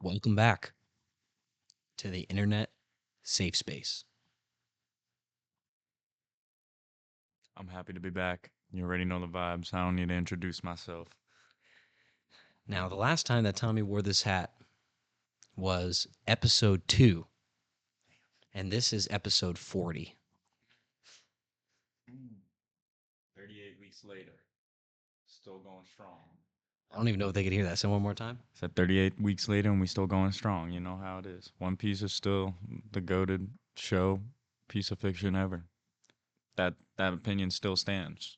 Welcome back to the internet safe space. I'm happy to be back. You already know the vibes. I don't need to introduce myself. Now, the last time that Tommy wore this hat was episode 2, and this is episode 40. 38 weeks later, still going strong. I don't even know if they could hear that. Say one more time. Said 38 weeks later and we still going strong. You know how it is. One Piece is still the goated show piece of fiction ever. That opinion still stands.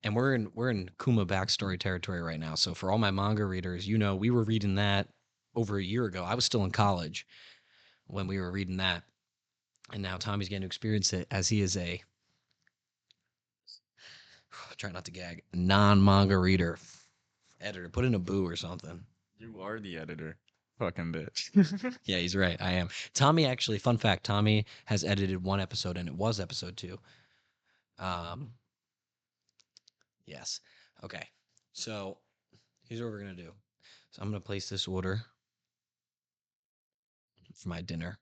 And we're in Kuma backstory territory right now. So for all my manga readers, we were reading that over a year ago. I was still in college when we were reading that, and now Tommy's getting to experience it as he is a try not to gag non-manga reader editor. Put in a boo or something. You are the editor. Fucking bitch. Yeah, he's right. I am. Tommy actually, fun fact, Tommy has edited one episode and it was episode 2. Um, yes. Okay. So here's what we're gonna do. So I'm gonna place this order for my dinner.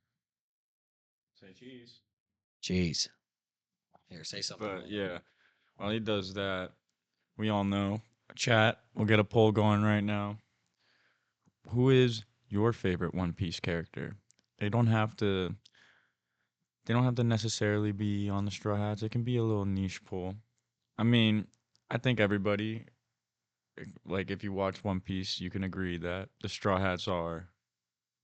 Say cheese. Jeez. Here, say something, But man. yeah, while he does that, we all know. Chat, we'll get a poll going right now. Who is your favorite One Piece character? They don't have to they don't have to necessarily be on the Straw Hats. It can be a little niche poll. I mean, I think everybody like if you watch One Piece, you can agree that the Straw Hats are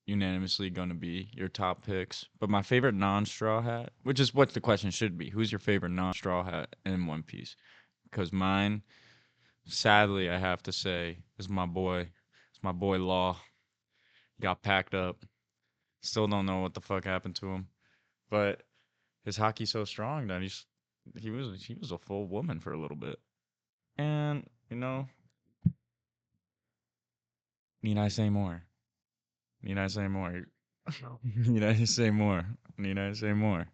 unanimously going to be your top picks. But my favorite non-Straw Hat, which is what the question should be, who's your favorite non-Straw Hat in One Piece? Because mine, sadly, I have to say, is my boy. It's my boy Law. He got packed up. Still don't know what the fuck happened to him. But his hockey's so strong that he was a full woman for a little bit. And need I say more? Need I say more? Need I say more? Need I say more?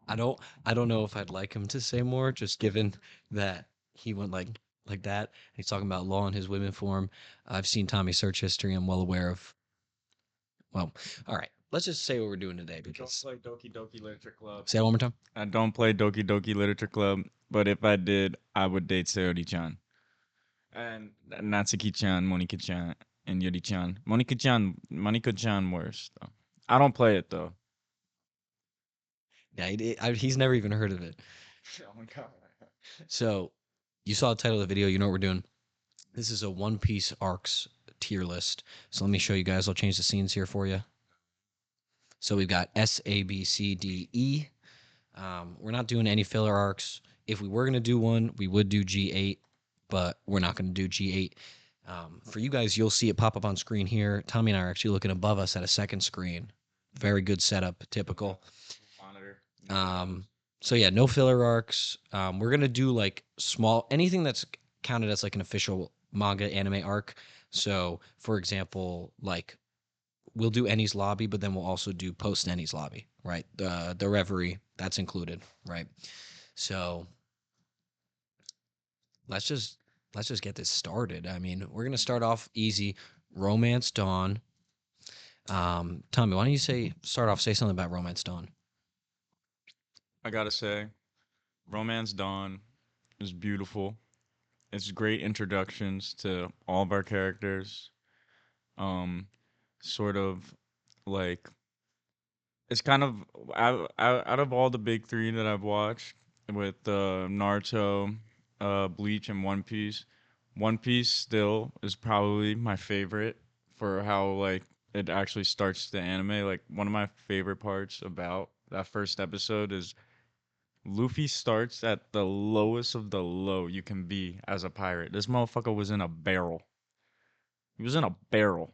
I don't know if I'd like him to say more, just given that he went like that. He's talking about law in his women form. I've seen Tommy's search history. I'm well aware of. Well, all right. Let's just say what we're doing today Don't because play Doki Doki Literature Club. say that one more time. I don't play Doki Doki Literature Club, but if I did, I would date Sayori-chan. And Natsuki-chan, Monika-chan, and Yuri-chan. Monika-chan worse, though. I don't play it, though. Yeah, he's never even heard of it. Oh my god. So you saw the title of the video. You know what we're doing. This is a One Piece arcs tier list. So let me show you guys. I'll change the scenes here for you. So we've got S, A, B, C, D, E. We're not doing any filler arcs. If we were going to do one, we would do G8, but we're not going to do G8. For you guys, you'll see it pop up on screen here. Tommy and I are actually looking above us at a second screen. Very good setup, typical. Monitor. Um, so yeah, no filler arcs. We're gonna do like small anything that's counted as like an official manga anime arc. So, for example, like we'll do Ennie's Lobby, but then we'll also do post Ennie's Lobby, right? The Reverie that's included, right? So let's just let's just get this started. I mean, we're gonna start off easy. Romance Dawn. Tommy, why don't you say something about Romance Dawn? I gotta say, Romance Dawn is beautiful. It's great introductions to all of our characters. Um, sort of like it's kind of out of all the big three that I've watched with Naruto, Bleach, and One Piece. One Piece still is probably my favorite for how like it actually starts the anime. Like one of my favorite parts about that first episode is Luffy starts at the lowest of the low you can be as a pirate. This motherfucker was in a barrel. He was in a barrel.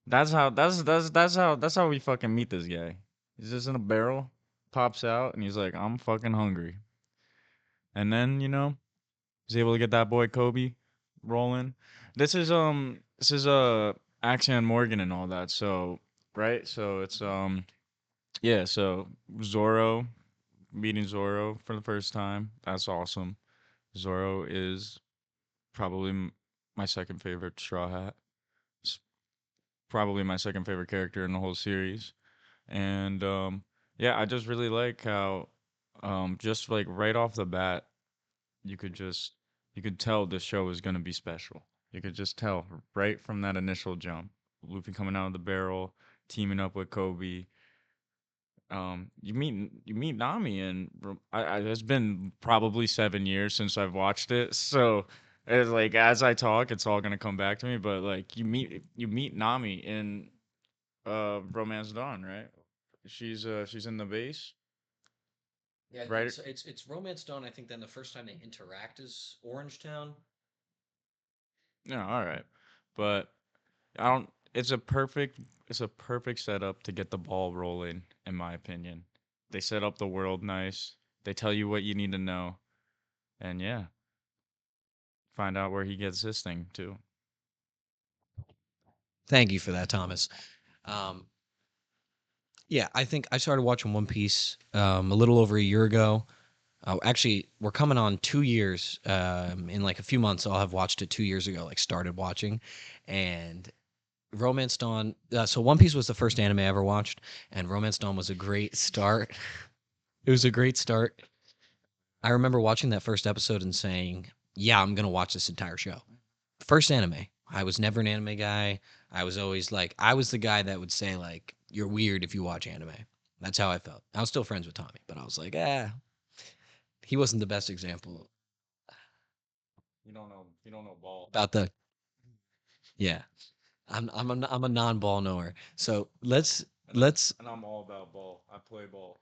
That's how we fucking meet this guy. He's just in a barrel, pops out, and he's like, I'm fucking hungry. And then, he's able to get that boy Kobe rolling. This is Axion Morgan and all that. So right? So it's yeah, so Zoro meeting Zoro for the first time. That's awesome. Zoro is probably my second favorite Straw Hat. probably my second favorite character in the whole series. And yeah, I just really like how just like right off the bat, you could just you could tell the show is gonna be special. You could just tell right from that initial jump. Luffy coming out of the barrel, teaming up with Kobe. You meet Nami, and it's been probably 7 years since I've watched it, so it's like as I talk, it's all gonna come back to me. But like you meet Nami in Romance Dawn, right? She's in the base, Yeah, right? it's Romance Dawn. I think then the first time they interact is Orange Town. Yeah, all right. But I don't. It's a perfect setup to get the ball rolling, in my opinion. They set up the world nice. They tell you what you need to know, and yeah, find out where he gets this thing too. Thank you for that, Thomas. Um, yeah, I think I started watching One Piece a little over a year ago. Actually, we're coming on 2 years. In like a few months, I'll have watched it 2 years ago. Like started watching, and Romance Dawn. So One Piece was the first anime I ever watched, and Romance Dawn was a great start. It was a great start. I remember watching that first episode and saying, "Yeah, I'm gonna watch this entire show." First anime. I was never an anime guy. I was always like, I was the guy that would say like, "You're weird if you watch anime." That's how I felt. I was still friends with Tommy, but I was like, he wasn't the best example You don't know ball. about the yeah. I'm a non-ball knower. So let's And I'm all about ball. I play ball.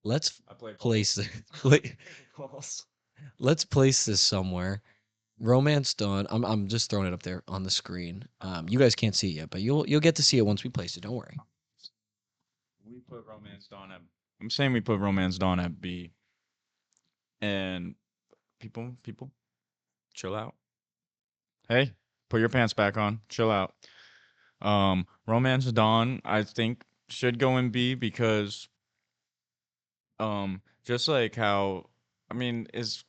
let's I play place balls. it. Balls. Let's place this somewhere. Romance Dawn. I'm just throwing it up there on the screen. You guys can't see it yet, but you'll get to see it once we place it. Don't worry. We put Romance Dawn at. I'm saying we put Romance Dawn at B, and people, chill out. Hey, put your pants back on. Chill out. Romance Dawn, I think should go in B because just like how I mean, is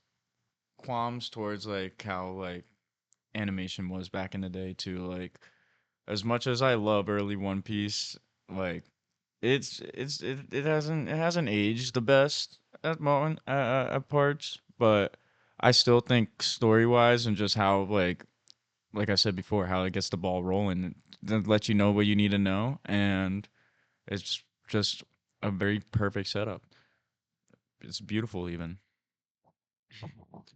qualms towards like how like animation was back in the day too. Like as much as I love early One Piece, like it hasn't aged the best at moment at parts, but I still think story wise and just how like I said before, how it gets the ball rolling, that lets you know what you need to know, and it's just a very perfect setup. It's beautiful even.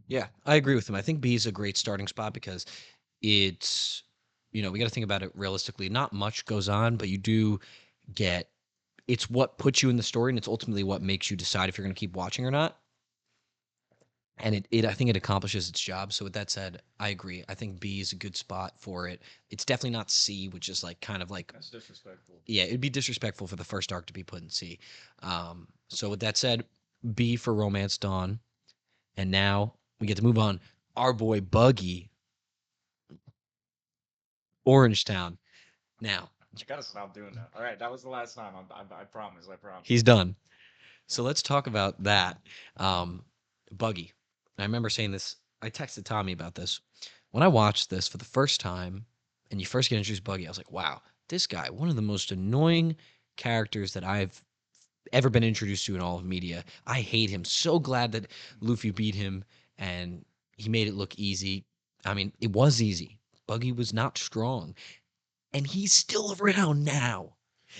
Yeah, I agree with him. I think B is a great starting spot because it's we got to think about it realistically. Not much goes on, but you do get it's what puts you in the story, and it's ultimately what makes you decide if you're going to keep watching or not. And it I think it accomplishes its job. So with that said, I agree. I think B is a good spot for it. It's definitely not C, which is like kind of like That's disrespectful. yeah, it'd be disrespectful for the first arc to be put in C. So with that said, B for Romance Dawn, and now we get to move on. Our boy Buggy, Orange Town. Now You gotta stop doing that. All right, that was the last time. I promise. I promise. he's done. So let's talk about that. Buggy. I remember saying this. I texted Tommy about this. When I watched this for the first time, and you first get introduced to Buggy, I was like, wow, this guy, one of the most annoying characters that I've ever been introduced to in all of media. I hate him. So glad that Luffy beat him and he made it look easy. I mean, it was easy. Buggy was not strong. And he's still around now.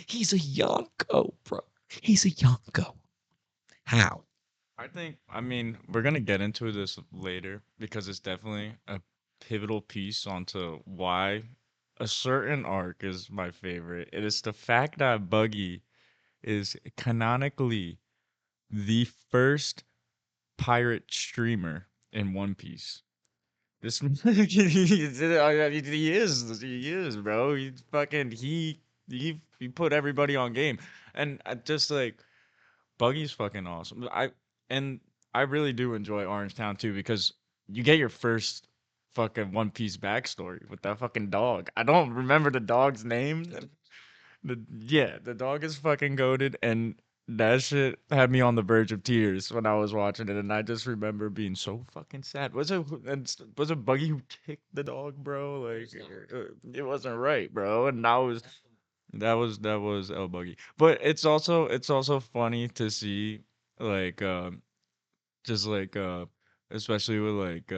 He's a Yonko, bro. He's a Yonko. How? I mean, we're gonna get into this later because it's definitely a pivotal piece onto why a certain arc is my favorite. It is the fact that Buggy is canonically the first pirate streamer in One Piece. This he is, bro. He put everybody on game, and I just like Buggy's fucking awesome. And I really do enjoy Orange Town too because you get your first fucking One Piece backstory with that fucking dog. I don't remember the dog's name. The dog is fucking goaded, and that shit had me on the verge of tears when I was watching it, and I just remember being so fucking sad. Was it Buggy who kicked the dog, bro? Like it wasn't right, bro. And I was That was El Buggy. But it's also funny to see like just like especially with like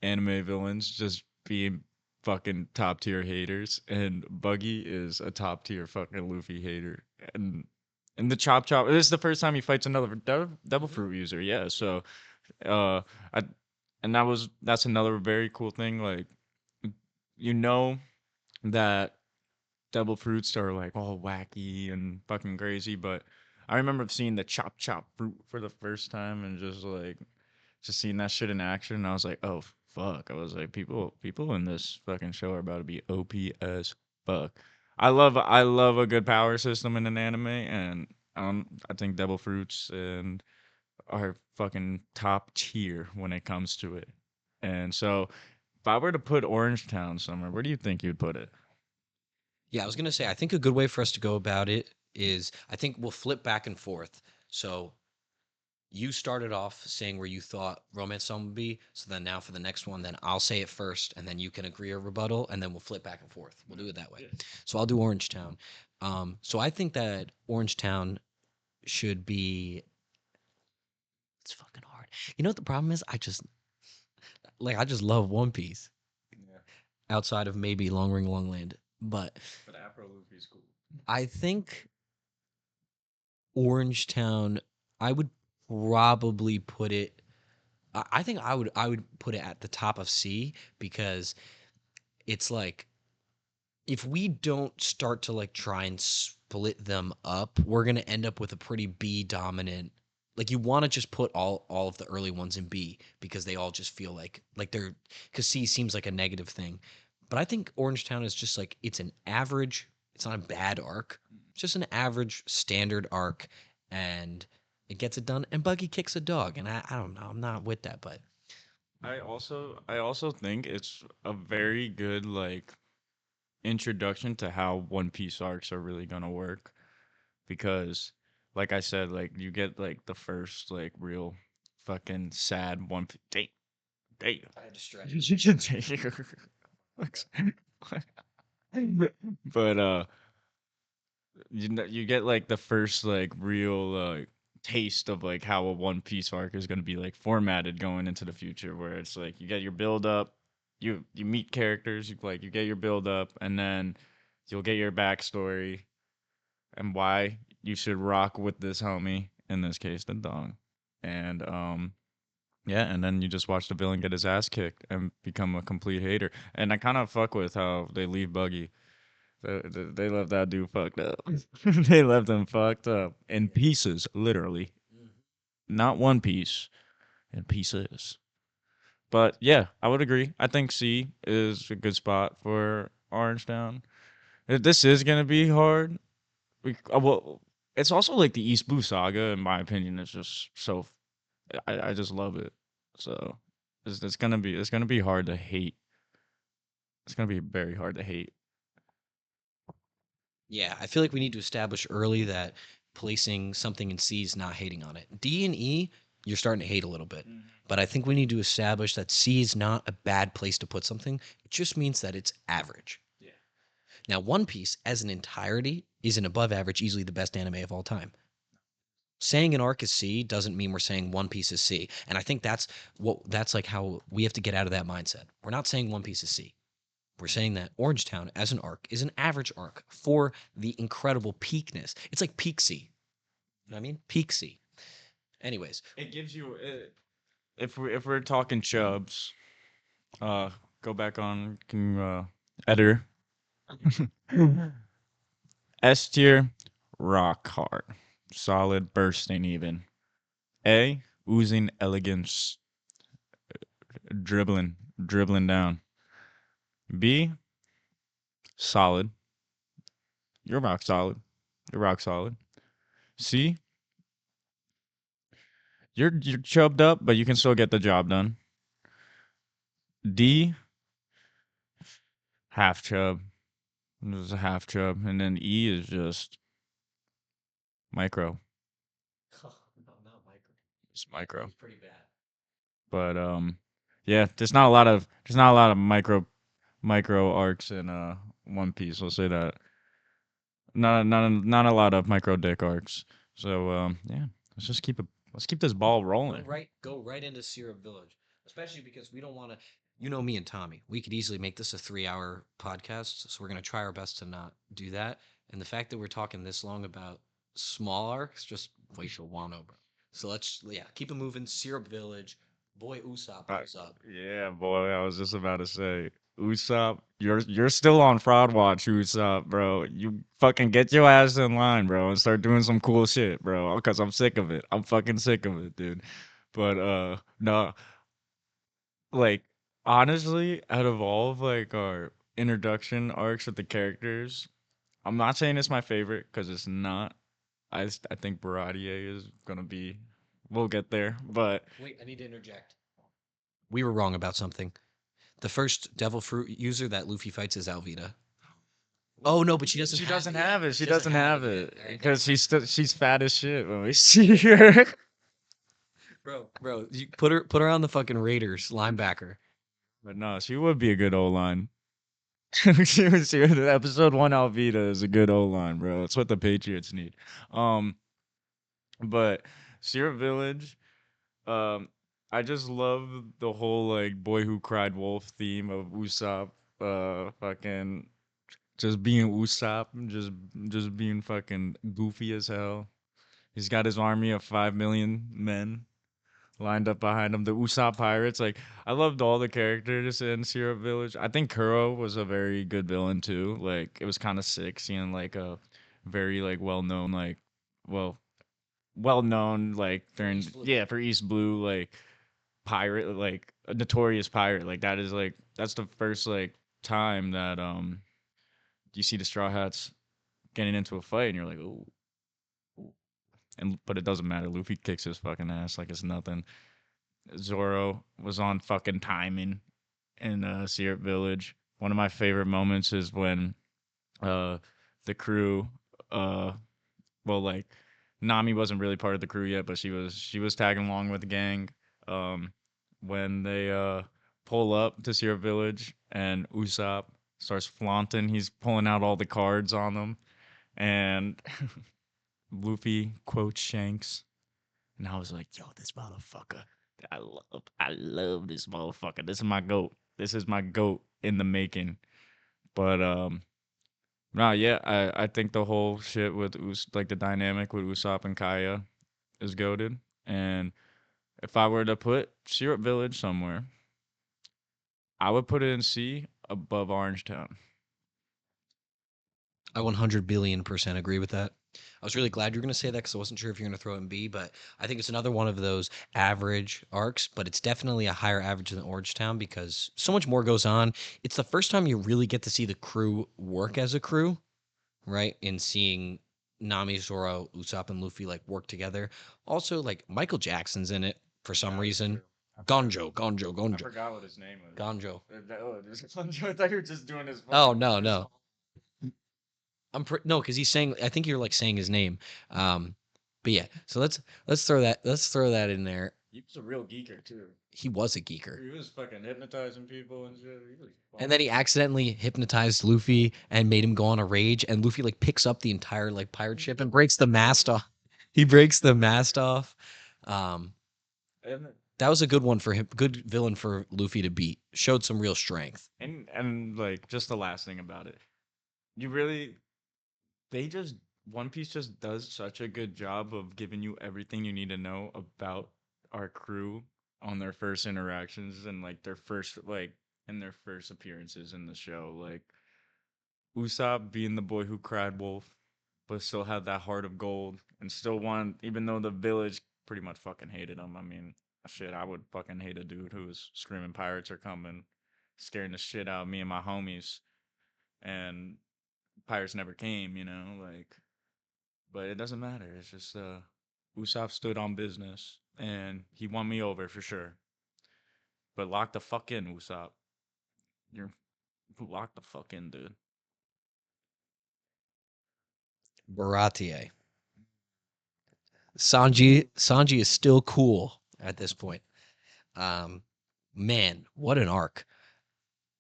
anime villains just being fucking top tier haters, and Buggy is a top tier fucking Luffy hater. And the chop chop, this is the first time he fights another devil Mhm. fruit user, yeah. Yeah. So uh I and that's another very cool thing, like you know that devil fruits are like all wacky and fucking crazy, but I remember seeing the chop chop fruit for the first time and just seeing that shit in action, and I was like, oh fuck. I was like, people in this fucking show are about to be OP as fuck. I love a good power system in an anime, and I think devil fruits and are fucking top tier when it comes to it. And so if I were to put Orange Town somewhere, where do you think you'd put it? Yeah, I was gonna say I think a good way for us to go about it is I think we'll flip back and forth. So you started off saying where you thought Romance Song would be. So then now for the next one, then I'll say it first, and then you can agree or rebuttal, and then we'll flip back and forth. We'll do it that way. Yeah. So I'll do Orange Town. So I think that Orange Town should be. It's fucking hard. You know what the problem is? I just love One Piece Yeah. outside of maybe Long Ring Long Land, but But Afro Luffy's cool. I think Orange Town. I would probably put it. I think I would put it at the top of C because it's like if we don't start to like try and split them up, we're gonna end up with a pretty B dominant. Like you want to just put all of the early ones in B because they all just feel like they're because C seems like a negative thing, but I think Orange Town is just like it's an average. It's not a bad arc. It's just an average standard arc, and it gets it done. And Buggy kicks a dog, and I don't know. I'm not with that, but I also think it's a very good like introduction to how One Piece arcs are really gonna work, because like I said, like you get like the first like real fucking sad Date, date. I had to stretch. You should take but you get like the first like real taste of like how a One Piece arc is gonna be like formatted going into the future, where it's like you get your build up, you meet characters, you get your build up, and then you'll get your backstory and why you should rock with this homie, in this case the dog. And yeah, and then you just watch the villain get his ass kicked and become a complete hater. And I kind of fuck with how they leave Buggy. They left that dude fucked up. They left him fucked up in pieces, literally. Not one piece, in pieces. But yeah, I would agree. I think C is a good spot for Orange Town. This is gonna be hard. Well, it's also like the East Blue Saga, in my opinion. It's just so I just love it. So it's gonna be hard to hate. It's gonna be very hard to hate. Yeah, I feel like we need to establish early that placing something in C is not hating on it. D and E, you're starting to hate a little bit. But I think we need to establish that C is not a bad place to put something. It just means that it's average. Yeah. Now, One Piece as an entirety is an above average, easily the best anime of all time. Saying an arc is C doesn't mean we're saying One Piece is C. And I think that's like how we have to get out of that mindset. We're not saying One Piece is C. We're saying that Orange Town as an arc is an average arc for the incredible peakness. It's like peak C. You know what I mean? Peak C. Anyways, It gives you if we're talking chubs, uh, go back on can editor. S tier, rock hard, solid, bursting even. A, oozing elegance, dribbling down. B, solid. You're rock solid. You're rock solid. C, you're chubbed up, but you can still get the job done. D, half chub. This is a half chub, and then E is just micro. no, not micro. It's micro. He's pretty bad. But yeah, there's not a lot of micro arcs in One Piece. I'll say that. Not a lot of micro dick arcs. So yeah, let's just keep it. Let's keep this ball rolling. Go right into Syrup Village, especially because we don't want to. You know me and Tommy. We could easily make this a 3-hour podcast, so we're gonna try our best to not do that. And the fact that we're talking this long about small arcs, just wait till Wano, bro. So let's keep it moving. Syrup Village, boy Usopp Uh, pulls up. yeah, boy, I was just about to say, Usopp, you're still on fraud watch, Usopp, bro. You fucking get your ass in line, bro, and start doing some cool shit, bro. Because I'm sick of it. I'm fucking sick of it, dude. But no, like honestly, out of all of like our introduction arcs with the characters, I'm not saying it's my favorite because it's not. I think Baratier is gonna be. We'll get there, but Wait, I need to interject. We were wrong about something. The first Devil Fruit user that Luffy fights is Alvida. Oh no, but she doesn't. she have doesn't it yet. have it. She She doesn't doesn't have have it yet. it All right, never because mind. she's fat as shit when we see her. Bro, you put her on the fucking Raiders linebacker. But no, she would be a good O line. Episode one Alvida is a good O line, bro. That's what the Patriots need. Um, but Sierra Village, um, I just love the whole like boy who cried wolf theme of Usopp, fucking just being Usopp, just being fucking goofy as hell. He's got his army of 5 million men lined up behind him. The Usopp Pirates, like I loved all the characters in Syrup Village. I think Kuro was a very good villain too. Like it was kind of sick seeing like a very like well known well well known like For during East Blue. yeah for East Blue like pirate like a notorious pirate like that is like that's the first like time that you see the Straw Hats getting into a fight and you're like oh and but it doesn't matter. Luffy kicks his fucking ass like it's nothing. Zoro was on fucking timing in Syrup Village. One of my favorite moments is when uh the crew uh well like Nami wasn't really part of the crew yet, but she was tagging along with the gang. Um when they pull up to Syrup Village and Usopp starts flaunting, he's pulling out all the cards on them and Luffy quotes Shanks. And I was like, yo, this motherfucker. I love this motherfucker. This is my goat. This is my goat in the making. But nah, yeah, I think the whole shit with like the dynamic with Usopp and Kaya is goaded. And if I were to put Syrup Village somewhere, I would put it in C above Orangetown. I 100 billion% agree with that. I was really glad you were going to say that because I wasn't sure if you're going to throw it in B, but I think it's another one of those average arcs, but it's definitely a higher average than Orangetown because so much more goes on. It's the first time you really get to see the crew work as a crew, right? In seeing Nami, Zoro, Usopp, and Luffy like work together. Also, like Michael Jackson's in it for some reason. Gonjo. forgot what his name was. Gonjo. I thought you were just doing his Oh fucking no. No, because he's saying. I think you're like saying his name. But yeah. So let's throw that in there. He was a real geeker too. He was a geeker, He was fucking hypnotizing people and shit. He was and then he accidentally hypnotized Luffy and made him go on a rage. And Luffy like picks up the entire like pirate ship and breaks the mast off. He breaks the mast off. Um, and that was a good one for him. Good villain for Luffy to beat. Showed some real strength. and like just the last thing about it. You really they just One Piece just does such a good job of giving you everything you need to know about our crew on their first interactions and like their first appearances in the show. Like Usopp being the boy who cried wolf, but still had that heart of gold and still wanted, even though the village pretty much fucking hated him. I mean, shit, I would fucking hate a dude who was screaming pirates are coming, scaring the shit out of me and my homies, and pirates never came, like, but it doesn't matter. It's just, Usopp stood on business and he won me over for sure. But lock the fuck in, Usopp. You're lock the fuck in, dude. Baratier. Sanji is still cool at this point. Um, man, what an arc.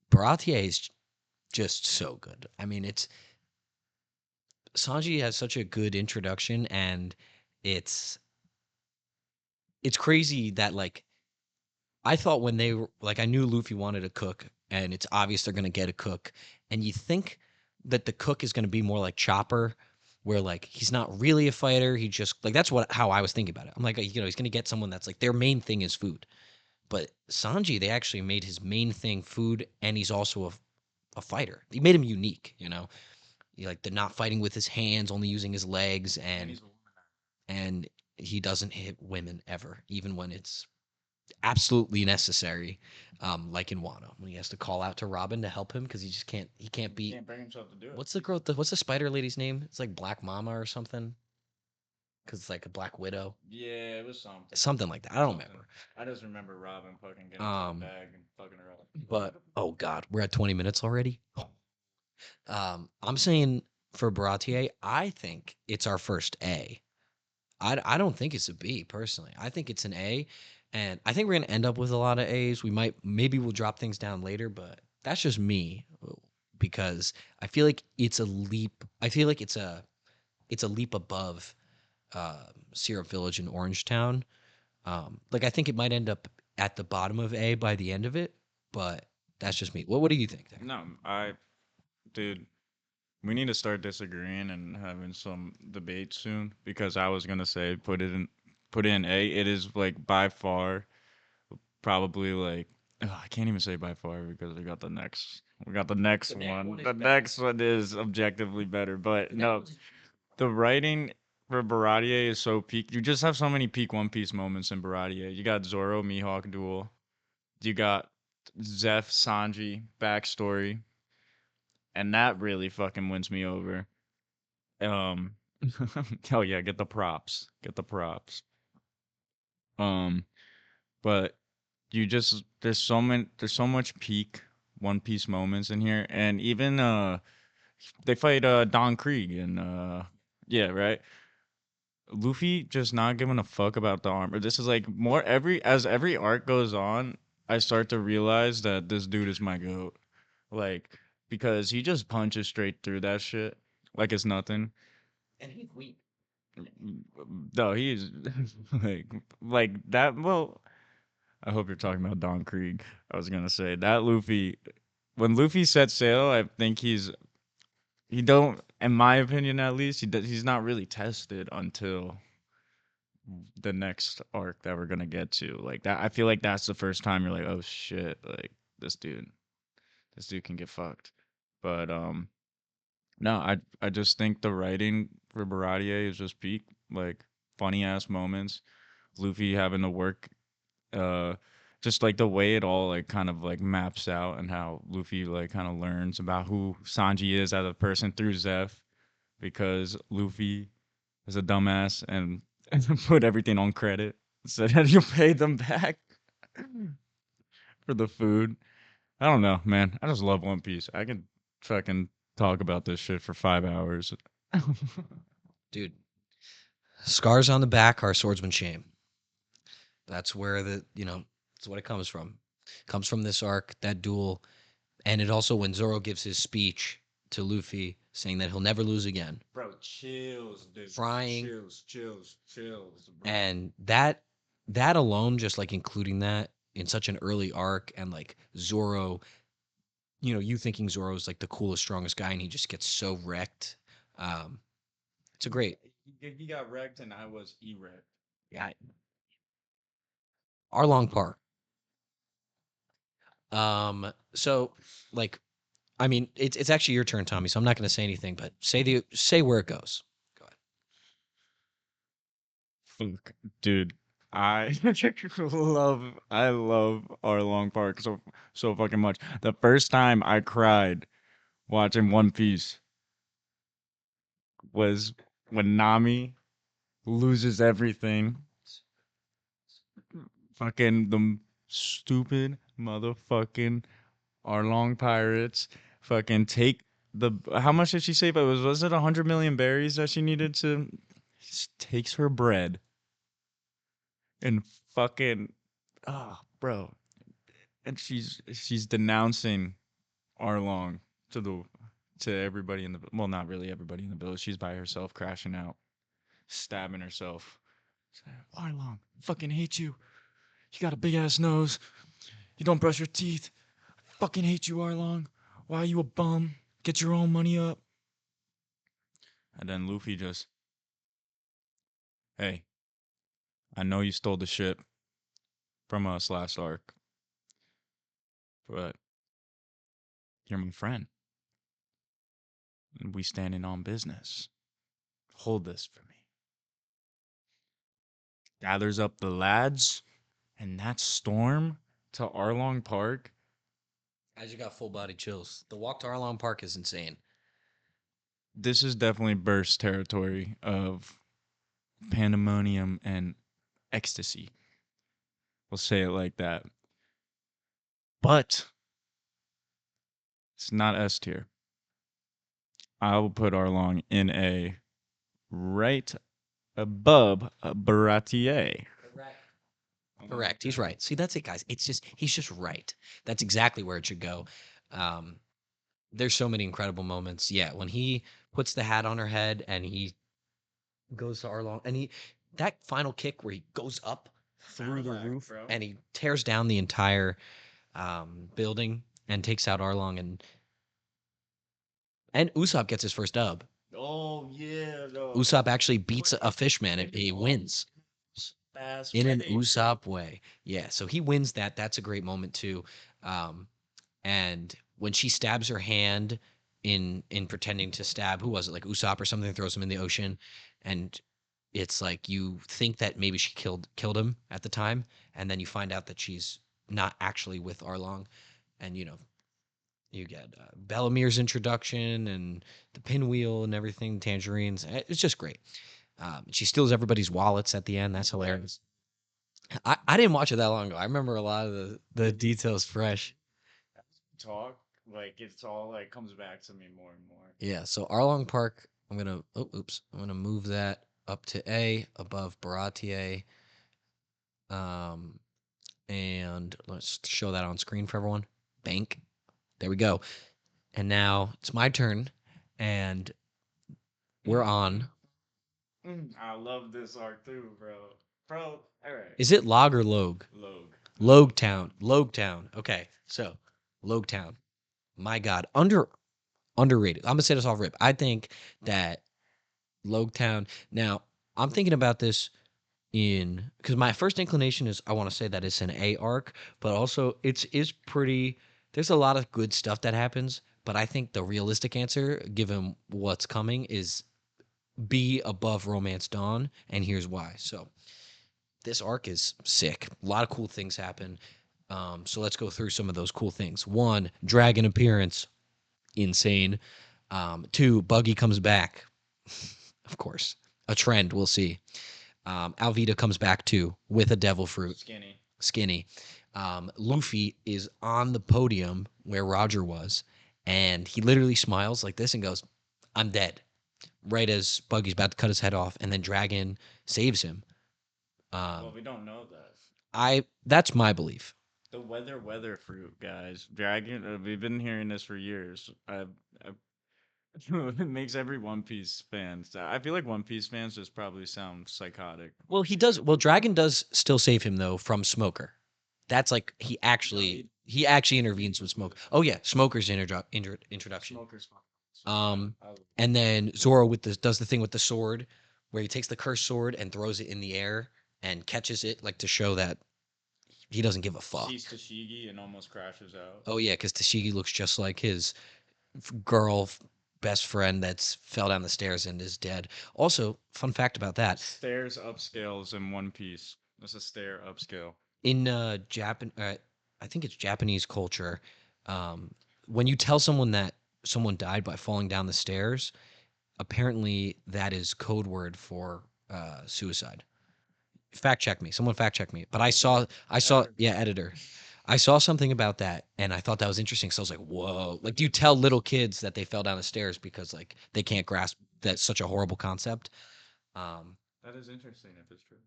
Baratier is just so good. I mean, it's Sanji has such a good introduction, and it's it's crazy that like I thought when they were like I knew Luffy wanted a cook, and it's obvious they're gonna get a cook, and you think that the cook is gonna be more like Chopper, where like he's not really a fighter, he just like that's what how I was thinking about it. I'm like, he's gonna get someone that's like their main thing is food. But Sanji, they actually made his main thing food, and he's also a fighter. He made him unique, like the not fighting with his hands, only using his legs, And and he's and he doesn't hit women ever, even when it's absolutely necessary. Like in Wano, when he has to call out to Robin to help him because he just can't. He can't he beat. can't bring himself to do it. What's the girl? What's the spider lady's name? It's like Black Mama or something. Because it's like a Black Widow, Yeah, it was something. something like that. I don't Something. remember. I just remember Robin fucking getting to the Um, bag and fucking her up. but oh god, we're at 20 minutes already. I'm saying for Baratier, I think it's our first A. I don't think it's a B personally. I think it's an A, and I think we're gonna end up with a lot of A's. Maybe we'll drop things down later, but that's just me because I feel like it's a leap. I feel like it's a leap above Syrup Village and Orangetown. Like I think it might end up at the bottom of A by the end of it, but that's just me. What do you think there? No, dude, we need to start disagreeing and having some debate soon because I was gonna say put it in A. It is like by far probably like I can't even say by far because we got the next one. The next one is objectively better, but no, the writing for Baratier is so peak. You just have so many peak One Piece moments in Baratier. You got Zoro Mihawk duel. You got Zeph Sanji backstory, and that really fucking wins me over. Um, oh yeah, get the props, get the props. Um, but there's so much peak One Piece moments in here, and even they fight Don Krieg and yeah, right. Luffy just not giving a fuck about the armor. This is like more every arc goes on, I start to realize that this dude is my goat. Like because he just punches straight through that shit like it's nothing. And he's weak. No, he's like like that. Well, I hope you're talking about Don Krieg. I was gonna say that Luffy. When Luffy sets sail, I think he don't, in my opinion at least, he's not really tested until the next arc that we're gonna get to. Like that, I feel like that's the first time you're like, oh shit, like this dude, this dude can get fucked. But no, I just think the writing for Baratier is just peak, like funny ass moments. Luffy having to work, uh, just like the way it all like kind of like maps out and how Luffy like kind of learns about who Sanji is as a person through Zeph because Luffy is a dumbass and put everything on credit. Said that you pay them back for the food. I don't know, man. I just love One Piece. I can fucking talk about this shit for 5 hours. Dude, scars on the back are swordsman shame. That's where that's what it comes from. Comes from this arc, that duel, and it also when Zoro gives his speech to Luffy saying that he'll never lose again. Bro, chills, dude. Frying Chills, bro. and that alone, just like including that in such an early arc, and like Zoro, you thinking Zoro's like the coolest, strongest guy, and he just gets so wrecked. Um, it's a great, He got wrecked and I was erect. yeah, Arlong Park. So like I mean, it's actually your turn, Tommy. So I'm not going to say anything, but say where it goes. Go ahead. Fuck, dude. I I love Arlong Park so fucking much. The first time I cried watching One Piece was when Nami loses everything. Fucking the stupid motherfucking Arlong pirates fucking take the how much did she say? But was it 100 million berries that she needed to? Takes her bread and fucking bro, and she's denouncing Arlong to the to everybody in the well, not really everybody in the village. She's by herself, crashing out, stabbing herself. Arlong, fucking hate you. You got a big ass nose. You don't brush your teeth. Fucking hate you, Arlong. Why are you a bum? Get your own money up. And then Luffy just, hey, I know you stole the ship from us last arc, but you're my friend. And we standing on business. Hold this for me. Gathers up the lads, and that storm to Arlong Park. I just got full body chills. The walk to Arlong Park is insane. This is definitely burst territory of pandemonium and ecstasy. We'll say it like that. But it's not S tier. I will put Arlong in a right above Baratier. Correct. He's right. See, that's it, guys. It's just he's just right. That's exactly where it should go. Um, there's so many incredible moments. Yeah, when he puts the hat on her head and he goes to Arlong, and he that final kick where he goes up through the roof bro. and he tears down the entire building and takes out Arlong, and Usopp gets his first dub. Oh yeah, no. Usopp actually beats a fishman and he wins in an Usopp way. Yeah, so he wins that. That's a great moment too. Um, and when she stabs her hand in pretending to stab, who was it, like Usopp or something, throws him in the ocean, and it's like you think that maybe she killed him at the time, and then you find out that she's not actually with Arlong, and you get Bellamir's introduction and the pinwheel and everything, tangerines. It's just great. She steals everybody's wallets at the end. That's hilarious. I didn't watch it that long ago. I remember a lot of the details fresh. Talk like it's all like comes back to me more and more. Yeah, so Arlong Park, I'm gonna move that up to A above Baratier. Um, and let's show that on screen for everyone. Bank. There we go. And now it's my turn, and we're on. I love this arc too, bro. Bro, all right. Is it Log or Log? Logue. Logue Town. Logue Town. Okay, so Logue Town. My God, underrated. I'm gonna say this off rip. I think that Logue Town. Now, I'm thinking about this because my first inclination is I want to say that it's an A arc, but also it's is pretty. There's a lot of good stuff that happens, but I think the realistic answer, given what's coming, is B above Romance Dawn, and here's why. So this arc is sick. A lot of cool things happen. So let's go through some of those cool things. One, dragon appearance, insane. Two, Buggy comes back, of course, a trend. We'll see. Alvita comes back too with a devil fruit. Skinny. Luffy is on the podium where Roger was, and he literally smiles like this and goes, "I'm dead." Right as Buggy's about to cut his head off, and then Dragon saves him. Well, we don't know that. That's my belief. The weather fruit, guys. Dragon. We've been hearing this for years. I've it makes every One Piece fan. I feel like One Piece fans just probably sound psychotic. Well, he does. Well, Dragon does still save him though from Smoker. That's like he actually intervenes with Smoke. Oh yeah, Smoker's introduction. Smokers. And then Zoro does the thing with the sword, where he takes the cursed sword and throws it in the air and catches it, like to show that he doesn't give a fuck. Sees Tashigi and almost crashes out. Oh yeah, because Tashigi looks just like his girl best friend that's fell down the stairs and is dead. Also, fun fact about that: Stairs upscales in One Piece. That's a stair upscale. in I think it's Japanese culture, when you tell someone that someone died by falling down the stairs, apparently that is code word for suicide. Fact check me. Someone fact check me. But I saw, yeah, editor. I saw something about that and I thought that was interesting. So I was like, whoa. Like, do you tell little kids that they fell down the stairs because like they can't grasp that's such a horrible concept? Um, That is interesting if it's true.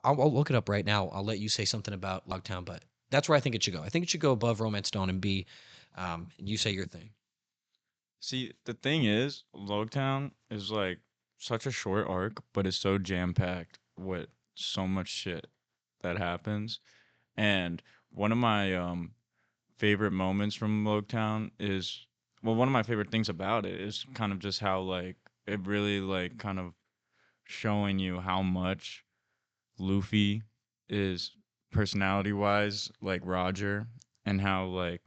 I'll look it up right now. I'll let you say something about Logtown, but that's where I think it should go. I think it should go above Romance Dawn and B. You say your thing. See, the thing is, Logtown is like such a short arc, but it's so jam packed with so much shit that happens. And one of my favorite moments from Logtown is, well, one of my favorite things about it is kind of just how like it really like kind of showing you how much Luffy is personality wise like Roger, and how like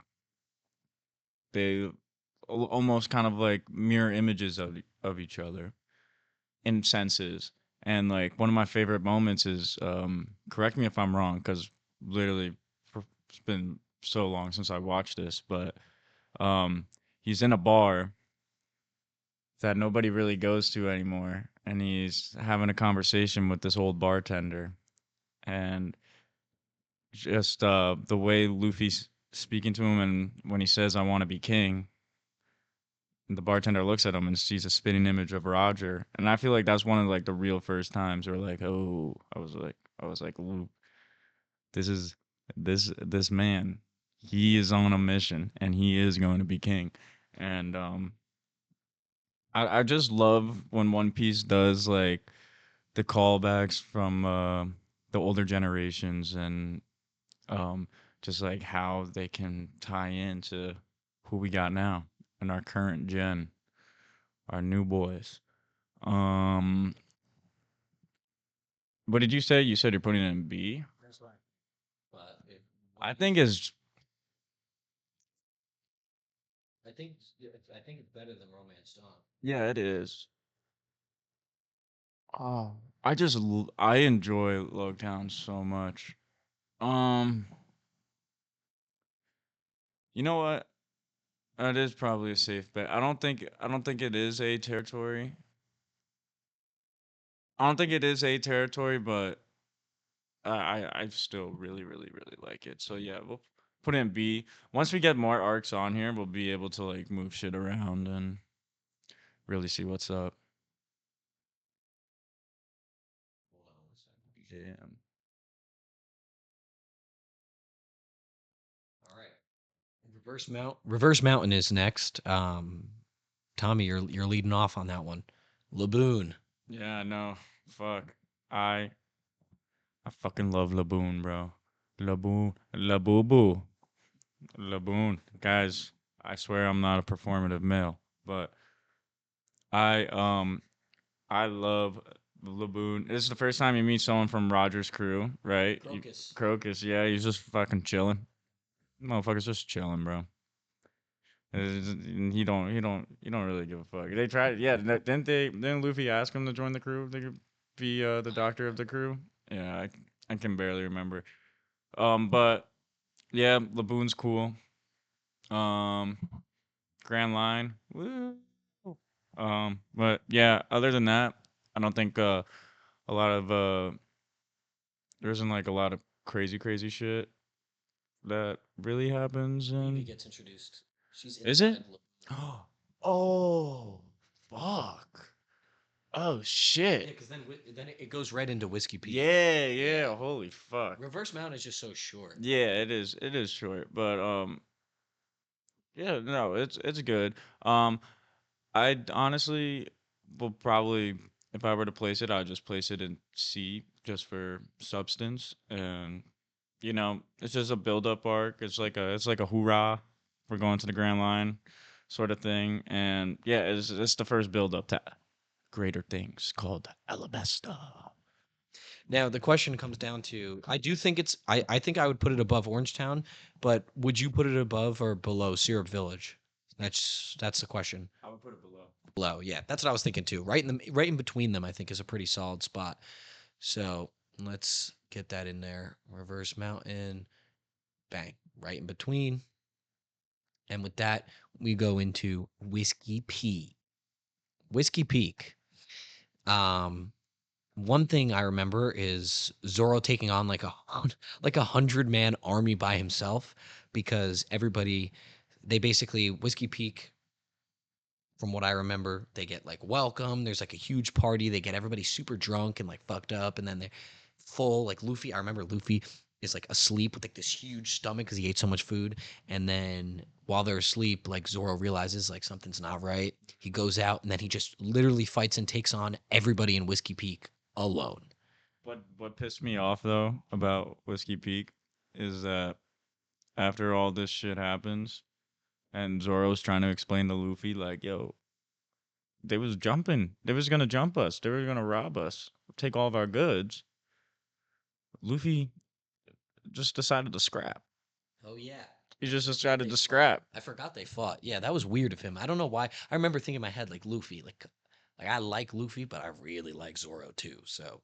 they almost kind of like mirror images of each other in senses. And like one of my favorite moments is, correct me if I'm wrong, because literally it's been so long since I watched this, but um, he's in a bar that nobody really goes to anymore, and he's having a conversation with this old bartender, and just the way Luffy's speaking to him, and when he says, "I want to be king," and the bartender looks at him and sees a spitting image of Roger, and I feel like that's one of like the real first times where like, oh, I was like, Luke, this is this man, he is on a mission and he is going to be king, and I just love when One Piece does like the callbacks from the older generations, and um, just like how they can tie into who we got now in our current gen, our new boys. Um, what did you say? You said you're putting it in B. That's right. But I think it's I think it's better than Romance Dawn. yeah, it is. Oh, I enjoy Logtown so much. Um, you know what? That is probably a safe bet. I don't think it is a territory. I don't think it is a territory, but I still really really really like it. So yeah, we'll put it in B. Once we get more arcs on here, we'll be able to like move shit around and really see what's up. Hold on one second. Yeah. All right. Reverse Mountain is next. Tommy, you're leading off on that one. Laboon. Yeah, no. Fuck. I I fucking love Laboon, bro. Laboon, Laboo, Laboon. Guys, I swear I'm not a performative male, but I um I love Laboon. This is the first time you meet someone from Roger's crew, right? Crocus. Crocus, yeah, he's just fucking chilling. Motherfucker's just chilling, bro. He don't really give a fuck. They tried, yeah. Didn't Luffy ask him to join the crew? They could be the doctor of the crew. Yeah, I can barely remember. But yeah, Laboon's cool. Um, Grand Line. Woo. But yeah, other than that, I don't think a lot of there isn't like a lot of crazy shit that really happens Vivi in. gets introduced. She's Is it? inside Laboon. Oh, fuck. Oh Yeah, shit. because then it goes right into Whiskey Peak. Yeah, Yeah. yeah. Holy fuck. Reverse Mountain is just so short. Yeah, it is. It is short, but yeah, no, it's good. Um, I honestly will probably, if I were to place it, I'd just place it in C just for substance, and it's just a build up arc. It's like a hoorah, we're going to the Grand Line, sort of thing, and yeah, it's the first build up to greater things called Alabasta. Now the question comes down to I do think I think I would put it above Orangetown, but would you put it above or below Syrup Village? That's the question. I would put it below. Below, yeah, that's what I was thinking too. Right in between them, I think is a pretty solid spot. So let's get that in there. Reverse Mountain, bang, right in between. And with that, we go into Whiskey Peak. Whiskey Peak. Um, One thing I remember is Zoro taking on like 100-man army by himself because everybody they basically Whiskey Peak. From what I remember, they get like welcome. There's like a huge party. They get everybody super drunk and like fucked up, and then they're full. Like Luffy, I remember Luffy. is like asleep with like this huge stomach because he ate so much food. And then while they're asleep, like Zoro realizes like something's not right. He goes out and then he just literally fights and takes on everybody in Whiskey Peak alone. What pissed me off though about Whiskey Peak is that after all this shit happens and Zoro's trying to explain to Luffy like, yo, they was jumping. They was gonna jump us. They were gonna rob us, take all of our goods. Luffy just decided to scrap. Oh yeah. He I just forgot decided they to fought. scrap. I forgot they fought. Yeah, that was weird of him. I don't know why. I remember thinking in my head like Luffy, like I like Luffy, but I really like Zoro too. So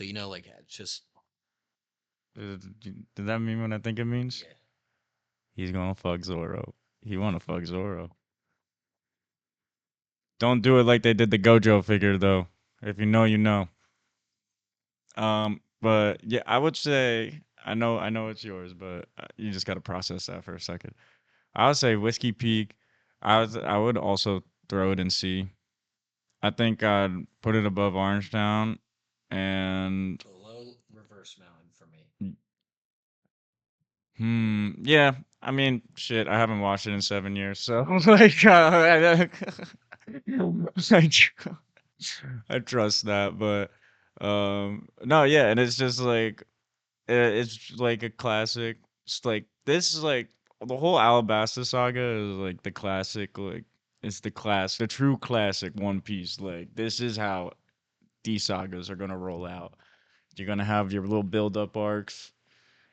you know, like it's just Did that mean what I think it means? yeah. He's gonna fuck Zoro. He wanna fuck Zoro. Don't do it like they did the Gojo figure though. If you know, you know. But yeah, I would say I know it's yours, but you just gotta process that for a second. I would say Whiskey Peak. I would also throw it in C. I think I'd put it above Orangetown, and Below Reverse Mountain for me. yeah. I mean, shit. I haven't watched it in 7 years, so like, I, I trust that. But no, yeah, and it's just like it's like a classic. It's like this is like the whole Alabasta saga is like the classic. Like it's the true classic One Piece. Like this is how these sagas are gonna roll out. You're gonna have your little build up arcs,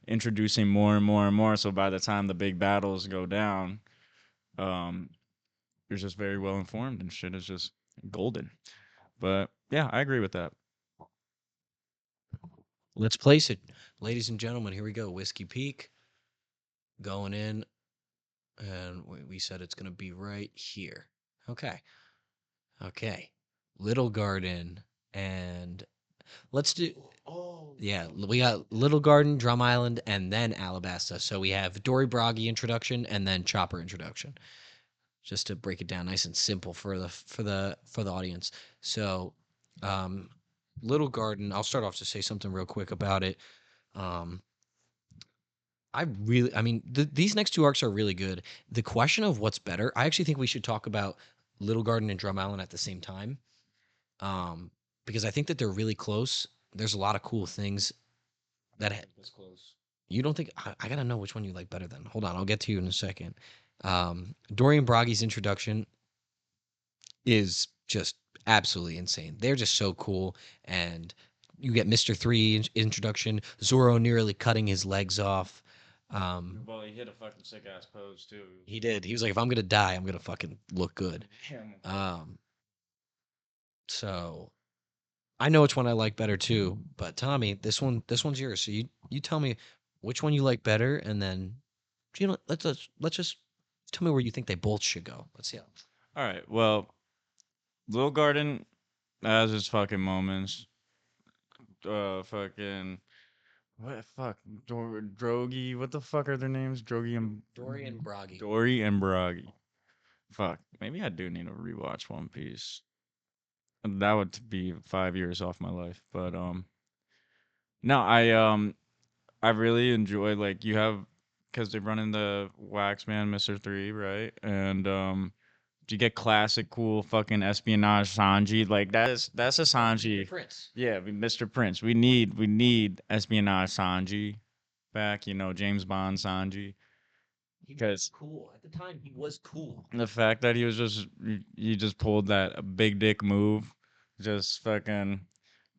introducing more and more and more. So by the time the big battles go down, um, you're just very well informed and shit is just golden. But yeah, I agree with that. Let's place it, ladies and gentlemen. Here we go. Whiskey Peak going in, and we said it's gonna be right here. Okay, okay. Little Garden, and let's do. Yeah, we got Little Garden, Drum Island, and then Alabasta. So we have Dory Bragi introduction and then Chopper introduction. Just to break it down nice and simple for the audience. So, um, Little Garden. I'll start off to say something real quick about it. Um, I mean, these next two arcs are really good. The question of what's better, I actually think we should talk about Little Garden and Drum Island at the same time, um, because I think that they're really close. There's a lot of cool things that It's close. you don't think. I gotta know which one you like better. Then hold on, I'll get to you in a second. Dorian Bragi's introduction is just absolutely insane. They're just so cool, and you get Mister Three introduction. Zoro nearly cutting his legs off. Well, he hit a fucking sick ass pose too. He did. He was like, if I'm gonna die, I'm gonna fucking look good. Damn. Um, so I know which one I like better too. But Tommy, this one's yours. So you tell me which one you like better, and then let's just tell me where you think they both should go. Let's see how. All right. Well, Little Garden has its fucking moments. Fucking what? Fuck, Drogi. What the fuck are their names? Drogi and Dorian Bragi. Dory and Bragi. Fuck. Maybe I do need to rewatch One Piece. That would be 5 years off my life. But no, I really enjoy like you have because they run in the Waxman Mister Three, right? And you get classic cool fucking espionage Sanji. Like that's a The Sanji. Prince. Yeah, Mr. Prince. We need espionage Sanji back. You know James Bond Sanji. He was Because cool at the time. He was cool. the fact that he was just he just pulled that big dick move, just fucking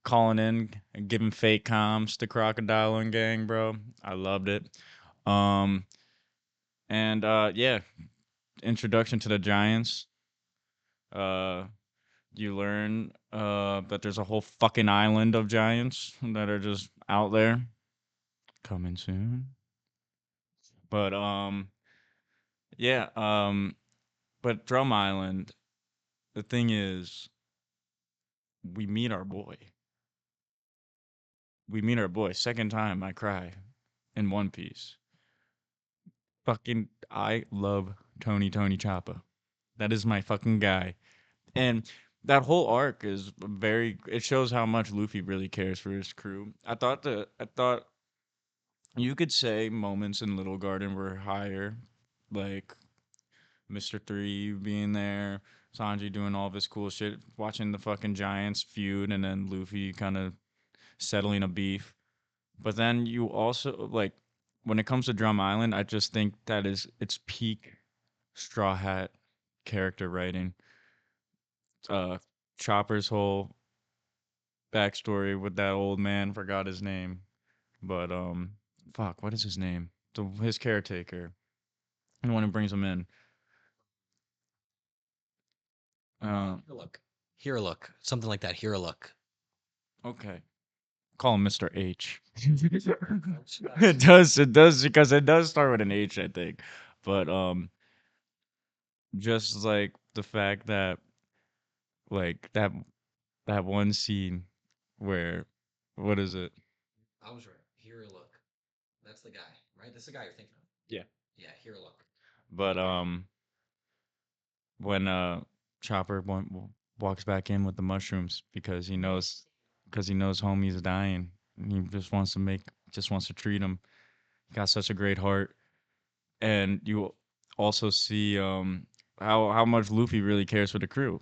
calling in and giving fake comms to Crocodile and gang, bro. I loved it. Um and yeah, introduction to the Giants. Uh you learn that there's a whole fucking island of giants that are just out there coming soon. But yeah, but Drum Island, the thing is we meet our boy. We meet our boy. Second time I cry in One Piece. Fucking I love Tony Choppa. That is my fucking guy. And that whole arc is very. It shows how much Luffy really cares for his crew. I thought you could say moments in Little Garden were higher, like Mr. Three being there, Sanji doing all this cool shit, watching the fucking giants feud, and then Luffy kind of settling a beef. But then you also like when it comes to Drum Island, I just think that is its peak Straw Hat character writing. Uh, Chopper's whole backstory with that old man, forgot his name, but fuck, what is his name? His caretaker, the one who brings him in. Uh, Here, look. Here, look. Something like that. Here, look. okay, call him Mr. H. It does because it does start with an H, I think. But just like the fact that like that one scene where what is it? I was right. Here, look. That's the guy, right? That's the guy you're thinking of. Yeah. Yeah, here, look. But when Chopper walks back in with the mushrooms because he knows homie's dying and he just wants to treat him. He got such a great heart, and you also see how much Luffy really cares for the crew.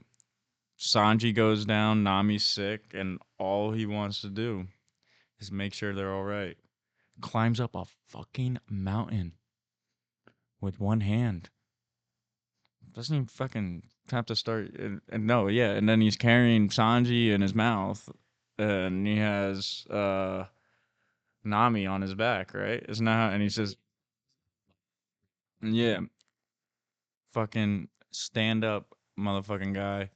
Sanji goes down, Nami's sick, and all he wants to do is make sure they're all right. Climbs up a fucking mountain with one hand. Doesn't even fucking have to start. And no, yeah, and then he's carrying Sanji in his mouth, and he has Nami on his back, right? Isn't that how? And he's just yeah, fucking stand up, motherfucking guy.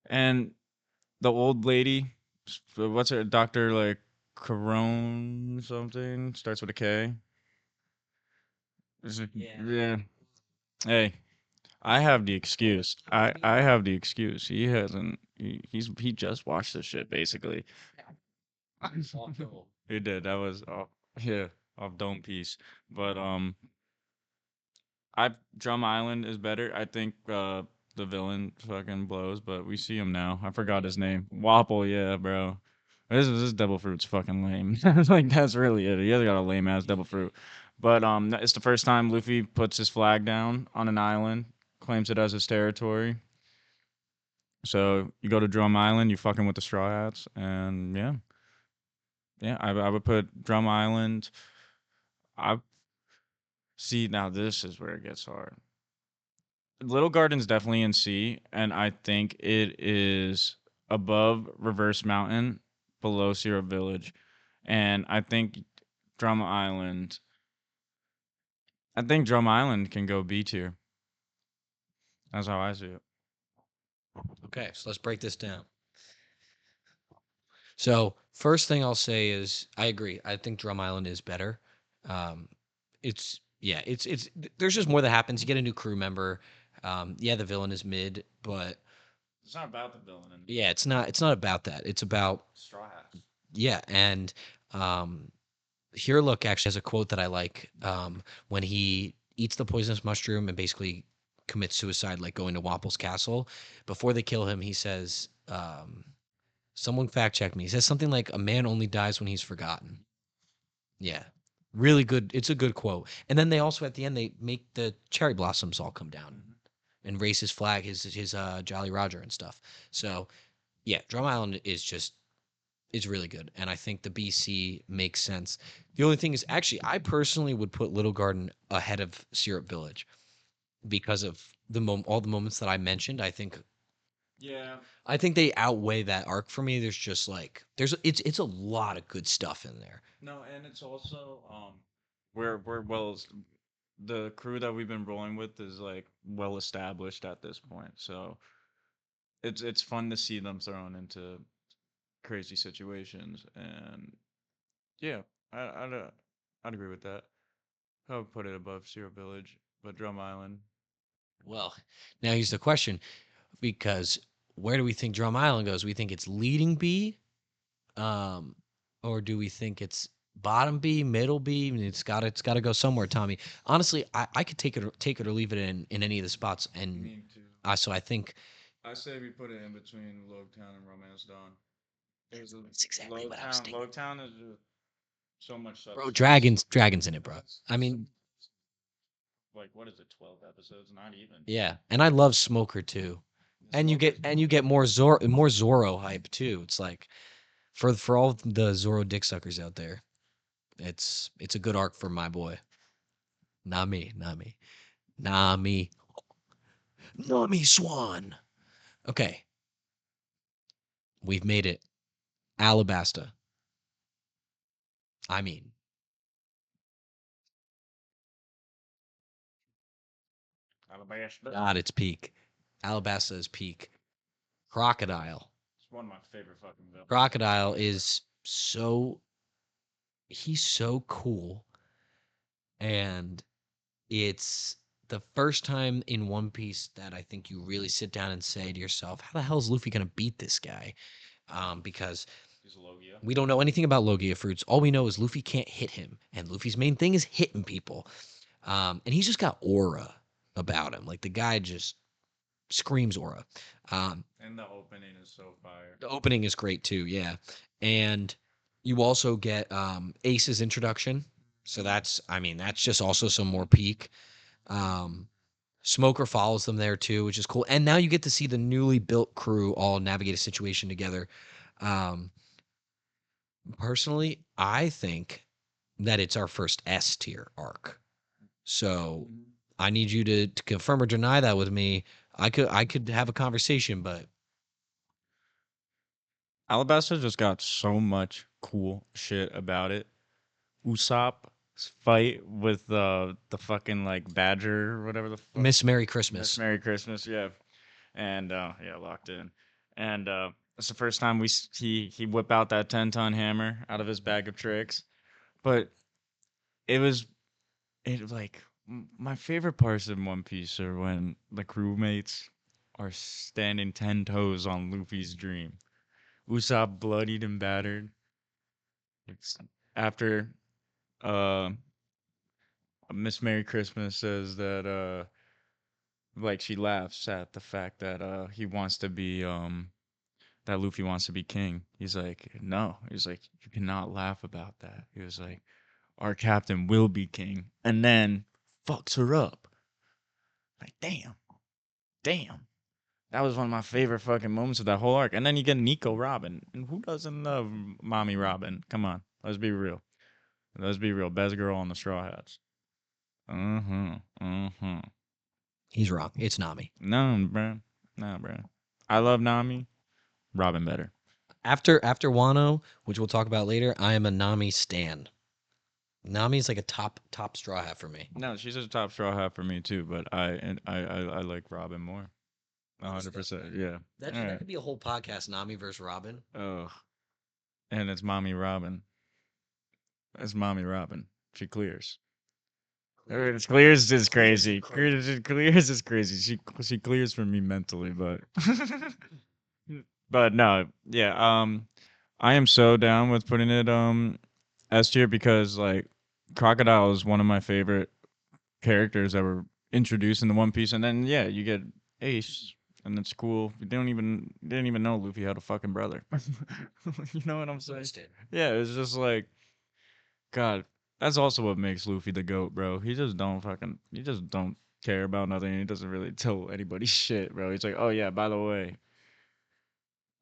And the old lady, what's her doctor like? Corone something starts with a K. Is it, yeah. Hey, I have the excuse. I have the excuse. He hasn't. He just watched this shit basically. He did. That was off. Yeah, off Dome Piece. But I Drum Island is better. I think the villain fucking blows, but we see him now. I forgot his name. Wapple. Yeah, bro. This Devil Fruit's fucking lame. Like that's really it. He has got a lame ass Devil Fruit. But it's the first time Luffy puts his flag down on an island, claims it as his territory. So you go to Drum Island, you fucking with the Straw Hats, and yeah, yeah. I would put Drum Island. I see now. This is where it gets hard. Little Garden's definitely in C, and I think it is above Reverse Mountain, below Syrup Village, and Drum Island. I think Drum Island can go B tier. That's how I see it. Okay, so let's break this down. So first thing I'll say is I agree. I think Drum Island is better. Um, it's yeah, there's just more that happens. You get a new crew member. Yeah, the villain is mid, but It's not about the villain and yeah, it's not about that. It's about Straw Hats. yeah, and um, Here Look actually has a quote that I like. When he eats the poisonous mushroom and basically commits suicide, like going to Wapple's castle. Before they kill him, he says, someone fact check me. He says something like, "A man only dies when he's forgotten." Yeah, really good. It's a good quote. And then they also at the end they make the cherry blossoms all come down and raise his flag, his Jolly Roger and stuff. So yeah, Drum Island is really good, and I think the BC makes sense. The only thing is, actually, I personally would put Little Garden ahead of Syrup Village because of all the moments that I mentioned. Yeah. I think they outweigh that arc for me. There's just like it's a lot of good stuff in there. No, and it's also we're the crew that we've been rolling with is like well established at this point. So it's fun to see them thrown into crazy situations and yeah, I'd agree with that. I would put it above Zero Village, but Drum Island. Well, now here's the question: because where do we think Drum Island goes? We think it's leading B, um, or do we think it's bottom B, middle B? I mean, it's got to go somewhere, Tommy. Honestly, I could take it or leave it in any of the spots, and Me too. so I think I say we put it in between Logtown and Romance Dawn. There's a That's exactly what I was thinking. Logtown is just so much Bro, substance. dragons in it, bro. I mean, Like what is it? 12 episodes? Not even. yeah, and I love Smoker too. And you get more Zoro hype too. It's like for all the Zoro dick suckers out there, it's a good arc for my boy. Not me, not me. Nami. Nami Swan. Okay, we've made it. Alabasta. I mean, Alabasta. God, it's peak. Alabasta is peak. Crocodile. It's one of my favorite fucking villains. Crocodile is so he's so cool, and it's the first time in One Piece that I think you really sit down and say to yourself, "How the hell is Luffy gonna beat this guy?" Because He's Logia. we don't know anything about Logia fruits. All we know is Luffy can't hit him, and Luffy's main thing is hitting people. And he's just got aura about him. Like the guy just screams aura. And the opening is so fire. The opening is great too, yeah. And you also get Ace's introduction. So that's just also some more peak. Um, Smoker follows them there too, which is cool. And now you get to see the newly built crew all navigate a situation together. Um, Personally, I think that it's our first S tier arc. So I need you to confirm or deny that with me. I could have a conversation, but Alabasta just got so much cool shit about it. Usopp's fight with the fucking like badger or whatever the fuck. Miss Merry Miss Christmas. Merry Christmas, yeah. And yeah, locked in. And it's the first time he whip out that 10-ton hammer out of his bag of tricks. But it was my favorite parts in One Piece are when the crewmates are standing 10 toes on Luffy's dream. Usopp bloodied and battered. It's after uh Miss Merry Christmas says that like she laughs at the fact that he wants to be that Luffy wants to be king. He's like, no. He's like, you cannot laugh about that. He was like, our captain will be king, and then fucks her up. Like, damn, damn. That was one of my favorite fucking moments of that whole arc. And then you get Nico Robin, and who doesn't love Mommy Robin? Come on, let's be real. Let's be real. Best girl on the Straw Hats. Uh-huh. Uh-huh. He's wrong. It's Nami. No, bro. No, bro. I love Nami. Robin better. After Wano, which we'll talk about later, I am a Nami stan. Nami's like a top straw hat for me. No, she's a top Straw Hat for me too, but I like Robin more. 100%. Yeah. That All that right. could be a whole podcast, Nami versus Robin. Oh, and it's Mommy Robin. It's Mommy Robin. She clears. Clears is crazy. Clears is crazy. She clears for me mentally, but but no, yeah. I am so down with putting it S tier because like Crocodile is one of my favorite characters that were introduced in the One Piece, and then yeah, you get Ace, and it's cool. You didn't even know Luffy had a fucking brother. You know what I'm saying? Twisted. Yeah, it's just like God. That's also what makes Luffy the goat, bro. He just don't care about nothing. He doesn't really tell anybody shit, bro. He's like, oh yeah, by the way,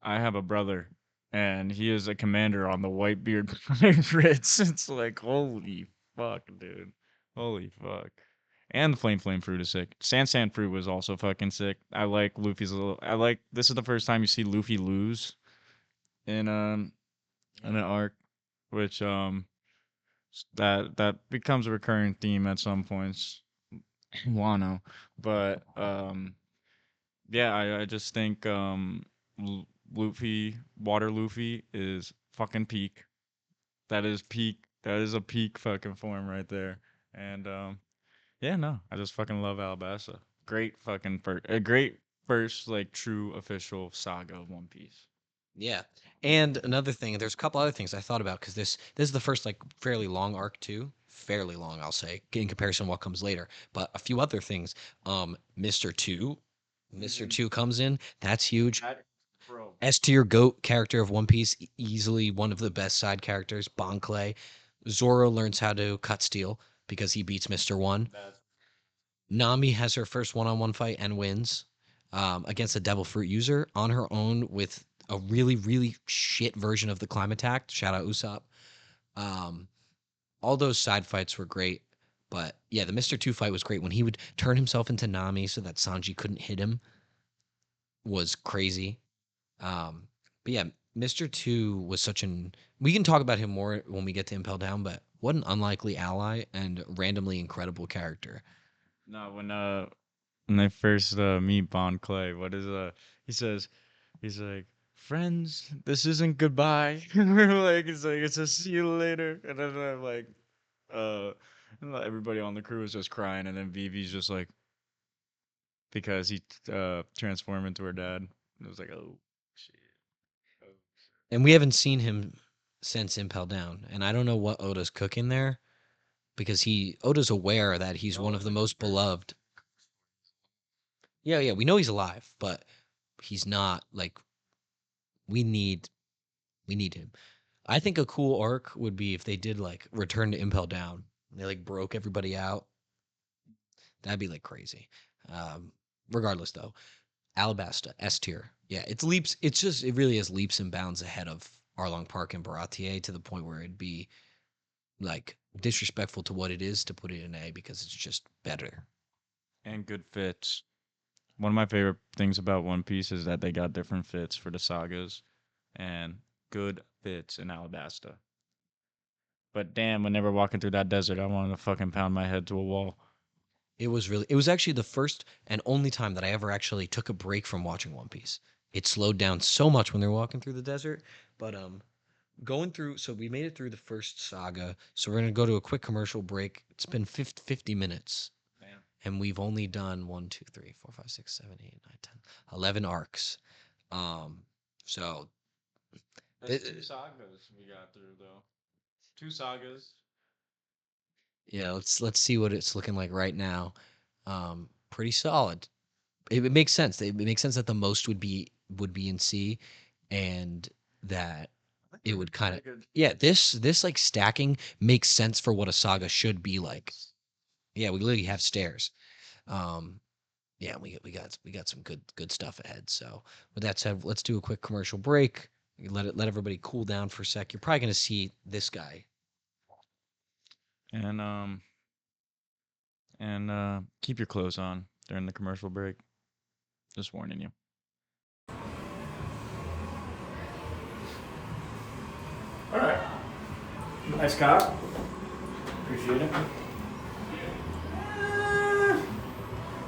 I have a brother, and he is a commander on the Whitebeard Pirates. It's like, holy fuck, dude. Holy fuck. And the Flame Fruit is sick. Sand Fruit was also fucking sick. I like Luffy's little. I like. This is the first time you see Luffy lose in an arc, which that becomes a recurring theme at some points. Wano, but yeah, I just think Luffy, Water Luffy is fucking peak. That is peak. That is a peak fucking form right there. And yeah, no, I just fucking love Alabasta. Great fucking first, a great first like true official saga of One Piece. Yeah. And another thing, there's a couple other things I thought about because this is the first like fairly long arc too. Fairly long, I'll say, in comparison to what comes later. But a few other things. Mr. Two Mr. 2 comes in. That's huge. Bro. S tier GOAT character of One Piece, easily one of the best side characters. Bon Clay. Zoro learns how to cut steel because he beats Mr. 1. Nami has her first one-on-one fight and wins against a Devil Fruit user on her own with a really, really shit version of the climb attack. Shout out Usopp. All those side fights were great. But yeah, the Mr. 2 fight was great when he would turn himself into Nami so that Sanji couldn't hit him. Was crazy. But yeah, Mr. 2 was such an. We can talk about him more when we get to Impel Down, but what an unlikely ally and randomly incredible character. No, when they first meet Bon Clay, what is he says he's like, friends, this isn't goodbye. And we're like, it's a see you later. And then I'm like, uh, and like, everybody on the crew is just crying, and then Vivi's just like, because he transformed into her dad. And it was like, oh shit. Oh, And we haven't seen him since Impel Down, and I don't know what Oda's cooking there because Oda's aware that he's one of the most beloved. Yeah, we know he's alive, but he's not like we need him. I think a cool arc would be if they did like Return to Impel Down. They like broke everybody out. That'd be like crazy. Regardless though, Alabasta S tier. Yeah, it's leaps. It's just it really is leaps and bounds ahead of Arlong Park and Baratier to the point where it'd be like disrespectful to what it is to put it in A because it's just better. and good fits. One of my favorite things about One Piece is that they got different fits for the sagas and good fits in Alabasta. But damn, whenever walking through that desert, I wanted to fucking pound my head to a wall. It was actually the first and only time that I ever actually took a break from watching One Piece. It slowed down so much when they're walking through the desert, but going through so we made it through the first saga, so we're going to go to a quick commercial break. It's been 50 minutes. Damn. And we've only done 1 2 3 4 5 6 7 8 9 10 11 arcs. So That's two sagas we got through though. Two sagas. yeah, let's see what it's looking like right now. Pretty solid. It makes sense. It makes sense that the most would be in C, and that it would kind of yeah. This like stacking makes sense for what a saga should be like. Yeah, we literally have stairs. Um, yeah, we got some good stuff ahead. So with that said, let's do a quick commercial break. Let everybody cool down for a sec. You're probably gonna see this guy. And keep your clothes on during the commercial break. Just warning you. All right. Nice cop. Appreciate it.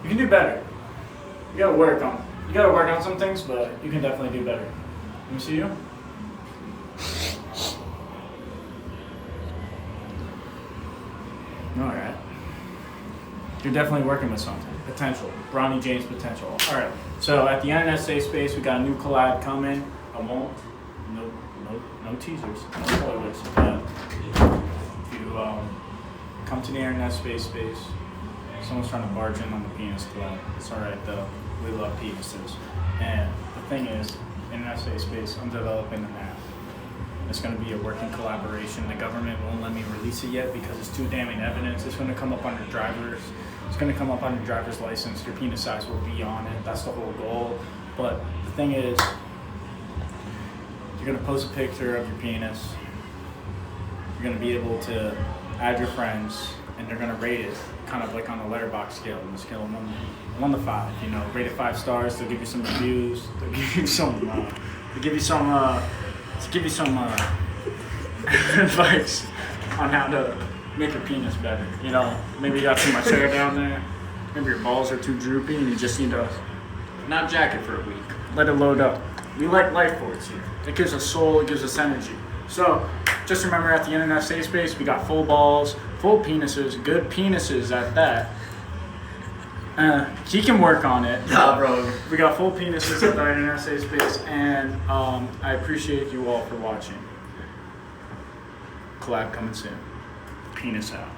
You can do better. You gotta work on some things, but you can definitely do better. Let me see you. All right. You're definitely working with something. Potential. Bronny James potential. All right. So at the NSA space, we got a new collab coming. I won't. No teasers. No spoilers. But if you come to the internet space, someone's trying to barge in on the penis collab. It's all right though. We love penises. And the thing is, internet space, I'm developing an app. It's going to be a working collaboration. The government won't let me release it yet because it's too damning evidence. It's going to come up on your driver's. It's going to come up on your driver's license. Your penis size will be on it. That's the whole goal. But the thing is, you're going to post a picture of your penis. You're going to be able to add your friends, and they're going to rate it kind of like on a letterbox scale, on a scale of 1 to 5. You know, rate it 5 stars. They'll give you some reviews. They'll give you some. They'll give you some. To give you some advice on how to make your penis better. You know, maybe you got too much hair down there. Maybe your balls are too droopy and you just need to not jack it for a week. Let it load up. We like life force here. It gives us soul, it gives us energy. So just remember at the internet safe space, we got full balls, full penises, good penises at that. He can work on it. Nah, bro. We got full penises at the internet safe space, and I appreciate you all for watching. Collab coming soon. Penis out.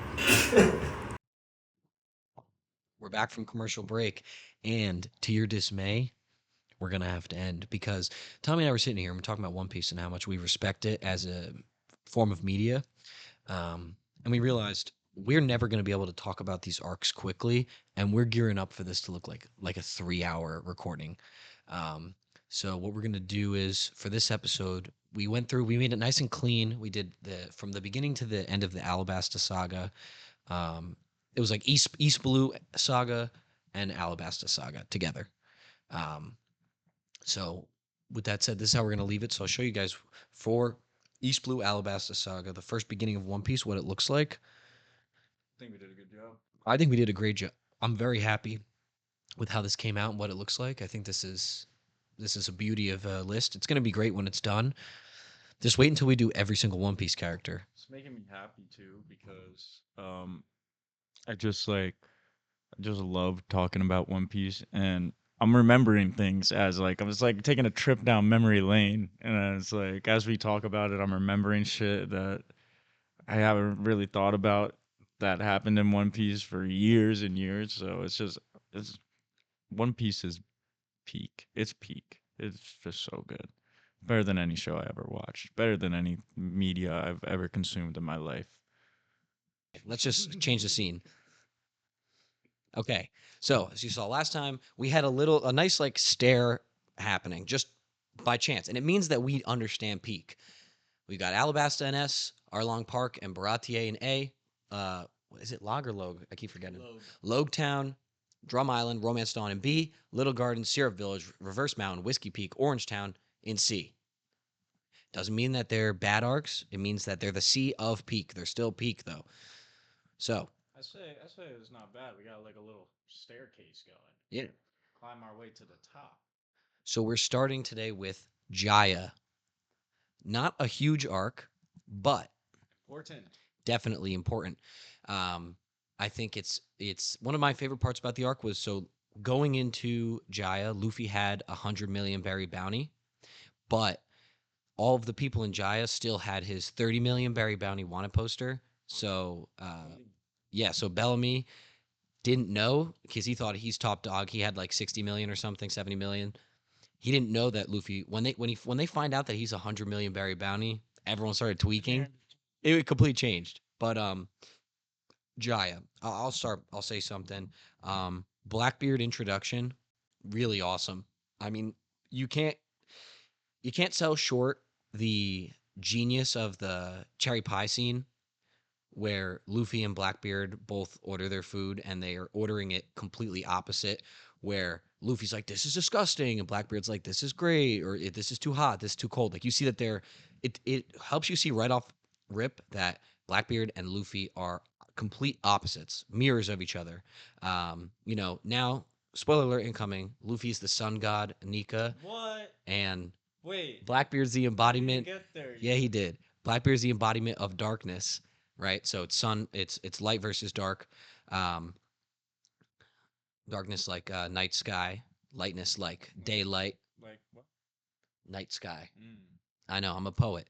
We're back from commercial break, And to your dismay, we're gonna have to end because Tommy and I were sitting here and we're talking about One Piece and how much we respect it as a form of media. And we realized we're never going to be able to talk about these arcs quickly, and we're gearing up for this to look like a 3 hour recording. Um, so what we're going to do is for this episode, we made it nice and clean. We did from the beginning to the end of the Alabasta saga. It was like East Blue saga and Alabasta saga together. Um, so with that said, this is how we're going to leave it. So I'll show you guys for East Blue Alabasta saga, the first beginning of One Piece, what it looks like. I think we did a good job. I think we did a great job. I'm very happy with how this came out and what it looks like. I think this is a beauty of a list. It's going to be great when it's done. Just wait until we do every single One Piece character. It's making me happy too because I just love talking about One Piece, and I'm remembering things as like I was like taking a trip down memory lane, and it's like as we talk about it, I'm remembering shit that I haven't really thought about that happened in One Piece for years and years. So it's One Piece is peak. It's peak. It's just so good. Better than any show I ever watched. Better than any media I've ever consumed in my life. Let's just change the scene. Okay. So, as you saw last time, we had a nice like stare happening just by chance. And it means that we understand peak. We got Alabasta in S, Arlong Park, and Baratier in A. What is it, Log or Log? I keep forgetting. Logue Town, Drum Island, Romance Dawn in B, Little Garden, Syrup Village, Reverse Mountain, Whiskey Peak, Orange Town in C. Doesn't mean that they're bad arcs. It means that they're the C of peak. They're still peak though. So I say it's not bad. We got like a little staircase going. yeah. Climb our way to the top. So we're starting today with Jaya. Not a huge arc, but Important. definitely important. I think it's one of my favorite parts about the arc was so going into Jaya, Luffy had 100 million berry bounty, but all of the people in Jaya still had his 30 million berry bounty wanted poster. So yeah, so Bellamy didn't know because he thought he's top dog. He had like 60 million or something, 70 million. He didn't know that Luffy when they find out that he's 100 million berry bounty, everyone started tweaking. It completely changed. But Jaya, I'll start. I'll say something. Blackbeard introduction, really awesome. I mean, you can't sell short the genius of the cherry pie scene where Luffy and Blackbeard both order their food and they are ordering it completely opposite. Where Luffy's like, "This is disgusting," and Blackbeard's like, "This is great," or "This is too hot, this is too cold." Like you see that it helps you see right off rip that Blackbeard and Luffy are complete opposites, mirrors of each other. Now spoiler alert incoming. Luffy's the sun god Nika, What? and Wait. Blackbeard's the embodiment. Get there. Yeah, he did. Blackbeard's the embodiment of darkness, right? So it's light versus dark. Um, darkness like night sky, lightness like daylight, Like what? night sky. Mm. I know, I'm a poet.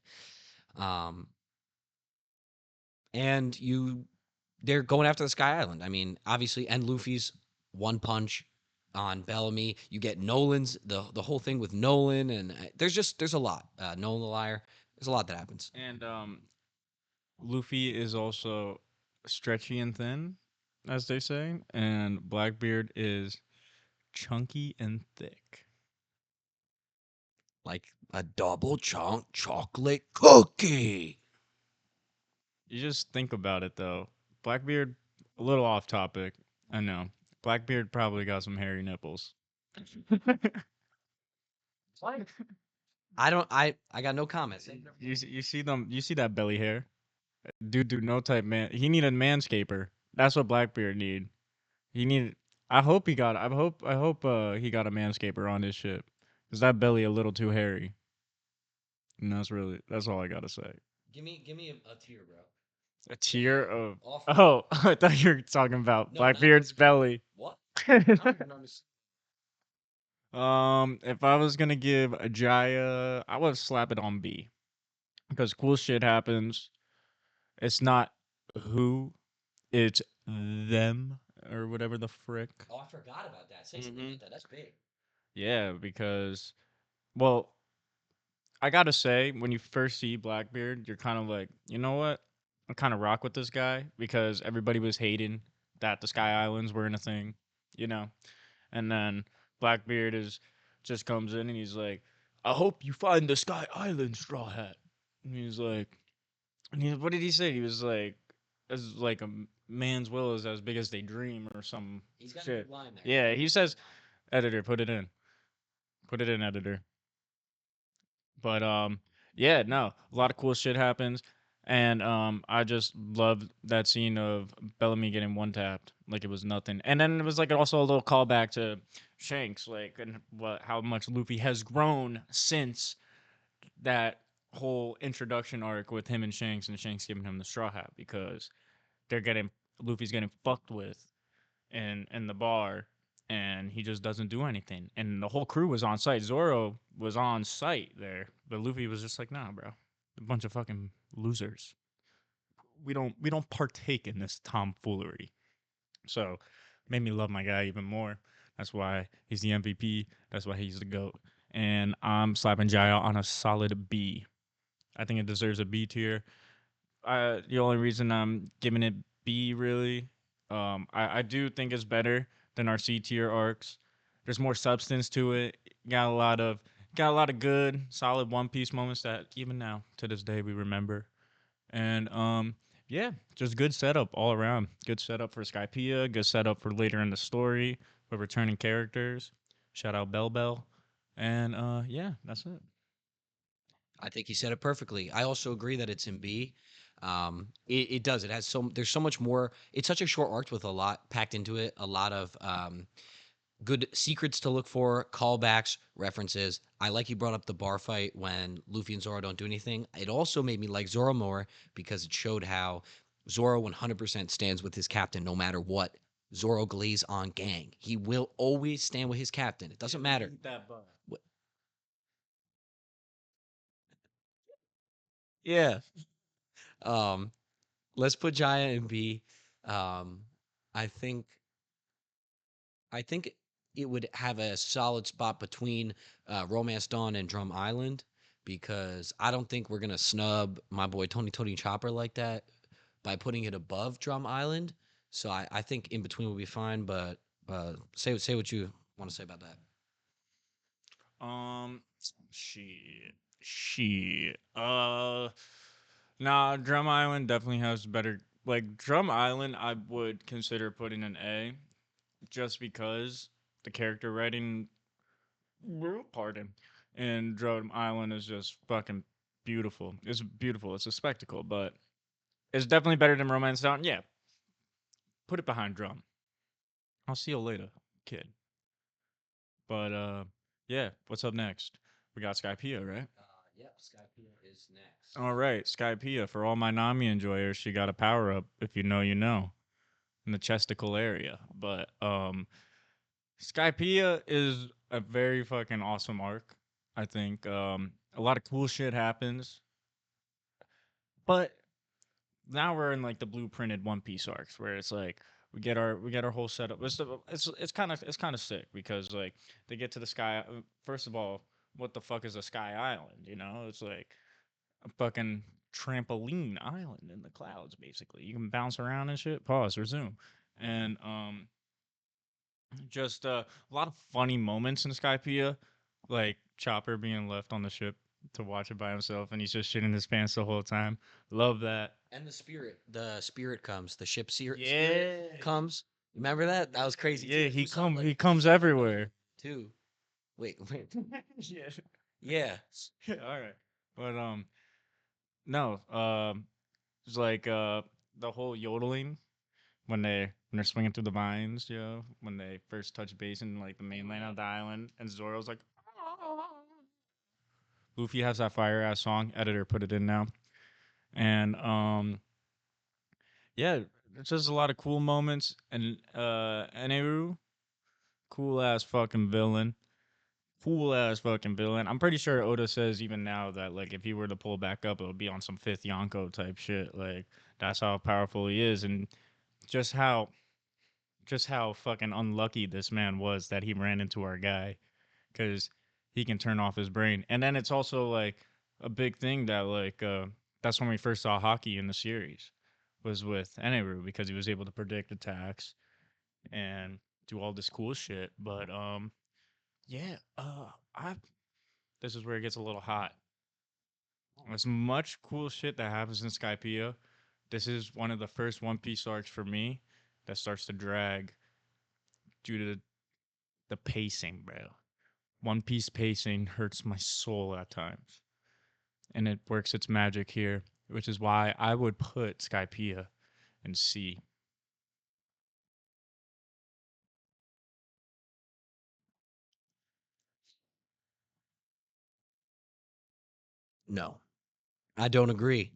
Um, and they're going after the Sky Island. I mean, obviously, and Luffy's one punch on Bellamy. You get Nolan's the whole thing with Nolan, and there's a lot. Nolan the liar. There's a lot that happens. And Luffy is also stretchy and thin, as they say, and Blackbeard is chunky and thick. Like a double chunk chocolate cookie. You just think about it though. Blackbeard, a little off topic. I know. Blackbeard probably got some hairy nipples. I got no comments. You see them? You see that belly hair? Dude, do no type man. He need a manscaper. That's what Blackbeard need. He need. I hope he got a manscaper on his ship. Cause that belly a little too hairy. And that's all I gotta say. Give me a tier, bro. A tier of. Off. Oh, I thought you were talking about No, Blackbeard's belly. What? I don't even understand. If I was gonna give a Jaya, I would slap it on B. Because cool shit happens. It's not who, it's them. or whatever the frick. Oh, I forgot about that. Say something about that. That's big. Yeah, because well, I gotta say, when you first see Blackbeard, you're kind of like, you know what? I kind of rock with this guy because everybody was hating that the Sky Islands weren't a thing, you know. And then Blackbeard is just comes in and he's like, "I hope you find the Sky Island, Straw Hat." And he's like, what did he say? He was like, "As like man's will is as big as they dream," or some He's got a shit. good line there. Yeah, he says, "Editor, put it in, editor." But yeah, no, a lot of cool shit happens, and I just love that scene of Bellamy getting one tapped like it was nothing, and then it was like also a little callback to Shanks, like and what how much Luffy has grown since that whole introduction arc with him and Shanks giving him the straw hat because they're getting Luffy's getting fucked with in the bar and he just doesn't do anything. And the whole crew was on site. Zoro was on site there, but Luffy was just like, "Nah, bro, a bunch of fucking losers. We don't partake in this tomfoolery." So made me love my guy even more. That's why he's the MVP. That's why he's the GOAT. And I'm slapping Jaya on a solid B. I think it deserves a B tier. The only reason I'm giving it B really, I do think it's better than our C tier arcs. There's more substance to it. Got a lot of good, solid One Piece moments that even now to this day we remember. And yeah, just good setup all around. Good setup for Skypiea. Good setup for later in the story with returning characters. Shout out Bell Bell. And yeah, that's it. I think he said it perfectly. I also agree that it's in B. It does. It has there's so much more. It's such a short arc with a lot packed into it. A lot of good secrets to look for, callbacks, references. I like you brought up the bar fight when Luffy and Zoro don't do anything. It also made me like Zoro more because it showed how Zoro 100% stands with his captain no matter what. Zoro glaze on gang. He will always stand with his captain. It doesn't matter. That butt. What- Yeah. Um, let's put Jaya in B. Um, I think I think it would have a solid spot between Romance Dawn and Drum Island because I don't think we're gonna snub my boy Tony Chopper like that by putting it above Drum Island. So I think in between will be fine. But say what you want to say about that. Um, shit. Nah, Drum Island definitely has better. Like Drum Island, I would consider putting an A, just because the character writing, pardon, in Drum Island is just fucking beautiful. It's beautiful. It's a spectacle, but it's definitely better than Romance Down. Yeah, put it behind Drum. I'll see you later, kid. But yeah. What's up next? We got Skypiea, right? Yep, Skypiea is next. All right, Skypiea. For all my Nami enjoyers, she got a power up. If you know, you know, in the chesticle area. But Skypiea is a very fucking awesome arc. I think a lot of cool shit happens. But now we're in like the blueprinted One Piece arcs where it's like we get our whole setup. It's kind of sick because like they get to the sky. First of all, what the fuck is a sky island? You know, it's like a fucking trampoline island in the clouds. Basically, you can bounce around and shit. Pause, resume, and just a lot of funny moments in Skypiea, like Chopper being left on the ship to watch it by himself, and he's just shitting his pants the whole time. Love that. And the spirit comes. The ship Yeah. spirit comes. Remember that? That was crazy too. Yeah, Who saw, like, he comes everywhere. too. Wait. Yeah. Yeah. All right. But no, it's like the whole yodeling when they're swinging through the vines, you know, when they first touch base in like the mainland of the island, and Zoro's like, Luffy has that fire ass song. Editor put it in now, and yeah, there's just a lot of cool moments, and Eneru, cool ass fucking villain. Cool ass fucking villain. I'm pretty sure Oda says even now that like if he were to pull back up, it would be on some fifth Yonko type shit. Like that's how powerful he is, and just how just how fucking unlucky this man was that he ran into our guy, because he can turn off his brain. And then it's also like a big thing that like that's when we first saw hockey in the series was with Eneru, because he was able to predict attacks and do all this cool shit. But yeah, I this is where it gets a little hot. There's much cool shit that happens in Skypiea. This is one of the first One Piece arcs for me that starts to drag due to the pacing, bro. One Piece pacing hurts my soul at times, and it works its magic here, which is why I would put Skypiea in C. No, I don't agree.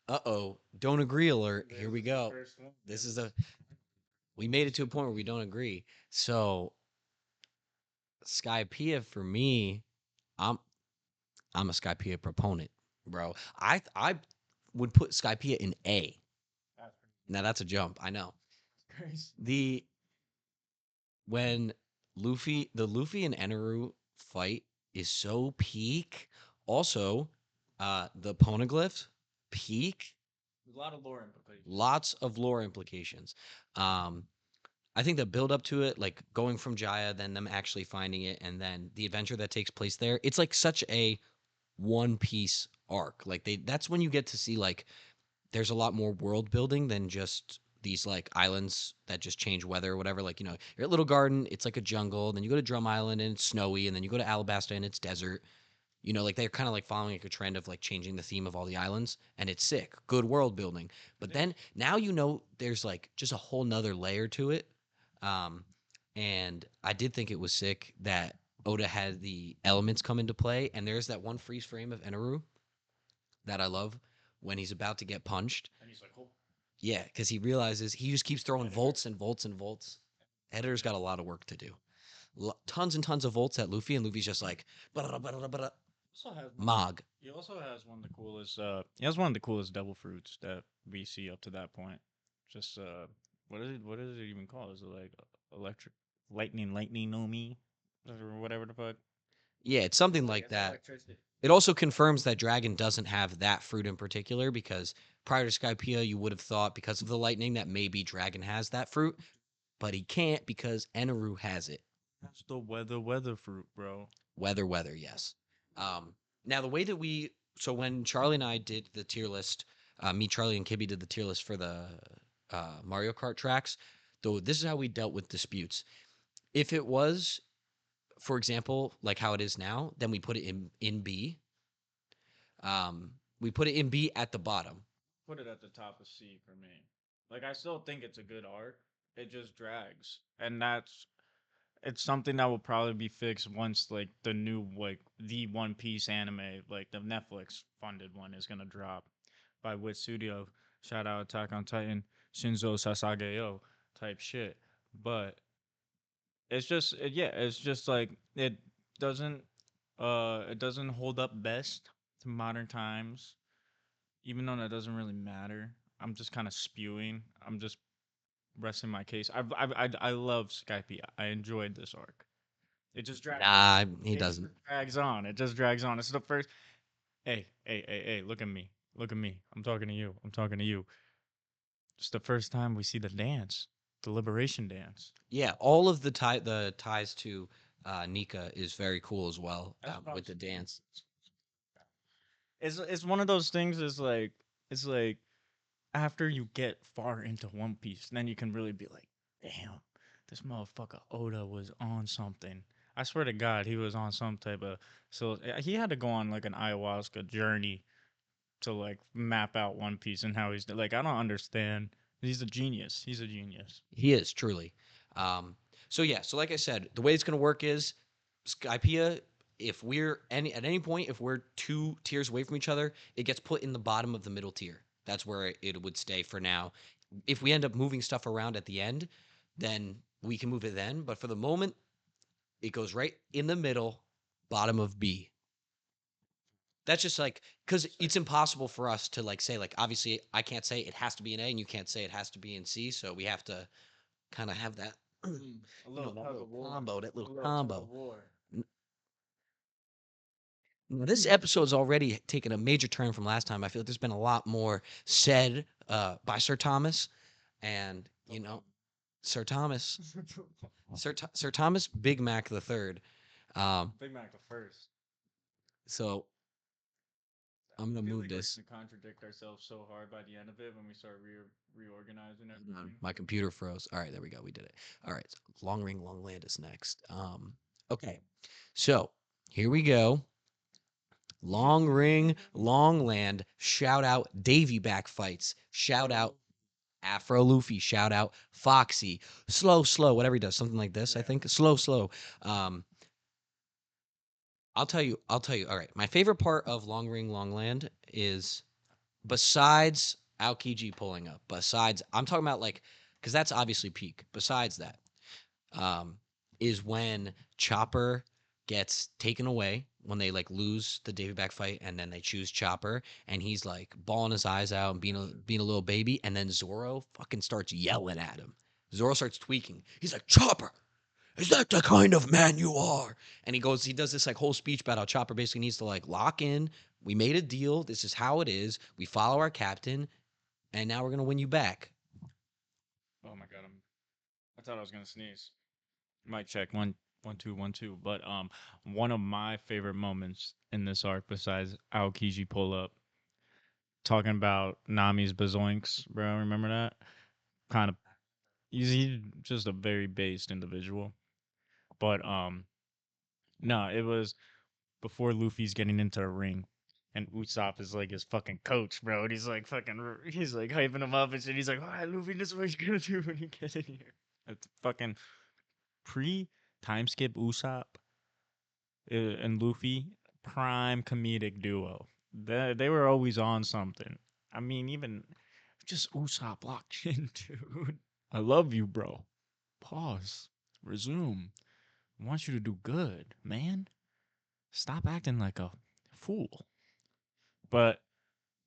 Uh-oh, don't agree alert. Here we go. This is a we made it to a point where we don't agree. So Skypiea for me, I'm I'm a Skypiea proponent, bro. I would put Skypiea in A. Now that's a jump, I know. Crazy. The when the Luffy and Eneru fight is so peak. Also, the poneglyphs peak. A lot of lore implications. Lots of lore implications. Um, I think the build up to it, like going from Jaya, then them actually finding it, and then the adventure that takes place there, it's like such a One Piece arc. Like that's when you get to see like there's a lot more world building than just these like islands that just change weather or whatever. Like, you're at Little Garden, it's like a jungle. Then you go to Drum Island and it's snowy. And then you go to Alabasta and it's desert. Like they're kind of like following like a trend of like changing the theme of all the islands. And it's sick. Good world building. But then now there's like just a whole nother layer to it. Um, and I did think it was sick that Oda had the elements come into play. And there's that one freeze frame of Eneru that I love when he's about to get punched. And he's like, oh. Yeah, because he realizes he just keeps throwing volts and volts and volts. Editor's got a lot of work to do. Tons and tons of volts at Luffy, and Luffy's just like, Also has Mog. He also has one of the coolest. He has one of the coolest devil fruits that we see up to that point. Just what is it? What is it even called? Is it like electric lightning no me, or whatever the fuck? Yeah, it's something like that. It also confirms that Dragon doesn't have that fruit in particular because prior to Skypiea, you would have thought because of the lightning that maybe Dragon has that fruit, but he can't because Eneru has it. That's the weather fruit, bro. Weather, yes. Now the way that so when Charlie and I did the tier list, me, Charlie, and Kibby did the tier list for the Mario Kart tracks. Though this is how we dealt with disputes. If it was, for example, like how it is now, then we put it in B. We put it in B at the bottom. Put it at the top of C for me. Like I still think it's a good arc. It just drags, and it's something that will probably be fixed once like the new like the One Piece anime, like the Netflix funded one, is gonna drop by which studio? Shout out Attack on Titan, Shinzo Sasageo type shit. But yeah, it's just like doesn't it doesn't hold up best to modern times, even though that doesn't really matter. I'm just kind of spewing. I'm just resting my case. I love Skype. I enjoyed this arc. It just drags. Nah, he It doesn't. just drags on. It just drags on. It's the first. Hey! Look at me. Look at me. I'm talking to you. I'm talking to you. It's the first time we see the dance, the liberation dance. Yeah, all of the ties to Nika is very cool as well with the dance. It's one of those things. It's like after you get far into One Piece, then you can really be like, damn, this motherfucker Oda was on something. I swear to God, he was on some type of. So he had to go on like an ayahuasca journey to like map out One Piece and how he's like. I don't understand. He's a genius. He's a genius. He is truly. So yeah, so like I said, the way it's gonna work is Skypiea. If we're at any point, if we're 2 tiers away from each other, it gets put in the bottom of the middle tier. That's where it would stay for now. If we end up moving stuff around at the end, then we can move it then. But for the moment, it goes right in the middle, bottom of B. That's just like because it's impossible for us to like say like obviously I can't say it has to be an A and you can't say it has to be in C, so we have to kind of have that, A that tug little of war. combo, that A little tug combo. of war. Now, this episode's already taken a major turn from last time. I feel like there's been a lot more said by Sir Thomas, and Sir Thomas, Sir Thomas Big Mac the Third. Big Mac the first. So I'm gonna I feel move like we're this. gonna contradict ourselves so hard by the end of it when we start reorganizing Hold on, everything. my computer froze. All right, there we go. We did it. All right, so Long Ring Long Land is next. Okay, so here we go. Long Ring Long Land. Shout out Davy back fights. Shout out Afro Luffy. Shout out Foxy. Slow, whatever he does, something like this. I Yeah. think slow. Um, I'll tell you. All right, my favorite part of Long Ring Long Land is besides Aokiji pulling up. Besides, I'm talking about like because that's obviously peak. Besides that, um, is when Chopper gets taken away when they like lose the Davy back fight and then they choose Chopper and he's like bawling his eyes out and being a little baby and then Zoro fucking starts yelling at him. Zoro starts tweaking. He's like, Chopper, is that the kind of man you are? And he does this like whole speech about how Chopper basically needs to like lock in. We made a deal. This is how it is. We follow our captain, and now we're gonna win you back. Oh my god, I thought I was gonna sneeze. Mic check 1 1 2 1 2. But one of my favorite moments in this arc, besides Aokiji pull up, talking about Nami's bazoinks, bro. Remember that? Kind of. He's just a very based individual. But no, it was before Luffy's getting into a ring. And Usopp is like his fucking coach, bro. And he's like he's like hyping him up and shit. He's like, all right, Luffy, this is what you're gonna do when you get in here. It's fucking pre time skip Usopp and Luffy, prime comedic duo. They were always on something. I mean, even just Usopp locked in, dude. I love you, bro. Pause. Resume. I want you to do good, man. Stop acting like a fool. But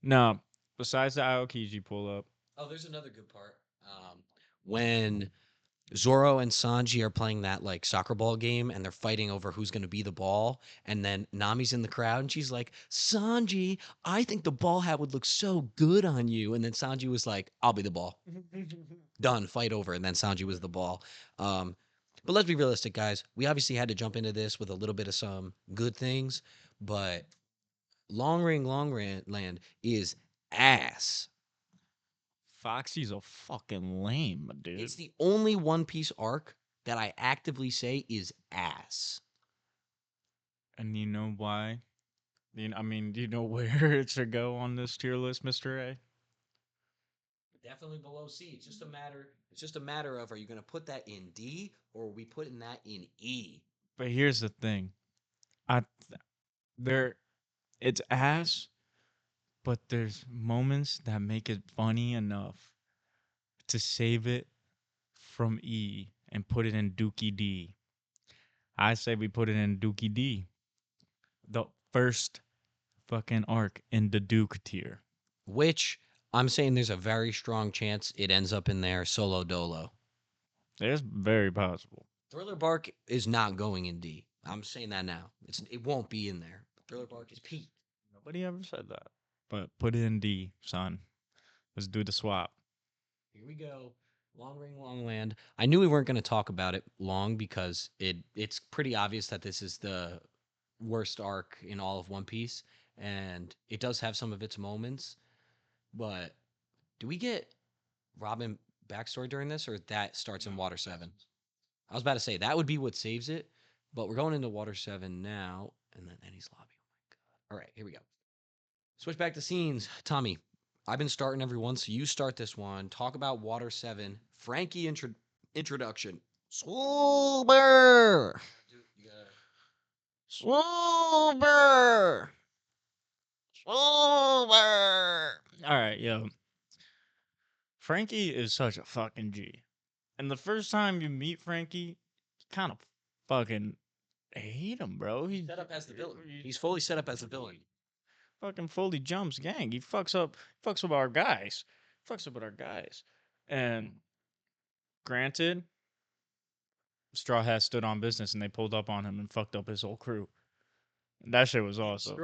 no, besides the Aokiji pull up, Oh, there's another good part. When Zoro and Sanji are playing that like soccer ball game and they're fighting over who's going to be the ball. And then Nami's in the crowd and she's like, Sanji, I think the ball hat would look so good on you. And then Sanji was like, I'll be the ball. Done, fight over. And then Sanji was the ball. Um, but let's be realistic, guys. We obviously had to jump into this with a little bit of some good things, but Land is ass. Foxy's a fucking lame, dude. It's the only One Piece arc that I actively say is ass. And you know why? I mean, do you know where it should go on this tier list, Mr. A? Definitely below C. It's just a matter. It's just a matter of are you going to put that in D or are we putting that in E? But here's the thing. I there it's ass, but there's moments that make it funny enough to save it from E and put it in Dookie D. I say we put it in Dookie D. The first fucking arc in the Duke tier. Which I'm saying there's a very strong chance it ends up in there solo dolo. It's very possible. Thriller Bark is not going in D. I'm saying that now. It won't be in there. Thriller Bark is P. Nobody ever said that. But put it in D, son. Let's do the swap. Here we go. Long Ring Long Land. I knew we weren't going to talk about it long because it's pretty obvious that this is the worst arc in all of One Piece, and it does have some of its moments. But do we get Robin backstory during this, or that starts in Water 7? I was about to say that would be what saves it, but we're going into Water 7 now, and then Eddie's lobby. Oh my god! All right, here we go. Switch back to scenes. Tommy, I've been starting everyone, so you start this one. Talk about Water 7. Frankie introduction. Super. Super. Super. All right, yo. Frankie is such a fucking G. And the first time you meet Frankie, you kind of fucking hate him, bro. He's Set up as the villain. He's fully set up as the villain. fucking fully jumps gang. He fucks up our guys. Fucks up with our guys. And Granted, Straw Hat stood on business and they pulled up on him and fucked up his whole crew. That shit was awesome.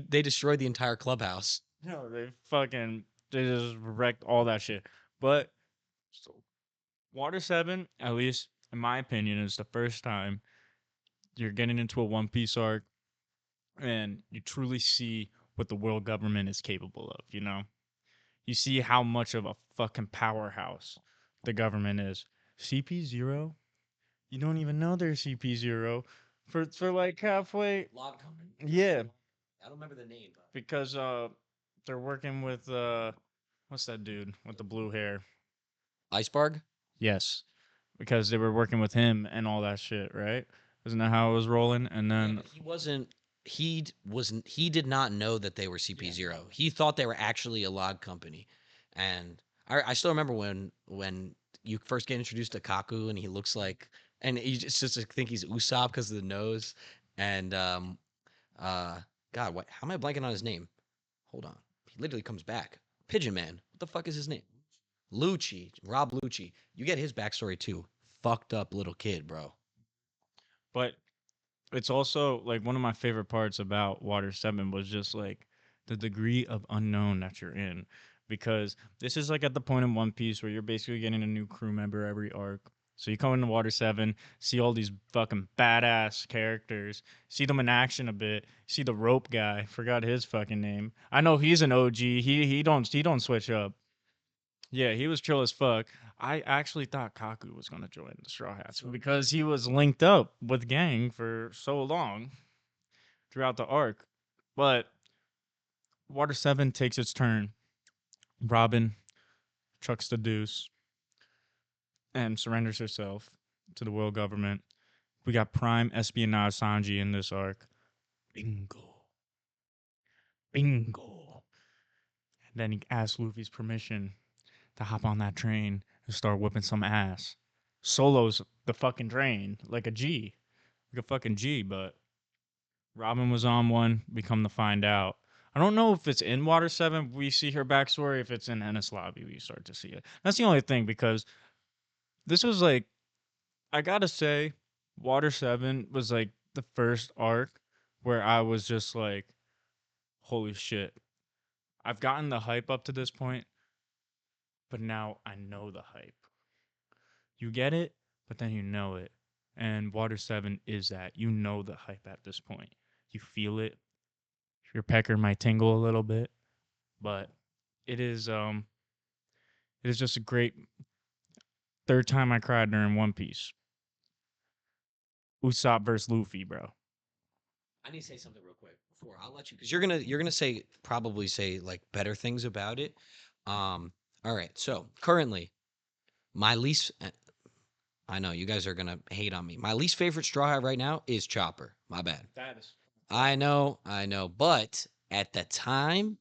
They destroyed the entire clubhouse. No, they just wrecked all that shit. But so, Water 7, at least in my opinion, is the first time you're getting into a One Piece arc and you truly see what the world government is capable of, you know? You see how much of a fucking powerhouse the government is. CP0? You don't even know they're CP0 for like halfway. Log company. Yeah, I don't remember the name. because they're working with what's that dude with the blue hair? Iceberg? Yes, because they were working with him and all that shit, right? Isn't that how it was rolling? And Yeah, then but he wasn't. He did not know that they were CP0. He thought they were actually a log company, and I still remember when you first get introduced to Kaku and he looks like, and you just think he's Usopp because of the nose, and uh God, what? How am I blanking on his name? Hold on, he literally comes back. Pigeon Man. What the fuck is his name? Lucci, Rob Lucci. You get his backstory too. Fucked up little kid, bro. but it's also like one of my favorite parts about Water 7 was just like the degree of unknown that you're in. Because this is like at the point in One Piece where you're basically getting a new crew member every arc. So you come into Water 7, see all these fucking badass characters, see them in action a bit, see the rope guy, forgot his fucking name. I know he's an OG. He don't switch up. Yeah, he was chill as fuck. I actually thought Kaku was gonna join the Straw Hats because he was linked up with Gang for so long throughout the arc. But Water 7 takes its turn. Robin chucks the deuce and surrenders herself to the world government. We got prime espionage Sanji in this arc. Bingo. Bingo. Then he asks Luffy's permission to hop on that train and start whipping some ass. Solo's the fucking train, like a G. Like a fucking G, but Robin was on one. We come to find out. I don't know if it's in Water 7, we see her backstory. If it's in Ennis Lobby, we start to see it. That's the only thing, because this was like, I gotta say, Water 7 was like the first arc where I was just like, holy shit. I've gotten the hype up to this point, but now I know the hype. You get it, but then you know it. And Water 7 is that. You know the hype at this point. You feel it. Your pecker might tingle a little bit, but it is just a great third time I cried during One Piece. Usopp versus Luffy, bro. I need to say something real quick before I'll let you, because you're gonna say probably say like better things about it. All right. So currently, my least. I know you guys are gonna hate on me. My least favorite Straw Hat right now is Chopper. My bad. That is. I know. But at the time,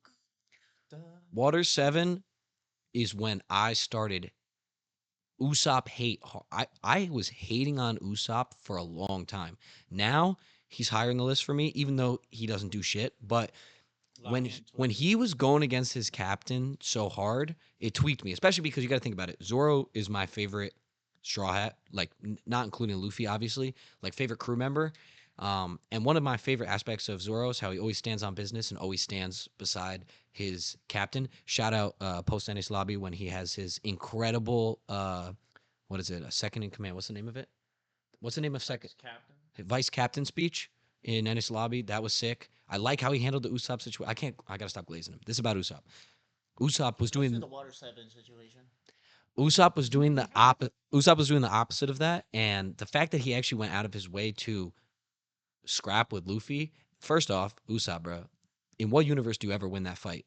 Water 7 is when I started Usopp hate. I was hating on Usopp for a long time. Now he's higher in the list for me, even though he doesn't do shit. But when he was going against his captain so hard, it tweaked me. Especially because you got to think about it. Zoro is my favorite Straw Hat, like not including Luffy, obviously, like favorite crew member. And one of my favorite aspects of Zoro is how he always stands on business and always stands beside his captain. Shout out post Ennis Lobby when he has his incredible what is it? A second in command. What's the name of it? What's the name of second? Vice captain speech in Ennis Lobby. That was sick. I like how he handled the Usopp situation. I gotta stop glazing him. This is about Usopp. Usopp was doing the Water 7 situation. Usopp was doing the opposite. Usopp was doing the opposite of that, and the fact that he actually went out of his way to scrap with Luffy. First off, Usopp, bro. In what universe do you ever win that fight?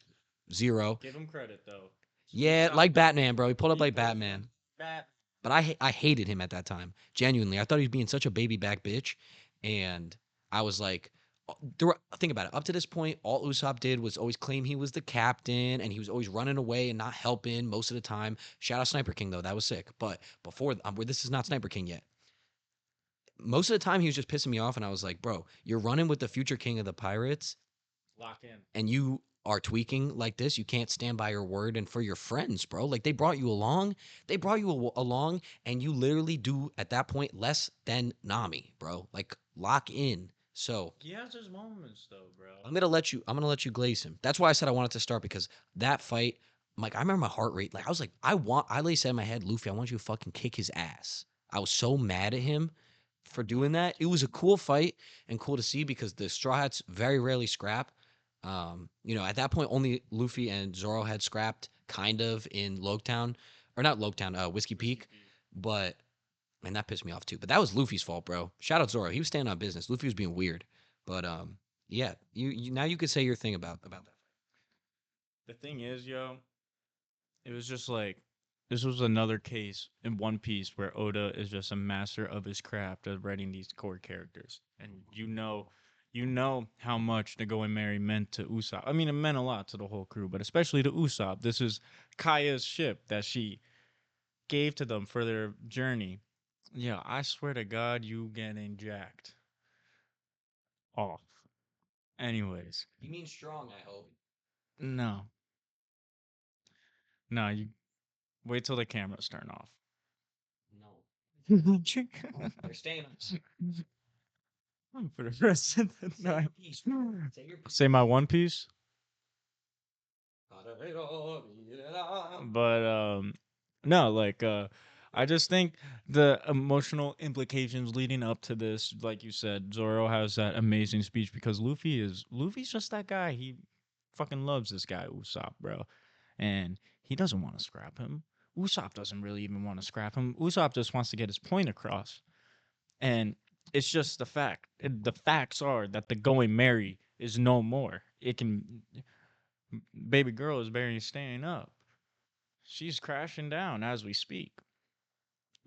Zero. Give him credit though. Yeah, Usopp- like Batman, bro. He pulled up like He- Batman. That But I hated him at that time. Genuinely, I thought he was being such a baby back bitch, and I was like, think about it. Up to this point, all Usopp did was always claim he was the captain, and he was always running away and not helping most of the time. Shout out Sniper King though, that was sick. But before, where this is not Sniper King yet. Most of the time, he was just pissing me off, and I was like, bro, you're running with the future king of the pirates, Lock in. and you are tweaking like this, you can't stand by your word. And for your friends, bro, like they brought you along, along, and you literally do at that point less than Nami, bro. Like lock in. So He has his moments though, bro. I'm gonna let you glaze him. That's why I said I wanted to start because that fight, like I remember my heart rate. Like I was like, I literally said in my head, Luffy, I want you to fucking kick his ass. I was so mad at him for doing that. It was a cool fight and cool to see because the Straw Hats very rarely scrap. At that point, only Luffy and Zoro had scrapped kind of in Loketown, or not Loketown, Whiskey Peak. But man, that pissed me off too. But that was Luffy's fault, bro. Shout out Zoro. He was standing on business. Luffy was being weird. But yeah, you now you could say your thing about that. The thing is, yo, it was just like this was another case in One Piece where Oda is just a master of his craft of writing these core characters, and you know how much the Going Merry meant to Usopp. I mean, it meant a lot to the whole crew, but especially to Usopp. This is Kaya's ship that she gave to them for their journey. Yeah, I swear to God, you getting jacked off. Anyways, You mean strong? I hope. no, no, you wait till the cameras turn off. No, they're staying on. For the rest of the Say your night. piece. Say your piece. Say my One Piece, but no, like I just think the emotional implications leading up to this, like you said, Zoro has that amazing speech because Luffy's just that guy. He fucking loves this guy Usopp, bro, and he doesn't want to scrap him. Usopp doesn't really even want to scrap him. Usopp just wants to get his point across. And it's just the fact. The facts are that the Going Merry is no more. It can. Baby girl is barely staying up. She's crashing down as we speak.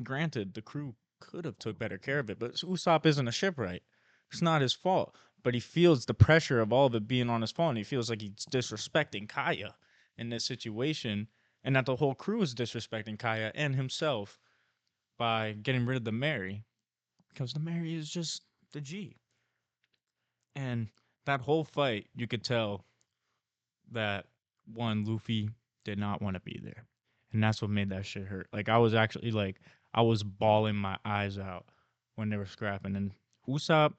Granted, the crew could have took better care of it, but Usopp isn't a shipwright. It's not his fault. But he feels the pressure of all of it being on his fault, and he feels like he's disrespecting Kaya in this situation, and that the whole crew is disrespecting Kaya and himself by getting rid of the Mary, because the Mary is just the G. And that whole fight, you could tell that one, Luffy did not want to be there. And that's what made that shit hurt. Like I was actually like I was bawling my eyes out when they were scrapping. And Usopp,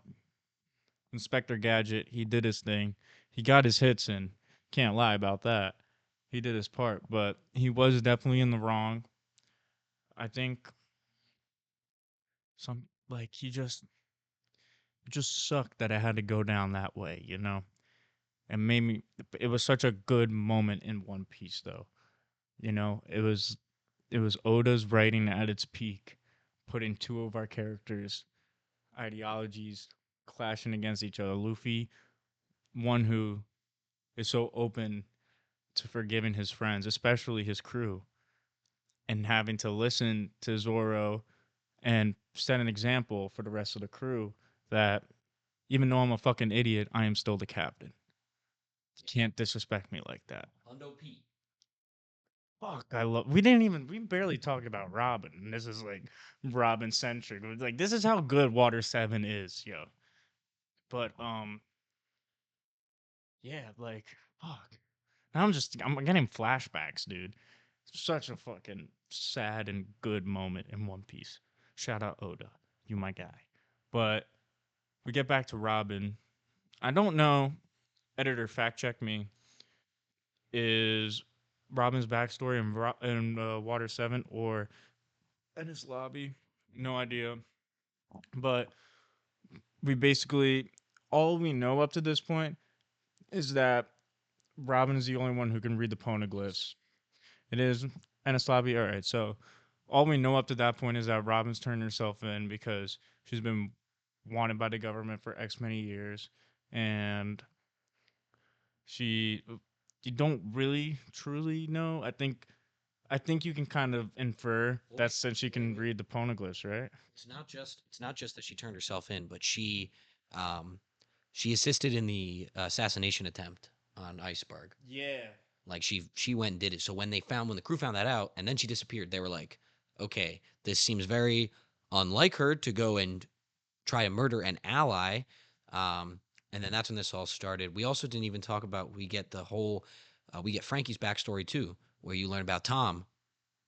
Inspector Gadget, he did his thing. He got his hits in. Can't lie about that. He did his part, but he was definitely in the wrong. I think some like he just sucked that it had to go down that way, you know? And made me it was such a good moment in One Piece though. You know, it was Oda's writing at its peak, putting two of our characters' ideologies clashing against each other. Luffy, one who is so open to forgiving his friends, especially his crew, and having to listen to Zoro and set an example for the rest of the crew that even though I'm a fucking idiot, I am still the captain. You can't disrespect me like that. Hundo P. Fuck, we barely talked about Robin, and this is like Robin centric. Like this is how good Water 7 is, yo. But yeah, like fuck. Now I'm getting flashbacks, dude. Such a fucking sad and good moment in One Piece. Shout out Oda, you my guy. But we get back to Robin. I don't know. Editor, fact check me. Is Robin's backstory in Water 7 or Ennis Lobby? No idea. But we basically all we know up to this point is that Robin is the only one who can read the poneglyphs. It is Ennis Lobby. All right, so all we know up to that point is that Robin's turned herself in because she's been wanted by the government for X many years, and she you don't really truly know. I think you can kind of infer that since she can read the poneglyphs, right? It's not just that she turned herself in, but um she assisted in the assassination attempt on Iceberg. Yeah. Like she went and did it. So when the crew found that out and then she disappeared, they were like, okay, this seems very unlike her to go and try to murder an ally. Um, And then that's when this all started. We also didn't even talk about we get the whole we get Frankie's backstory too, where you learn about Tom,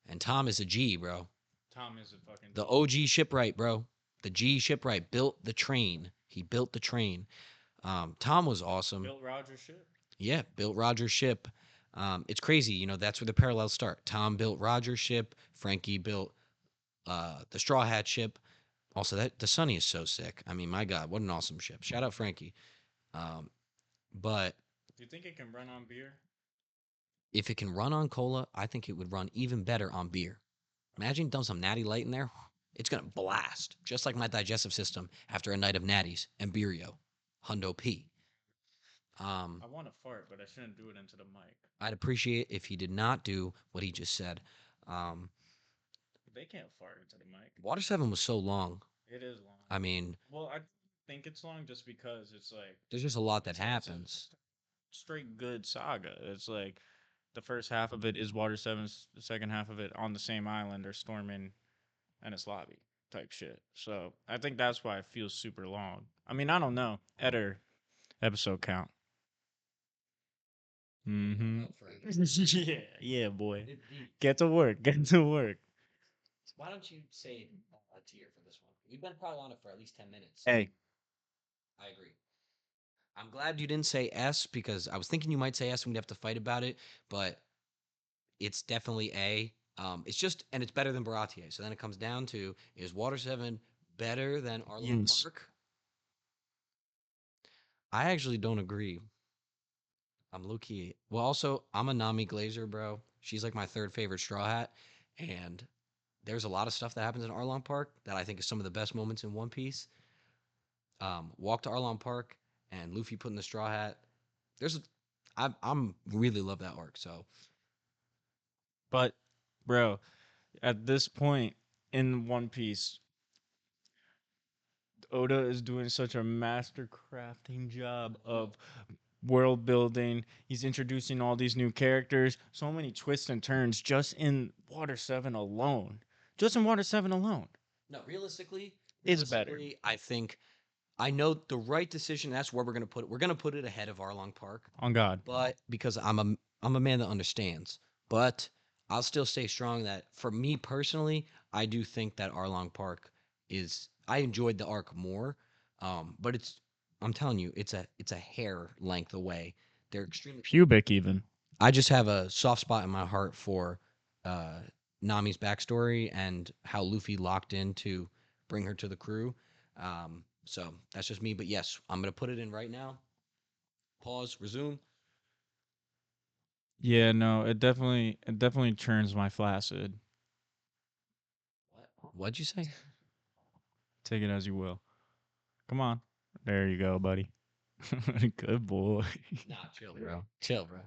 and Tom is a G, bro. Tom is a fucking The G. OG shipwright, bro. The G shipwright built the train. He built the train. Tom was awesome. Built Roger's ship. Yeah, built Roger's ship. It's crazy, you know. That's where the parallels start. Tom built Roger's ship. Frankie built the Straw Hat ship. Also, that the Sunny is so sick. I mean, my God, what an awesome ship. Shout out Frankie. Um, but Do you think it can run on beer? if it can run on cola, I think it would run even better on beer. Imagine dump some natty light in there. It's gonna blast, just like my digestive system after a night of natties and beerio. Hundo P. I want to fart, but I shouldn't do it into the mic. I'd appreciate if he did not do what he just said. Um, They can't fart into the mic. Water 7 was so long. It is long. I mean, Well, I think it's long just because it's like there's just a lot that it's a happens. straight good saga. It's like the first half of it is Water 7's, the second half of it on the same island or storming Ennis Lobby type shit. So I think that's why it feels super long. I mean, I don't know. Eder episode count. Mm-hmm. yeah, boy. Get to work. Get to work. Why don't you say a tier for this one? We've been probably on it for at least 10 minutes. Hey, I agree. I'm glad you didn't say S because I was thinking you might say S and we'd have to fight about it, but it's definitely A. It's just, and it's better than Baratier. So then it comes down to is Water 7 better than Arlen Yes. Park? I actually don't agree. I'm low key. Well, also, I'm a Nami Glazer, bro. She's like my third favorite Straw Hat. And there's a lot of stuff that happens in Arlong Park that I think is some of the best moments in One Piece. Walk to Arlong Park and Luffy putting the Straw Hat. There's, I'm really love that arc. So but bro, at this point in One Piece, Oda is doing such a master crafting job of world building. He's introducing all these new characters, so many twists and turns just in Water 7 alone. Just in Water 7 alone. no, realistically, Is better. I think I know the right decision. That's where we're gonna put it. We're gonna put it ahead of Arlong Park. On God. But because I'm a man that understands. But I'll still stay strong that for me personally, I do think that Arlong Park is I enjoyed the arc more. But I'm telling you, it's a hair length away. They're extremely Pubic even. I just have a soft spot in my heart for uh Nami's backstory and how Luffy locked in to bring her to the crew. So that's just me. But yes, I'm gonna put it in right now. Pause, resume. Yeah, no, it definitely churns my flaccid. What'd you say? Take it as you will. Come on. There you go, buddy. Good boy. Nah, chill, bro. Chill, bro.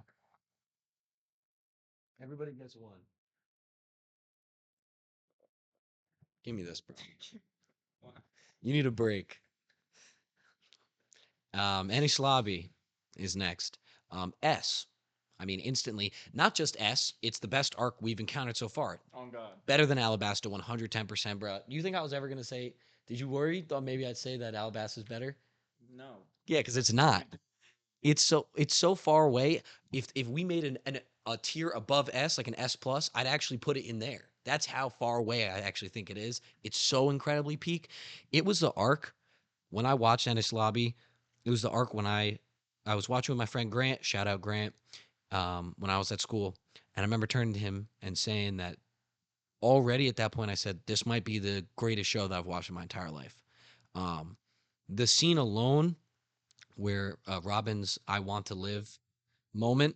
Everybody gets one. Give me this, bro. You need a break. Enish Lobby is next. S. I mean, instantly, not just S, it's the best arc we've encountered so far. On God. Better than Alabasta, 110%, bro. Do you think I was ever going to say, did you worry? Thought maybe I'd say that Alabasta's better? No. Yeah, because it's not. It's so far away. If we made a tier above S, like an S plus, I'd actually put it in there. That's how far away I actually think it is. It's so incredibly peak. It was the arc when I watched Ennis Lobby. It was the arc when I was watching with my friend Grant. Shout out Grant. When I was at school, and I remember turning to him and saying that already at that point I said this might be the greatest show that I've watched in my entire life. Um, the scene alone where Robin's "I Want to Live" moment.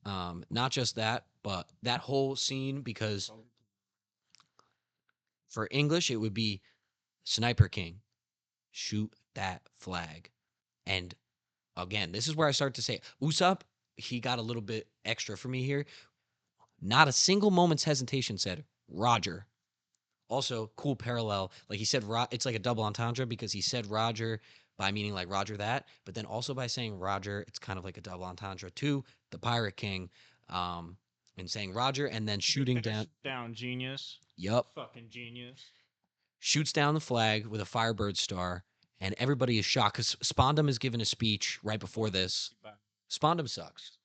Not just that, but that whole scene, because for English, it would be Sniper King, shoot that flag. And again, this is where I start to say, Usopp, he got a little bit extra for me here. Not a single moment's hesitation said, Roger. Also, cool parallel. Like he said, it's like a double entendre because he said Roger by meaning like Roger that, but then also by saying Roger, it's kind of like a double entendre to the Pirate King, and saying Roger and then shooting down. Down, genius. Yup. Fucking genius. Shoots down the flag with a Firebird star and everybody is shocked because Spondum is given a speech right before this. Spondum sucks.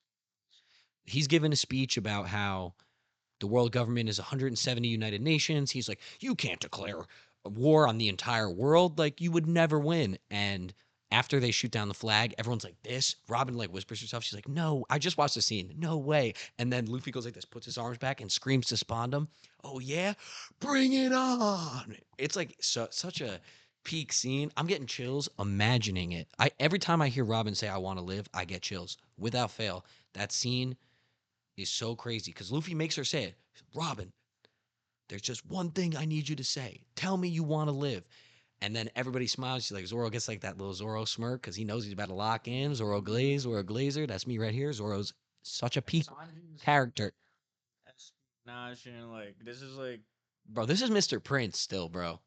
He's given a speech about how the world government is 170 United Nations. He's like, you can't declare a war on the entire world. Like, you would never win. And after they shoot down the flag, everyone's like, this. Robin like whispers herself. She's like, no, I just watched the scene. No way. And then Luffy goes like this, puts his arms back and screams to Spondum, oh yeah, bring it on. It's like such a peak scene. I'm getting chills imagining it. Every time I hear Robin say I want to live, I get chills without fail. That scene is so crazy because Luffy makes her say it. Robin, there's just one thing I need you to say. Tell me you want to live. And then everybody smiles. She's like, Zoro gets like that little Zoro smirk because he knows he's about to lock in. Zoro Glaze, Zoro Glazer. That's me right here. Zoro's such a peak character. Espionage and like this is like Bro, this is Mr. Prince still, bro.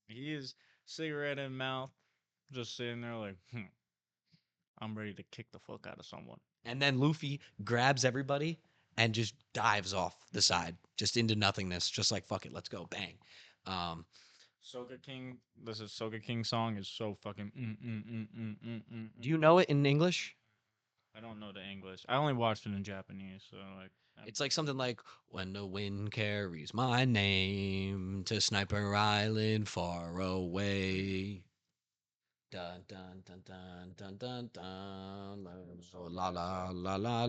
he is cigarette in mouth, just sitting there like, I'm ready to kick the fuck out of someone. And then Luffy grabs everybody and just dives off the side, just into nothingness, just like, fuck it, let's go. Bang. Um, Soga King, this is Soga King song is so fucking. do you know it in English? I don't know the English. I only watched it in Japanese, so like. It's like something like, when the wind carries my name to Sniper Island far away. Dun dun dun dun dun dun dun. La la la la la.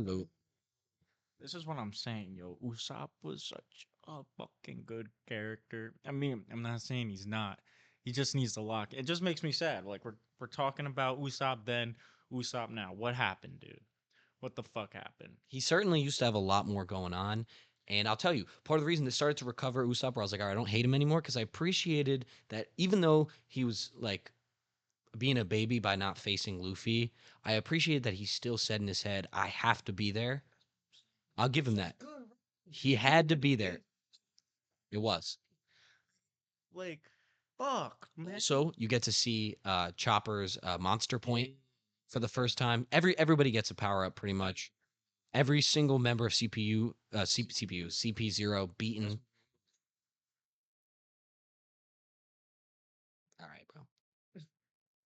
This is what I'm saying, yo. Usopp was such a fucking good character. I mean, I'm not saying he's not. He just needs to lock. It just makes me sad. Like we're talking about Usopp then, Usopp now. What happened, dude? What the fuck happened? He certainly used to have a lot more going on. And I'll tell you, part of the reason this started to recover Usopp, where I was like, all right, I don't hate him anymore, because I appreciated that even though he was like being a baby by not facing Luffy, I appreciated that he still said in his head, I have to be there. I'll give him that. He had to be there. It was. Like, fuck, man. Also, you get to see Chopper's monster point for the first time. Everybody gets a power up pretty much. Every single member of CP0 beaten. All right,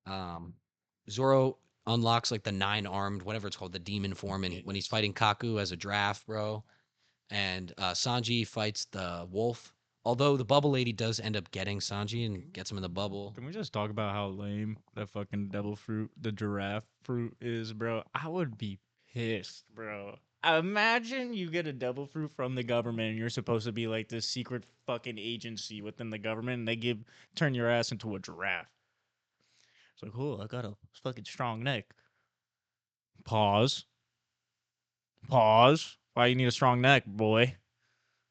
bro. Zoro unlocks like the 9-armed, whatever it's called, the demon form, and when he's fighting Kaku as a draft, bro. And Sanji fights the wolf. Although the bubble lady does end up getting Sanji and gets him in the bubble. Can we just talk about how lame that fucking devil fruit, the giraffe fruit is, bro? I would be pissed, bro. Imagine you get a devil fruit from the government and you're supposed to be like this secret fucking agency within the government and they turn your ass into a giraffe. It's like, oh, I got a fucking strong neck. Pause. Pause. Why you need a strong neck, boy?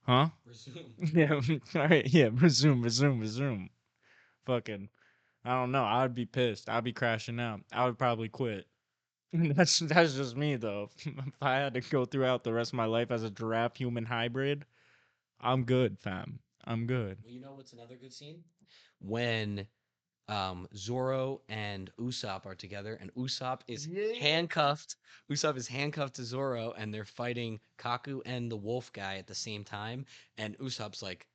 Huh? Resume. Yeah. All right. Yeah. Resume. Fucking. I don't know. I'd be pissed. I'd be crashing out. I would probably quit. That's just me though. If I had to go throughout the rest of my life as a giraffe human hybrid, I'm good, fam. I'm good. Well, you know what's another good scene? When Zoro and Usopp are together, and Usopp is handcuffed. Usopp is handcuffed to Zoro, and they're fighting Kaku and the wolf guy at the same time. And Usopp's like,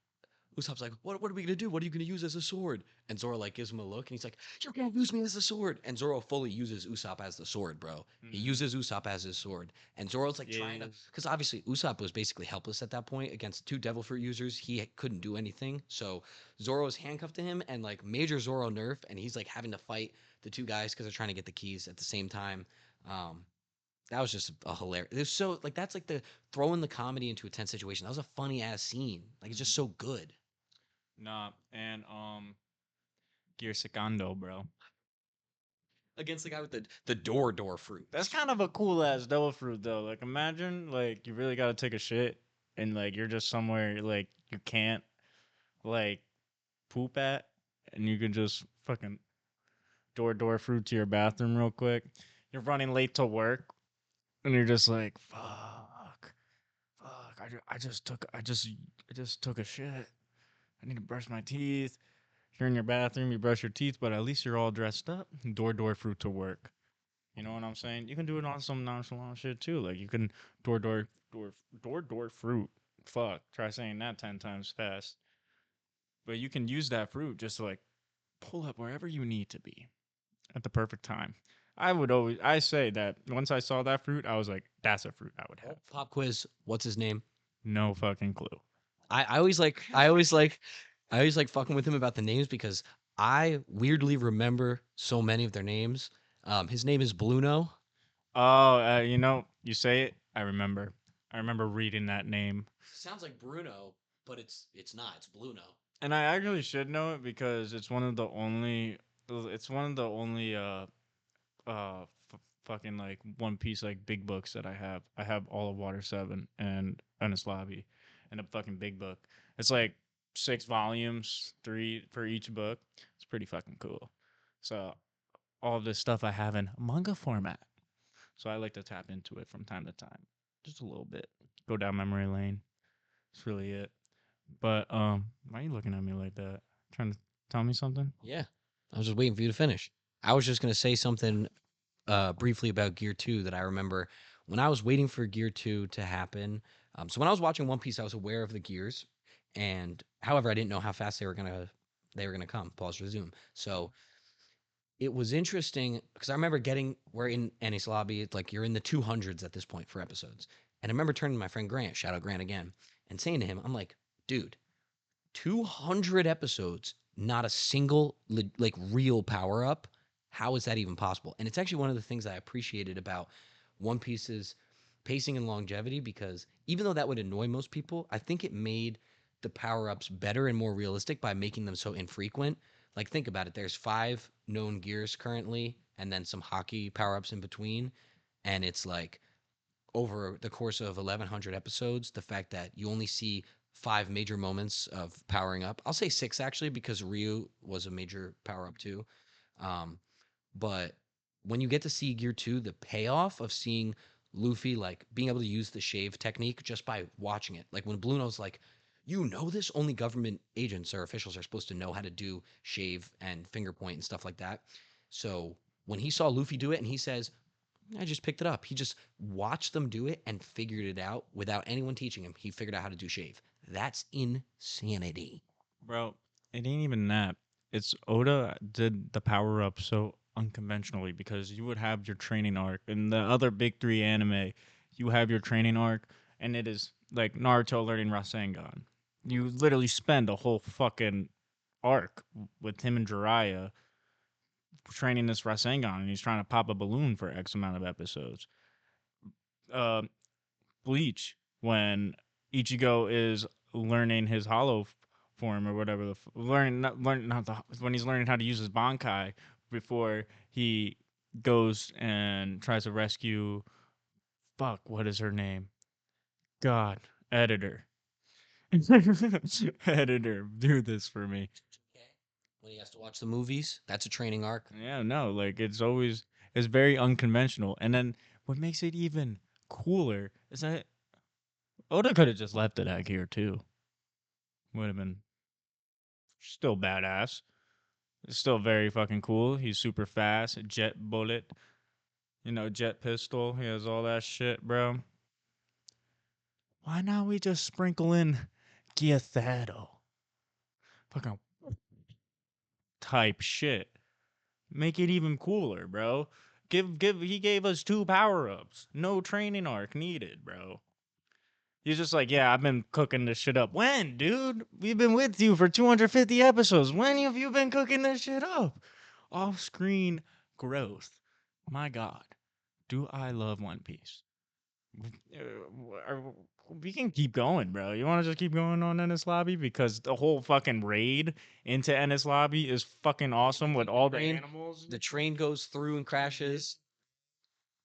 what are we gonna do? What are you gonna use as a sword? And Zoro like gives him a look, and he's like, you can't use me as a sword. And Zoro fully uses Usopp as the sword, bro. He uses Usopp as his sword, and Zoro's like trying to, because obviously Usopp was basically helpless at that point against 2 Devil Fruit users. He couldn't do anything, so Zoro's handcuffed to him, and like major Zoro nerf, and he's like having to fight the 2 guys because they're trying to get the keys at the same time. That was just a hilarious. It was so like that's like the throwing the comedy into a tense situation. That was a funny ass scene. Like it's just so good. Nah, and Gear Secando, bro. Against the guy with the door fruit. That's kind of a cool ass devil fruit though. Like imagine like you really gotta take a shit and like you're just somewhere like you can't like poop at and you can just fucking door fruit to your bathroom real quick. You're running late to work and you're just like fuck. I just took a shit. I need to brush my teeth. You're in your bathroom, you brush your teeth, but at least you're all dressed up. Door fruit to work. You know what I'm saying? You can do it on some nonchalant shit too. Like you can door fruit. Fuck. Try saying that 10 times fast. But you can use that fruit just to like pull up wherever you need to be at the perfect time. I say that once I saw that fruit, I was like, that's a fruit I would have. Pop quiz. What's his name? No fucking clue. I always like fucking with him about the names because I weirdly remember so many of their names. His name is Bluno. Oh, you say it. I remember. I remember reading that name, Sounds like Bruno, but it's not. It's Bluno. and I actually should know it because it's one of the only. It's one of the only fucking like One Piece like big books that I have. I have all of Water 7 and Enies Lobby and a fucking big book. It's like 6 volumes, 3 for each book. It's pretty fucking cool. So all of this stuff I have in manga format. So I like to tap into it from time to time. Just a little bit. Go down memory lane. That's really it. But why are you looking at me like that? Trying to tell me something? Yeah, I was just waiting for you to finish. I was just gonna say something briefly about Gear 2 that I remember when I was waiting for Gear 2 to happen. So when I was watching One Piece, I was aware of the gears, and however, I didn't know how fast they were gonna come. Pause. Resume. So it was interesting because I remember we're in Ennis Lobby. It's like you're in the 200s at this point for episodes, and I remember turning to my friend Grant, shout out Grant again, and saying to him, I'm like, dude, 200 episodes, not a single like real power up. How is that even possible? And it's actually one of the things I appreciated about One Piece's pacing and longevity because even though that would annoy most people, I think it made the power ups better and more realistic by making them so infrequent. Like, think about it. There's 5 known gears currently, and then some hockey power ups in between. And it's like over the course of 1,100 episodes, the fact that you only see 5 major moments of powering up. I'll say 6 actually, because Ryu was a major power up too. Um, but when you get to see Gear 2, the payoff of seeing Luffy like being able to use the shave technique just by watching it. Like when Bluno's like, you know this? Only government agents or officials are supposed to know how to do shave and finger point and stuff like that. So when he saw Luffy do it and he says, I just picked it up. He just watched them do it and figured it out without anyone teaching him. He figured out how to do shave. That's insanity. Bro, it ain't even that. It's Oda did the power up so unconventionally because you would have your training arc in the other big 3 anime. You have your training arc, and it is like Naruto learning Rasengan. You literally spend a whole fucking arc with him and Jiraiya training this Rasengan, and he's trying to pop a balloon for X amount of episodes. Uh, Bleach, when Ichigo is learning his hollow form or whatever when he's learning how to use his Bankai before he goes and tries to rescue what is her name? God, editor. Editor, do this for me. When he has to watch the movies, that's a training arc. Yeah, no, like it's very unconventional. And then what makes it even cooler is that Oda could have just left it at here too. Would have been still badass. It's still very fucking cool. He's super fast. Jet bullet. Jet pistol. He has all that shit, bro. Why not we just sprinkle in Gyathato? Fucking type shit. Make it even cooler, bro. He gave us 2 power-ups. No training arc needed, bro. He's just like, yeah, I've been cooking this shit up. When, dude? We've been with you for 250 episodes. When have you been cooking this shit up? Off-screen growth. My God, do I love One Piece? We can keep going, bro. You want to just keep going on Ennis Lobby? Because the whole fucking raid into Ennis Lobby is fucking awesome with all the animals. The train goes through and crashes.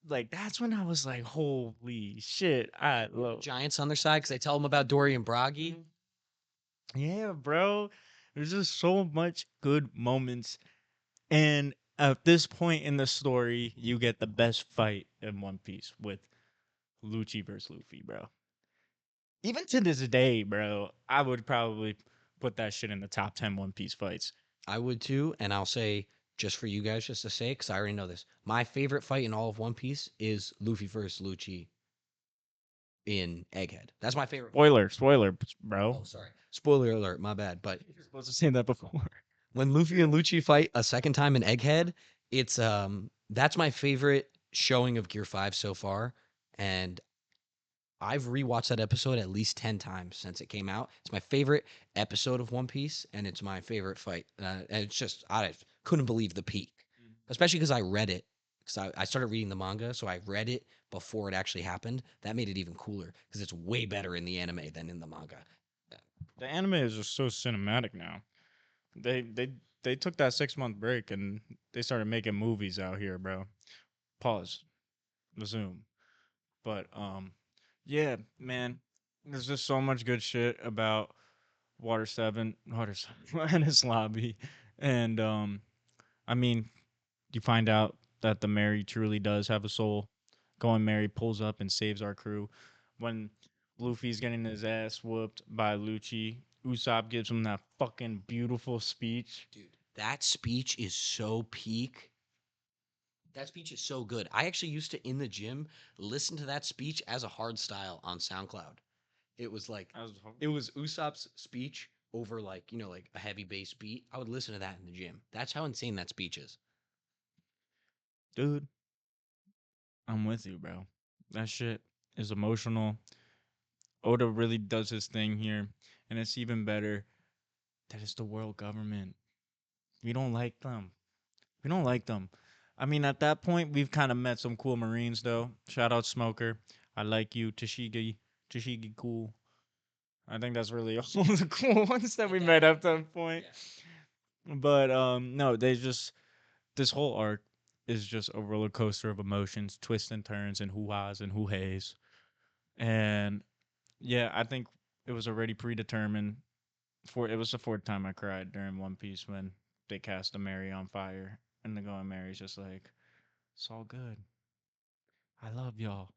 Like, that's when I was like, holy shit, I love. Giants on their side because they tell them about Dory and Bragi. Yeah, bro. There's just so much good moments. And at this point in the story, you get the best fight in One Piece with Lucci versus Luffy, bro. Even to this day, bro, I would probably put that shit in the top 10 One Piece fights. I would too, and I'll say just for you guys, just to say, because I already know this. My favorite fight in all of One Piece is Luffy versus Lucci in Egghead. That's my favorite. Spoiler, bro. Oh, sorry. Spoiler alert. My bad. But You're supposed to say that before. When Luffy and Lucci fight a second time in Egghead, it's that's my favorite showing of Gear 5 so far. And I've rewatched that episode at least 10 times since it came out. It's my favorite episode of One Piece, and it's my favorite fight. And it's just, I couldn't believe the peak, especially because I read it. Because I started reading the manga, so I read it before it actually happened. That made it even cooler because it's way better in the anime than in the manga. The anime is just so cinematic now. They took that 6 month break and they started making movies out here, bro. Pause. Resume. But yeah, man. There's just so much good shit about Water 7 and its lobby. And I mean, you find out that the Mary truly does have a soul. Going Mary pulls up and saves our crew. When Luffy's getting his ass whooped by Lucci, Usopp gives him that fucking beautiful speech. Dude, that speech is so peak. That speech is so good. I actually used to, in the gym, listen to that speech as a hard style on SoundCloud. It was like, it was Usopp's speech over like, like a heavy bass beat. I would listen to that in the gym. That's how insane that speech is. Dude, I'm with you, bro. That shit is emotional. Oda really does his thing here, and it's even better that it's the world government. We don't like them. We don't like them. I mean, at that point, we've kind of met some cool Marines, though. Shout out Smoker. I like you, Tashigi. Tashigi, cool. I think that's really all the cool ones that we met at that point. But no, they just this whole arc is just a roller coaster of emotions, twists and turns, and hoo-has and hoo-hays. And yeah, I think it was already predetermined. It was the fourth time I cried during One Piece when they cast a Mary on fire, and the going Mary's just like, it's all good. I love y'all.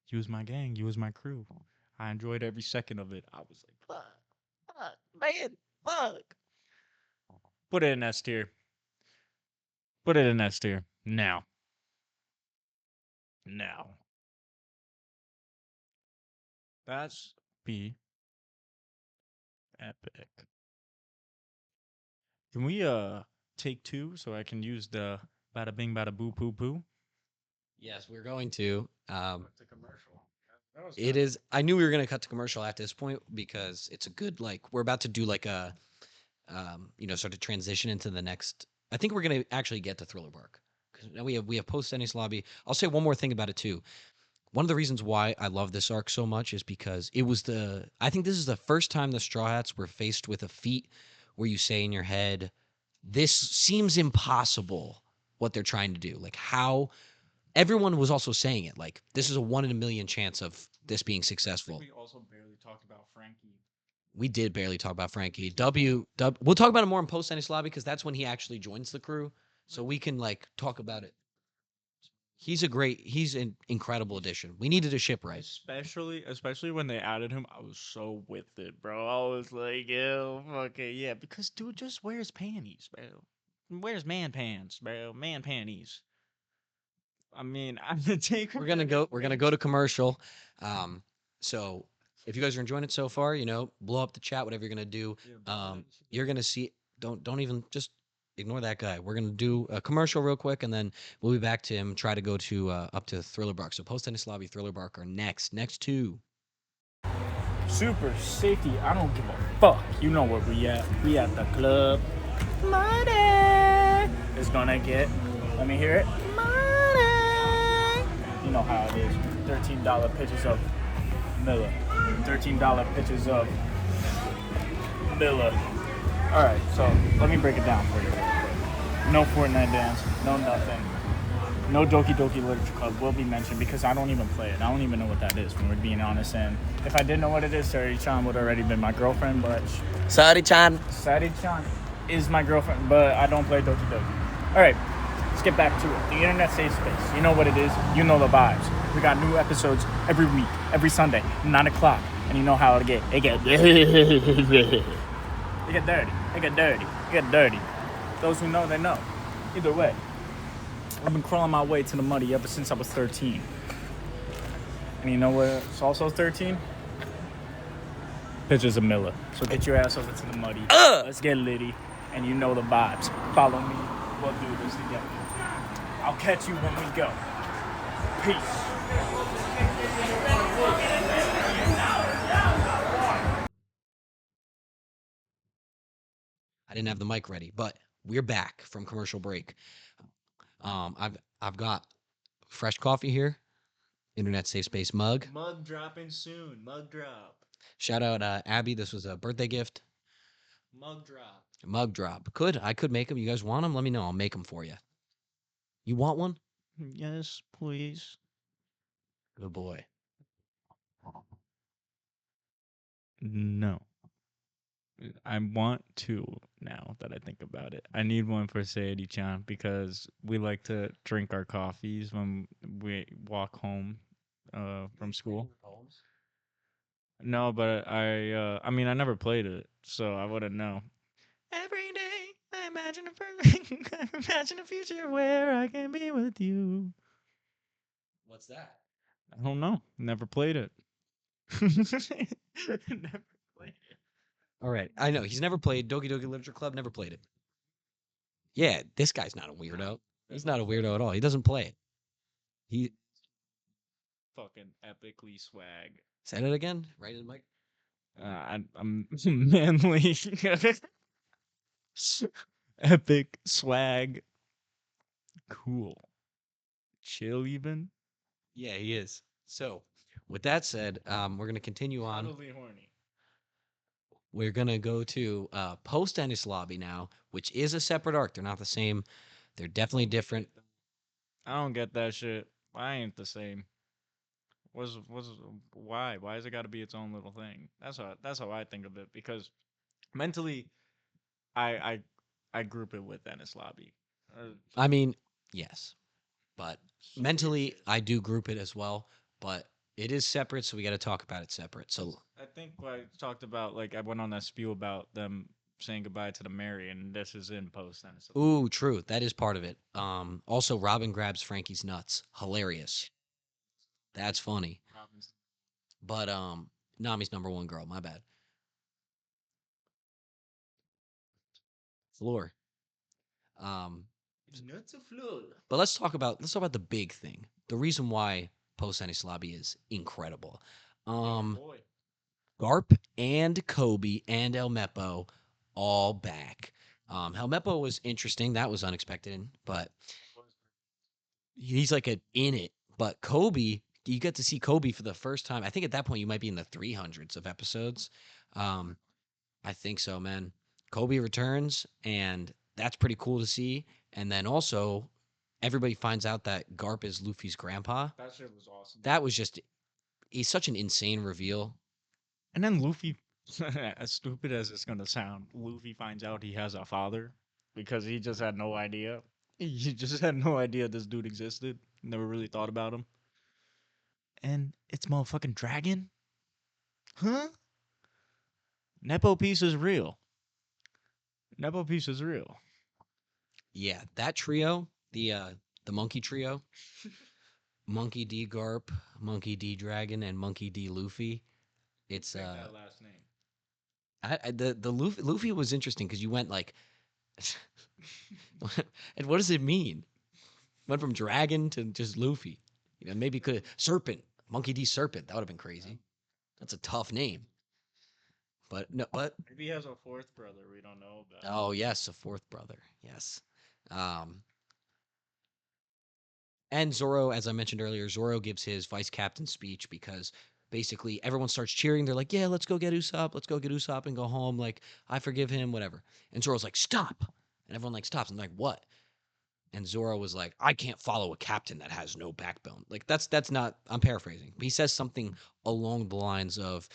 You was my gang. You was my crew. I enjoyed every second of it. I was like, fuck, man, fuck. Put it in S tier. Put it in S tier. Now. Now. That's be epic. Can we take two so I can use the bada bing bada boo poo poo? Yes, we're going to. It's a commercial. It is. I knew we were going to cut to commercial at this point because it's a good, like, we're about to do like a, sort of transition into the next. I think we're going to actually get to Thriller Bark because now we have post Ennis Lobby. I'll say one more thing about it too. One of the reasons why I love this arc so much is because it was I think this is the first time the Straw Hats were faced with a feat where you say in your head, this seems impossible what they're trying to do. Like how everyone was also saying it. Like this is a 1 in a million chance of this being successful. We also barely talked about Frankie. We did barely talk about Frankie. We'll talk about it more in post Ennis Lobby because that's when he actually joins the crew. So we can like talk about it. He's an incredible addition. We needed a shipwright. Especially when they added him, I was so with it, bro. I was like, yo, okay, yeah, because dude just wears panties, bro. Wears man pants, bro. Man panties. I mean, I'm gonna take. We're gonna go to commercial. So if you guys are enjoying it so far, blow up the chat, whatever you're gonna do. You're gonna see. Don't even just ignore that guy. We're gonna do a commercial real quick, and then we'll be back to him. Try to go to up to Thriller Bark. So post Ennis Lobby, Thriller Bark are next two. Super safety. I don't give a fuck. You know where we at. We at the club. Money is gonna get. Let me hear it. Money. You know how it is. $13 pitches of Miller. $13 pitches of Miller. All right, so let me break it down for you. No Fortnite dance, no nothing. No Doki Doki Literature Club will be mentioned because I don't even play it. I don't even know what that is, when we're being honest. And if I did know what it is, Sari-chan would already been my girlfriend, but... Sari-chan is my girlfriend, but I don't play Doki Doki. All right, let's get back to it. The internet safe space. You know what it is. You know the vibes. We got new episodes every week, every Sunday, 9 o'clock. And you know how it get. It get dirty. It get dirty. Those who know, they know. Either way, I've been crawling my way to the muddy ever since I was 13. And you know what's also 13? Pictures of Miller. So get your ass over to the muddy. Let's get litty. and you know the vibes. Follow me. We'll do this together. I'll catch you when we go. Peace. I didn't have the mic ready, but we're back from commercial break. I've got fresh coffee here, internet safe space mug. Mug dropping soon. Mug drop. Shout out Abby. This was a birthday gift. Mug drop. Mug drop. I could make them. You guys want them? Let me know. I'll make them for you. You want one? Yes, please. Good boy. No. I want to now that I think about it. I need one for Sayedi-chan because we like to drink our coffees when we walk home from school. No, but I mean I never played it, so I wouldn't know. Every day I imagine a perfect I imagine a future where I can be with you. What's that? I don't know. Never played it. Never played it. All right. I know. He's never played Doki Doki Literature Club, never played it. Yeah, this guy's not a weirdo. He's not a weirdo at all. He doesn't play it. He Fucking epically swag. said it again, right in the mic. I'm manly. Epic swag. Cool. Chill even. Yeah, he is. So, with that said, we're gonna continue on. Totally horny. We're gonna go to post Ennis Lobby now, which is a separate arc. They're not the same. They're definitely different. I don't get that shit. I ain't the same. Why? Why has it got to be its own little thing? That's how I think of it because mentally, I I group it with Ennis Lobby. I mean, yes, but Weird mentally, shit. I do group it as well. But it is separate, so we got to talk about it separate. So, I think I talked about like I went on that spiel about them saying goodbye to the Mary, and this is in post Ennis Lobby. ooh, true. That is part of it. Also, Robin grabs Frankie's nuts. Hilarious. That's funny. But Nami's number one girl. My bad. Floor. Um, Nuts of floor. but let's talk about the big thing. The reason why post Ennis Lobby is incredible. Boy. Garp and Kobe and El Mepo all back. El Mepo was interesting. That was unexpected, but he's like in it. But Kobe, you get to see Kobe for the first time. I think at that point you might be in the 300s of episodes. I think so, man. Kobe returns, and that's pretty cool to see. And then also, everybody finds out that Garp is Luffy's grandpa. That shit was awesome. That was just, he's such an insane reveal. And then Luffy, as stupid as it's gonna sound, Luffy finds out he has a father because he just had no idea. He just had no idea this dude existed. Never really thought about him. And it's motherfucking Dragon? Huh? Nepo piece is real. Nepo piece is real. Yeah, that trio, the monkey trio, Monkey D Garp, Monkey D Dragon, and Monkey D Luffy. It's Take that last name. the Luffy was interesting because you went like, and what does it mean? Went from dragon to just Luffy. You know, maybe could serpent, Monkey D Serpent. That would have been crazy. That's a tough name. But no, but Maybe he has a fourth brother we don't know about. oh yes, a fourth brother. Yes. Um, and Zoro, as I mentioned earlier, Zoro gives his vice captain speech because basically everyone starts cheering. They're like, "Yeah, let's go get Usopp. Let's go get Usopp and go home. Like, I forgive him, whatever." And Zoro's like, "Stop!" And everyone like stops. And like, "What?" And Zoro was like, "I can't follow a captain that has no backbone." Like that's not. I'm paraphrasing. But he says something along the lines of,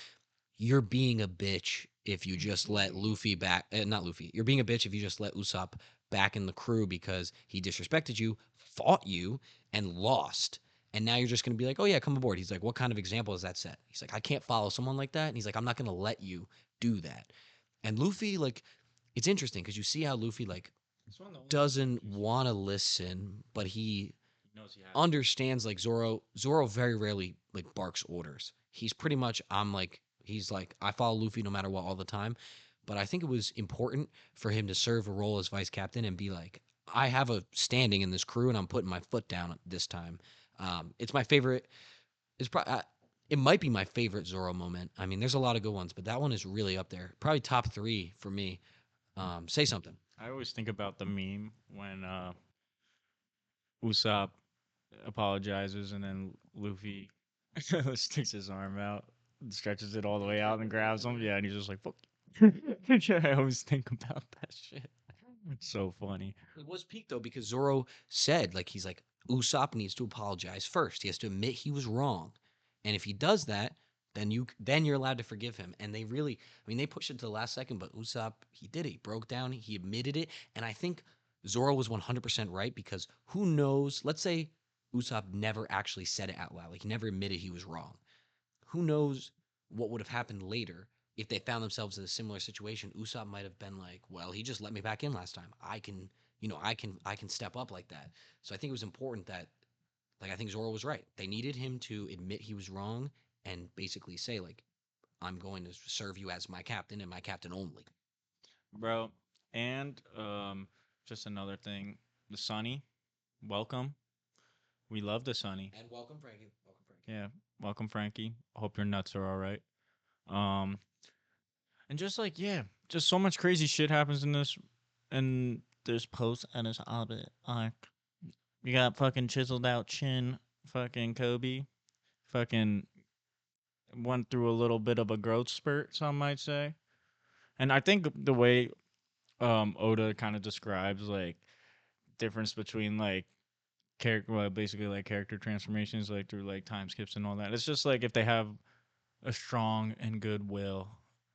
"You're being a bitch if you just let Luffy back. Not Luffy. You're being a bitch if you just let Usopp back in the crew because he disrespected you, fought you, and lost. And now you're just gonna be like, oh yeah, come aboard." He's like, "What kind of example is that set?" He's like, "I can't follow someone like that." And he's like, "I'm not gonna let you do that." And Luffy, like, it's interesting because you see how Luffy like It's one of the only doesn't characters want to listen, but he he knows he has. understands like Zoro very rarely like barks orders. He's pretty much he's like I follow Luffy no matter what all the time. but I think it was important for him to serve a role as vice captain and be like, I have a standing in this crew, and I'm putting my foot down this time. It's my favorite. It's probably. It might be my favorite Zoro moment. I mean, there's a lot of good ones, but that one is really up there. Probably top 3 for me. Say something. I always think about the meme when Usopp apologizes and then Luffy sticks his arm out, and stretches it all the way out and grabs him. Yeah, and he's just like, "Fuck." Yeah, I always think about that shit. It's so funny. It was peak though because Zoro said like he's like Usopp needs to apologize first. He has to admit he was wrong, and if he does that, then you're allowed to forgive him. And they really, I mean, they pushed it to the last second, but Usopp he did it. He broke down. He admitted it, and I think Zoro was 100% right because who knows? Let's say Usopp never actually said it out loud. Like he never admitted he was wrong. Who knows what would have happened later if they found themselves in a similar situation? Usopp might have been like, "Well, he just let me back in last time. I can step up like that." So I think it was important that, like, I think Zoro was right. They needed him to admit he was wrong and basically say, like, "I'm going to serve you as my captain and my captain only." Bro. And just another thing, the Sunny, welcome. We love the Sunny. And welcome, Frankie. Welcome, Frankie. Yeah, welcome, Frankie. Hope your nuts are all right. Um, and just like yeah, just so much crazy shit happens in this post Ennis Orbit arc. You got fucking chiseled out chin, fucking Kobe, fucking went through a little bit of a growth spurt, some might say. And I think the way Oda kind of describes like difference between like character, well, basically like character transformations, like through like time skips and all that. It's just like if they have a strong and good will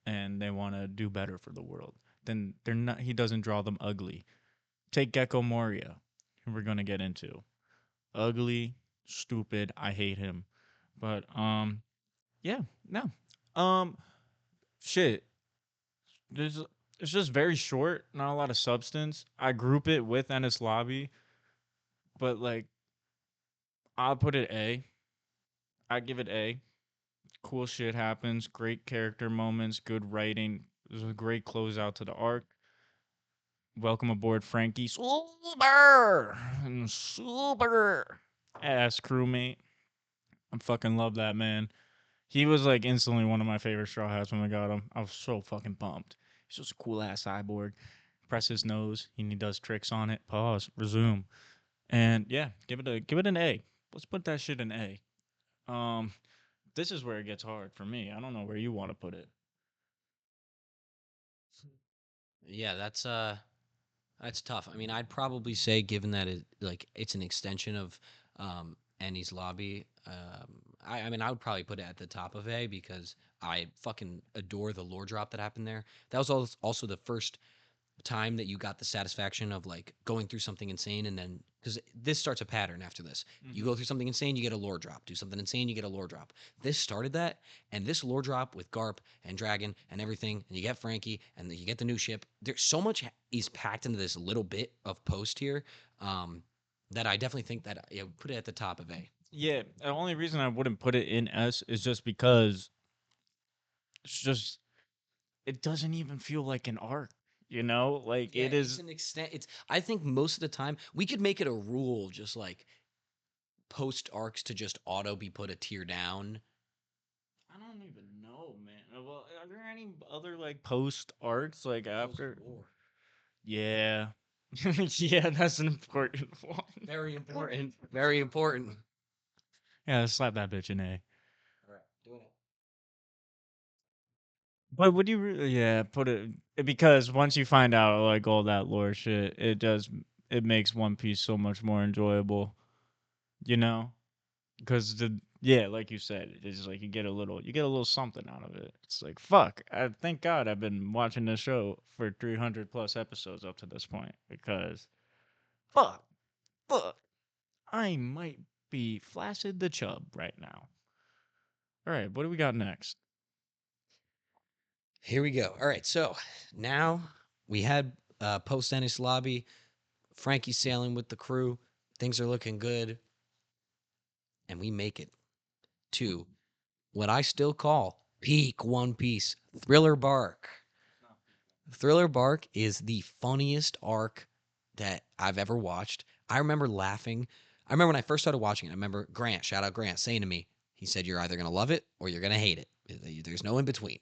and they want to do better for the world, then they're not. He doesn't draw them ugly. Take Gecko Moria, who we're gonna get into. Ugly, stupid. I hate him. But yeah, no. Um, shit. There's it's just very short, not a lot of substance. I group it with Ennis Lobby, but like I'll put it A. I give it A. Cool shit happens, great character moments, good writing. There's a great closeout to the arc. Welcome aboard, Frankie. Super ass crewmate. I fucking love that man. He was like instantly one of my favorite Straw Hats when I got him. I was so fucking pumped. He's just a cool ass cyborg. Press his nose, and he does tricks on it. Pause. Resume. And yeah, give it an A. Let's put that shit in A. Um, this is where it gets hard for me. I don't know where you want to put it. Yeah, that's tough. I mean, I'd probably say, given that it's an extension of Annie's Lobby, I mean, I would probably put it at the top of A because I fucking adore the lore drop that happened there. That was also the first time that you got the satisfaction of like going through something insane and then because this starts a pattern after this. You go through something insane, you get a lore drop. Do something insane, you get a lore drop. This started that, and this lore drop with Garp and Dragon and everything, and you get Frankie, and then you get the new ship. There's so much is packed into this little bit of post here that I definitely think that put it at the top of A. Yeah, the only reason I wouldn't put it in S is just because it's just it doesn't even feel like an arc, you know? Like Yeah, it it's is an extent. It's I think most of the time we could make it a rule, just like post arcs to just auto be put a tier down. I don't even know, man. Well, are there any other like post arcs like after? Post-war. Yeah. Yeah, that's an important one. Very important. Very important. Yeah, slap that bitch in A. All right, doing it. But would you really, yeah, put it because once you find out like all that lore shit, it makes One Piece so much more enjoyable, you know? Because the yeah, like you said, it's like you get a little something out of it. It's like fuck. I thank God I've been watching this show for 300 plus episodes up to this point because fuck, fuck, I might be flaccid the chub right now. All right, what do we got next? Here we go. All right, so now we had post Ennis Lobby, Frankie sailing with the crew. Things are looking good, and we make it to what I still call peak One Piece thriller bark. Thriller Bark is the funniest arc that I've ever watched. I remember laughing. I remember when I first started watching it. I remember Grant, shout out Grant, saying to me, he said, "You're either gonna love it or you're gonna hate it. There's no in between."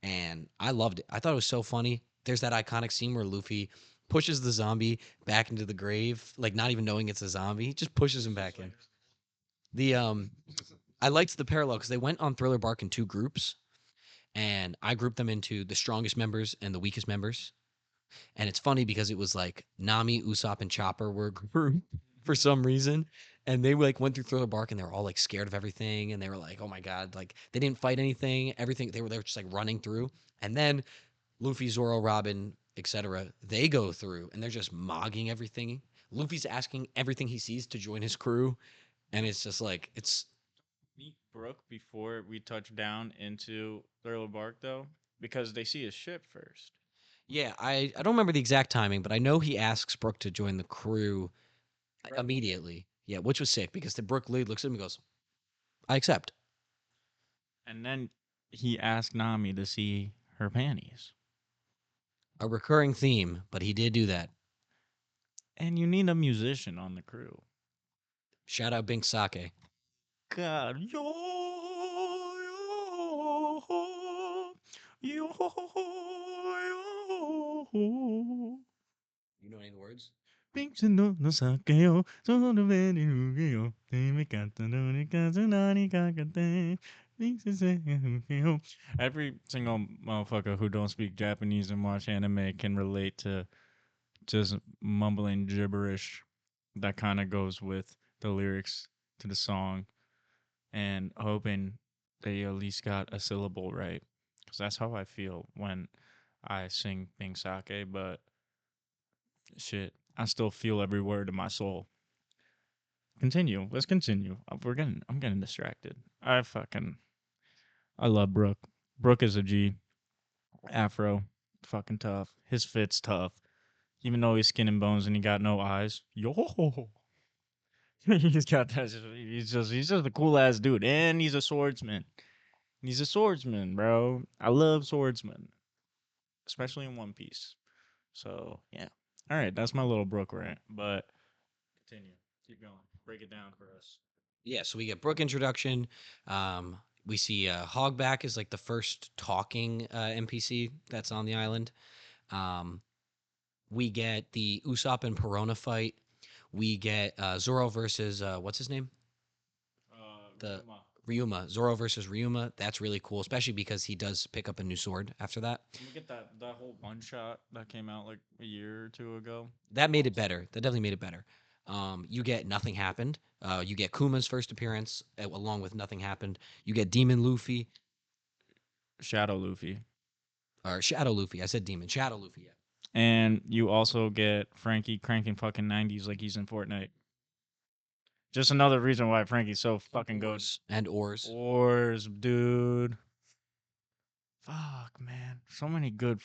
And I loved it. I thought it was so funny. There's that iconic scene where Luffy pushes the zombie back into the grave, like not even knowing it's a zombie. He just pushes him back in. The I liked the parallel because they went on Thriller Bark in two groups, and I grouped them into the strongest members and the weakest members. And it's funny because it was like Nami, Usopp, and Chopper were a group for some reason. And they like went through Thriller Bark and they were all like scared of everything. And they were like, oh my God, like they didn't fight anything. Everything they were just like running through. And then Luffy, Zoro, Robin, etc. They go through and they're just mogging everything. Luffy's asking everything he sees to join his crew. And it's just like it's Meet Brooke before we touch down into Thriller Bark though, because they see his ship first. yeah, I don't remember the exact timing, but I know he asks Brooke to join the crew immediately. Yeah, which was sick because the Brooke lead looks at him and goes, I accept. And then he asked Nami to see her panties. A recurring theme, but he did do that. And you need a musician on the crew. Shout out Bink Sake. God, yo, yo. You know any of the words? Every single motherfucker who don't speak Japanese and watch anime can relate to just mumbling gibberish that kind of goes with the lyrics to the song and hoping they at least got a syllable right. Because that's how I feel when I sing Pink Sake, but shit, I still feel every word in my soul. Continue. Let's continue. I'm getting distracted. I love Brooke. Brooke is a G. Afro, fucking tough. His fit's tough. Even though he's skin and bones and he got no eyes. Yo. He's got that. He's just a cool ass dude, and he's a swordsman. He's a swordsman, bro. I love swordsmen, especially in One Piece. So yeah. All right, that's my little Brook rant. But continue, keep going, break it down for us. Yeah, so we get Brooke introduction. We see Hogback is like the first talking NPC that's on the island. Um, we get the Usopp and Perona fight. We get Zoro versus what's his name? The Ryuma. Ryuma. Zoro versus Ryuma. That's really cool, especially because he does pick up a new sword after that. Can we get that whole one shot that came out like a year or two ago? That made it better. That definitely made it better. You get Nothing Happened. You get Kuma's first appearance along with Nothing Happened. You get Demon Luffy Shadow Luffy. or Shadow Luffy. I said Demon. Shadow Luffy. Yeah. And you also get Frankie cranking fucking 90s like he's in Fortnite. Just another reason why Frankie's so fucking good. And Oars. Oars, dude. Fuck, man. So many good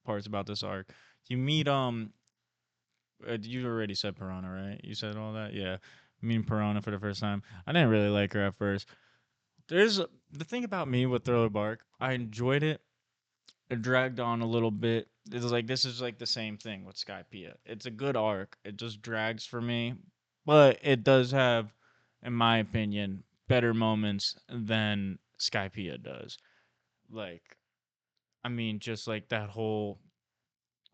parts about this arc. You meet you already said Piranha, right? You said all that, yeah. Meeting Piranha for the first time. I didn't really like her at first. There's the thing about me with Thriller Bark. I enjoyed it. It dragged on a little bit. It's like this is like the same thing with Skypiea. It's a good arc. It just drags for me, but it does have, in my opinion, better moments than Skypiea does. Like, I mean, just like that whole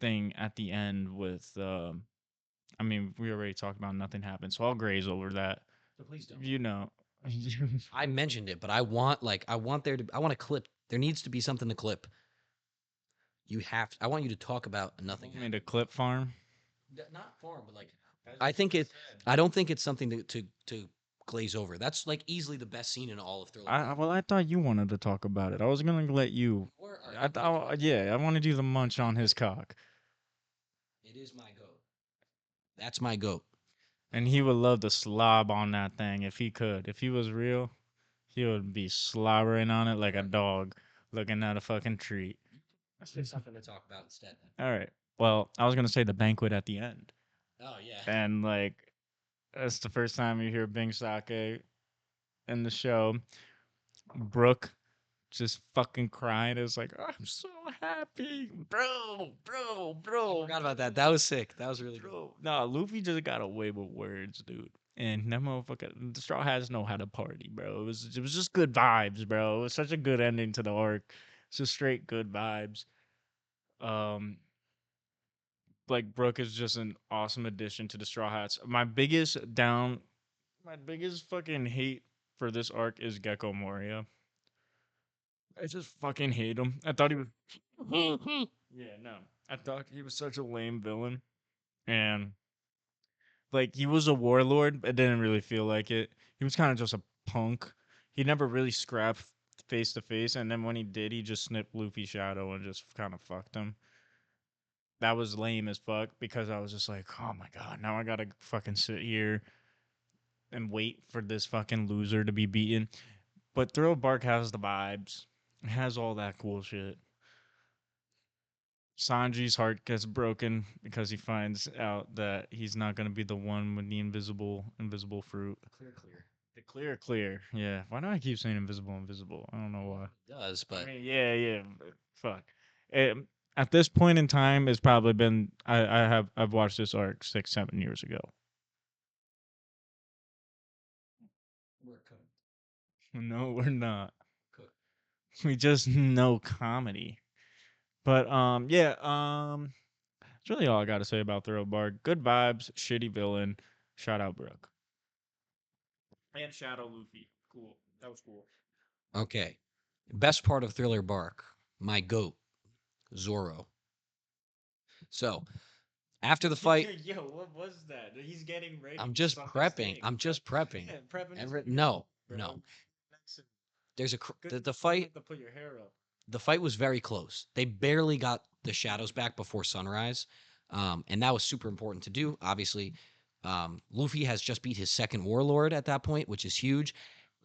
thing at the end with. I mean, we already talked about nothing happened, so I'll graze over that. So please don't. You know. I mentioned it, but I want I want a clip. There needs to be something to clip. I want you to talk about Nothing Made Happened. a clip farm. Not farm, but like I don't think it's something to glaze over. That's like easily the best scene in all of Thriller. I thought you wanted to talk about it. I was gonna let you. Yeah, I wanted you to munch on his cock, It is my goat. That's my goat. and he would love to slob on that thing if he could. If he was real, he would be slobbering on it like a dog looking at a fucking treat. There's something to talk about instead. All right. Well, I was gonna say the banquet at the end, Oh yeah. and like that's the first time you hear Bing Sake in the show. Brooke just fucking crying. It's like, I'm so happy, bro. I forgot about that. That was sick. That was really good. Bro, nah, Luffy just got away with words, dude. And that motherfucker, the Straw Hats know how to party, bro. It was just good vibes, bro. It was such a good ending to the arc. It's just straight good vibes. Um, like Brooke is just an awesome addition to the Straw Hats. My biggest fucking hate for this arc is Gecko Moria. I just fucking hate him. I thought he was. Yeah, no. I thought he was such a lame villain. And like he was a warlord, but didn't really feel like it. He was kind of just a punk. He never really scrapped face to face, and then when he did, he just snipped Luffy's shadow and just kind of fucked him. That was lame as fuck because I was just like, oh my god, now I gotta fucking sit here and wait for this fucking loser to be beaten. But Thrill Bark has the vibes. It has all that cool shit. Sanji's heart gets broken because he finds out that he's not gonna be the one with the invisible fruit. Clear. The clear. Yeah. Why do I keep saying invisible? I don't know why. It does, but I mean, yeah. But fuck. At this point in time, it's probably been I've watched this arc 6-7 years ago. we're cooked. No, we're not. Cooked. We just know comedy. But yeah, that's really all I got to say about Thorough Bard. Good vibes, shitty villain. Shout out Brooke. And Shadow Luffy. Cool. That was cool. Okay. Best part of Thriller Bark, my goat, Zoro. So after the fight, Yo, what was that? He's getting ready. I'm to just suck his prepping. dick, I'm bro. just prepping. Yeah, prepping is Everett, good, no, bro. no. Next to- There's good the to fight. have to put your hair up. The fight was very close. They barely got the shadows back before sunrise, and that was super important to do. Obviously, Luffy has just beat his second warlord at that point, which is huge.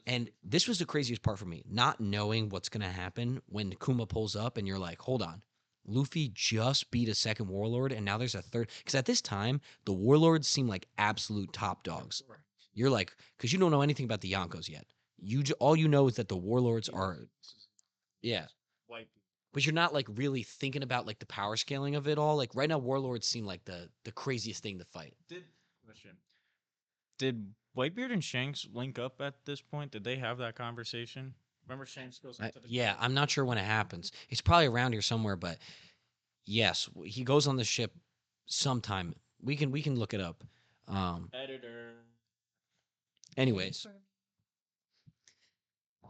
And this was the craziest part for me, not knowing what's going to happen when Kuma pulls up and you're like, hold on. Luffy just beat a second warlord and now there's a third. Because at this time, the warlords seem like absolute top dogs. You're like, because you don't know anything about the Yonkos yet. All you know is that the warlords are, yeah. White. But you're not like really thinking about like the power scaling of it all. Like right now, warlords seem like the craziest thing to fight. Did Whitebeard and Shanks link up at this point? Did they have that conversation? Remember Shanks goes into the Yeah, ship? I'm not sure when it happens. It's probably around here somewhere, but yes, he goes on the ship sometime. We can look it up. Editor. Anyways,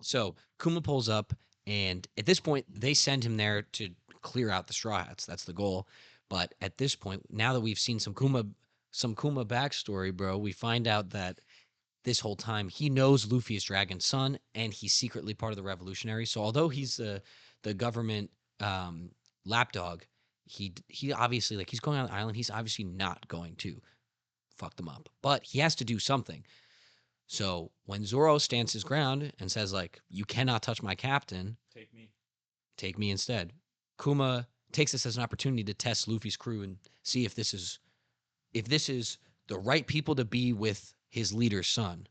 so Kuma pulls up, and at this point, they send him there to clear out the Straw Hats. That's the goal. But at this point, now that we've seen some Kuma backstory, bro, we find out that this whole time he knows Luffy is Dragon's son, and he's secretly part of the revolutionaries. So although he's the government lapdog, he obviously like he's going on the island. He's obviously not going to fuck them up, but he has to do something. So when Zoro stands his ground and says like, "You cannot touch my captain, take me instead," Kuma takes this as an opportunity to test Luffy's crew and see if this is the right people to be with his leader's son.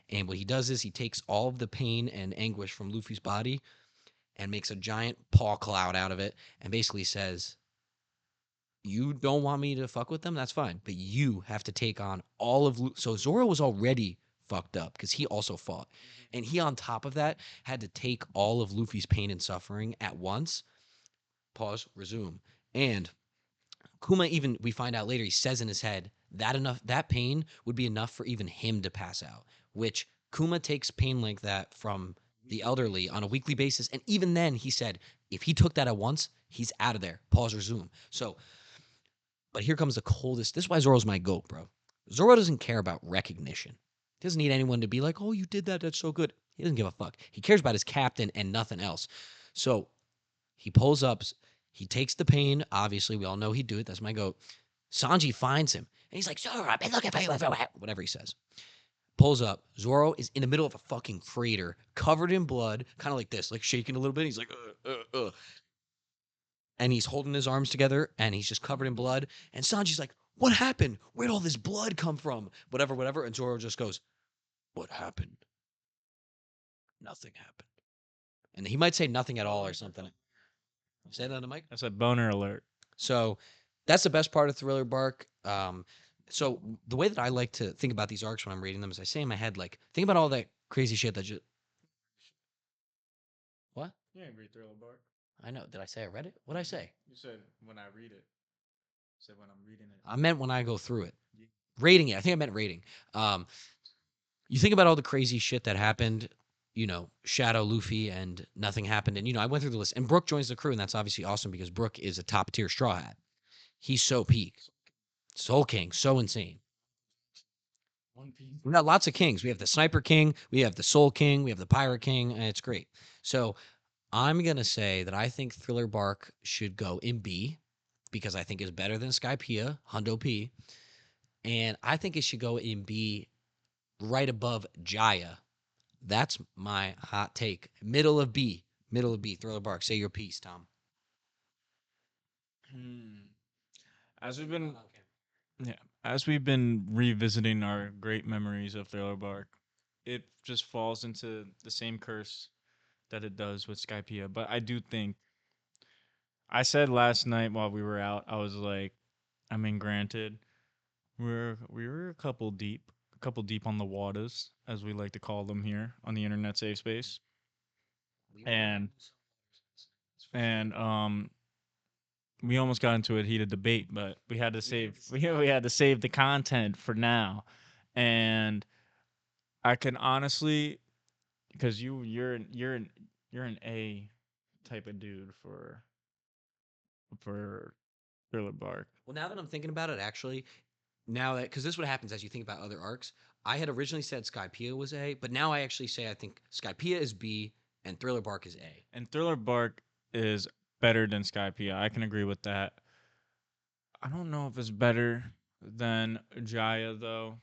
And what he does is he takes all of the pain and anguish from Luffy's body and makes a giant paw cloud out of it and basically says, "You don't want me to fuck with them? That's fine. But you have to take on all of So Zoro was already fucked up because he also fought. And he, on top of that, had to take all of Luffy's pain and suffering at once. Pause, resume. And Kuma even, we find out later, he says in his head that pain would be enough for even him to pass out, which Kuma takes pain like that from the elderly on a weekly basis. And even then he said, if he took that at once, he's out of there. Pause, resume. So, but here comes the coldest. This is why Zoro's my goat, bro. Zoro doesn't care about recognition. He doesn't need anyone to be like, oh, you did that. That's so good. He doesn't give a fuck. He cares about his captain and nothing else. So he pulls up. He takes the pain. Obviously, we all know he'd do it. That's my goat. Sanji finds him. And he's like, Zoro, I've been looking for you everywhere. Whatever he says. Pulls up. Zoro is in the middle of a fucking crater, covered in blood, kind of like this, like shaking a little bit. He's like, And he's holding his arms together, and he's just covered in blood. And Sanji's like, what happened? Where'd all this blood come from? Whatever. And Zoro just goes, what happened? Nothing happened. and he might say nothing at all or something. Say that on the mic. That's a boner alert. So that's the best part of Thriller Bark. So the way that I like to think about these arcs when I'm reading them is I say in my head, like, think about all that crazy shit that just. What? You ain't read Thriller Bark. I know. Did I say I read it? What did I say? You said when I read it. You said when I'm reading it. I meant when I go through it. Rating it. I think I meant rating. You think about all the crazy shit that happened, Shadow, Luffy, and nothing happened. And, I went through the list. And Brook joins the crew, and that's obviously awesome because Brook is a top tier Straw Hat. He's so peak. Soul King, so insane. We got lots of kings. We have the Sniper King, we have the Soul King, we have the Pirate King, and it's great. So I'm going to say that I think Thriller Bark should go in B because I think it's better than Skypiea, Hundo P. And I think it should go in B right above Jaya. That's my hot take. Middle of B. Thriller Bark. Say your piece, Tom. As we've been, yeah, as we've been revisiting our great memories of Thriller Bark, it just falls into the same curse that it does with Skypiea. But I do think I said last night while we were out, I was like, I mean, granted, we were a couple deep on the waters, as we like to call them here on the internet safe space, and and we almost got into a heated debate, but we had to save we had to save the content for now, and I can honestly, because you're an A type of dude for Thriller Bark. Well, now that I'm thinking about it, actually, because this is what happens as you think about other arcs. I had originally said Skypiea was A, but now I actually say I think Skypiea is B and Thriller Bark is A. And Thriller Bark is better than Skypiea. I can agree with that. I don't know if it's better than Jaya though,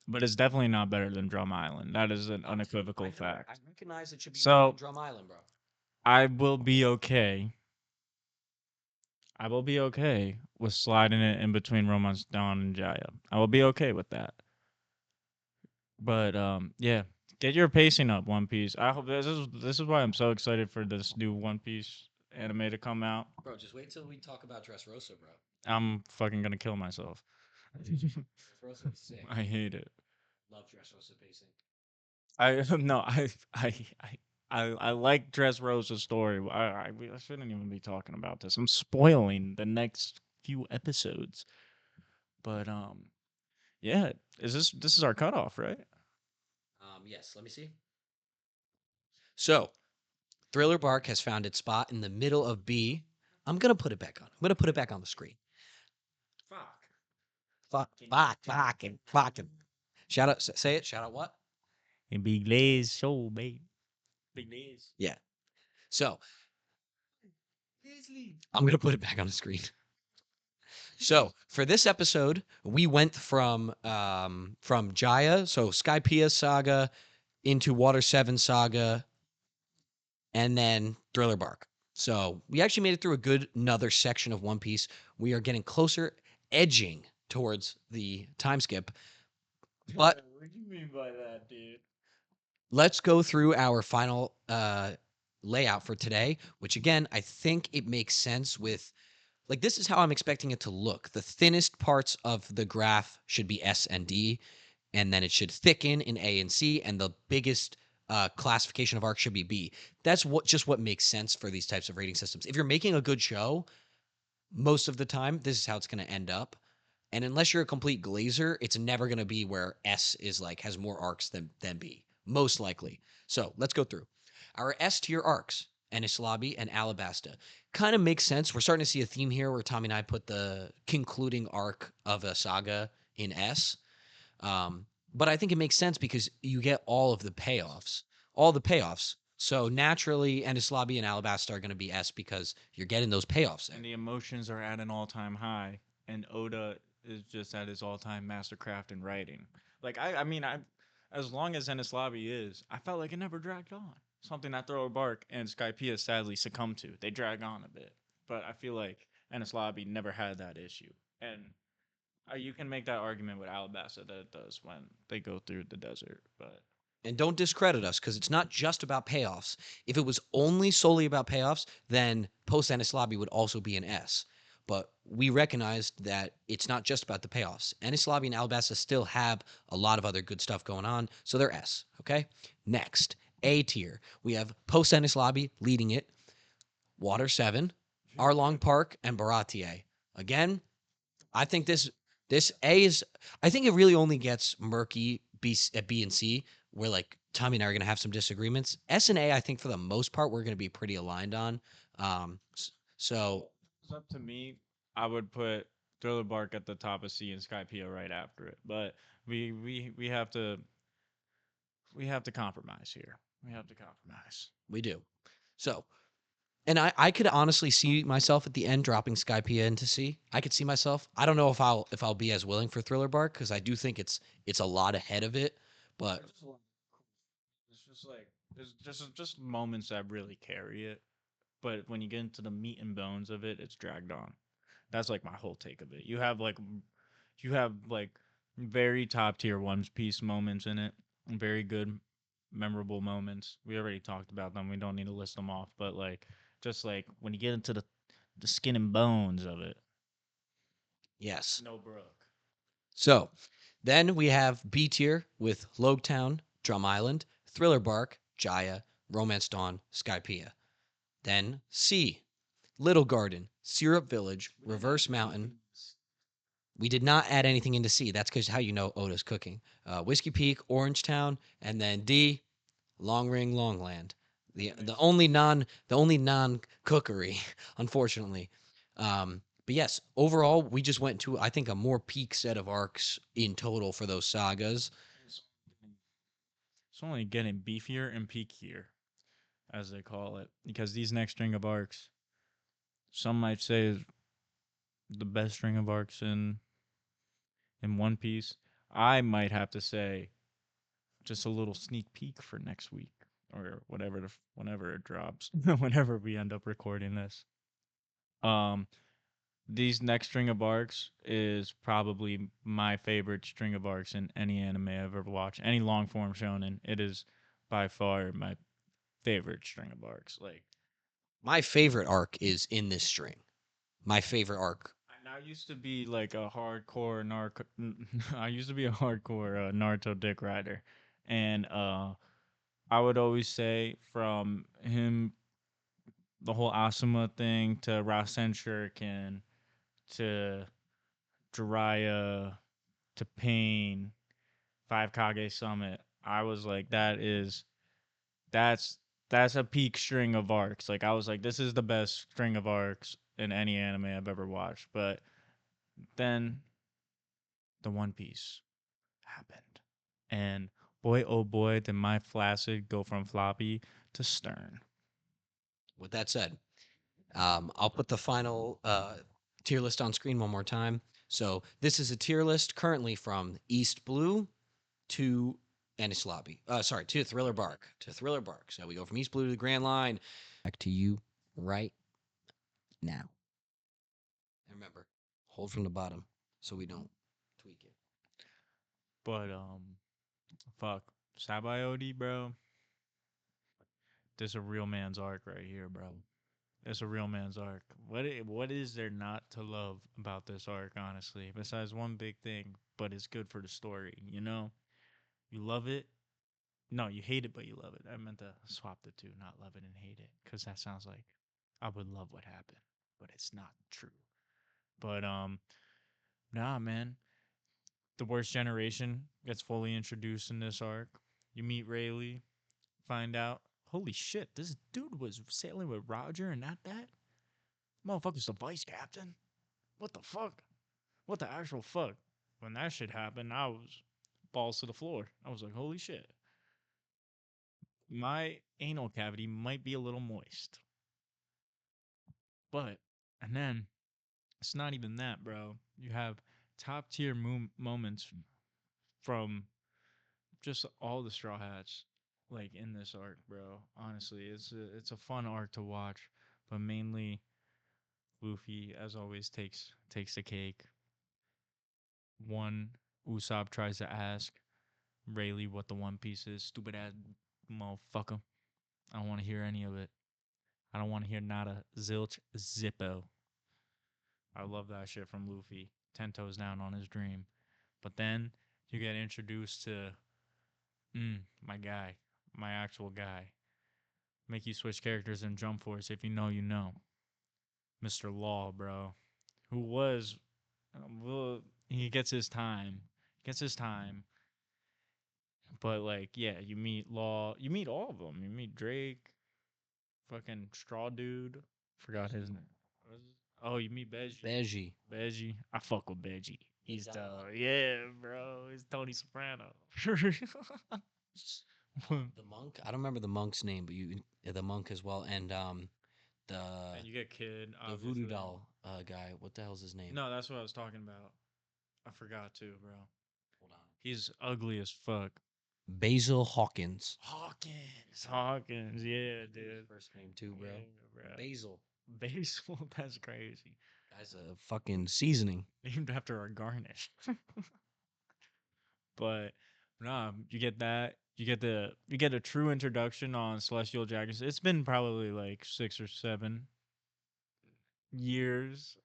but it's definitely not better than Drum Island. That is an unequivocal I fact. recognize it should be So Drum Island, bro. I will be okay. I will be okay with sliding it in between Romance Dawn and Jaya. I will be okay with that. But yeah, get your pacing up, One Piece. I hope this is why I'm so excited for this new One Piece anime to come out. Bro, just wait till we talk about Dressrosa, bro. I'm fucking gonna kill myself. Dressrosa is sick. I hate it. Love Dressrosa pacing. I no, I like Dressrosa's story. I shouldn't even be talking about this. I'm spoiling the next few episodes. But yeah, this is our cutoff, right? Yes, let me see. So, Thriller Bark has found its spot in the middle of B. I'm gonna put it back on. I'm gonna put it back on the screen. Fucking. Shout out, say it. Shout out what? And Big Lays show, babe. Big Lays. Yeah. So, I'm gonna put it back on the screen. So for this episode, we went from Jaya, so Skypiea saga, into Water 7 saga, and then Thriller Bark. So we actually made it through a good another section of One Piece. We are getting closer, edging towards the time skip. But What do you mean by that, dude? let's go through our final layout for today, which again, I think it makes sense with like this is how I'm expecting it to look. The thinnest parts of the graph should be S and D, and then it should thicken in A and C, and the biggest classification of arc should be B. That's what makes sense for these types of rating systems. If you're making a good show, most of the time, this is how it's going to end up. And unless you're a complete glazer, it's never going to be where S is like has more arcs than B, most likely. So let's go through our S tier arcs. Ennis Lobby and Alabasta kind of makes sense. We're starting to see a theme here where Tommy and I put the concluding arc of a saga in S. But I think it makes sense because you get all the payoffs. So naturally, Ennis Lobby and Alabasta are going to be S because you're getting those payoffs there. And the emotions are at an all-time high, and Oda is just at his all-time mastercraft in writing. Like I mean, as long as Ennis Lobby is, I felt like it never dragged on. Something that Thriller Bark and Skypiea sadly succumbed to. They drag on a bit, but I feel like Ennis Lobby never had that issue, and you can make that argument with Alabasta that it does when they go through the desert, but And don't discredit us because it's not just about payoffs. If it was only solely about payoffs, then post Ennis Lobby would also be an S. But we recognized that it's not just about the payoffs. Ennis Lobby and Alabasta still have a lot of other good stuff going on, so they're S. Okay. Next, A tier. We have post Ennis Lobby leading it. Water 7, Arlong Park, and Baratier. Again, I think this A is. I think it really only gets murky at B and C, where like Tommy and I are gonna have some disagreements. S and A, I think for the most part, we're gonna be pretty aligned on. So It's up to me. I would put Thriller Bark at the top of C and Skypea right after it. But we have to compromise here. We have to compromise. we do. So, and I could honestly see myself at the end dropping Skypea into C. I could see myself. I don't know if I'll be as willing for Thriller Bark because I do think it's a lot ahead of it. But It's just like there's just moments that really carry it, but when you get into the meat and bones of it, it's dragged on. That's like my whole take of it. You have like very top tier One Piece moments in it, and very good, memorable moments. We already talked about them. We don't need to list them off, but like just like when you get into the skin and bones of it, yes. no Brook. So then we have B tier with Logetown, Drum Island, Thriller Bark, Jaya, Romance Dawn, Skypea. Then C, Little Garden, Syrup Village, Reverse Mountain. We did not add anything into C. That's because how you know Oda's cooking. Whiskey Peak, Orangetown, and then D, Long Ring, Longland. The only non cookery, unfortunately. But yes, overall, we just went to I think a more peak set of arcs in total for those sagas. It's it's only getting beefier and peakier, as they call it, because these next string of arcs, some might say is the best string of arcs in One Piece. I might have to say just a little sneak peek for next week or whenever it drops, whenever we end up recording this. Um, these next string of arcs is probably my favorite string of arcs in any anime I've ever watched. Any long form shonen, it is by far my favorite string of arcs. Like My favorite arc is in this string. My favorite arc. I used to be like a hardcore narco. I used to be a hardcore Naruto dick rider, and I would always say from him the whole Asuma thing to Rasen Shuriken to Jiraiya to Pain, Five Kage Summit. I was like, that's that's a peak string of arcs. Like I was like, this is the best string of arcs in any anime I've ever watched. But then the One Piece happened. And boy, oh boy, did my flaccid go from floppy to stern. With that said, I'll put the final tier list on screen one more time. So this is a tier list currently from East Blue to Ennis Lobby. Sorry, to Thriller Bark. To Thriller Bark. So we go from East Blue to the Grand Line. Back to you right now. And remember, hold from the bottom so we don't tweak it. But fuck. Sabayoti, bro. This a real man's arc right here, bro. It's a real man's arc. What is there not to love about this arc, honestly? Besides one big thing, but it's good for the story, you know? You love it. No, you hate it, but you love it. I meant to swap the two, not love it and hate it, because that sounds like I would love what happened, but it's not true. But nah, man. The worst generation gets fully introduced in this arc. You meet Rayleigh, find out, holy shit, this dude was sailing with Roger and not that? Motherfucker's the vice captain? What the fuck? What the actual fuck? When that shit happened, I was balls to the floor. I was like, holy shit. My anal cavity might be a little moist. But, and then, it's not even that, bro. You have top tier moments from just all the Straw Hats, like in this arc, bro. Honestly, it's a fun arc to watch, but mainly Luffy, as always, takes the cake. One Usopp tries to ask, Rayleigh what the One Piece is. Stupid ass motherfucker. I don't want to hear any of it. I don't want to hear nada zilch zippo. I love that shit from Luffy. 10 toes down on his dream. But then you get introduced to my guy, my actual guy. Make you switch characters in Jump Force if you know you know. Mr. Law, bro. Who was well, he gets his time. Gets his time. But like, yeah, you meet Law, you meet all of them. You meet Drake, fucking Straw Dude. Forgot his name. Oh, you meet Beji. Beji. Beji. I fuck with Beji. He's Good the dog. yeah, bro. He's Tony Soprano. The monk. I don't remember the monk's name, but the monk as well, and the And you get Kid, the obviously. voodoo doll guy. What the hell's his name? No, that's what I was talking about. I forgot too, bro. Hold on. He's ugly as fuck. Basil Hawkins. Hawkins, yeah, dude. First name too, bro. Yeah, bro. Basil. Basil, that's crazy. Guy's a fucking seasoning. Named after a garnish. But nah, you get that. You get a true introduction on Celestial Dragons. It's been probably like 6 or 7 years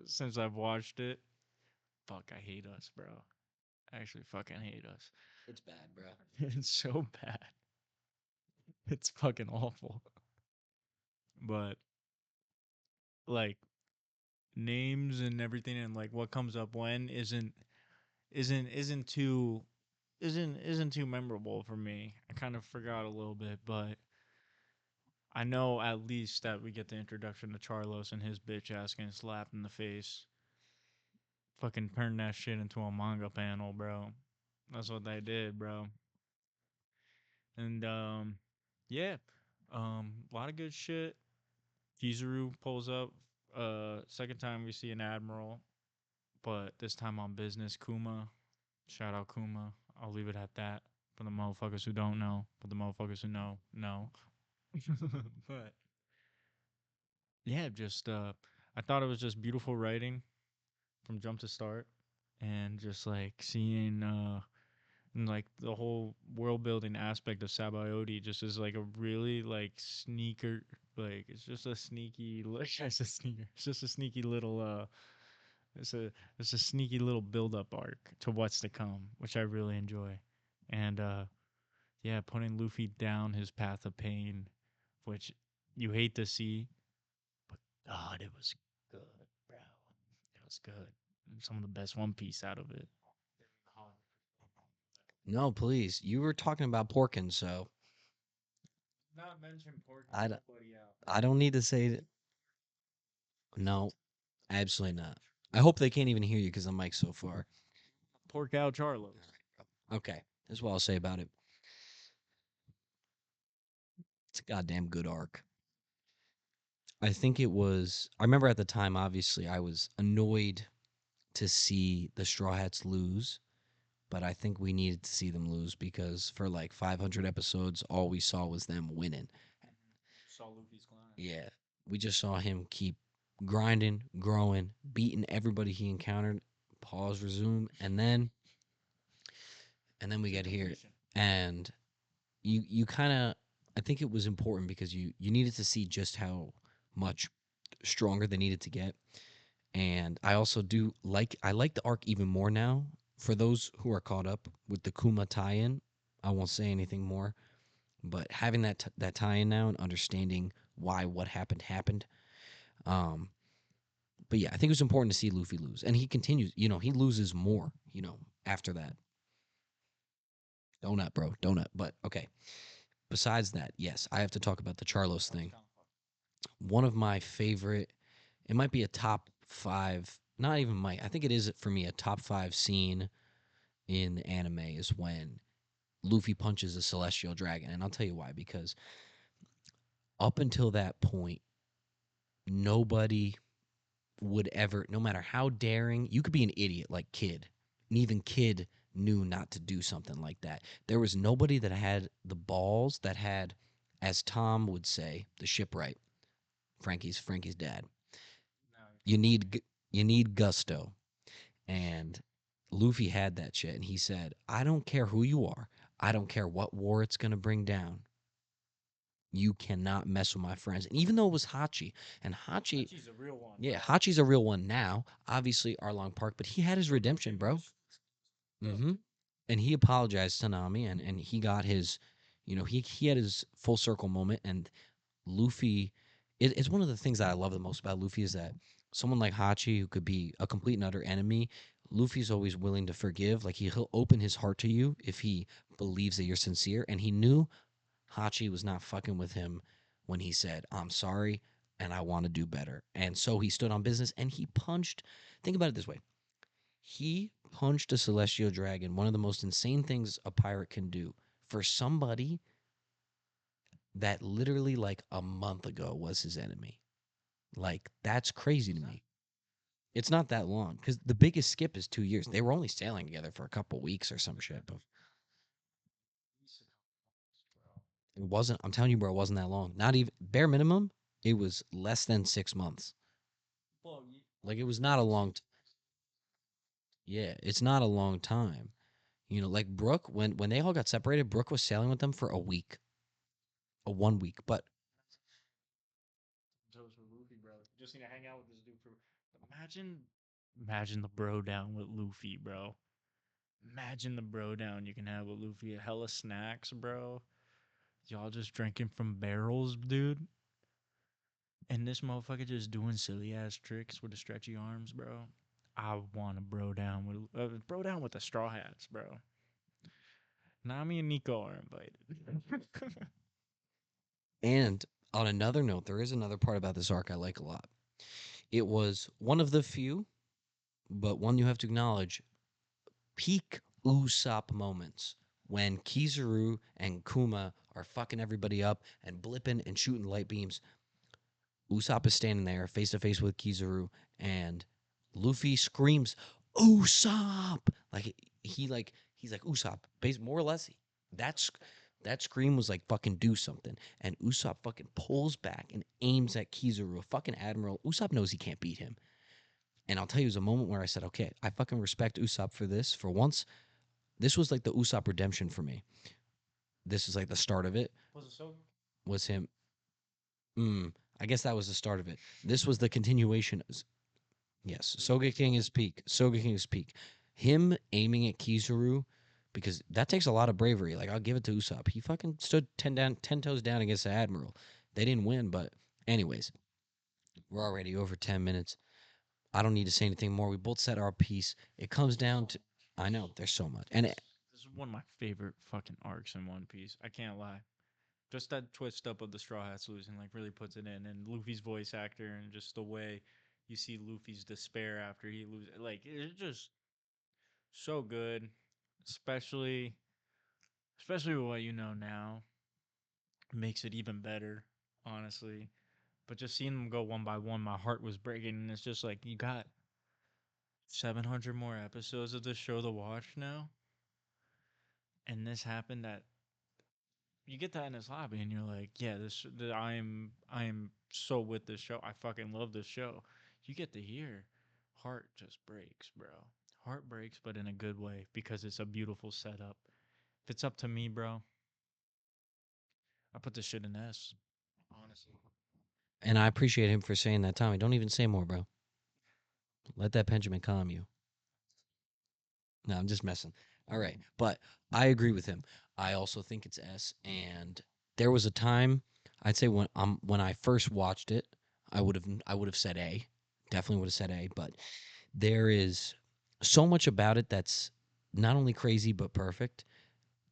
since I've watched it. Fuck, I hate us, bro. I actually fucking hate us. It's bad, bro. It's so bad. It's fucking awful. But like names and everything and like what comes up when isn't too memorable for me. I kind of forgot a little bit, but I know at least that we get the introduction to Charlos and his bitch ass getting slapped in the face. Fucking turn that shit into a manga panel, bro. That's what they did, bro. And yeah, a lot of good shit. Kizaru pulls up. Second time we see an admiral, but this time on business. Kuma, shout out Kuma. I'll leave it at that for the motherfuckers who don't know, but the motherfuckers who know. But yeah, just I thought it was just beautiful writing from jump to start, and just like seeing and like the whole world building aspect of Sabaody just is like a really like sneaker, like it's just a sneaky like it's a sneaker, it's just a sneaky little it's a it's a sneaky little build up arc to what's to come, which I really enjoy. And yeah, putting Luffy down his path of pain, which you hate to see, but God, it was good, bro. It was good. Some of the best One Piece out of it. No, please. You were talking about Porkins, so Not mention pork. I don't need to say that. No, absolutely not. I hope they can't even hear you because the mic's so far. Pork out Charlos. Okay, that's what I'll say about it. It's a goddamn good arc. I think it was. I remember at the time, obviously, I was annoyed to see the Straw Hats lose, but I think we needed to see them lose because for like 500 episodes, all we saw was them winning. Saw Luffy's climb. Yeah, we just saw him keep grinding, growing, beating everybody he encountered. Pause, resume, and then we get here, and you kind of. I think it was important because you needed to see just how much stronger they needed to get, and I also do like I like the arc even more now. For those who are caught up with the Kuma tie-in, I won't say anything more, but having that tie-in now and understanding why what happened. Um, but yeah, I think it was important to see Luffy lose, and he continues. He loses more. After that. Donut, bro, donut. But okay. Besides that, yes, I have to talk about the Charlos thing. One of my favorite. It might be a top 5. Not even might. I think it is for me a top 5 scene in the anime is when Luffy punches a celestial dragon, and I'll tell you why. Because up until that point, nobody would ever, no matter how daring, you could be an idiot like Kid, and even Kid knew not to do something like that. There was nobody that had the balls that had, as Tom would say, the shipwright. Frankie's dad. You need gusto, and Luffy had that shit, and he said, "I don't care who you are. I don't care what war it's gonna bring down. You cannot mess with my friends." And even though it was Hachi, and Hachi, She's a real one. yeah, Hachi's a real one now. Obviously, Arlong Park, but he had his redemption, bro. Mm-hmm. And he apologized to Nami, and he got his, he had his full circle moment. And Luffy, it's one of the things that I love the most about Luffy is that someone like Hachi, who could be a complete and utter enemy, Luffy's always willing to forgive. Like he'll open his heart to you if he believes that you're sincere. And he knew Hachi was not fucking with him when he said, "I'm sorry and I want to do better." And so he stood on business and he punched. Think about it this way: he punched a celestial dragon, one of the most insane things a pirate can do, for somebody that literally like a month ago was his enemy. Like that's crazy to me. It's not that long because the biggest skip is 2 years. They were only sailing together for a couple weeks or some shit. But it wasn't. I'm telling you, bro, it wasn't that long. Not even bare minimum. It was less than 6 months. Like it was not a long. Yeah, it's not a long time. Like Brooke, when they all got separated, Brooke was sailing with them for a week, a 1 week. But Toast with Luffy, bro. Just need to hang out with this dude for. Imagine the bro down with Luffy, bro. Imagine the bro down you can have with Luffy. Hella snacks, bro. Y'all just drinking from barrels, dude. And this motherfucker just doing silly ass tricks with the stretchy arms, bro. I want to bro down with the straw hats, bro. Nami and Nico are invited. and on another note, there is another part about this arc I like a lot. It was one of the few, but one you have to acknowledge, peak Usopp moments when Kizaru and Kuma are fucking everybody up and blipping and shooting light beams. Usopp is standing there face to face with Kizaru, and Luffy screams, "Usopp!" Like he's like Usopp, more or less. That's that scream was like fucking do something, and Usopp fucking pulls back and aims at Kizaru, a fucking admiral. Usopp knows he can't beat him, and I'll tell you, it was a moment where I said, "Okay, I fucking respect Usopp for this. For once, this was like the Usopp redemption for me. This is like the start of it. Was it so? Was him. I guess that was the start of it. This was the continuation. Yes, Sogeking is peak. Sogeking is peak. Him aiming at Kizaru, because that takes a lot of bravery. Like I'll give it to Usopp. He fucking stood 10 toes down against the Admiral. They didn't win, but anyways, we're already over 10 minutes. I don't need to say anything more. We both said our piece. It comes down to, I know there's so much, and This is one of my favorite fucking arcs in One Piece. I can't lie. Just that twist up of the Straw Hats losing, like, really puts it in. And Luffy's voice actor, and just the way you see Luffy's despair after he loses. Like, it's just so good. Especially, especially with what you know now. Makes it even better, honestly. But just seeing them go one by one, my heart was breaking. And it's just like, you got 700 more episodes of this show to watch now. And this happened at you get that in his lobby and you're like, yeah, I am so with this show. I fucking love this show. You get to hear heart just breaks, bro. Heart breaks, but in a good way because it's a beautiful setup. If it's up to me, bro, I put this shit in S. Honestly. I appreciate him for saying that, Tommy. Don't even say more, bro. Let that Benjamin calm you. No, I'm just messing. All right, but I agree with him. I also think it's S. And there was a time, I'd say when I first watched it, I would have said A. Definitely would have said A. But there is so much about it that's not only crazy but perfect.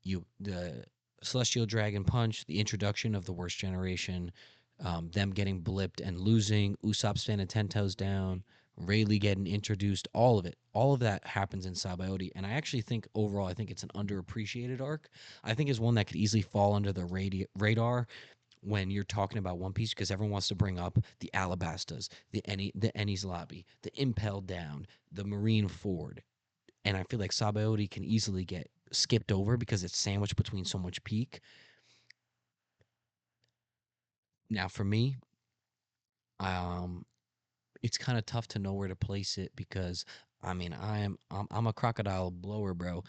The Celestial Dragon Punch, the introduction of the worst generation, them getting blipped and losing, Usopp standing 10 toes down, Rayleigh getting introduced, all of that happens in Sabaody. And I actually think overall, I think it's an underappreciated arc. I think is one that could easily fall under the radar when you're talking about One Piece because everyone wants to bring up the Alabastas, the Enies Lobby, the Impel Down, the Marine Ford, and I feel like Sabaody can easily get skipped over because it's sandwiched between so much peak. Now, for me, um, it's kind of tough to know where to place it because I mean, I'm a crocodile blower, bro.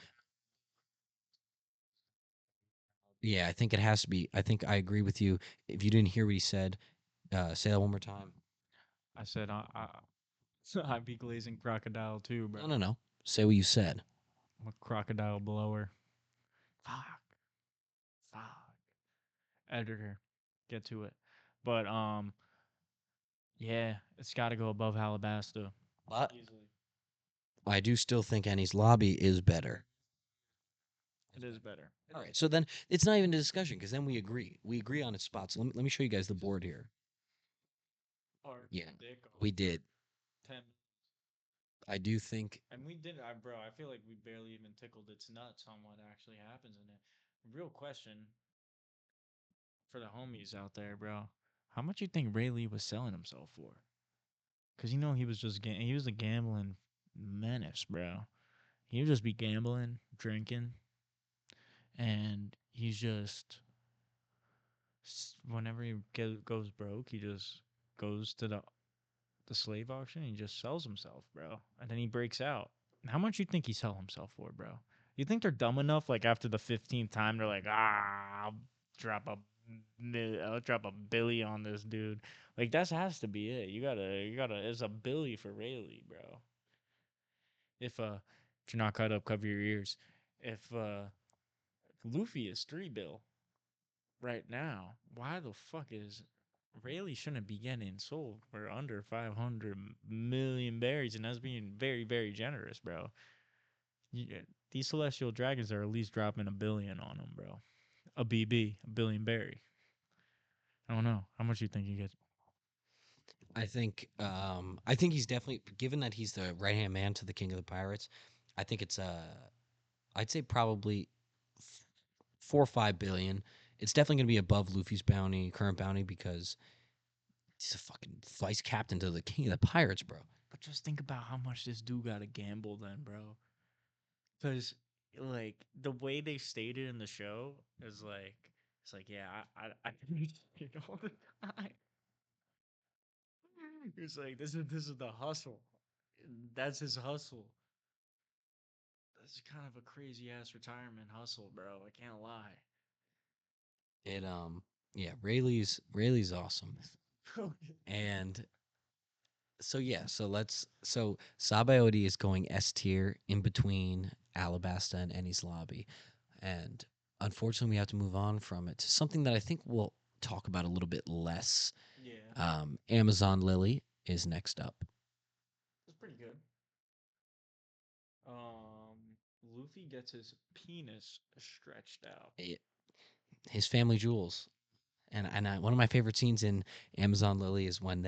Yeah, I think it has to be. I think I agree with you. If you didn't hear what he said, say that one more time. I said I'd be glazing crocodile too, bro. No, no, no. Say what you said. I'm a crocodile blower. Fuck. Fuck. Editor, get to it. But yeah, it's got to go above Alabasta. But Easily. I do still think Annie's lobby is better. It is better. All right, so then it's not even a discussion because then we agree. We agree on its spots. Let me show you guys the board here. Or Yeah, dick on we did. 10. I do think. And we did, bro. I feel like we barely even tickled its nuts on what actually happens in it. Real question for the homies out there, bro. How much you think Ray Lee was selling himself for? Cause he was just he was a gambling menace, bro. He would just be gambling, drinking, and he's just whenever he goes broke, he just goes to the slave auction and he just sells himself, bro. And then he breaks out. How much you think he sell himself for, bro? You think they're dumb enough? Like after the 15th time, they're like, I'll drop I'll drop a billy on this dude. Like that has to be it. You gotta. It's a billy for Rayleigh, bro. If you're not caught up, cover your ears. If Luffy is 3 bill right now, why the fuck is Rayleigh shouldn't be getting sold for under 500 million berries, and that's being very, very generous, bro. These celestial dragons are at least dropping a billion on them, bro. A BB, a billion berry. I don't know how much you think he gets. I think he's definitely given that he's the right hand man to the king of the pirates. I think it's I'd say probably 4 or 5 billion. It's definitely gonna be above Luffy's current bounty, because he's a fucking vice captain to the king of the pirates, bro. But just think about how much this dude got to gamble then, bro. Because like the way they stated in the show is like it's like yeah I it all the time. It's like this is the hustle. That's his hustle. That's kind of a crazy ass retirement hustle, bro. I can't lie. It yeah, Rayleigh's awesome. And so yeah, so Sabaody is going S tier in between Alabasta and Ennie's lobby. And unfortunately we have to move on from it to something that I think we'll talk about a little bit less. Yeah, Amazon Lily is next up. it's pretty good. Luffy gets his penis stretched out. His family jewels. One of my favorite scenes in Amazon Lily is when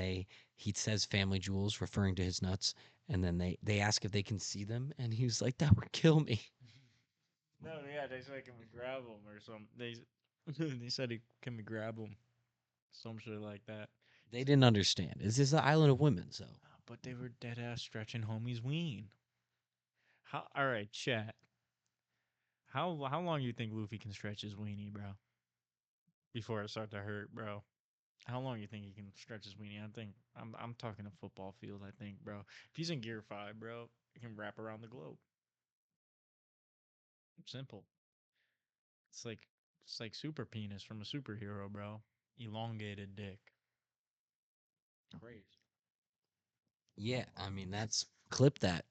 he says family jewels, referring to his nuts, and then they ask if they can see them, and he's like, "That would kill me." No, yeah, they said can we grab him or something. They said can we grab him, some shit like that. They didn't understand. This is the island of women, so But they were dead ass stretching homie's ween. How? All right, chat. How long you think Luffy can stretch his weenie, bro? Before it start to hurt, bro. How long you think he can stretch his weenie? I think I'm talking a football field. I think, bro. If he's in Gear 5, bro, he can wrap around the globe. Simple. It's like it's like super penis from a superhero, bro. Elongated dick. Crazy. yeah. I mean, that's clip that.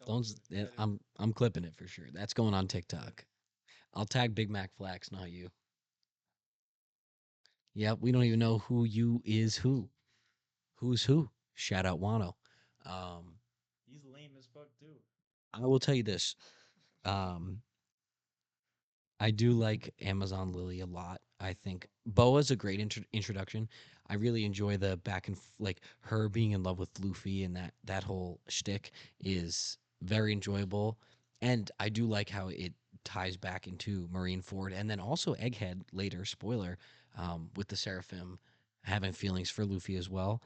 Don't do it. Edit. I'm clipping it for sure. That's going on TikTok. I'll tag BigMacFlax, not you. Yep, we don't even know who you is who. Who's who? Shout out Wano. Um, He's lame as fuck too. I will tell you this. Um, I do like Amazon Lily a lot. I think Boa's a great introduction. I really enjoy the back and like her being in love with Luffy, and that whole shtick is very enjoyable. And I do like how it ties back into Marineford, and then also Egghead later. Spoiler, with the Seraphim having feelings for Luffy as well,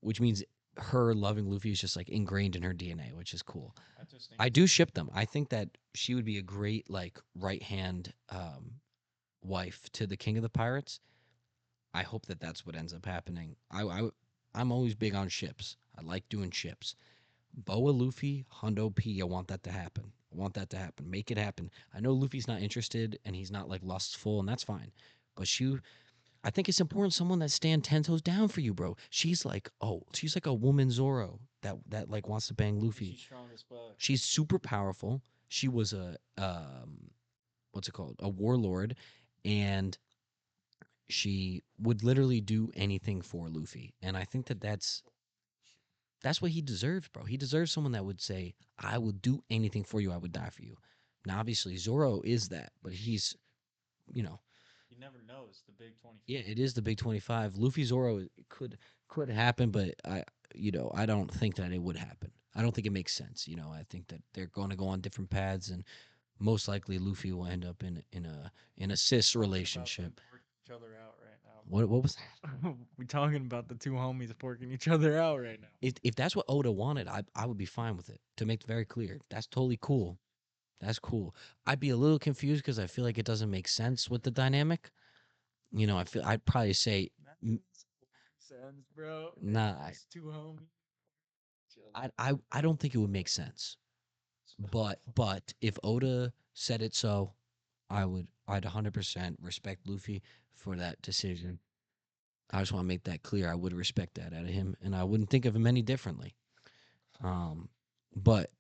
which means her loving Luffy is just like ingrained in her DNA, which is cool. I just think I do ship them. I think that she would be a great like right hand wife to the king of the pirates. I hope that that's what ends up happening. I'm always big on ships. I like doing ships. Boa Luffy, Hundo P. I want that to happen. I want that to happen. Make it happen. I know Luffy's not interested and he's not like lustful, and that's fine. But I think it's important someone that stand 10 toes down for you, bro. She's like, oh, she's like a woman Zoro that like wants to bang Luffy. She's strong as fuck. She's super powerful. She was a what's it called? A warlord, and she would literally do anything for Luffy. And I think that's what he deserves, bro. He deserves someone that would say, "I will do anything for you. I would die for you." Now, obviously, Zoro is that, but he's, you know, You never know. It's the big 25. yeah, it is the big 25. Luffy Zoro could happen, but I don't think that it would happen. I don't think it makes sense. I think that they're going to go on different paths, and most likely Luffy will end up in a cis relationship. Each other out right now. What was that? We talking about the two homies porking each other out right now. If that's what Oda wanted, I would be fine with it. To make it very clear, that's totally cool. That's cool. I'd be a little confused because I feel like it doesn't make sense with the dynamic. I'd probably say Sense, bro. nah. It's two homies. I don't think it would make sense. But if Oda said it so, I'd 100% respect Luffy for that decision. I just want to make that clear. I would respect that out of him, and I wouldn't think of him any differently. But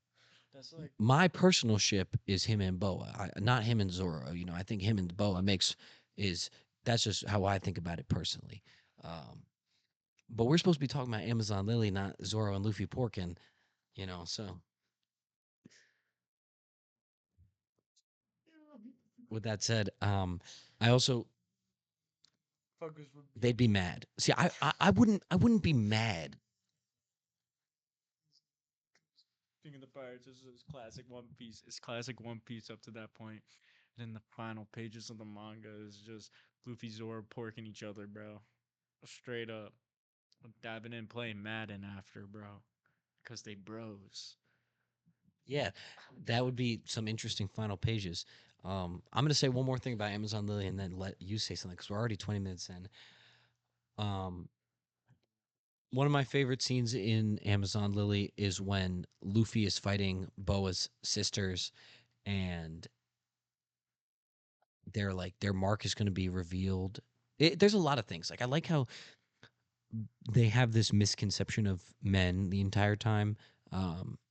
That's like my personal ship is him and Boa, not him and Zoro. I think him and Boa that's just how I think about it personally. But we're supposed to be talking about Amazon Lily, not Zoro and Luffy porking. So with that said, I also fuckers would they'd be mad. See, I wouldn't be mad. King of the Pirates. This is classic One Piece. It's classic One Piece up to that point. And then the final pages of the manga is just Luffy Zoro porking each other, bro. Straight up. Dabbing in playing Madden after, bro. Because they bros. Yeah, that would be some interesting final pages. I'm gonna say one more thing about Amazon Lily, and then let you say something because we're already 20 minutes in. Um, one of my favorite scenes in Amazon Lily is when Luffy is fighting Boa's sisters, and they're like their mark is gonna be revealed. There's a lot of things. Like I like how they have this misconception of men the entire time.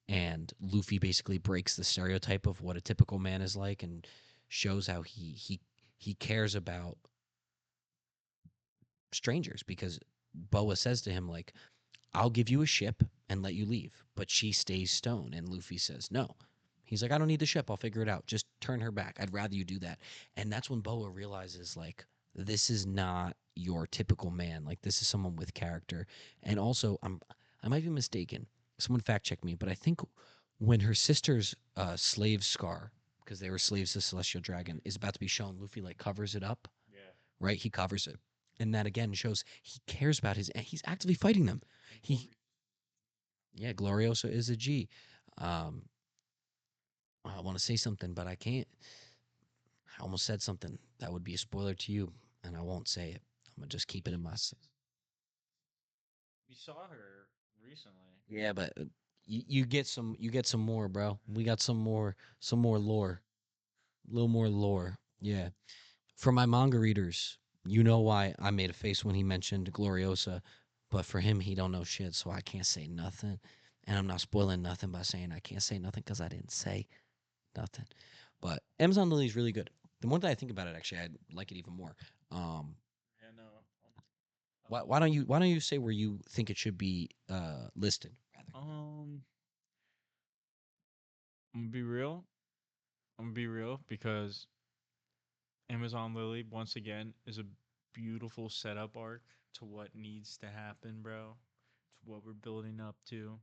And Luffy basically breaks the stereotype of what a typical man is like and shows how he cares about strangers because Boa says to him like, "I'll give you a ship and let you leave, but she stays stone." And Luffy says, "No." He's like, "I don't need the ship. I'll figure it out. Just turn her back. I'd rather you do that." And that's when Boa realizes like this is not your typical man. Like this is someone with character. And also, I might be mistaken. Someone fact check me, but I think when her sister's slave scar, because they were slaves to Celestial Dragon, is about to be shown, Luffy like covers it up. Yeah. Right? He covers it, and that again shows he cares about he's actively fighting them. He Yeah, Gloriosa is a G. Um, I want to say something, but I can't. I almost said something that would be a spoiler to you, and I won't say it. I'm gonna just keep it in my. We saw her recently. Yeah, but you get some more, bro. We got some more lore, a little more lore. Yeah, for my manga readers, you know why I made a face when he mentioned Gloriosa, but for him, he don't know shit, so I can't say nothing, and I'm not spoiling nothing by saying I can't say nothing because I didn't say nothing. But Amazon Lily is really good. The more that I think about it, actually, I like it even more. Um, Yeah, no. why don't you say where you think it should be listed? Rather. I'm gonna be real. I'm gonna be real because Amazon Lily once again is a beautiful setup arc to what needs to happen, bro. To what we're building up to.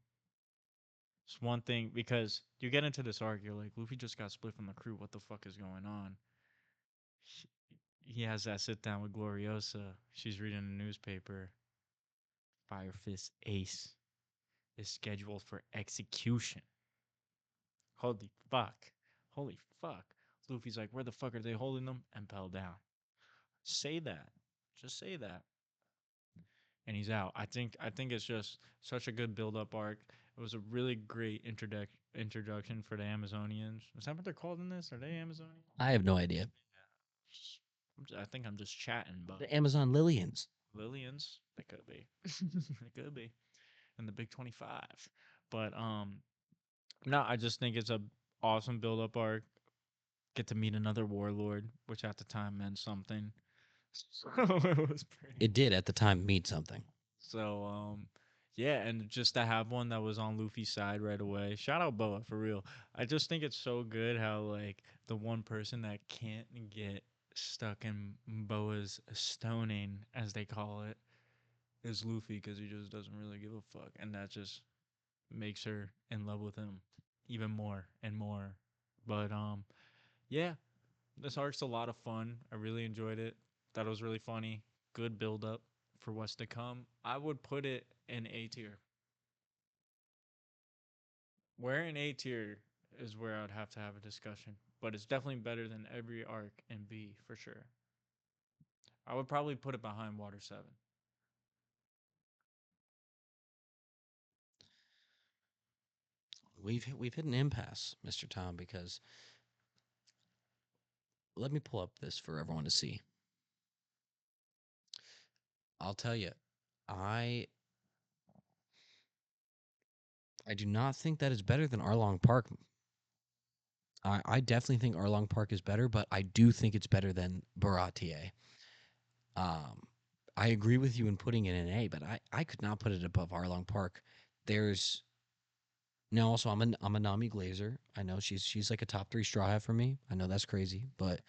It's one thing because you get into this arc, you're like, Luffy just got split from the crew. What the fuck is going on? He has that sit down with Gloriosa. She's reading the newspaper. Fire Fist Ace is scheduled for execution. Holy fuck. Holy fuck. Luffy's like, where the fuck are they holding them? Impel down. Say that. Just say that. and he's out. I think it's just such a good build up arc. It was a really great introduction for the Amazonians. Is that what they're called in this? Are they Amazonians? I have no idea. I think I'm just chatting, but The Amazon Lillians. Lillians, they could be. They could be. In the Big 25. But no, I just think it's a awesome build up arc. Get to meet another warlord, which at the time meant something. So it was pretty. It did at the time mean something. So yeah, and just to have one that was on Luffy's side right away. Shout out Boa for real. I just think it's so good how like the one person that can't get stuck in Boa's stoning, as they call it, is Luffy because he just doesn't really give a fuck, and that just makes her in love with him even more and more. But yeah, this arc's a lot of fun. I really enjoyed it. Thought it was really funny. Good build up for what's to come. I would put it in A tier. Where in A tier is where I'd have to have a discussion, but it's definitely better than every arc in B for sure. I would probably put it behind Water 7. We've hit an impasse, Mr. Tom, because let me pull up this for everyone to see. I'll tell you, I I do not think that is better than Arlong Park. I definitely think Arlong Park is better, but I do think it's better than Baratier. Um, I agree with you in putting it in A, but I could not put it above Arlong Park. There's now also I'm a Nami Glazer. I know she's like a top 3 straw hat for me. I know that's crazy, but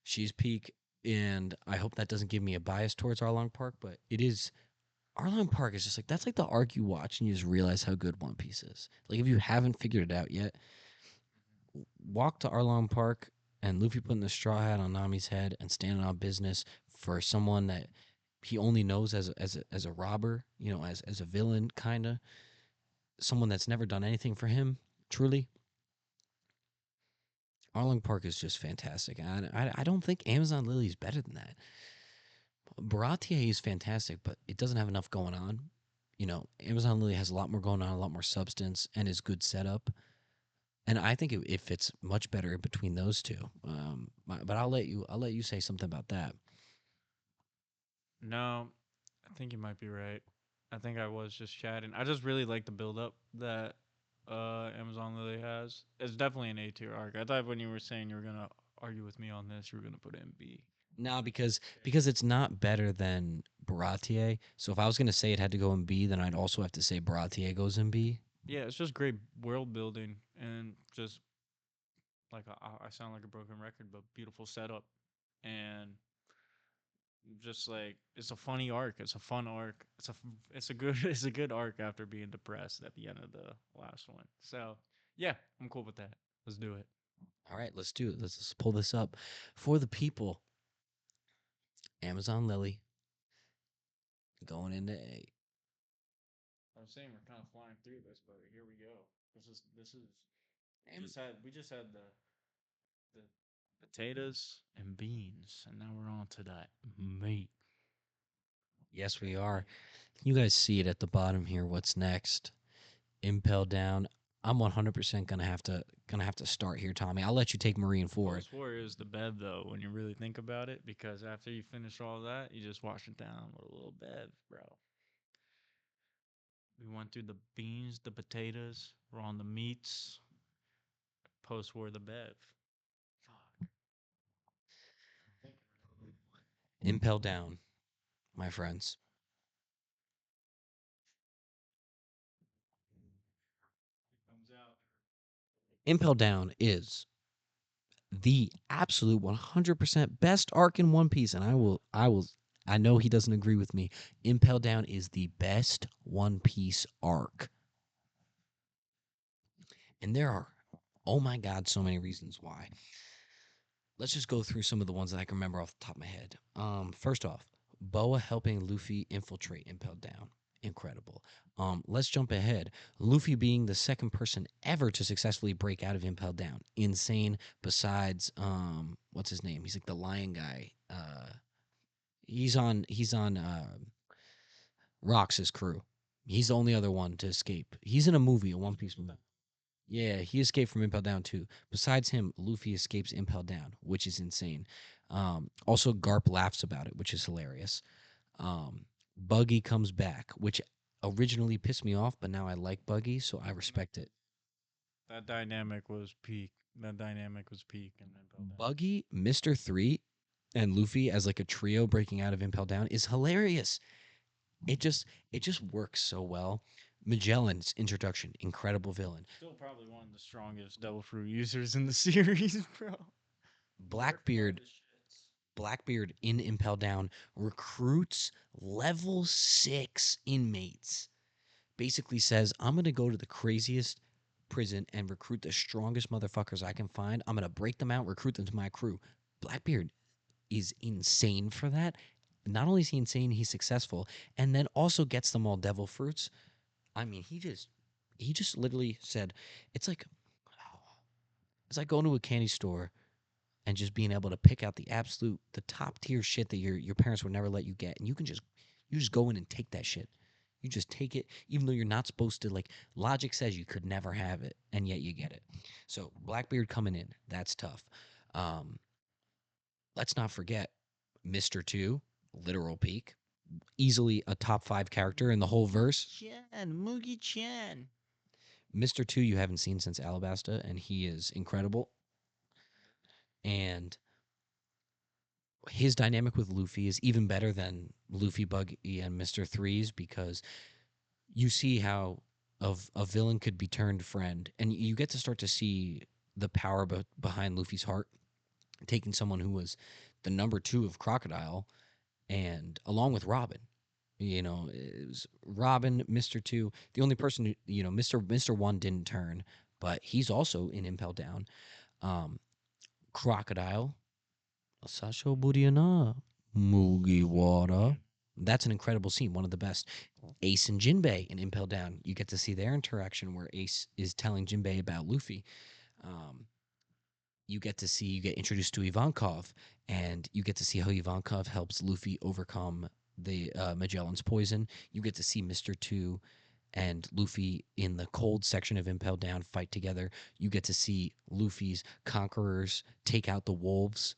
she's peak, and I hope that doesn't give me a bias towards Arlong Park, but it is. Arlong Park is just like that's like the arc you watch and you just realize how good One Piece is. Like if you haven't figured it out yet, walk to Arlong Park and Luffy putting the straw hat on Nami's head and standing on business for someone that he only knows as a robber, you know, as a villain kind of, someone that's never done anything for him, truly. Arlong Park is just fantastic. And I don't think Amazon Lily is better than that. Baratier is fantastic, but it doesn't have enough going on. You know, Amazon Lily has a lot more going on, a lot more substance, and is good setup. And I think it fits much better between those two. But I'll let you say something about that. No, I think you might be right. I think I was just chatting. I just really like the build up that Amazon Lily has. It's definitely an A tier arc. I thought when you were saying you were gonna argue with me on this, you were gonna put it in B. No, because it's not better than Baratier. So if I was gonna say it had to go in B, then I'd also have to say Baratier goes in B. Yeah, it's just great world building and just like I sound like a broken record, but beautiful setup and just like it's a funny arc. It's a fun arc. It's a good it's a good arc after being depressed at the end of the last one. So yeah, I'm cool with that. Let's do it. All right, let's do it. Let's pull this up for the people. Amazon Lily going into A. I was saying we're kind of flying through this, but here we go. This is we just had the potatoes and beans, and now we're on to that meat. Yes, we are. You guys see it at the bottom here. What's next? Impel down. I'm 100% gonna have to start here, Tommy. I'll let you take Marine forward. Post War is the bev though, when you really think about it, because after you finish all that, you just wash it down with a little bev, bro. We went through the beans, the potatoes, we're on the meats. Post War the bev. Fuck. Impel down, my friends. Comes out. Impel down is the absolute 100% best arc in One Piece, and I know he doesn't agree with me. Impel down is the best One Piece arc, and there are, oh my god, so many reasons why. Let's just go through some of the ones that I can remember off the top of my head. First off, Boa helping Luffy infiltrate Impel down. Incredible. Let's jump ahead. Luffy being the second person ever to successfully break out of Impel down. Insane. Besides, what's his name? He's like the lion guy. He's on Rox's crew. He's the only other one to escape. He's in a movie, a One Piece movie. Yeah, he escaped from Impel Down too. Besides him, Luffy escapes Impel Down, which is insane. Also, Garp laughs about it, which is hilarious. Buggy comes back, which originally pissed me off, but now I like Buggy, so I respect it. That dynamic was peak. That dynamic was peak. And then Buggy, Mr. 3, and Luffy as like a trio breaking out of Impel Down is hilarious. It just works so well. Magellan's introduction, incredible villain. still probably one of the strongest devil fruit users in the series, bro. Blackbeard Blackbeard in Impel Down recruits level 6 inmates. Basically says, I'm going to go to the craziest prison and recruit the strongest motherfuckers I can find. I'm going to break them out, recruit them to my crew. Blackbeard is insane for that. Not only is he insane, he's successful, and then also gets them all devil fruits. I mean, he just literally said, it's like going to a candy store and just being able to pick out the top tier shit that your parents would never let you get, and you just go in and take that shit. You just take it, even though you're not supposed to. Like, logic says you could never have it, and yet you get it. So Blackbeard coming in, that's tough. Um, let's not forget Mister Two, literal peak, easily a top 5 character in the whole verse. Mugi Chan. Mister Two you haven't seen since Alabasta, and he is incredible. And his dynamic with Luffy is even better than Luffy, Buggy, and Mr. Threes, because you see how a villain could be turned friend, and you get to start to see the power behind Luffy's heart, taking someone who was the number 2 of Crocodile, and along with Robin. It was Robin, Mr. Two. The only person Mr. One didn't turn, but he's also in Impel Down. Crocodile, Sasho Buriana, Mugiwara. That's an incredible scene, one of the best. Ace and Jinbei in Impel Down. You get to see their interaction where Ace is telling Jinbei about Luffy. You get introduced to Ivankov, and you get to see how Ivankov helps Luffy overcome the Magellan's poison. You get to see Mr. Two and Luffy in the cold section of Impel Down fight together. You get to see Luffy's conquerors take out the wolves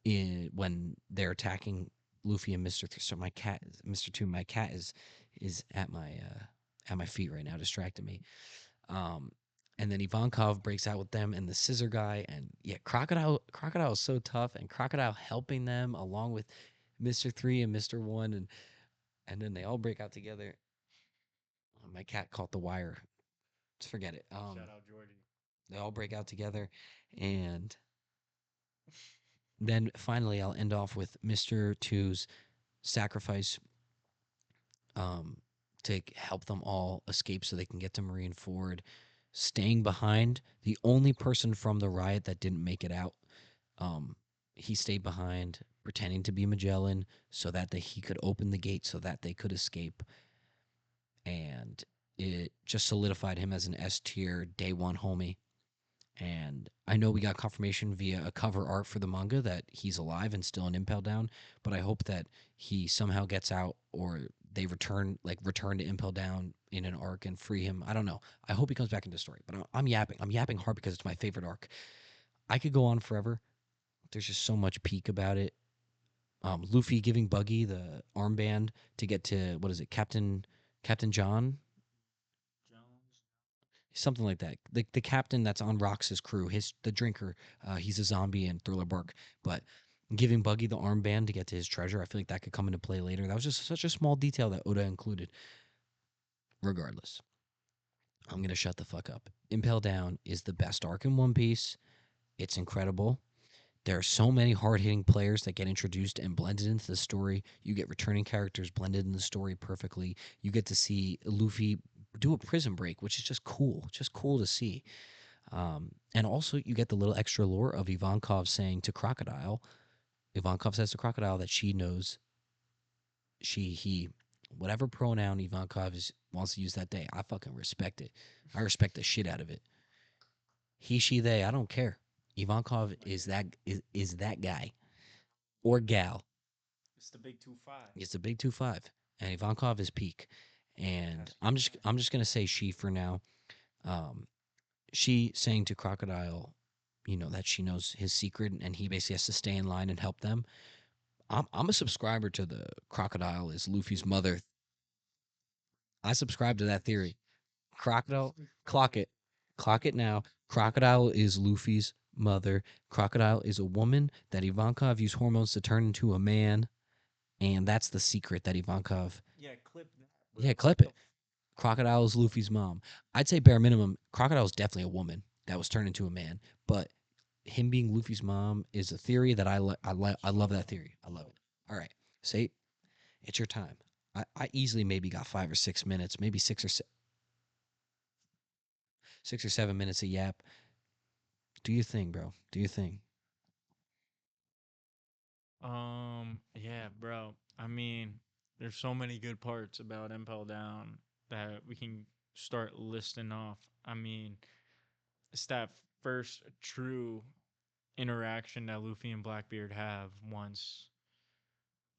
when they're attacking Luffy and Mr. So Mr. Two, my cat is at my feet right now, distracting me. And then Ivankov breaks out with them and the scissor guy, and yeah, Crocodile is so tough, and Crocodile helping them along with Mr. Three and Mr. One, and then they all break out together. Oh, my cat caught the wire. Just forget it. Shout out Jordy. They all break out together, and then finally I'll end off with Mr. Two's sacrifice to help them all escape so they can get to Marineford, staying behind. The only person from the riot that didn't make it out, he stayed behind, pretending to be Magellan, so that he could open the gate so that they could escape. And it just solidified him as an S tier day one homie. And I know we got confirmation via a cover art for the manga that he's alive and still in Impel Down, but I hope that he somehow gets out, or they return to Impel Down in an arc and free him. I don't know. I hope he comes back into the story. But I'm yapping. I'm yapping hard because it's my favorite arc. I could go on forever. There's just so much peak about it. Luffy giving Buggy the armband to get to, what is it, Captain John? Something like that. The captain that's on Rox's crew, the drinker, he's a zombie in Thriller Bark, but giving Buggy the armband to get to his treasure, I feel like that could come into play later. That was just such a small detail that Oda included. Regardless, I'm gonna shut the fuck up. Impel Down is the best arc in One Piece. It's incredible. There are so many hard-hitting players that get introduced and blended into the story. You get returning characters blended in the story perfectly. You get to see Luffy do a prison break, which is just cool to see. And also you get the little extra lore of Ivankov saying to Crocodile, Ivankov says to Crocodile that she knows he, whatever pronoun Ivankov wants to use that day, I fucking respect it. I respect the shit out of it. He, she, they, I don't care. Ivankov is that guy or gal. It's the big 2-5. It's the big 2-5. and Ivankov is peak. And I'm just gonna say she for now. Um, she saying to Crocodile, that she knows his secret, and he basically has to stay in line and help them. I'm a subscriber to the Crocodile is Luffy's mother. I subscribe to that theory. Crocodile, clock it, clock it now. Crocodile is Luffy's mother. Crocodile is a woman that Ivankov used hormones to turn into a man, and that's the secret that Ivankov. Yeah, clip that. Yeah, clip it. Crocodile is Luffy's mom. I'd say bare minimum, Crocodile is definitely a woman that was turned into a man, but him being Luffy's mom is a theory that I love that theory. I love it. All right, say it's your time. I easily maybe got 5 or 6 minutes, maybe 6 or 7 minutes of yap. Do your thing, bro. Do your thing. Yeah, bro. I mean, there's so many good parts about Impel Down that we can start listing off. I mean, it's that first true interaction that Luffy and Blackbeard have once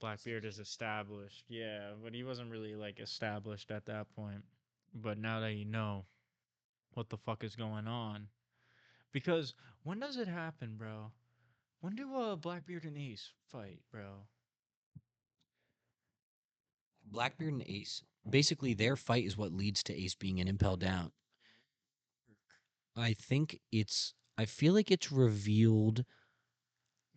Blackbeard is established. Yeah, but he wasn't really like established at that point. But now that you know what the fuck is going on, because when does it happen, bro? When do Blackbeard and Ace fight, bro? Blackbeard and Ace. Basically, their fight is what leads to Ace being an Impel Down. I think it's. I feel like it's revealed.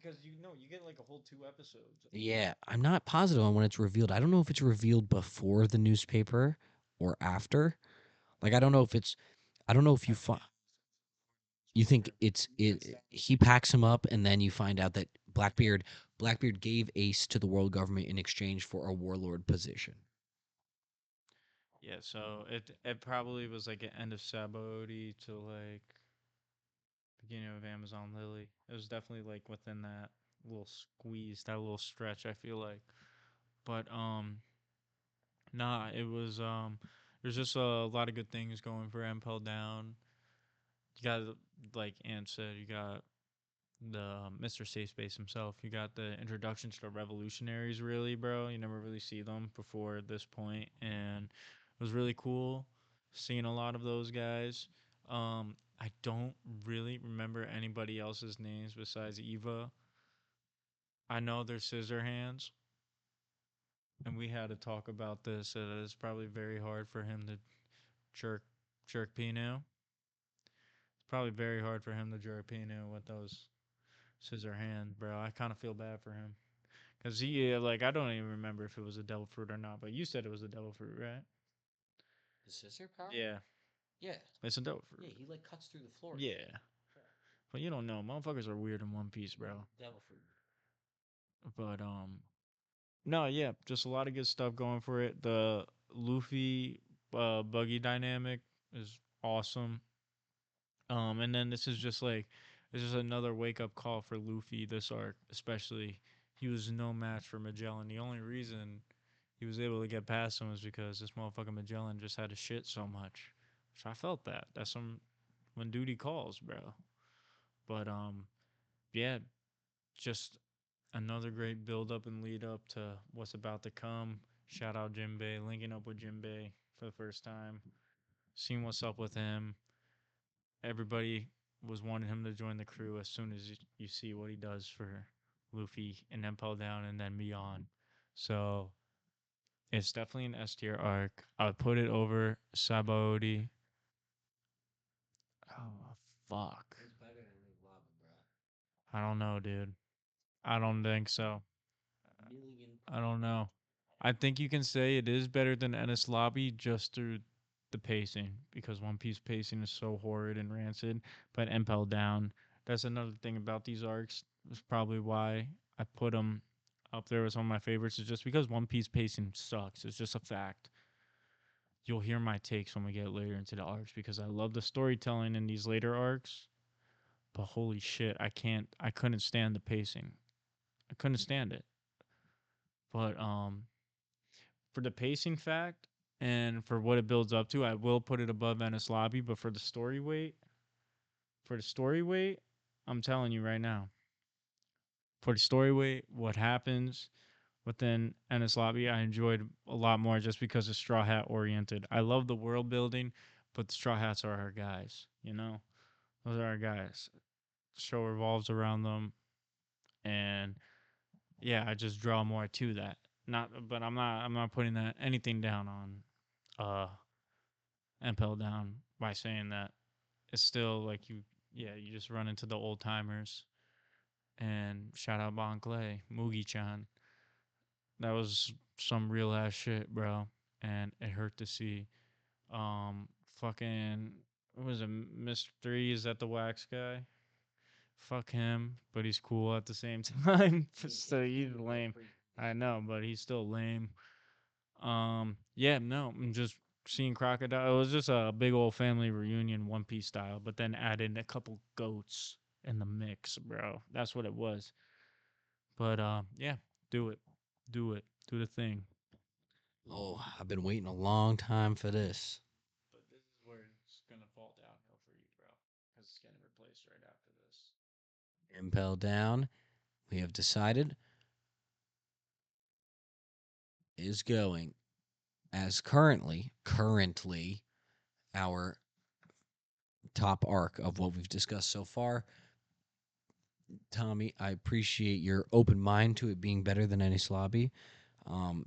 Because you know you get like a whole 2 episodes. Yeah, I'm not positive on when it's revealed. I don't know if it's revealed before the newspaper or after. Like, I don't know if it's. I don't know if you think it. He packs him up, and then you find out that Blackbeard gave Ace to the world government in exchange for a warlord position. Yeah, so it probably was like an end of Sabaody to like beginning of Amazon Lily. It was definitely like within that little squeeze, that little stretch. I feel like, but nah, it was there's just a lot of good things going for Impel Down. You got like Ant said, you got the Mr. Safe Space himself. You got the introductions to revolutionaries, really, bro. You never really see them before this point, and it was really cool seeing a lot of those guys. I don't really remember anybody else's names besides Eva. I know they're scissor hands, and we had to talk about this. It's probably very hard for him to jerk jerk Pino. It's probably very hard for him to jerk Pino with those scissor hands, bro. I kind of feel bad for him. Cause he like I don't even remember if it was a devil fruit or not, but you said it was a devil fruit, right? The scissor power? Yeah, Yeah. it's a devil Yeah, fruit. he like cuts through the floor. Yeah, but you don't know, motherfuckers are weird in One Piece, bro. Devil fruit. But no, yeah, just a lot of good stuff going for it. The Luffy Buggy dynamic is awesome. And then this is another wake up call for Luffy this arc, especially. He was no match for Magellan. The only reason he was able to get past him was because this motherfucking Magellan just had to shit so much. So I felt that. That's some when duty calls, bro. But yeah, just another great build up and lead up to what's about to come. Shout out Jinbei, linking up with Jinbei for the first time, seeing what's up with him. Everybody was wanting him to join the crew as soon as you see what he does for Luffy and Impel Down and then beyond. So it's definitely an S tier arc. I would put it over Sabaody. Oh fuck. It's better than Big Lava, bro. I don't know, dude. I don't think so. Million. I don't know. I think you can say it is better than Ennis Lobby just through the pacing because One Piece pacing is so horrid and rancid. But Impel Down, that's another thing about these arcs. That's probably why I put them up there as one of my favorites. Is just because One Piece pacing sucks. It's just a fact. You'll hear my takes when we get later into the arcs because I love the storytelling in these later arcs. But holy shit, I couldn't stand the pacing. I couldn't stand it. But for the pacing fact and for what it builds up to, I will put it above Ennis Lobby. But for the story weight, I'm telling you right now, for the story weight, what happens, But then Ennis Lobby, I enjoyed a lot more just because it's Straw Hat oriented. I love the world building, but the Straw Hats are our guys. You know, those are our guys. The show revolves around them, and yeah, I just draw more to that. Not, but I'm not putting that anything down on uh Impel Down by saying that it's still like you. Yeah, you just run into the old timers. And shout out Bon Clay, Moogie Chan. That was some real ass shit, bro. And it hurt to see. Fucking, what was it? Mr. 3, is that the wax guy? Fuck him, but he's cool at the same time. So he's lame. I know, but he's still lame. Yeah, no, I'm just seeing Crocodile. It was just a big old family reunion, One Piece style, but then add in a couple goats in the mix, bro. That's what it was. But yeah, do it, do the thing. Oh, I've been waiting a long time for this. But this is where it's gonna fall downhill for you, bro, because it's getting replaced right after this. Impel Down, we have decided, is going as currently our top arc of what we've discussed so far. Tommy, I appreciate your open mind to it being better than any slobby. Um,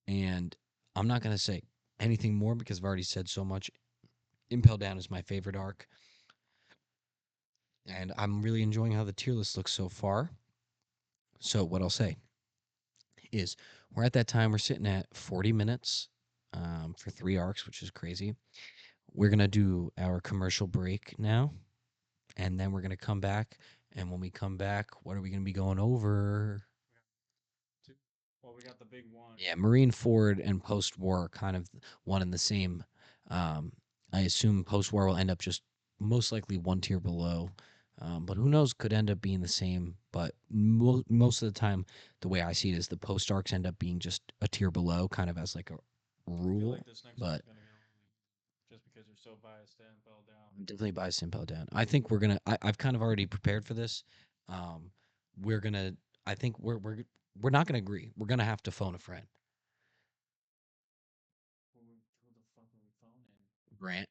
and I'm not going to say anything more because I've already said so much. Impel Down is my favorite arc. And I'm really enjoying how the tier list looks so far. So, what I'll say is we're at that time, we're sitting at 40 minutes for 3 arcs, which is crazy. We're going to do our commercial break now. And then we're going to come back. And when we come back, what are we going to be going over? Well, we got the big one. Yeah, Marine Ford and post war are kind of one and the same. I assume post war will end up just most likely one tier below. But who knows? Could end up being the same. But most of the time, the way I see it is the post arcs end up being just a tier below, kind of as like a rule. Like this next but one's gonna get just because you're so biased to Impel Down. I'm definitely biased to Impel Down. I think we're gonna. I've kind of already prepared for this. We're gonna. I think we're not gonna agree. We're gonna have to phone a friend. Who the fuck are we phoning? Grant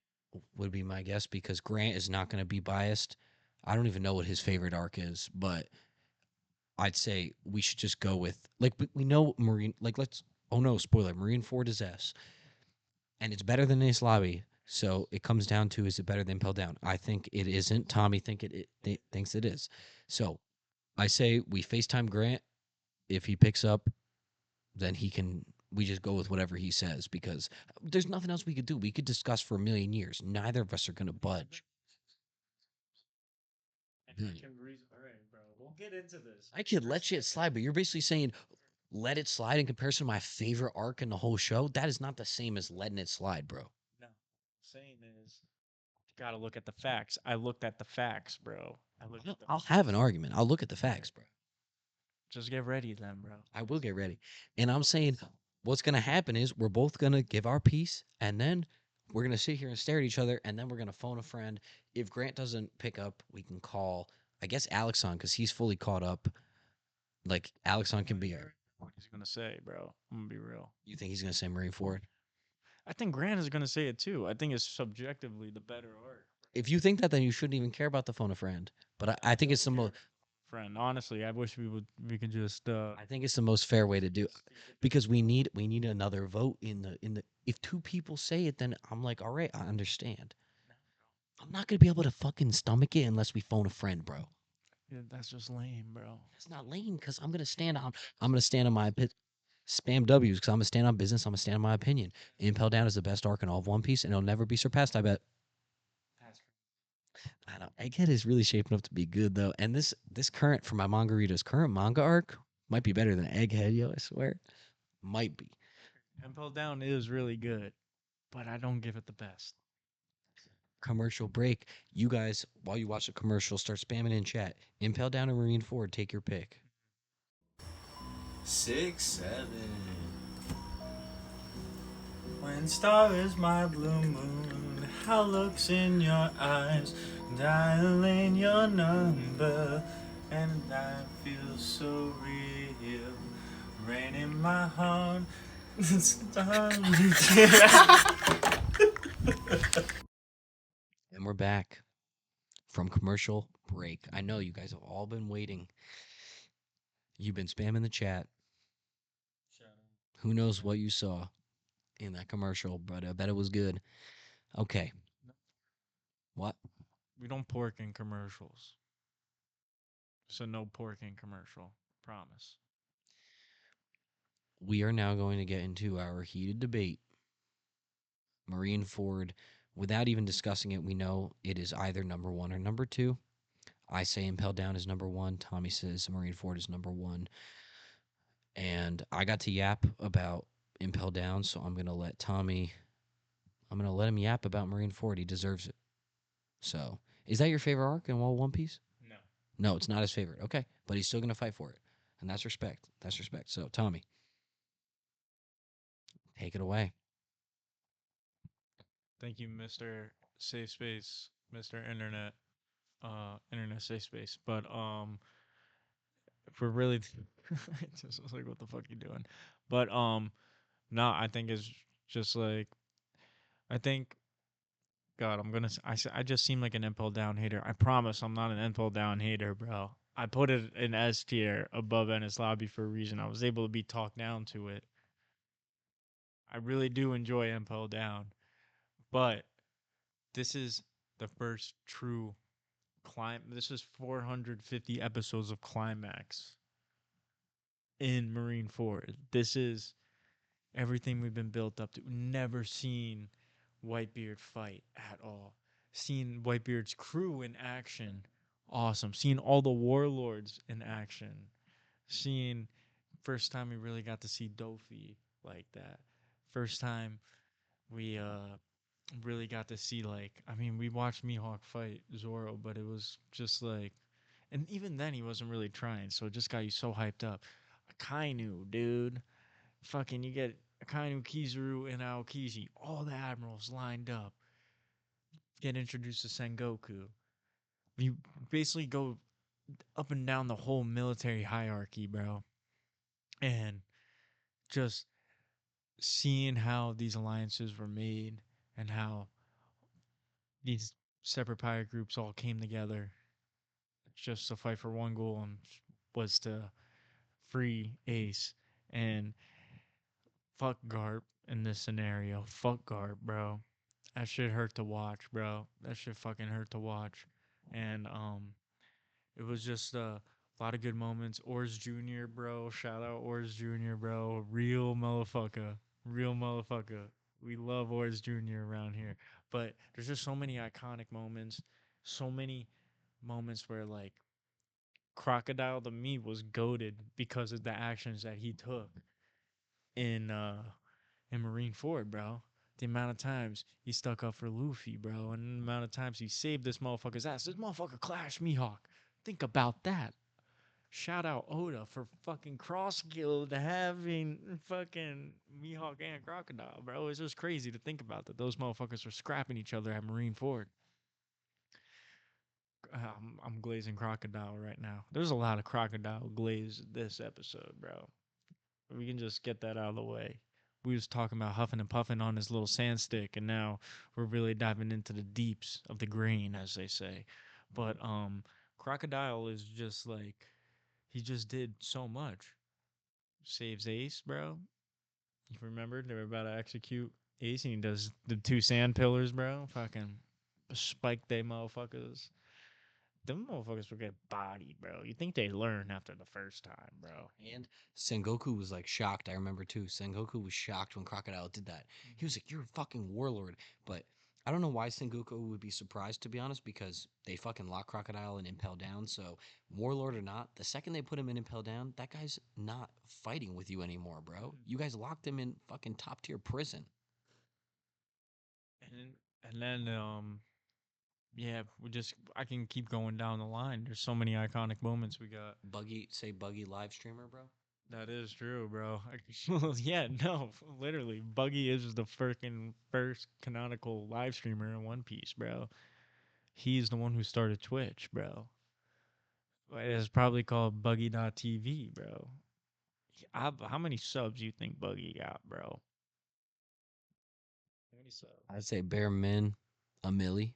would be my guess because Grant is not going to be biased. I don't even know what his favorite arc is, but I'd say we should just go with like we know Marine. Like let's. Oh no, spoiler! Marine Ford is S, and it's better than Ace Lobby. So it comes down to is it better than Impel Down? I think it isn't. Tommy thinks it is. So I say we FaceTime Grant. If he picks up, then he can. We just go with whatever he says because there's nothing else we could do. We could discuss for a million years. Neither of us are going to budge. All right, bro. We'll get into this. I could let shit slide, but you're basically saying let it slide in comparison to my favorite arc in the whole show. That is not the same as letting it slide, bro. No, saying is, you gotta look at the facts. I looked at the facts, bro. I'll have an argument. I'll look at the facts, bro. Just get ready then, bro. I will get ready. And I'm saying what's going to happen is we're both going to give our piece and then we're going to sit here and stare at each other and then we're going to phone a friend. If Grant doesn't pick up, we can call, I guess, Alex on because he's fully caught up. Like, Alex on can be our. What he's gonna say, bro? I'm gonna be real. You think he's going to say Marine Ford? I think Grant is gonna say it too. I think it's subjectively the better art. If you think that, then you shouldn't even care about the phone a friend. But I think it's the most. Friend, honestly, I wish we could just. I think it's the most fair way to do, because we need another vote in the. If 2 people say it, then I'm like, all right, I understand. I'm not gonna be able to fucking stomach it unless we phone a friend, bro. Yeah, that's just lame, bro. That's not lame because I'm gonna stand on. I'm gonna stand on my spam W's because I'm gonna stand on business. I'm gonna stand on my opinion. Impel Down is the best arc in all of One Piece, and it'll never be surpassed. I bet. I know Egghead is really shaping up to be good though, and this current for my manga readers, current manga arc might be better than Egghead. Yo, I swear, might be. Impel Down is really good, but I don't give it the best. Commercial break. You guys, while you watch the commercial, start spamming in chat. Impel Down and Marine Ford. Take your pick. 6, 7. When star is my blue moon, how looks in your eyes, dialing your number, and I feel so real. Rain in my heart. And we're back from commercial break. I know you guys have all been waiting. You've been spamming the chat. Who knows what you saw in that commercial, but I bet it was good. Okay. What? We don't pork in commercials. So no pork in commercial. Promise. We are now going to get into our heated debate. Marine Ford, without even discussing it, we know it is either number one or number two. I say Impel Down is number one. Tommy says Marine Ford is number one. And I got to yap about Impel Down, so I'm going to let Tommy, I'm going to let him yap about Marine Ford. He deserves it. So, is that your favorite arc in One Piece? No. No, it's not his favorite. Okay, but he's still going to fight for it. And that's respect. That's respect. So, Tommy, take it away. Thank you, Mr. Safe Space, Mr. Internet, Internet Safe Space. But if we're really, it's just like, what the fuck you doing? But no, I think it's just like, I think, God, I just seem like an Impel Down hater. I promise I'm not an Impel Down hater, bro. I put it in S tier above Ennis Lobby for a reason. I was able to be talked down to it. I really do enjoy Impel Down, but this is the first true This is 450 episodes of climax in Marine Ford. This is everything we've been built up to. Never seen Whitebeard fight at all. Seen Whitebeard's crew in action. Awesome. Seen all the warlords in action. Seen first time we really got to see Dofi like that. First time we really got to see, like, I mean, we watched Mihawk fight Zoro, but it was just like, and even then he wasn't really trying, so it just got you so hyped up. Akainu, dude. Fucking you get Akainu, Kizaru, and Aokiji, all the admirals lined up. Get introduced to Sengoku. You basically go up and down the whole military hierarchy, bro. And just seeing how these alliances were made and how these separate pirate groups all came together just to fight for one goal, and was to free Ace. And fuck Garp in this scenario. Fuck Garp, bro. That shit hurt to watch, bro. That shit fucking hurt to watch. And it was just a lot of good moments. Ors Jr., bro. Shout out Ors Jr., bro. Real motherfucker. Real motherfucker. We love Ors Jr. around here. But there's just so many iconic moments. So many moments where, like, Crocodile to me was goated because of the actions that he took in Marine Ford, bro. The amount of times he stuck up for Luffy, bro, and the amount of times he saved this motherfucker's ass. This motherfucker clashed Mihawk. Think about that. Shout out Oda for fucking cross guild having fucking Mihawk and Crocodile, bro. It's just crazy to think about that. Those motherfuckers were scrapping each other at Marine Ford. I'm glazing Crocodile right now. There's a lot of Crocodile glaze this episode, bro. We can just get that out of the way. We was talking about huffing and puffing on his little sand stick, and now we're really diving into the deeps of the grain, as they say. But Crocodile is just like, he just did so much. Saves Ace, bro. You remember they were about to execute Ace, and he does the two sand pillars, bro. Fucking spike they motherfuckers. Them motherfuckers will get bodied, bro. You think they learn after the first time, bro. And Sengoku was like shocked. I remember too. Sengoku was shocked when Crocodile did that. He was like, "You're a fucking warlord." But I don't know why Sengoku would be surprised, to be honest, because they fucking lock Crocodile and Impel Down. So warlord or not, the second they put him in Impel Down, that guy's not fighting with you anymore, bro. You guys locked him in fucking top tier prison. And then yeah, I can keep going down the line. There's so many iconic moments we got. Buggy live streamer, bro. That is true, bro. Yeah, no, literally, Buggy is the freaking first canonical live streamer in One Piece, bro. He's the one who started Twitch, bro. It's probably called Buggy.tv, bro. How many subs you think Buggy got, bro? How many subs? I'd say bare min, a milli.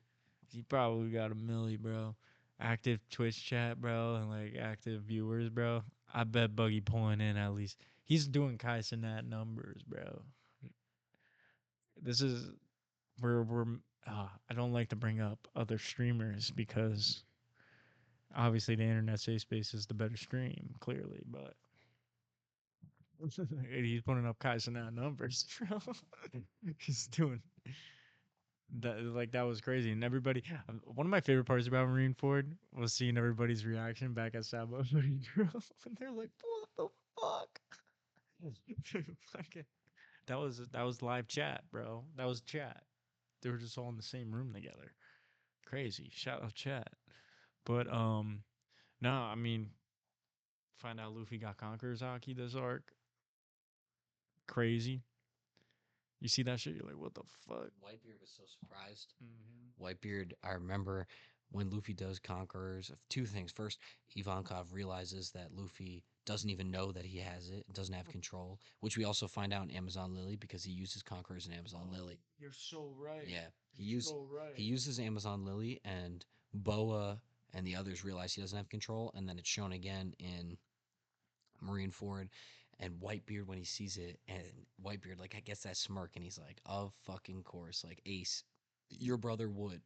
He probably got a milli, bro. Active Twitch chat, bro, and like active viewers, bro. I bet Buggy pulling in at least. He's doing Kai Cenat numbers, bro. This is we're I don't like to bring up other streamers because obviously the internet safe space is the better stream, clearly, but he's putting up Kai Cenat numbers, bro. He's doing that like that was crazy, and everybody. One of my favorite parts about Marineford was seeing everybody's reaction back at Sabo and they're like, "What the fuck?" Fucking- that was live chat, bro. That was chat. They were just all in the same room together. Crazy. Shout out chat. But no, I mean, find out Luffy got Conqueror's Haki this arc. Crazy. You see that shit? You're like, what the fuck? Whitebeard was so surprised. Mm-hmm. Whitebeard, I remember when Luffy does Conquerors, two things. First, Ivankov realizes that Luffy doesn't even know that he has it, doesn't have control, which we also find out in Amazon Lily because he uses Conquerors in Amazon Lily. You're so right. Yeah, right. he uses Amazon Lily, and Boa and the others realize he doesn't have control, and then it's shown again in Marineford. And Whitebeard, when he sees it, and Whitebeard, like, I guess that smirk, and he's like, of fucking course, like, Ace, your brother would.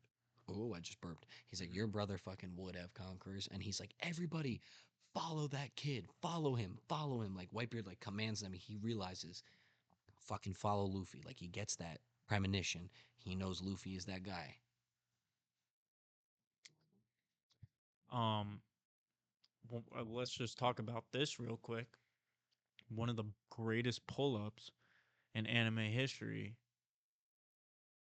Oh, I just burped. He's like, your brother fucking would have Conquerors. And he's like, everybody, follow that kid. Follow him. Follow him. Like, Whitebeard, like, commands them. He realizes, fucking follow Luffy. Like, he gets that premonition. He knows Luffy is that guy. Um, let's just talk about this real quick. One of the greatest pull-ups in anime history.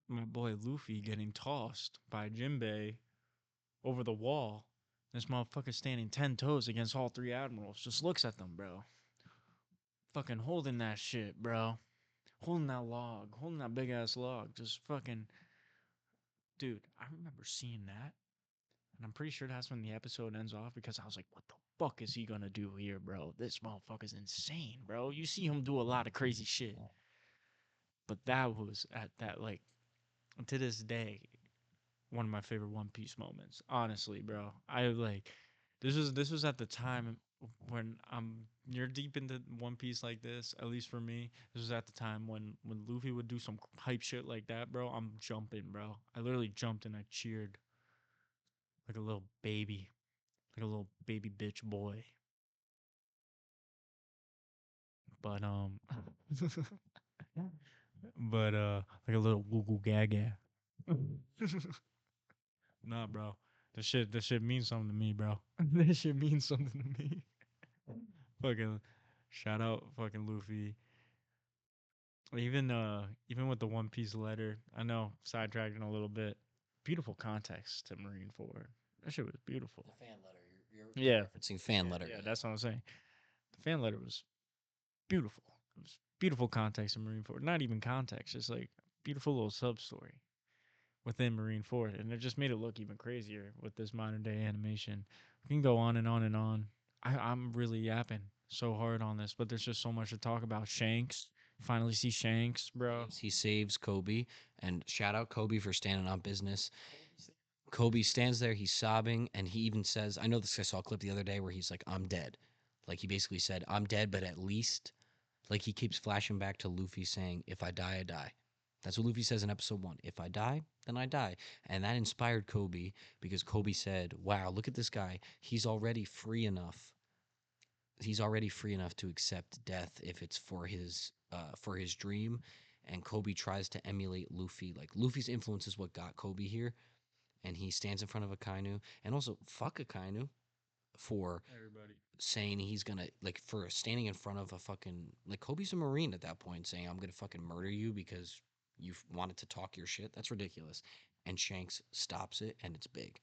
My boy Luffy getting tossed by Jinbei over the wall. This motherfucker standing 10 toes against all three admirals. Just looks at them, bro. Fucking holding that shit, bro. Holding that log. Holding that big ass log. Just fucking. Dude, I remember seeing that. And I'm pretty sure that's when the episode ends off because I was like, what the fuck is he gonna do here, bro? This motherfucker's insane, bro. You see him do a lot of crazy shit. But that was at that, like, to this day, one of my favorite One Piece moments. Honestly, bro. I like this was at the time when you're deep into One Piece like this, at least for me. This was at the time when Luffy would do some hype shit like that, bro. I'm jumping, bro. I literally jumped and I cheered like a little baby. Like a little baby bitch boy. But like a little goo goo gaga. Nah, bro. This shit means something to me, bro. This shit means something to me. Fucking shout out fucking Luffy. Even with the One Piece letter, I know sidetracking a little bit. Beautiful context to Marineford. That shit was beautiful. The fan letter. You're Yeah. referencing fan letter. Yeah, that's what I'm saying. The fan letter was beautiful. It was beautiful context in Marineford. Not even context, just like beautiful little sub story within Marineford, and it just made it look even crazier with this modern day animation. We can go on and on and on. I'm really yapping so hard on this, but there's just so much to talk about. Shanks, finally see Shanks, bro. He saves Kobe, and shout out Kobe for standing on business. Kobe stands there, he's sobbing, and he even says, I know this, I saw a clip the other day where he's like, I'm dead. Like, he basically said, I'm dead, but at least, like, he keeps flashing back to Luffy saying, if I die, I die. That's what Luffy says in episode 1. If I die, then I die. And that inspired Kobe because Kobe said, wow, look at this guy. He's already free enough. He's already free enough to accept death if it's for his dream. And Kobe tries to emulate Luffy. Like, Luffy's influence is what got Kobe here, and he stands in front of Akainu, and also fuck Akainu for Everybody. saying he's gonna, like, for standing in front of a fucking, like, Kobe's a Marine at that point, saying I'm gonna fucking murder you because you wanted to talk your shit. That's ridiculous. And Shanks stops it, and it's big.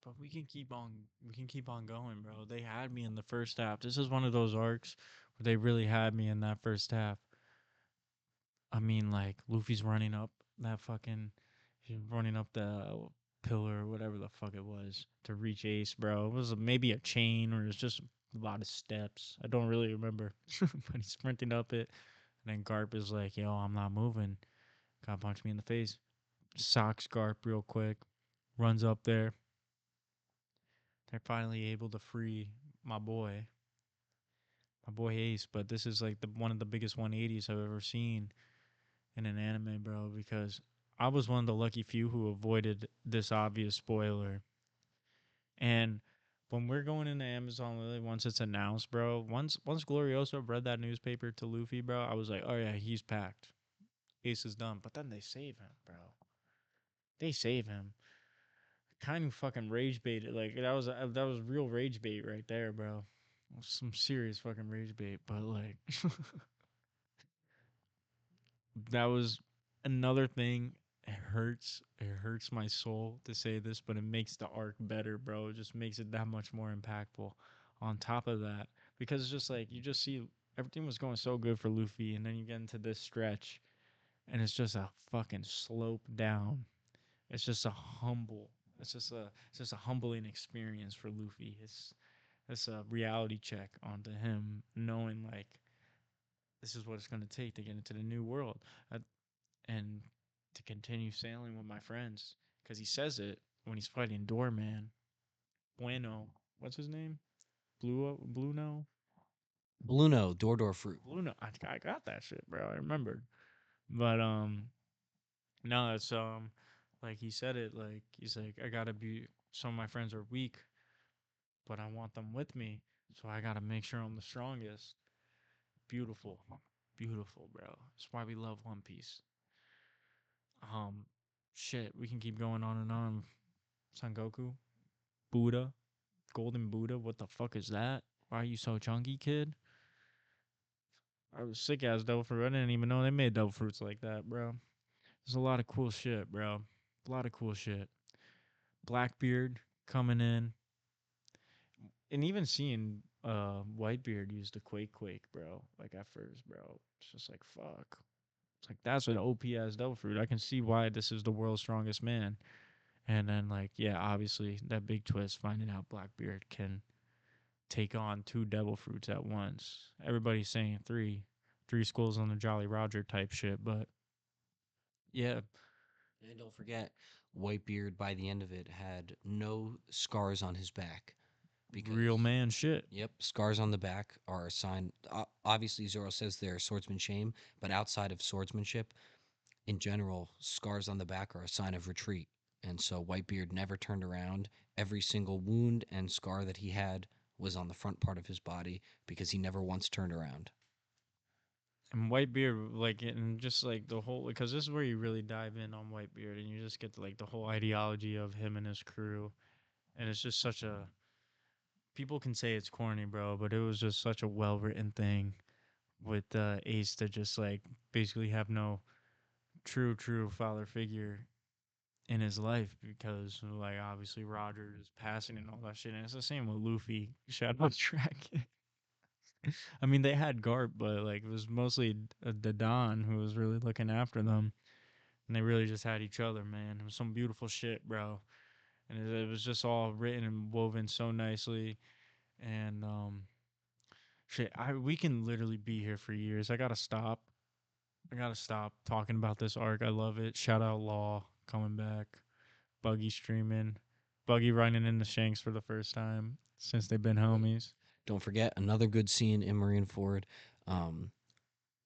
But we can keep on going, bro. They had me in the first half. This is one of those arcs where they really had me in that first half. I mean, like Luffy's running up that fucking, he's running up the pillar or whatever the fuck it was to reach Ace, bro. It was maybe a chain or it's just a lot of steps. I don't really remember, but he's sprinting up it, and then Garp is like, "Yo, I'm not moving." God punch me in the face. Socks Garp real quick. Runs up there. They're finally able to free my boy Ace. But this is like the one of the biggest 180s I've ever seen in an anime, bro. Because I was one of the lucky few who avoided this obvious spoiler. And when we're going into Amazon Lily, once it's announced, bro, once Glorioso read that newspaper to Luffy, bro, I was like, oh yeah, he's packed. Ace is done. But then they save him, bro. They save him. Kind of fucking rage baited. Like that was real rage bait right there, bro. Some serious fucking rage bait. But like that was another thing. It hurts. It hurts my soul to say this, but it makes the arc better, bro. It just makes it that much more impactful. On top of that, because it's just like you just see everything was going so good for Luffy, and then you get into this stretch, and it's just a fucking slope down. It's just a humble. It's just a humbling experience for Luffy. It's a reality check onto him, knowing like this is what it's gonna take to get into the new world. And to continue sailing with my friends. Because he says it when he's fighting Doorman. Bueno. What's his name? Bluno? Bluno, Door fruit. Bluno. I got that shit, bro. I remembered. But, no, it's, like he said it, like, he's like, I gotta be, some of my friends are weak, but I want them with me. So I gotta make sure I'm the strongest. Beautiful. Beautiful, bro. That's why we love One Piece. Um, shit, we can keep going on and on. Son Goku, Buddha, Golden Buddha. What the fuck is that? Why are you so chunky, kid? I was sick ass devil fruit. I didn't even know they made devil fruits like that, bro. There's a lot of cool shit, bro. A lot of cool shit. Blackbeard coming in, and even seeing Whitebeard use the Quake, bro. Like at first, bro. It's just like fuck. It's like that's an OP ass devil fruit. I can see why this is the world's strongest man. And then like yeah, obviously that big twist finding out Blackbeard can take on two devil fruits at once. Everybody's saying three skulls on the Jolly Roger type shit, but yeah, And don't forget, Whitebeard by the end of it had no scars on his back because real man shit. yep, scars on the back are a sign. Obviously, Zoro says they're swordsman shame, but outside of swordsmanship, in general, scars on the back are a sign of retreat. And so Whitebeard never turned around. Every single wound and scar that he had was on the front part of his body because he never once turned around. And Whitebeard, like, and just like the whole, because this is where you really dive in on Whitebeard, and you just get to, like the whole ideology of him and his crew, and it's just such a. People can say it's corny, bro, but it was just such a well written thing with Ace to just like basically have no true father figure in his life because like obviously Roger is passing and all that shit. And it's the same with Luffy. Shout out Dragon. I mean they had Garp, but like it was mostly the Don who was really looking after them. And they really just had each other, man. It was some beautiful shit, bro. And it was just all written and woven so nicely. And shit, we can literally be here for years. I gotta stop. I gotta stop talking about this arc. I love it. Shout out Law coming back. Buggy streaming, Buggy running into Shanks for the first time since they've been homies. Don't forget another good scene in Marineford. Um,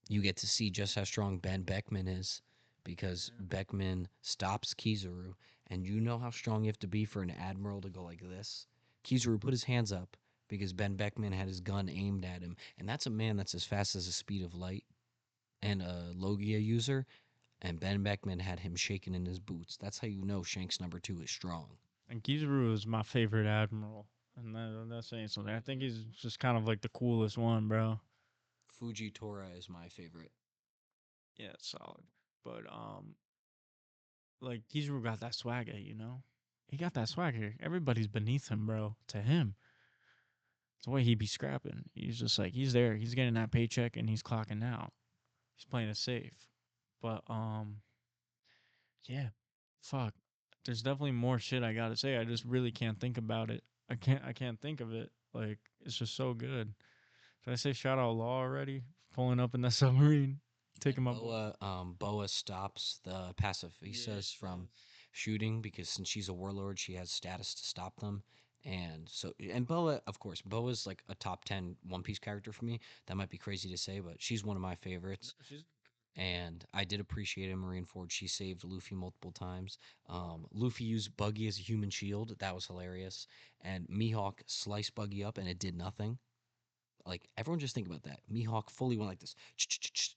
you get to see just how strong Ben Beckman is because Beckman stops Kizaru, and you know how strong you have to be for an admiral to go like this. Kizaru put his hands up because Ben Beckman had his gun aimed at him, and that's a man that's as fast as the speed of light and a Logia user, and Ben Beckman had him shaking in his boots. That's how you know Shanks number 2 is strong. And Kizaru is my favorite admiral, and that's saying something. I think he's just kind of like the coolest one, bro. Fuji Tora is my favorite. Yeah, it's solid. But like Kizaru got that swagger, you know. He got that swagger. Everybody's beneath him, bro. To him, it's the way he be scrapping. He's just like he's there. He's getting that paycheck and he's clocking out. He's playing it safe. But yeah, fuck. There's definitely more shit I gotta say. I just really can't think about it. I can't think of it. Like it's just so good. Did I say shout out Law already? Pulling up in the submarine, taking my boat. Boa stops the pacifistas from shooting because since she's a warlord, she has status to stop them. And so, and Boa, of course, Boa's like a top 10 One Piece character for me. That might be crazy to say, but she's one of my favorites. She's And I did appreciate in Marineford. She saved Luffy multiple times. Luffy used Buggy as a human shield. That was hilarious. And Mihawk sliced Buggy up and it did nothing. Like everyone just think about that. Mihawk fully went like this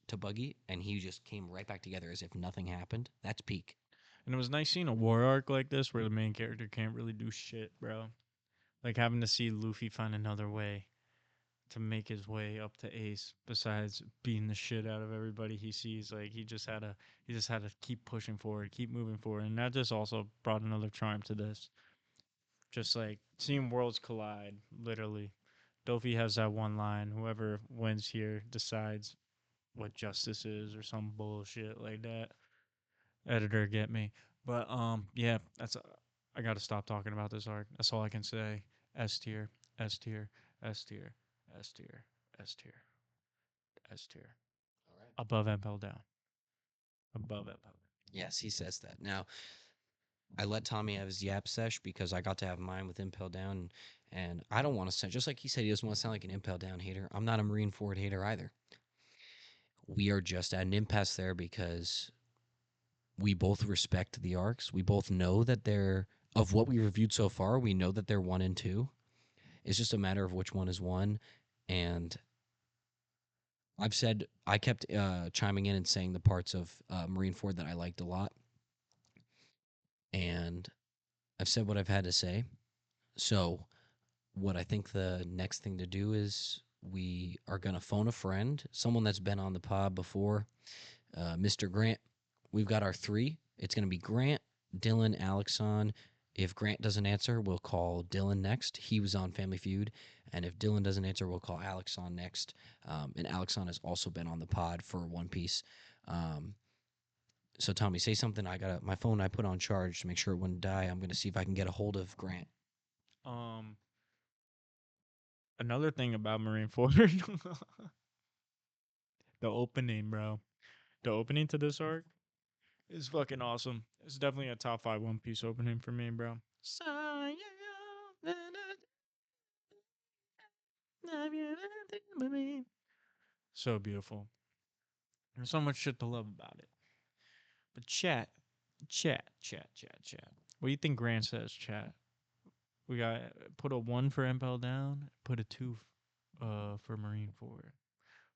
to Buggy, and he just came right back together as if nothing happened. That's peak. and it was nice seeing a war arc like this where the main character can't really do shit, bro. Like having to see Luffy find another way to make his way up to Ace besides beating the shit out of everybody he sees. Like he just had to keep pushing forward, keep moving forward. And that just also brought another charm to this. Just like seeing worlds collide, literally. Dofi has that one line, whoever wins here decides what justice is or some bullshit like that. Editor get me. But yeah, that's I got to stop talking about this arc. That's all I can say. S tier, S tier, S tier, S tier, S tier, S tier. All right. Above Impel down. Above Impel. Yes, he says that. Now, I let Tommy have his yap sesh because I got to have mine with Impel Down, and I don't want to sound just like he said. He doesn't want to sound like an Impel Down hater. I'm not a Marineford hater either. We are just at an impasse there because we both respect the arcs. We both know that they're of what we reviewed so far. We know that they're 1 and 2. It's just a matter of which one is one, and I've said I kept chiming in and saying the parts of Marineford that I liked a lot, and I've said what I've had to say. So, what I think the next thing to do is we are gonna phone a friend, someone that's been on the pod before, Mr. Grant. We've got our three. It's gonna be Grant, Dylan, Alexon. If Grant doesn't answer, we'll call Dylan next. He was on Family Feud. And if Dylan doesn't answer, we'll call Alexon next. And Alexon has also been on the pod for One Piece. Um, so Tommy, say something. I got my phone I put on charge to make sure it wouldn't die. I'm gonna see if I can get a hold of Grant. Um, Another thing about Marineford, the opening, bro. The opening to this arc is fucking awesome. It's definitely a top 5 One Piece opening for me, bro. So beautiful. There's so much shit to love about it. But chat. What do you think Grant says, chat? We got put a 1 for Impel down, put a 2 for Marineford.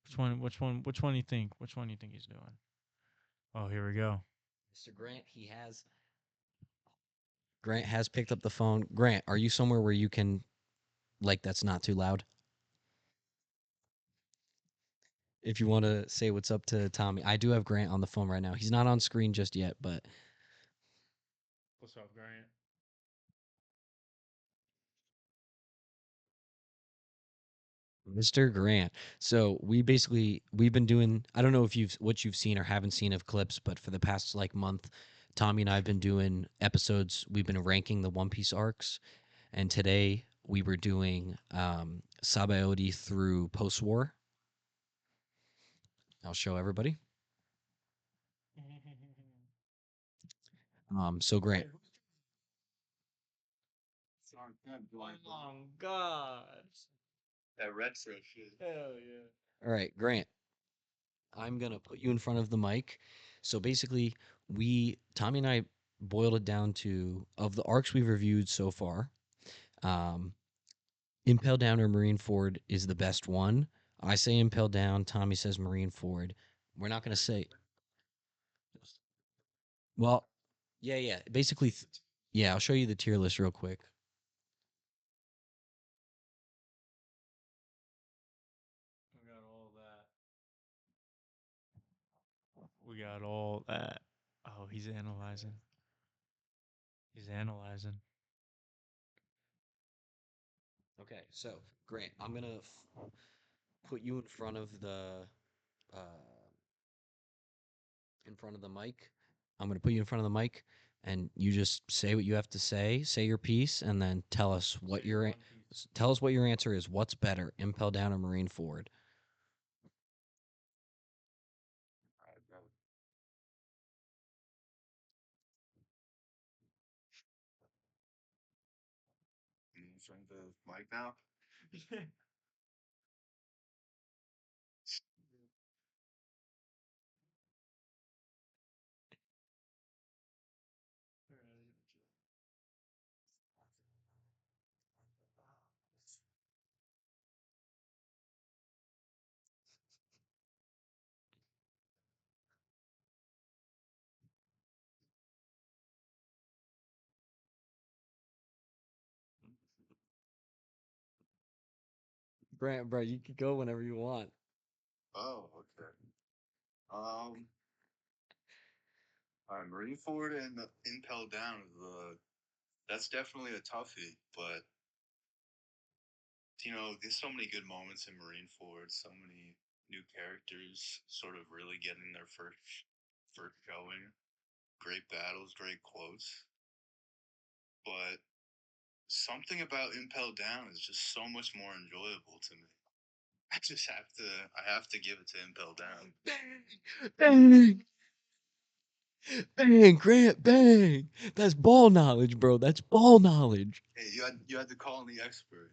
Which one do you think? Which one do you think he's doing? Oh, here we go. Mr. Grant has picked up the phone. Grant, are you somewhere where you can like that's not too loud? If you want to say what's up to Tommy, I do have Grant on the phone right now. He's not on screen just yet, but What's up, Grant? Mr. Grant. So we've been doing I don't know if you've seen or haven't seen of clips, but for the past like month, Tommy and I have been doing episodes. We've been ranking the One Piece arcs, and today we were doing Sabaody through post war. I'll show everybody. So Grant, Oh God! That retro shit. Hell yeah! all right, Grant, I'm gonna put you in front of the mic. So basically, Tommy and I boiled it down to of the arcs we've reviewed so far. Um, Impel Down or Marineford is the best one. I say Impel Down. Tommy says Marineford. We're not gonna say. Well, yeah. Basically, yeah. I'll show you the tier list real quick. We got all that. We got all that. Oh, he's analyzing. He's analyzing. Okay, so Grant, I'm gonna put you uh, in front of the mic. I'm going to put you in front of the mic and you just say what you have to say, say your piece, and then tell us what you're Tell us what your answer is. What's better, Impel Down or Marine Ford? In front of the mic now. Grant, bro, you can go whenever you want. Oh, okay. All right, Marine Ford and Impel Down is that's definitely a toughie, but there's so many good moments in Marine Ford, so many new characters sort of really getting their first showing. Great battles, great quotes. But something about Impel Down is just so much more enjoyable to me. I have to give it to Impel Down. Bang! Bang, Grant, bang! That's ball knowledge, bro. That's ball knowledge. Hey, you had to call in the expert,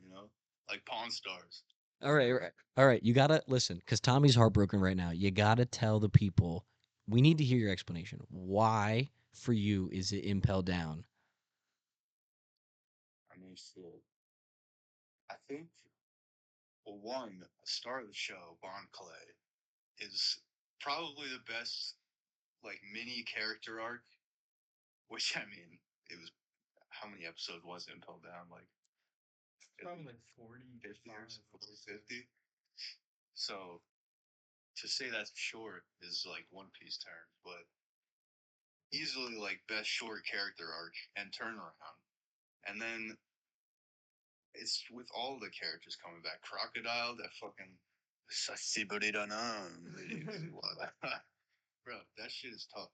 like Pawn Stars. All right, all right. You gotta listen, because Tommy's heartbroken right now. You gotta tell the people. We need to hear your explanation. Why, for you, is it Impel Down? I mean, shit. I think, well, one, the star of the show, Bon Clay, is probably the best, like, mini character arc, which, I mean, it was, how many episodes was it Impel Down? Like, Probably like 40, 50 years, 50. So, to say that's short is, like, One Piece terms, but easily, like, best short character arc and turnaround. And then it's with all the characters coming back. Crocodile, that fucking bro, that shit is tough.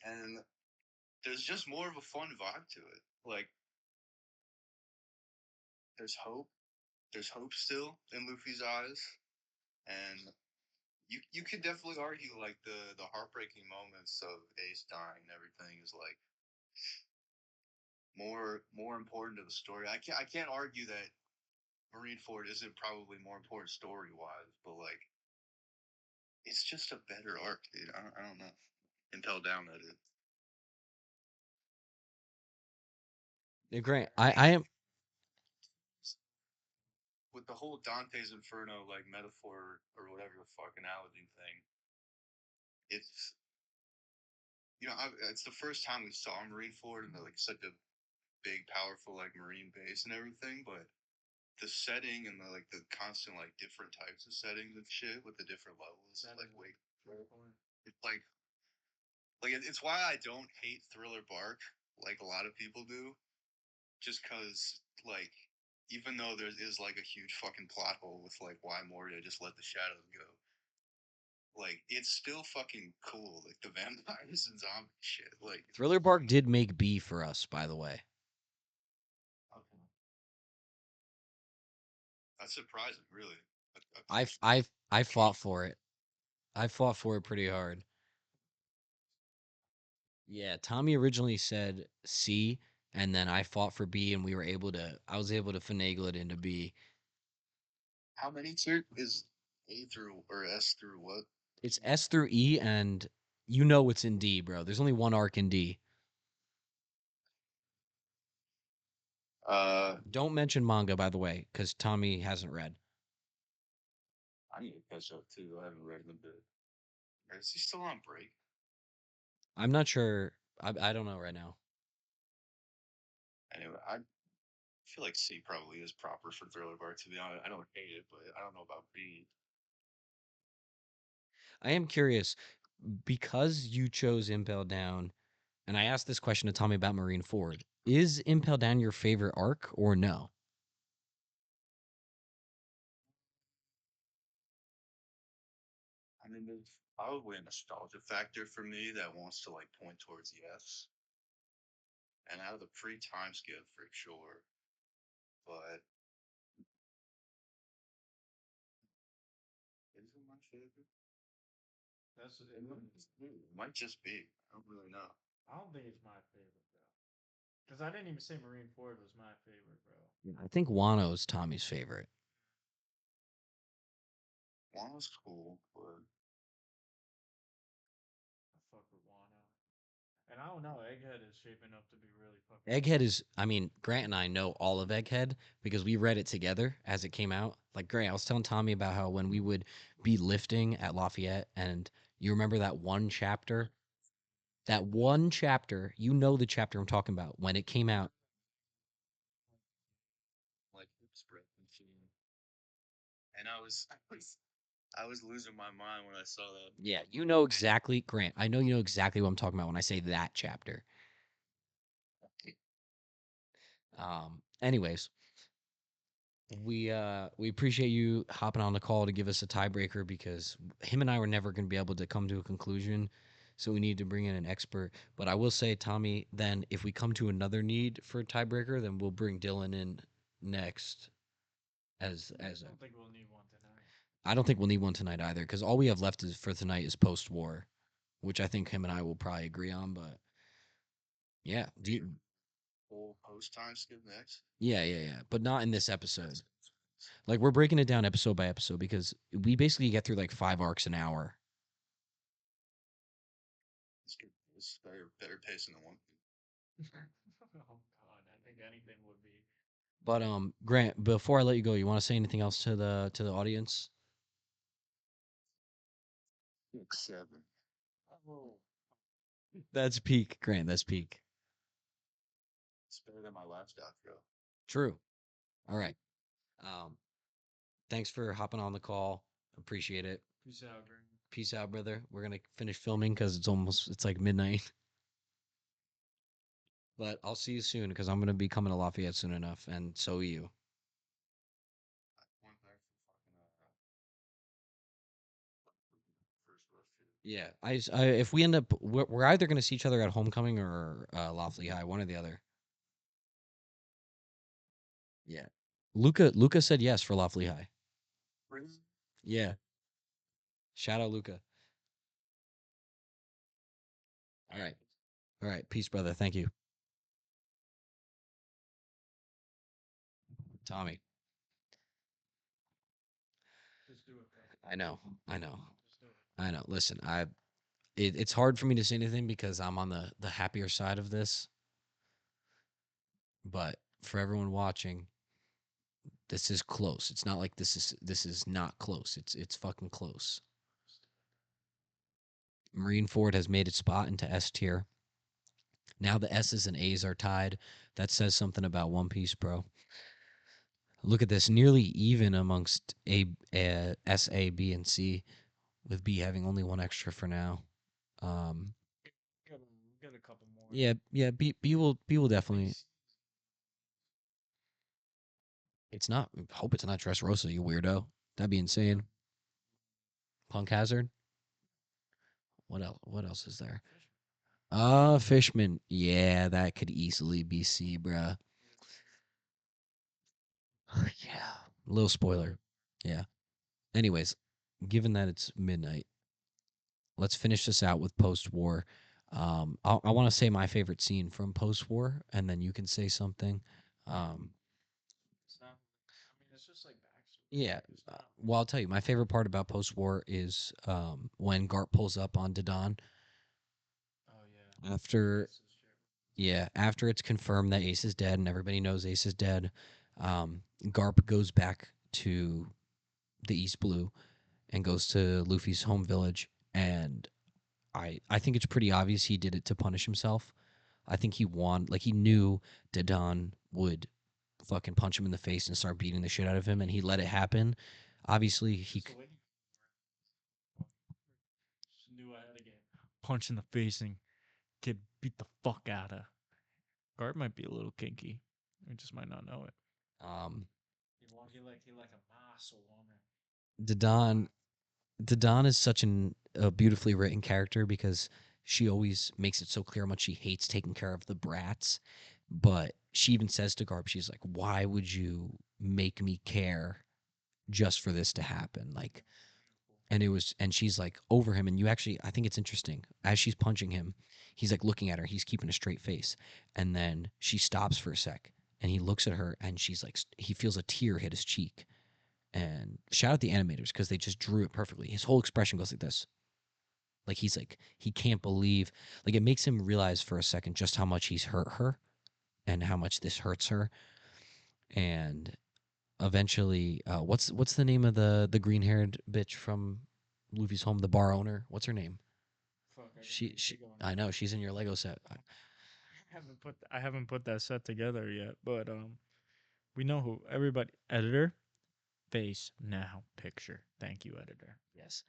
And there's just more of a fun vibe to it. Like, there's hope. There's hope still in Luffy's eyes. And you could definitely argue like the heartbreaking moments of Ace dying and everything is like more important to the story. I can't argue that Marineford isn't probably more important story wise, but like it's just a better arc, dude. I don't know. Impel Down that is. Yeah, Grant, I am. With the whole Dante's Inferno like metaphor or whatever the fuck analogy thing, it's it's the first time we saw Marineford and like such a big, powerful like marine base and everything, but the setting and the constant like different types of settings and shit with the different levels, like wait, it's it's why I don't hate Thriller Bark like a lot of people do, just because like even though there is like a huge fucking plot hole with like why Moria just let the shadows go, like it's still fucking cool, like the vampires and zombie shit. Like Thriller Bark did make B for us, by the way. okay. That's surprising, really. I fought for it. I fought for it pretty hard. Yeah, Tommy originally said C, and then I fought for B, and I was able to finagle it into B. How many tier is A through or S through what? It's S through E, and you know it's in D, bro. There's only one arc in D. Uh, Don't mention manga, by the way, because Tommy hasn't read. I need to catch up too. I haven't read in a bit. Is he still on break? I'm not sure. I don't know right now. Anyway, I feel like C probably is proper for Thriller Bark. To be honest, I don't hate it, but I don't know about B. I am curious because you chose Impel Down, and I asked this question to Tommy about Marine Ford. Is Impel Down your favorite arc or no? I mean, there's probably a nostalgia factor for me that wants to like point towards yes. And out of the pre time skip for sure. but is it my favorite? It might just be. I don't really know. I don't think it's my favorite, bro. Because I didn't even say Marineford was my favorite, bro. I think Wano is Tommy's favorite. Wano's cool, but I fuck with Wano. And I don't know, Egghead is shaping up to be really fucking. Egghead is, I mean, Grant and I know all of Egghead because we read it together as it came out. Like, Grant, I was telling Tommy about how when we would be lifting at Lafayette, and you remember that one chapter? That one chapter, you know the chapter I'm talking about. When it came out, like spread machine. And I was losing my mind when I saw that. yeah, you know exactly, Grant, I know you know exactly what I'm talking about when I say that chapter. Anyways, we appreciate you hopping on the call to give us a tiebreaker because him and I were never going to be able to come to a conclusion, so we need to bring in an expert. But I will say, Tommy, then if we come to another need for a tiebreaker, then we'll bring Dylan in next as I a. don't think we'll need one tonight. I don't think we'll need one tonight either because all we have left is for tonight is post-war, which I think him and I will probably agree on. But yeah, Full post time skip next. yeah, but not in this episode. Like we're breaking it down episode by episode because we basically get through like 5 arcs an hour. It's better pacing than one. Oh god, I think anything would be. But Grant, before I let you go, you want to say anything else to the audience? 7. Oh. That's peak, Grant. That's peak. It's better than my last outro. True. All right. Um, thanks for hopping on the call. Appreciate it. Peace out, Green. Peace out, brother. We're gonna finish filming because it's like midnight. But I'll see you soon because I'm gonna be coming to Lafayette soon enough, and so are you. One there for fucking first rush shit. Yeah. If we end up, we're either gonna see each other at homecoming or Lawfully High, one or the other. Yeah. Luca said yes for Lawfully High. Really? Yeah. Shout out Luca. All right. All right. Peace, brother. Thank you. Tommy. Just do it, bro. I know. I know. Just do it. I know. Listen, it's hard for me to say anything because I'm on the happier side of this. But for everyone watching, this is close. It's not like this is not close. It's fucking close. Marineford has made its spot into S tier. Now the S's and A's are tied. That says something about One Piece, bro. Look at this, nearly even amongst S, A, B, and C, with B having only one extra for now. Get a couple more. Yeah. B will definitely. It's not. Hope it's not Dressrosa, you weirdo. That'd be insane. Punk Hazard. What else? What else is there? Fishman. Yeah, that could easily be C, bruh. Yeah. Little spoiler. Yeah. Anyways, given that it's midnight, let's finish this out with post-war. I want to say my favorite scene from post-war, and then you can say something. It's not. I mean, it's just like backstory. Yeah. It's not. Well, I'll tell you, my favorite part about post-war is when Garp pulls up on Dodon Oh yeah. after, This is true. yeah, after it's confirmed that Ace is dead and everybody knows Ace is dead. Garp goes back to the East Blue and goes to Luffy's home village, and I think it's pretty obvious he did it to punish himself. I think he knew Dodon would fucking punch him in the face and start beating the shit out of him, and he let it happen. Obviously, he. Just knew I had a game. Punch in the face and get beat the fuck out of. Guard might be a little kinky. I just might not know it. Um, He like a muscle woman. Dodon is such a beautifully written character because she always makes it so clear how much she hates taking care of the brats, But she even says to Garp, she's like, "Why would you make me care just for this to happen?" Like, and it was, and she's like over him, and you actually, I think it's interesting. As she's punching him, he's like looking at her. He's keeping a straight face, and then she stops for a sec, and he looks at her, and she's like, he feels a tear hit his cheek. And shout out the animators because they just drew it perfectly. His whole expression goes like this. Like he's like he can't believe. Like it makes him realize for a second just how much he's hurt her and how much this hurts her. And eventually, what's the name of the green haired bitch from Luffy's home? The bar owner. What's her name? Fuck, She I know she's in your Lego set. I haven't put that set together yet, but we know who everybody editor face now picture. Thank you, editor. Yes.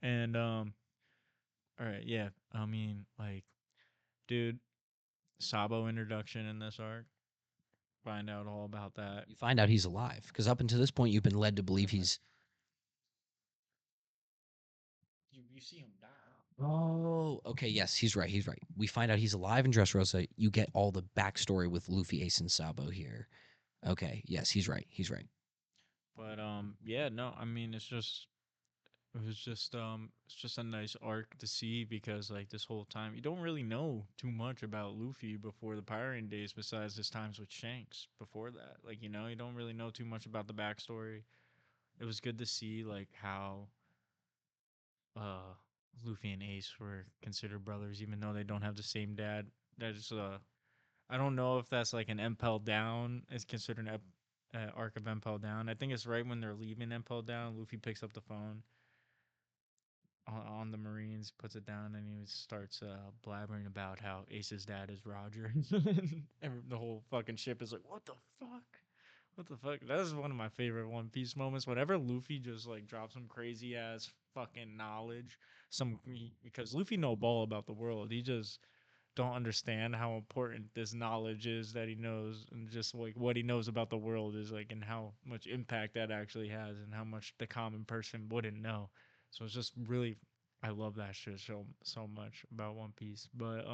And all right, yeah. I mean, like, dude, Sabo introduction in this arc. Find out all about that. You find out he's alive because up until this point you've been led to believe he's. You see him die. Oh, okay. Yes, he's right. He's right. We find out he's alive in Dressrosa. You get all the backstory with Luffy, Ace, and Sabo here. Okay. Yes, he's right. He's right. But yeah, no, I mean, it's just a nice arc to see because like this whole time you don't really know too much about Luffy before the pirating days besides his times with Shanks before that. Like, you know, you don't really know too much about the backstory. It was good to see like how uh Luffy and Ace were considered brothers even though they don't have the same dad. That's I don't know if that's like an Impel Down is considered an arc of Impel Down. I think it's right when they're leaving Impel Down. Luffy picks up the phone on the Marines, puts it down, and he starts blabbering about how Ace's dad is Roger. And the whole fucking ship is like, what the fuck? What the fuck? That is one of my favorite One Piece moments. Whenever Luffy just like drops some crazy ass fucking knowledge, because Luffy know ball about the world. He just don't understand how important this knowledge is that he knows, and just like what he knows about the world is like, and how much impact that actually has, and how much the common person wouldn't know. So it's just really, I love that shit so much about One Piece. But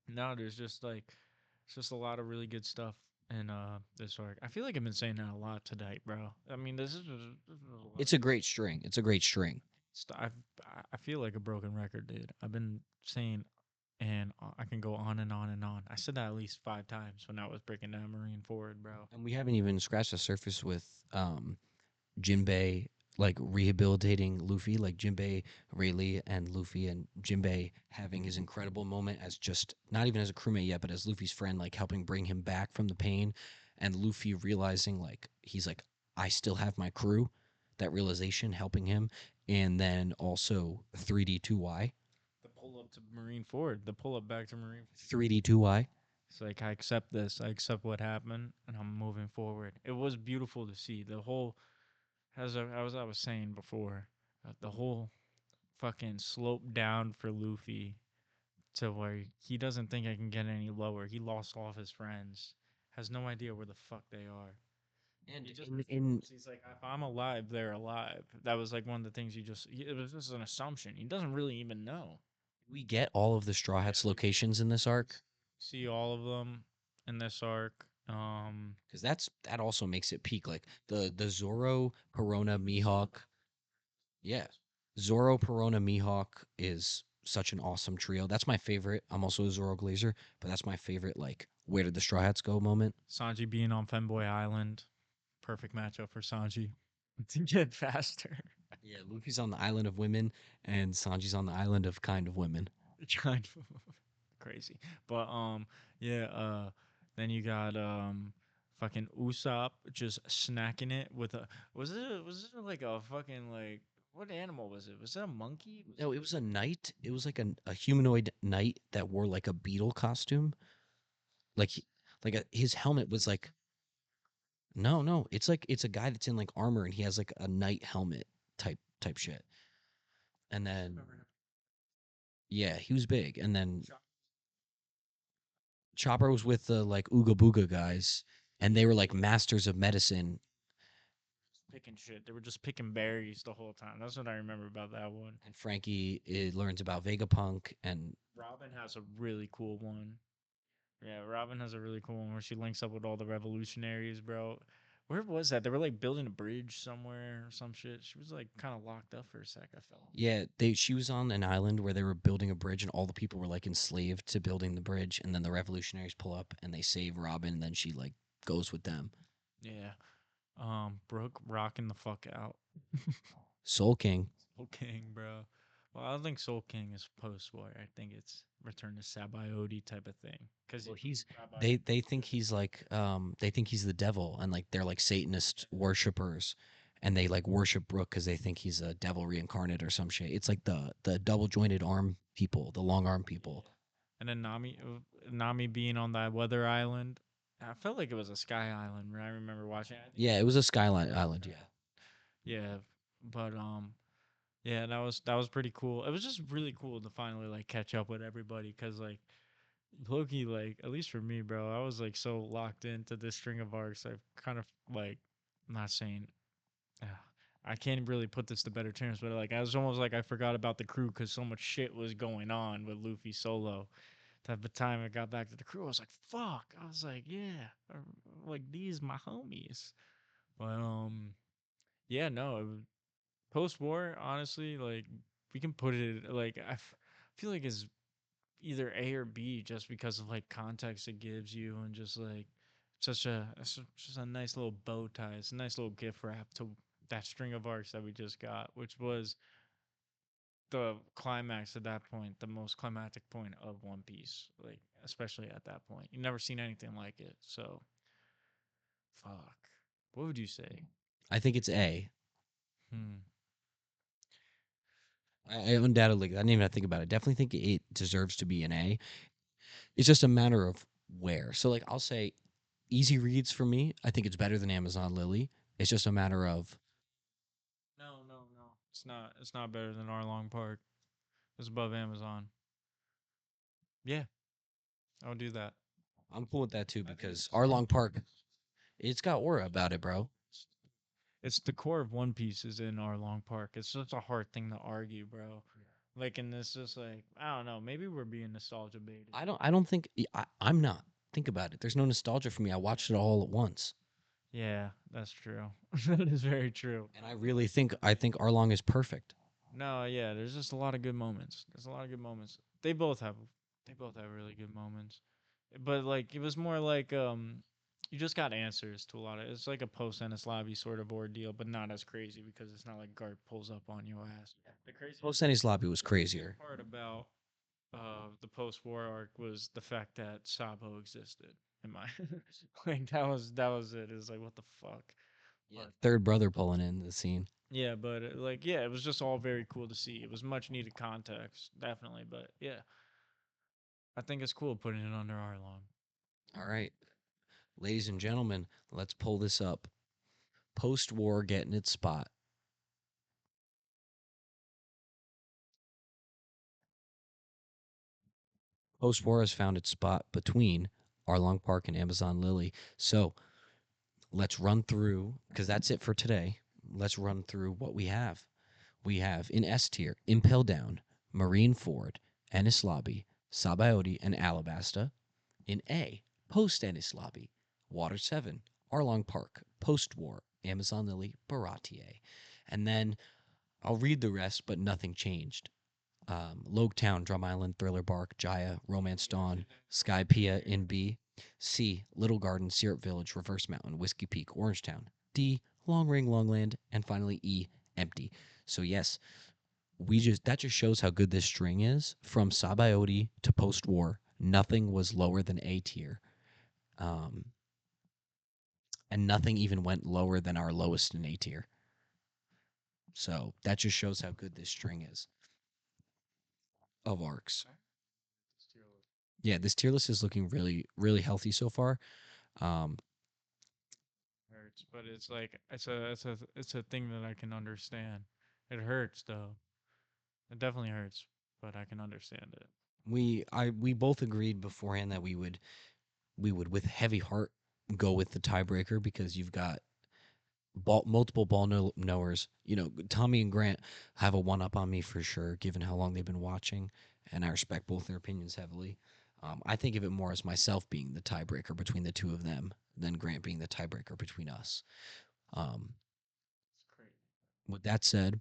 now there's just like, it's just a lot of really good stuff in this arc. I feel like I've been saying that a lot tonight, bro. I mean, this is a lot. It's a great string. It's a great string. I feel like a broken record, dude. I've been saying, and I can go on and on and on. I said that at least 5 times when I was breaking down Marine Forward, bro. And we haven't even scratched the surface with Jinbei like rehabilitating Luffy, like Jinbei, Rayleigh, and Luffy, and Jinbei having his incredible moment as just not even as a crewmate yet, but as Luffy's friend, like helping bring him back from the pain, and Luffy realizing like he's like I still have my crew, that realization helping him, and then also 3D2Y, The pull up to Marine Forward, the pull up back to Marine. 3D2Y. It's like I accept this, I accept what happened, and I'm moving forward. It was beautiful to see the whole, as I was saying before, the whole fucking slope down for Luffy to where he doesn't think I can get any lower. He lost all of his friends, has no idea where the fuck they are. And He just in he's like, if I'm alive, they're alive. That was like one of the things it was just an assumption. He doesn't really even know. we get all of the Straw Hats locations in this arc See all of them in this arc. because that also makes it peak. Like the Zoro, Perona, Mihawk. Yeah, Zoro, Perona, Mihawk is such an awesome trio. That's my favorite. I'm also a Zoro Glazer, but that's my favorite. Like, where did the Straw Hats go moment? Sanji being on Femboy Island, perfect matchup for Sanji to get faster. Yeah, Luffy's on the island of women, and Sanji's on the island of kind of women. Kind of crazy, but yeah. Then you got fucking Usopp just snacking it with a was it like a fucking like what animal was it? Was it a monkey? No, it was a knight. It was like a humanoid knight that wore like a beetle costume. Like, his helmet was like no. It's a guy that's in like armor and he has like a knight helmet type shit. And then yeah, he was big. And then Chopper was with the like Ooga Booga guys, and they were like masters of medicine. Picking shit. They were just picking berries the whole time. That's what I remember about that one. And Frankie learns about Vegapunk, and Robin has a really cool one. Yeah, Robin has a really cool one where she links up with all the revolutionaries, bro. Where was that? They were like building a bridge somewhere or some shit. She was like kind of locked up for a sec, I felt. Yeah, she was on an island where they were building a bridge and all the people were like enslaved to building the bridge, and then the revolutionaries pull up and they save Robin, and then she like goes with them. Yeah. Brooke rocking the fuck out. Soul King. Soul King, bro. Well, I don't think Soul King is post-war. I think it's Return to Sabaody type of thing. Cause Well, they think he's like they think he's the devil, and like they're like Satanist worshippers, and they like worship Brooke because they think he's a devil reincarnate or some shit. It's like the double jointed arm people, the long arm people. and then Nami being on that weather island. I felt like it was a sky island when I remember watching it. Yeah, it was a skyline island. Yeah. Yeah, but yeah, that was pretty cool. It was just really cool to finally like catch up with everybody because like Loki, like at least for me, bro, I was like so locked into this string of arcs. I've kind of like, I'm not saying, uh, I can't really put this to better terms, but like I was almost like I forgot about the crew because so much shit was going on with Luffy solo. That the time I got back to the crew, I was like, fuck. I was like, yeah, like these my homies. But yeah, no, post war, honestly, like we can put it like feel like it's either A or B just because of like context it gives you and just like just a nice little bow tie. It's a nice little gift wrap to that string of arcs that we just got, which was the climax at that point, the most climactic point of One Piece. Like especially at that point, you never seen anything like it. So fuck. What would you say? I think it's A. Hmm. I undoubtedly, I didn't even have to think about it. Definitely think it deserves to be an A. It's just a matter of where. So, like, I'll say easy reads for me. I think it's better than Amazon Lily. It's just a matter of No, no, no. It's not. It's not better than Arlong Park. It's above Amazon. Yeah, I'll do that. I'm cool with that too I think because it's Arlong Park, it's got aura about it, bro. it's the core of One Piece is in Arlong Park. It's such a hard thing to argue, bro. Like, and this just like I don't know. Maybe we're being nostalgia baited. I don't think I'm not. Think about it. There's no nostalgia for me. I watched it all at once, Yeah, that's true. That is very true. and I think Arlong is perfect. No, yeah, there's just a lot of good moments. There's a lot of good moments. They both have really good moments. But like it was more like you just got answers to a lot of it's like a post Ennis lobby sort of ordeal, but not as crazy because it's not like Garp pulls up on your ass. The crazy Post Ennis Lobby was the crazier crazier. part about the post war arc was the fact that Sabo existed in my like that was it. It was like what the fuck. Yeah, But third brother pulling in the scene. yeah, but like yeah, it was just all very cool to see. It was much needed context, definitely. But yeah, I think it's cool putting it under our lawn. All right, ladies and gentlemen, let's pull this up. Post war getting its spot. Post war has found its spot between Arlong Park and Amazon Lily. So let's run through, because that's it for today. Let's run through what we have. We have in S tier, Impel Down, Marine Ford, Ennis Lobby, Sabaody, and Alabasta. In A, Post Ennis Lobby, Water 7, Arlong Park, Post War, Amazon Lily, Baratier. And then I'll read the rest, but nothing changed. Town, Drum Island, Thriller Bark, Jaya, Romance Dawn, Skypea in B. C. Little Garden, Syrup Village, Reverse Mountain, Whiskey Peak, Orangetown. D. Long Ring, Longland, and finally E. Empty. So yes, that just shows how good this string is. From Sabaody to post war, nothing was lower than A tier, um, and nothing even went lower than our lowest in A tier. So that just shows how good this string is of arcs. Yeah, this tier list is looking really, really healthy so far. Um, Hurts, but it's like it's a thing that I can understand. It hurts though. It definitely hurts, but I can understand it. we both agreed beforehand that we would with heavy heart go with the tiebreaker because you've got multiple knowers. You know, Tommy and Grant have a one up on me for sure, given how long they've been watching, and I respect both their opinions heavily. I think of it more as myself being the tiebreaker between the two of them than Grant being the tiebreaker between us. Um, with that said,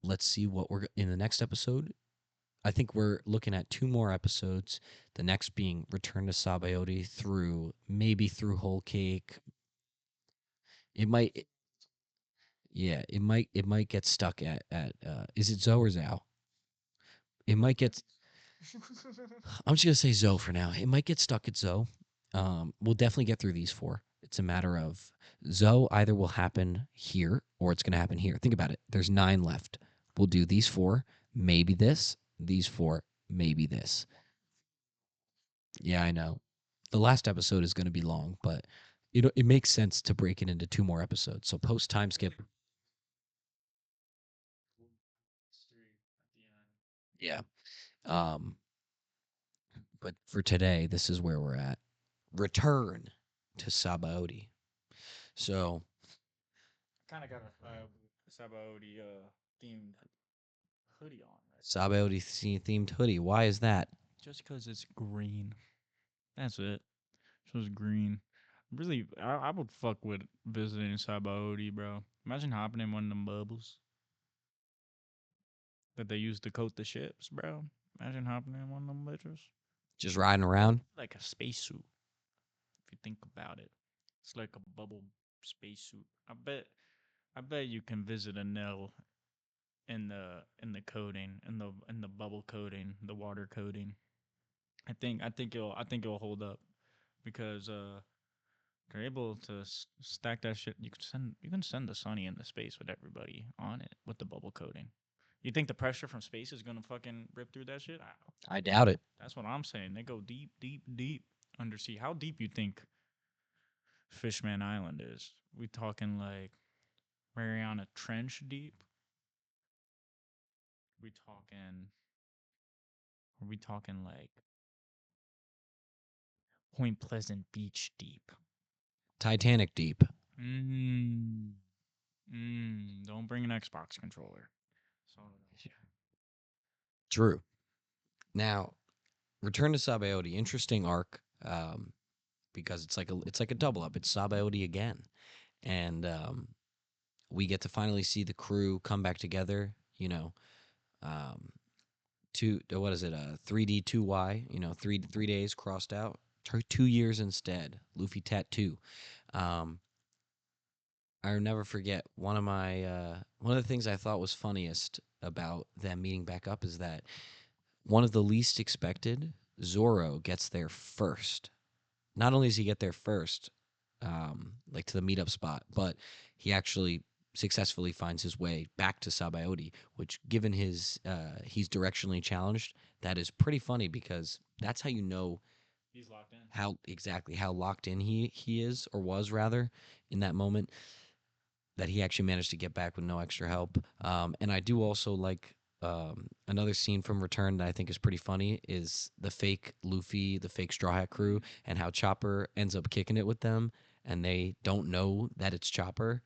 let's see what we're in the next episode. I think we're looking at 2 more episodes. The next being Return to Sabaody through maybe through Whole Cake. It might, yeah, it might get stuck at is it Zoe or Zhao? It might get. I'm just gonna say Zoe for now. It might get stuck at Zoe. We'll definitely get through these 4. It's a matter of Zoe either will happen here or it's gonna happen here. Think about it. There's 9 left. We'll do these 4, maybe this, these 4, maybe this. Yeah, I know. The last episode is gonna be long, but it makes sense to break it into 2 more episodes. So post time skip. Yeah. Um, but for today, this is where we're at. Return to Sabaody. So Kind of got a Sabaody themed hoodie on, right? Sabaody themed hoodie. Why is that? Just because it's green. That's it. Just green. Really, I would fuck with visiting Sabaody, bro. Imagine hopping in one of them bubbles that they use to coat the ships, bro. Imagine hopping in one of them bitches. Just riding around? Like a spacesuit, if you think about it. It's like a bubble spacesuit. I bet you can visit a Nell in the coating, in the bubble coating, the water coating. I think it'll hold up because they're able to stack that shit. You can send the Sunny into space with everybody on it with the bubble coating. You think the pressure from space is gonna fucking rip through that shit? I doubt it. That's what I'm saying. They go deep, deep, deep undersea. How deep you think Fishman Island is? We talking like Mariana Trench deep? We talking? Are we talking like Point Pleasant Beach deep? Titanic deep. Mmm. Don't bring an Xbox controller. So True. Now, Return to Sabaody. Interesting arc. Because it's like a double up. It's Sabaody again, and we get to finally see the crew come back together. Um, what is it? 3D 2Y. 3 days crossed out. 2 years instead. Luffy tattoo. Um, I'll never forget one of the things I thought was funniest about them meeting back up is that one of the least expected, Zoro gets there first. Not only does he get there first, like to the meetup spot, but he actually successfully finds his way back to Sabaody, which, given he's directionally challenged, that is pretty funny because that's how you know he's locked in. how locked in he is or was rather in that moment that he actually managed to get back with no extra help. And I do also like another scene from Return that I think is pretty funny is the fake Luffy, the fake Straw Hat crew, and how Chopper ends up kicking it with them, and they don't know that it's Chopper.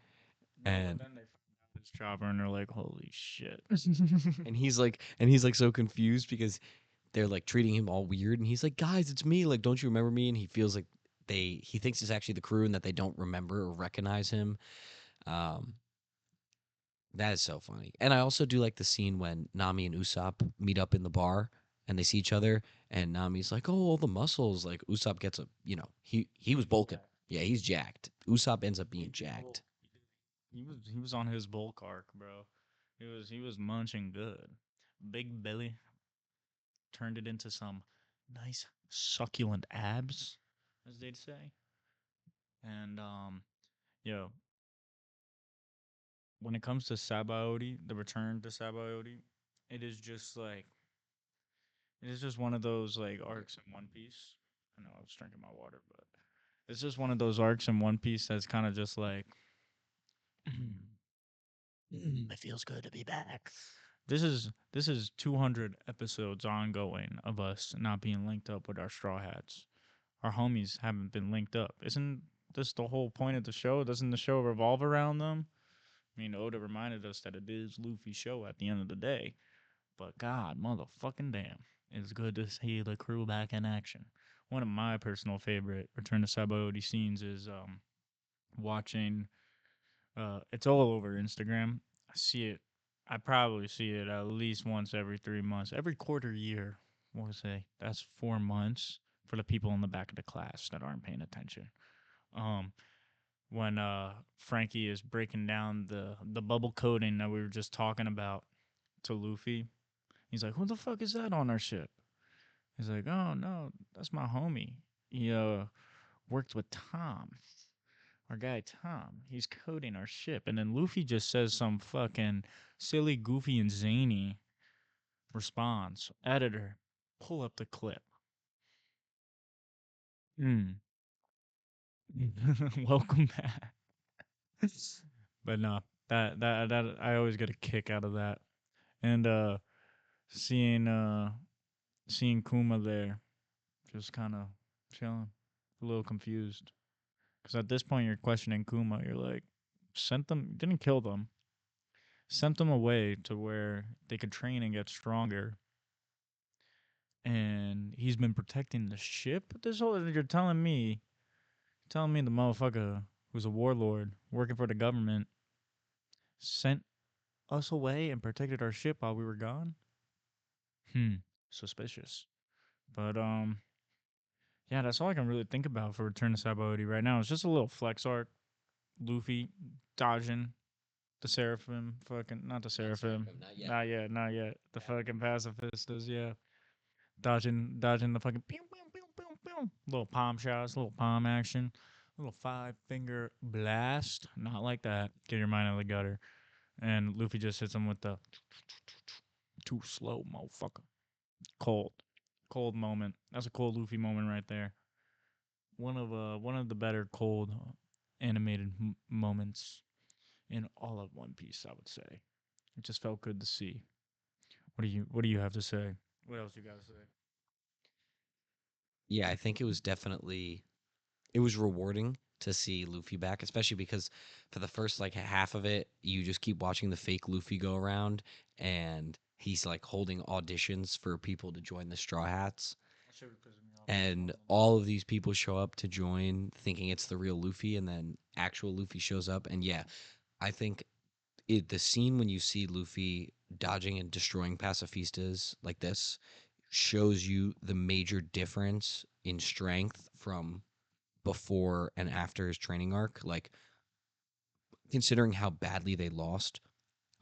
No, And but then they find out it's Chopper and they're like, "Holy shit!" and he's like so confused because they're like treating him all weird, and he's like, "Guys, it's me. Like, don't you remember me?" And he feels like he thinks it's actually the crew and that they don't remember or recognize him. Um, That is so funny. And I also do like the scene when Nami and Usopp meet up in the bar and they see each other and Nami's like, "Oh, all the muscles." Like Usopp gets he was bulking. Yeah, he's jacked. Usopp ends up being jacked. He was on his bulk arc, bro. He was munching good. Big belly turned it into some nice succulent abs, as they'd say. And yo, when it comes to Sabaody, the return to Sabaody, it is just like it is just one of those like arcs in One Piece. I know I was drinking my water, but it's just one of those arcs in One Piece that's kind of just like it feels good to be back. This is 200 episodes ongoing of us not being linked up with our straw hats. Our homies haven't been linked up. Isn't this the whole point of the show? Doesn't the show revolve around them? I mean, Oda reminded us that it is Luffy's show at the end of the day. But God, motherfucking damn, It's good to see the crew back in action. One of my personal favorite Return to Sabaody scenes is watching. It's all over Instagram. I see it. I probably see it at least once every 3 months, every quarter year. What would I say? That's 4 months for the people in the back of the class that aren't paying attention. Um, when Frankie is breaking down the bubble coating that we were just talking about to Luffy, he's like, "Who the fuck is that on our ship?" He's like, "Oh no, that's my homie. He worked with Tom, our guy Tom. He's coding our ship." And then Luffy just says some fucking silly, goofy, and zany response. Editor, pull up the clip. Hmm. Welcome back. But no, that I always get a kick out of that. And seeing seeing Kuma there, just kind of chilling, a little confused. Because at this point, you're questioning Kuma. You're like, sent them, didn't kill them, sent them away to where they could train and get stronger. And he's been protecting the ship this whole. You're telling me the motherfucker who's a warlord working for the government sent us away and protected our ship while we were gone. Suspicious. But yeah, that's all I can really think about for Return to Sabaody right now. It's just a little flex art. Luffy dodging the Seraphim, fucking not the Seraphim, Not yet. not yet. The fucking pacifistas, yeah, dodging the fucking pew pew pew pew pew. Little palm shots, little palm action, little 5 finger blast. Not like that. Get your mind out of the gutter. And Luffy just hits him with the too slow, motherfucker. Cold, cold moment. That's a cold Luffy moment right there. One of the better cold animated moments in all of One Piece, I would say. It just felt good to see. What do you have to say? What else you got to say? Yeah, I think it was definitely it was rewarding to see Luffy back, especially because for the first like half of it, you just keep watching the fake Luffy go around and he's like holding auditions for people to join the Straw Hats. That shit was pissing me off. And all of these people show up to join thinking it's the real Luffy, and then actual Luffy shows up. And yeah, I think the scene when you see Luffy dodging and destroying pacifistas like this shows you the major difference in strength from before and after his training arc. Like, considering how badly they lost,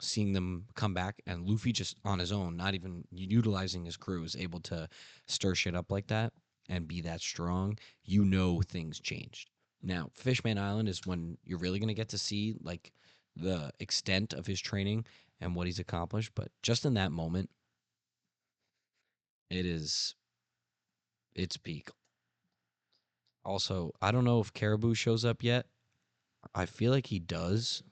seeing them come back and Luffy just on his own, not even utilizing his crew, is able to stir shit up like that and be that strong, you know things changed. Now, Fishman Island is when you're really going to get to see like the extent of his training and what he's accomplished, but just in that moment, it is it's peak. Also, I don't know if Caribou shows up yet. I feel like he does.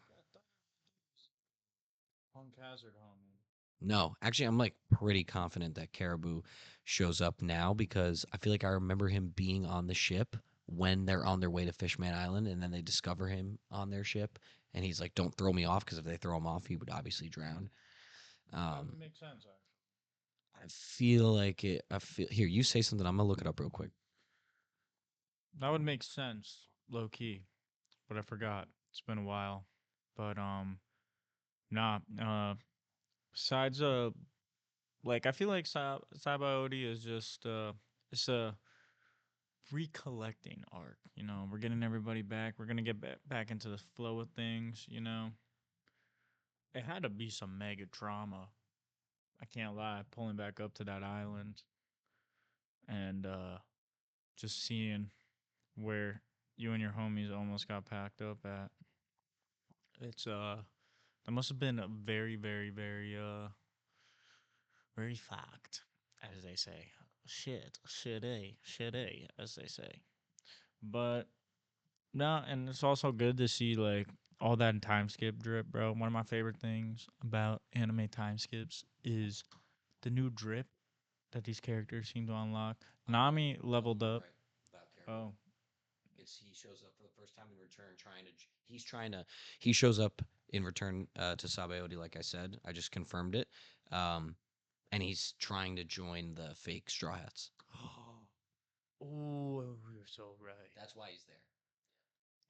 Punk Hazard, homie. No, actually, I'm like pretty confident that Caribou shows up now because I feel like I remember him being on the ship when they're on their way to Fishman Island, and then they discover him on their ship, and he's like, "Don't throw me off," because if they throw him off, he would obviously drown. That would Um, make sense, actually. I feel like it. I feel here. You say something. I'm gonna look it up real quick. That would make sense, low key. But I forgot. It's been a while. But nah. Besides like I feel like Sabaody is just it's a recollecting arc. You know, we're getting everybody back. We're gonna get back into the flow of things. You know, it had to be some mega trauma. I can't lie. Pulling back up to that island and just seeing where you and your homies almost got packed up at. It's that must have been a very fucked, as they say. Shit, as they say. But no, and it's also good to see like all that time skip drip, bro. One of my favorite things about anime time skips is the new drip that these characters seem to unlock. Nami leveled up. Oh, It's he shows up for the first time in return, trying to. He's trying to. He shows up in return to Sabaody, like I said. I just confirmed it. Um, and he's trying to join the fake Straw Hats. Oh, you're so right. That's why he's there.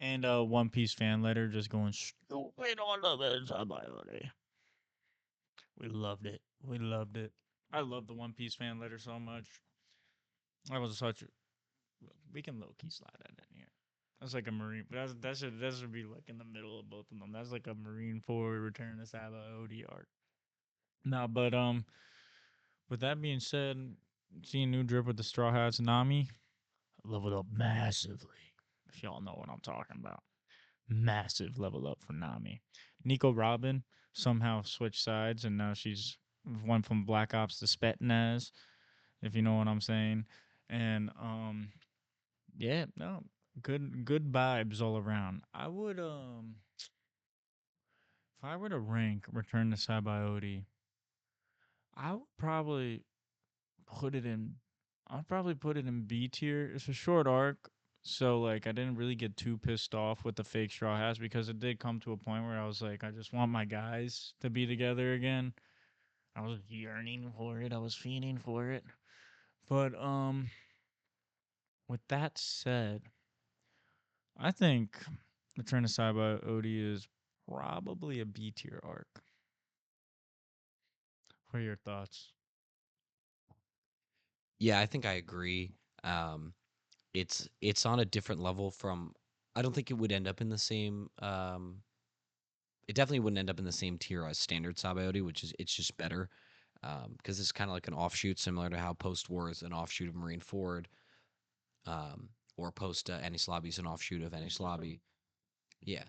And One Piece fan letter just going stupid on the inside my hoodie. We loved it. We loved it. I love the One Piece fan letter so much. That was such. We can low key slide that in here. That's like a Marine. That should be like in the middle of both of them. That's like a Marine Forward Return to Saba OD arc. Nah, but with that being said, seeing new drip with the Straw Hats Nami leveled up massively. If y'all know what I'm talking about, massive level up for Nami. Nico Robin somehow switched sides, and now she's went from Black Ops to Spetsnaz, if you know what I'm saying. And yeah, no, good vibes all around. I would if I were to rank Return to Sabaody, I would probably put it in. I'd probably put it in B tier. It's a short arc, so like I didn't really get too pissed off with the fake Straw Hats because it did come to a point where I was like, I just want my guys to be together again. I was yearning for it. I was fiending for it. But with that said, I think Return to Sabaody is probably a B tier arc. What are your thoughts? Yeah, I think I agree. Um, it's on a different level from. I don't think it would end up in the same. It definitely wouldn't end up in the same tier as standard Sabaody, which is it's just better. Because it's kind of like an offshoot, similar to how Post War is an offshoot of Marine Ford, or Post Ennis Lobby is an offshoot of Ennis Lobby. Yeah,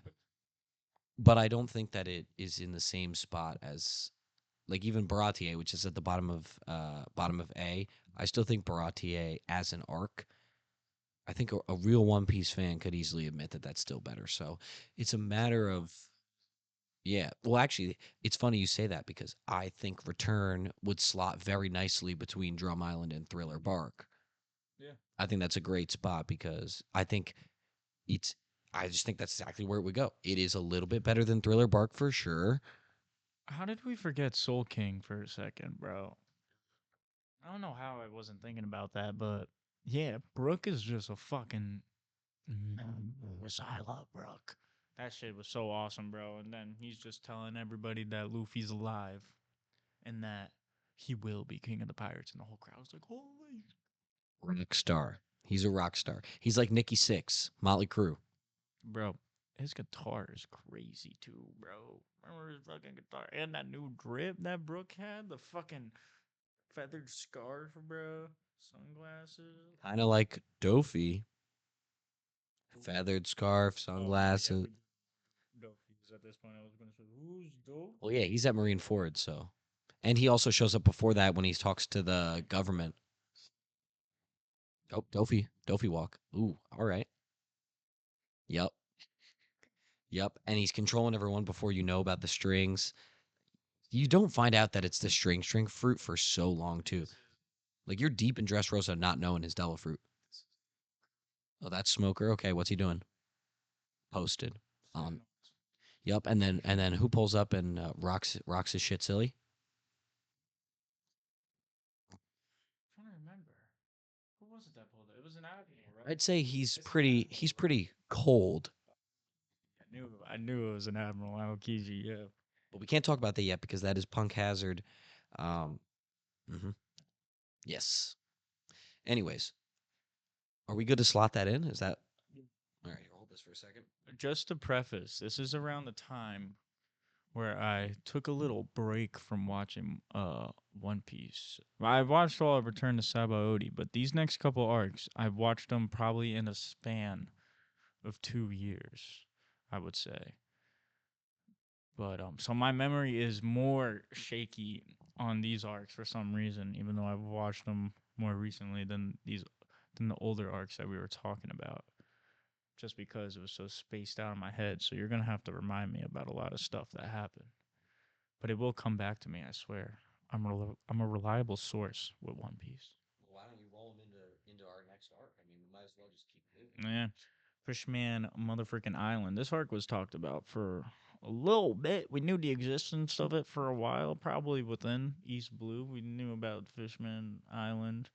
but I don't think that it is in the same spot as like even Baratier, which is at the bottom of A. I still think Baratier as an arc. I think a real One Piece fan could easily admit that that's still better. So it's a matter of yeah. Well, actually, it's funny you say that because I think Return would slot very nicely between Drum Island and Thriller Bark. Yeah. I think that's a great spot because I think it's. I just think that's exactly where it would go. It is a little bit better than Thriller Bark for sure. How did we forget Soul King for a second, bro? I don't know how I wasn't thinking about that, but yeah, Brooke is just a fucking. I love Brooke. That shit was so awesome, bro. And then he's just telling everybody that Luffy's alive and that he will be king of the pirates, and the whole crowd was like, "Holy, Rock star. He's a rock star. He's like Nikki Six, Motley Crue. bro!" His guitar is crazy too, bro. Remember his fucking guitar and that new drip that Brooke had, the fucking feathered scarf, bro. Sunglasses. Kind of like Dofi. Feathered scarf, Oh yeah, sunglasses. dope. Because at this point, I was gonna say, "Who's dope?" Well, yeah, he's at Marine Ford, so. And he also shows up before that when he talks to the government. Oh, Dofi. Dofi walk. Ooh, all right. Yep. Yep. And he's controlling everyone before you know about the strings. You don't find out that it's the string fruit for so long, too. Like, you're deep in Dressrosa not knowing his devil fruit. Oh, that's Smoker. Okay, what's he doing? Posted. On. Yep. And then who pulls up and rocks his shit silly? I'm trying to remember. Who was it that pulled it? It was an admiral, right? I'd say he's pretty cold, I knew it was an admiral Aokiji. Yeah. but we can't talk about that yet because that is Punk Hazard. Um, mhm. Yes. Anyways, are we good to slot that in? Is that all right? Hold this for a second. Just to preface, this is around the time where I took a little break from watching One Piece. I've watched all of Return to Sabaody, but these next couple arcs, I've watched them probably in a span of 2 years, I would say. But so my memory is more shaky on these arcs for some reason, even though I've watched them more recently than the older arcs that we were talking about. Just because it was so spaced out in my head. So you're gonna have to remind me about a lot of stuff that happened. But it will come back to me, I swear. I'm a reliable source with One Piece. Well, why don't you roll him into our next arc? I mean, we might as well just keep moving. Yeah. Fishman motherfucking Island. This arc was talked about for a little bit. We knew the existence of it for a while, probably within East Blue. We knew about Fishman Island.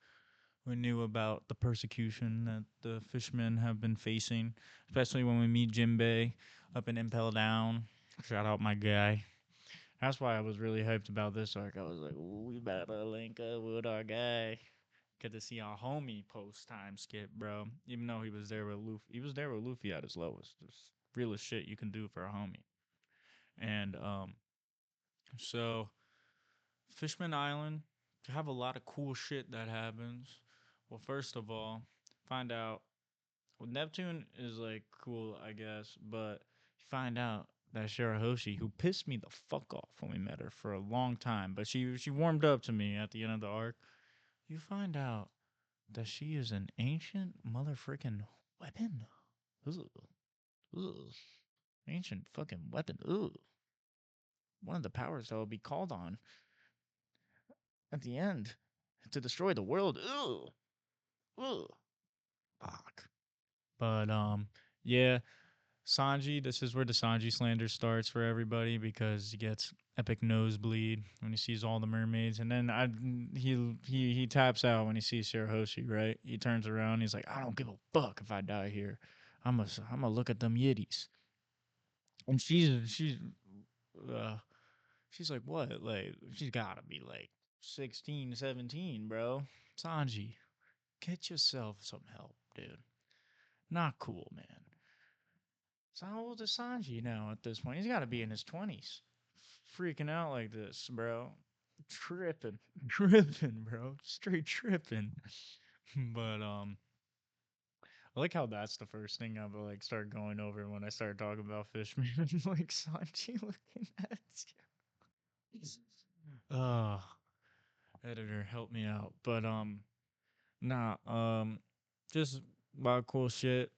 We knew about the persecution that the fishmen have been facing, especially when we meet Jinbei up in Impel Down. Shout out my guy. That's why I was really hyped about this arc. I was like, ooh, we better link up with our guy. Get to see our homie post time skip, bro. Even though he was there with Luffy, he was there with Luffy at his lowest. Just realest shit you can do for a homie. And so Fishman Island, you have a lot of cool shit that happens. Well, first of all, find out well, Neptune is like cool, I guess, but you find out that Shirahoshi, who pissed me the fuck off when we met her for a long time, but she warmed up to me at the end of the arc. You find out that she is an ancient motherfucking weapon. Ugh. Ugh. Ancient fucking weapon. Ugh. One of the powers that will be called on at the end to destroy the world. Ugh. Ugh. Fuck. But yeah, Sanji, this is where the Sanji slander starts for everybody because he gets epic nosebleed when he sees all the mermaids, and then he taps out when he sees Shirahoshi. Right? He turns around. He's like, I don't give a fuck if I die here. I'm gonna look at them yiddies. And uh, she's like, what? Like, she's gotta be like 16, 17, bro. Sanji, get yourself some help, dude. Not cool, man. So how old is Sanji now at this point? He's got to be in his 20s. Freaking out like this, bro. Tripping. Tripping, bro. Straight tripping. But I like how that's the first thing I like start going over when I start talking about Fishman. Like Sanji looking at you. Oh, editor, help me out. But nah, just a lot of cool shit.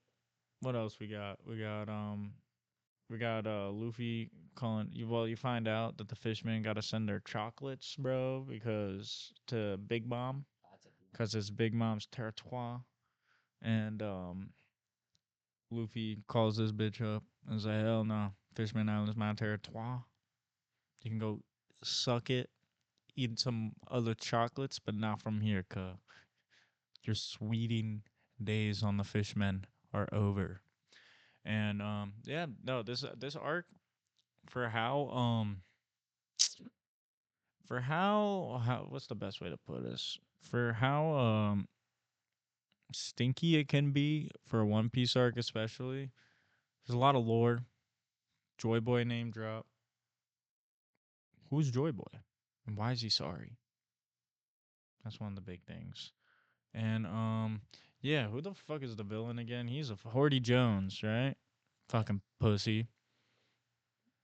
What else we got? We got Luffy calling you. Well, you find out that the fishmen got to send their chocolates, bro, because to Big Mom, because it's Big Mom's territoire. And Luffy calls this bitch up and is like, "Hell no, Fishman Island is my territoire. You can go suck it, eat some other chocolates, but not from here, cuz your sweeting days on the fishmen are over." And yeah, no, this arc for how what's the best way to put this? For how stinky it can be for a One Piece arc especially. There's a lot of lore. Joy Boy name drop. Who's Joy Boy? And why is he sorry? That's one of the big things. And yeah, who the fuck is the villain again? He's a Horty Jones, right? Fucking pussy.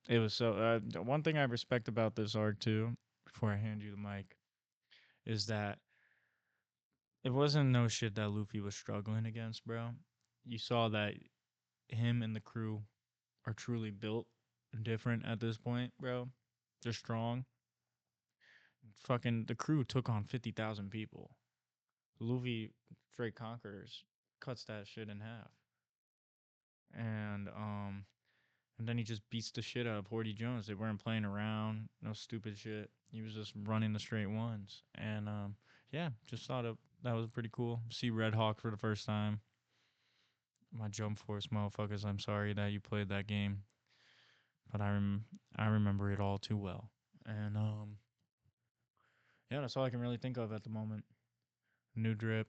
It was so one thing I respect about this arc too, before I hand you the mic, is that it wasn't no shit that Luffy was struggling against, bro. You saw that him and the crew are truly built different at this point, bro. They're strong. Fucking the crew took on 50,000 people. Luffy straight conquerors cuts that shit in half. And and then he just beats the shit out of Horty Jones. They weren't playing around, no stupid shit. He was just running the straight ones. And yeah, just thought that was pretty cool. See Red Hawk for the first time. My Jump Force motherfuckers, I'm sorry that you played that game, but I remember it all too well. And yeah, that's all I can really think of at the moment. New drip,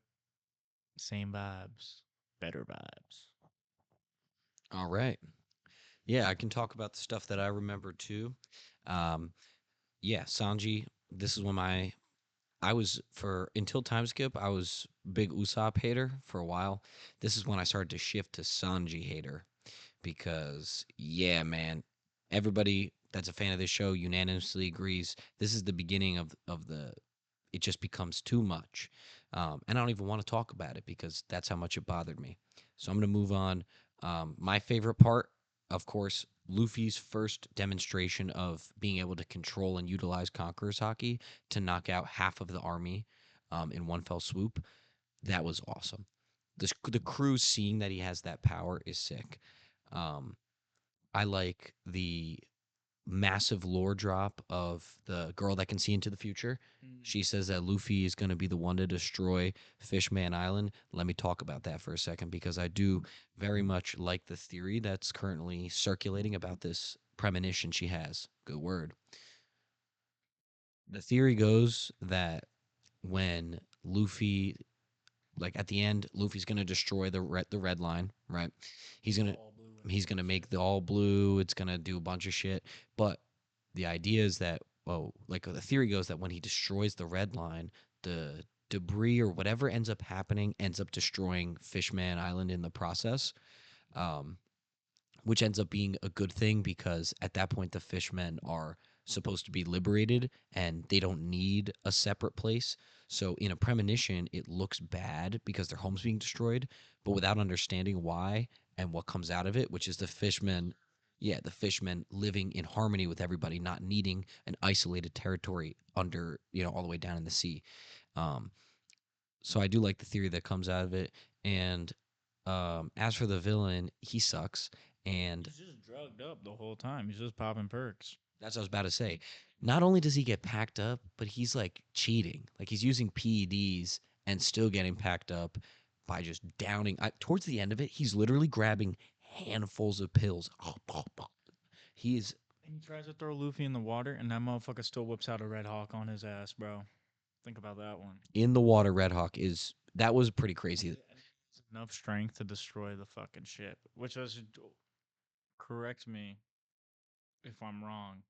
same vibes, better vibes. All right. Yeah, I can talk about the stuff that I remember too. Um, yeah, Sanji. This is when I was for until time skip. I was big Usopp hater for a while. This is when I started to shift to Sanji hater because yeah, man, everybody that's a fan of this show unanimously agrees this is the beginning of the. It just becomes too much, and I don't even want to talk about it because that's how much it bothered me. So I'm gonna move on. My favorite part, of course, Luffy's first demonstration of being able to control and utilize Conqueror's Haki to knock out half of the army in one fell swoop. That was awesome. The crew seeing that he has that power is sick. Um, I like the massive lore drop of the girl that can see into the future. She says that Luffy is going to be the one to destroy Fishman Island. Let me talk about that for a second because I do very much like the theory that's currently circulating about this premonition she has. Good word. The theory goes that when Luffy, like at the end, Luffy's gonna destroy the red line, right? He's gonna he's gonna make the all blue. It's gonna do a bunch of shit. But the idea is that, well, like the theory goes that when he destroys the red line, the debris or whatever ends up happening ends up destroying Fishman Island in the process. Um, which ends up being a good thing because at that point the fishmen are supposed to be liberated and they don't need a separate place. So in a premonition, it looks bad because their home's being destroyed, but without understanding why and what comes out of it, which is the fishmen, yeah, the fishmen living in harmony with everybody, not needing an isolated territory under, all the way down in the sea. Um, so I do like the theory that comes out of it. And as for the villain, he sucks. And He's just drugged up the whole time. He's just popping perks. that's what I was about to say. Not only does he get packed up, but he's like cheating. Like he's using PEDs and still getting packed up by just downing. Towards the end of it, he's literally grabbing handfuls of pills. He's And he tries to throw Luffy in the water, and that motherfucker still whips out a Red Hawk on his ass, bro. Think about that one. in the water. Red Hawk that was pretty crazy. And it's enough strength to destroy the fucking ship. Which was, correct me if I'm wrong,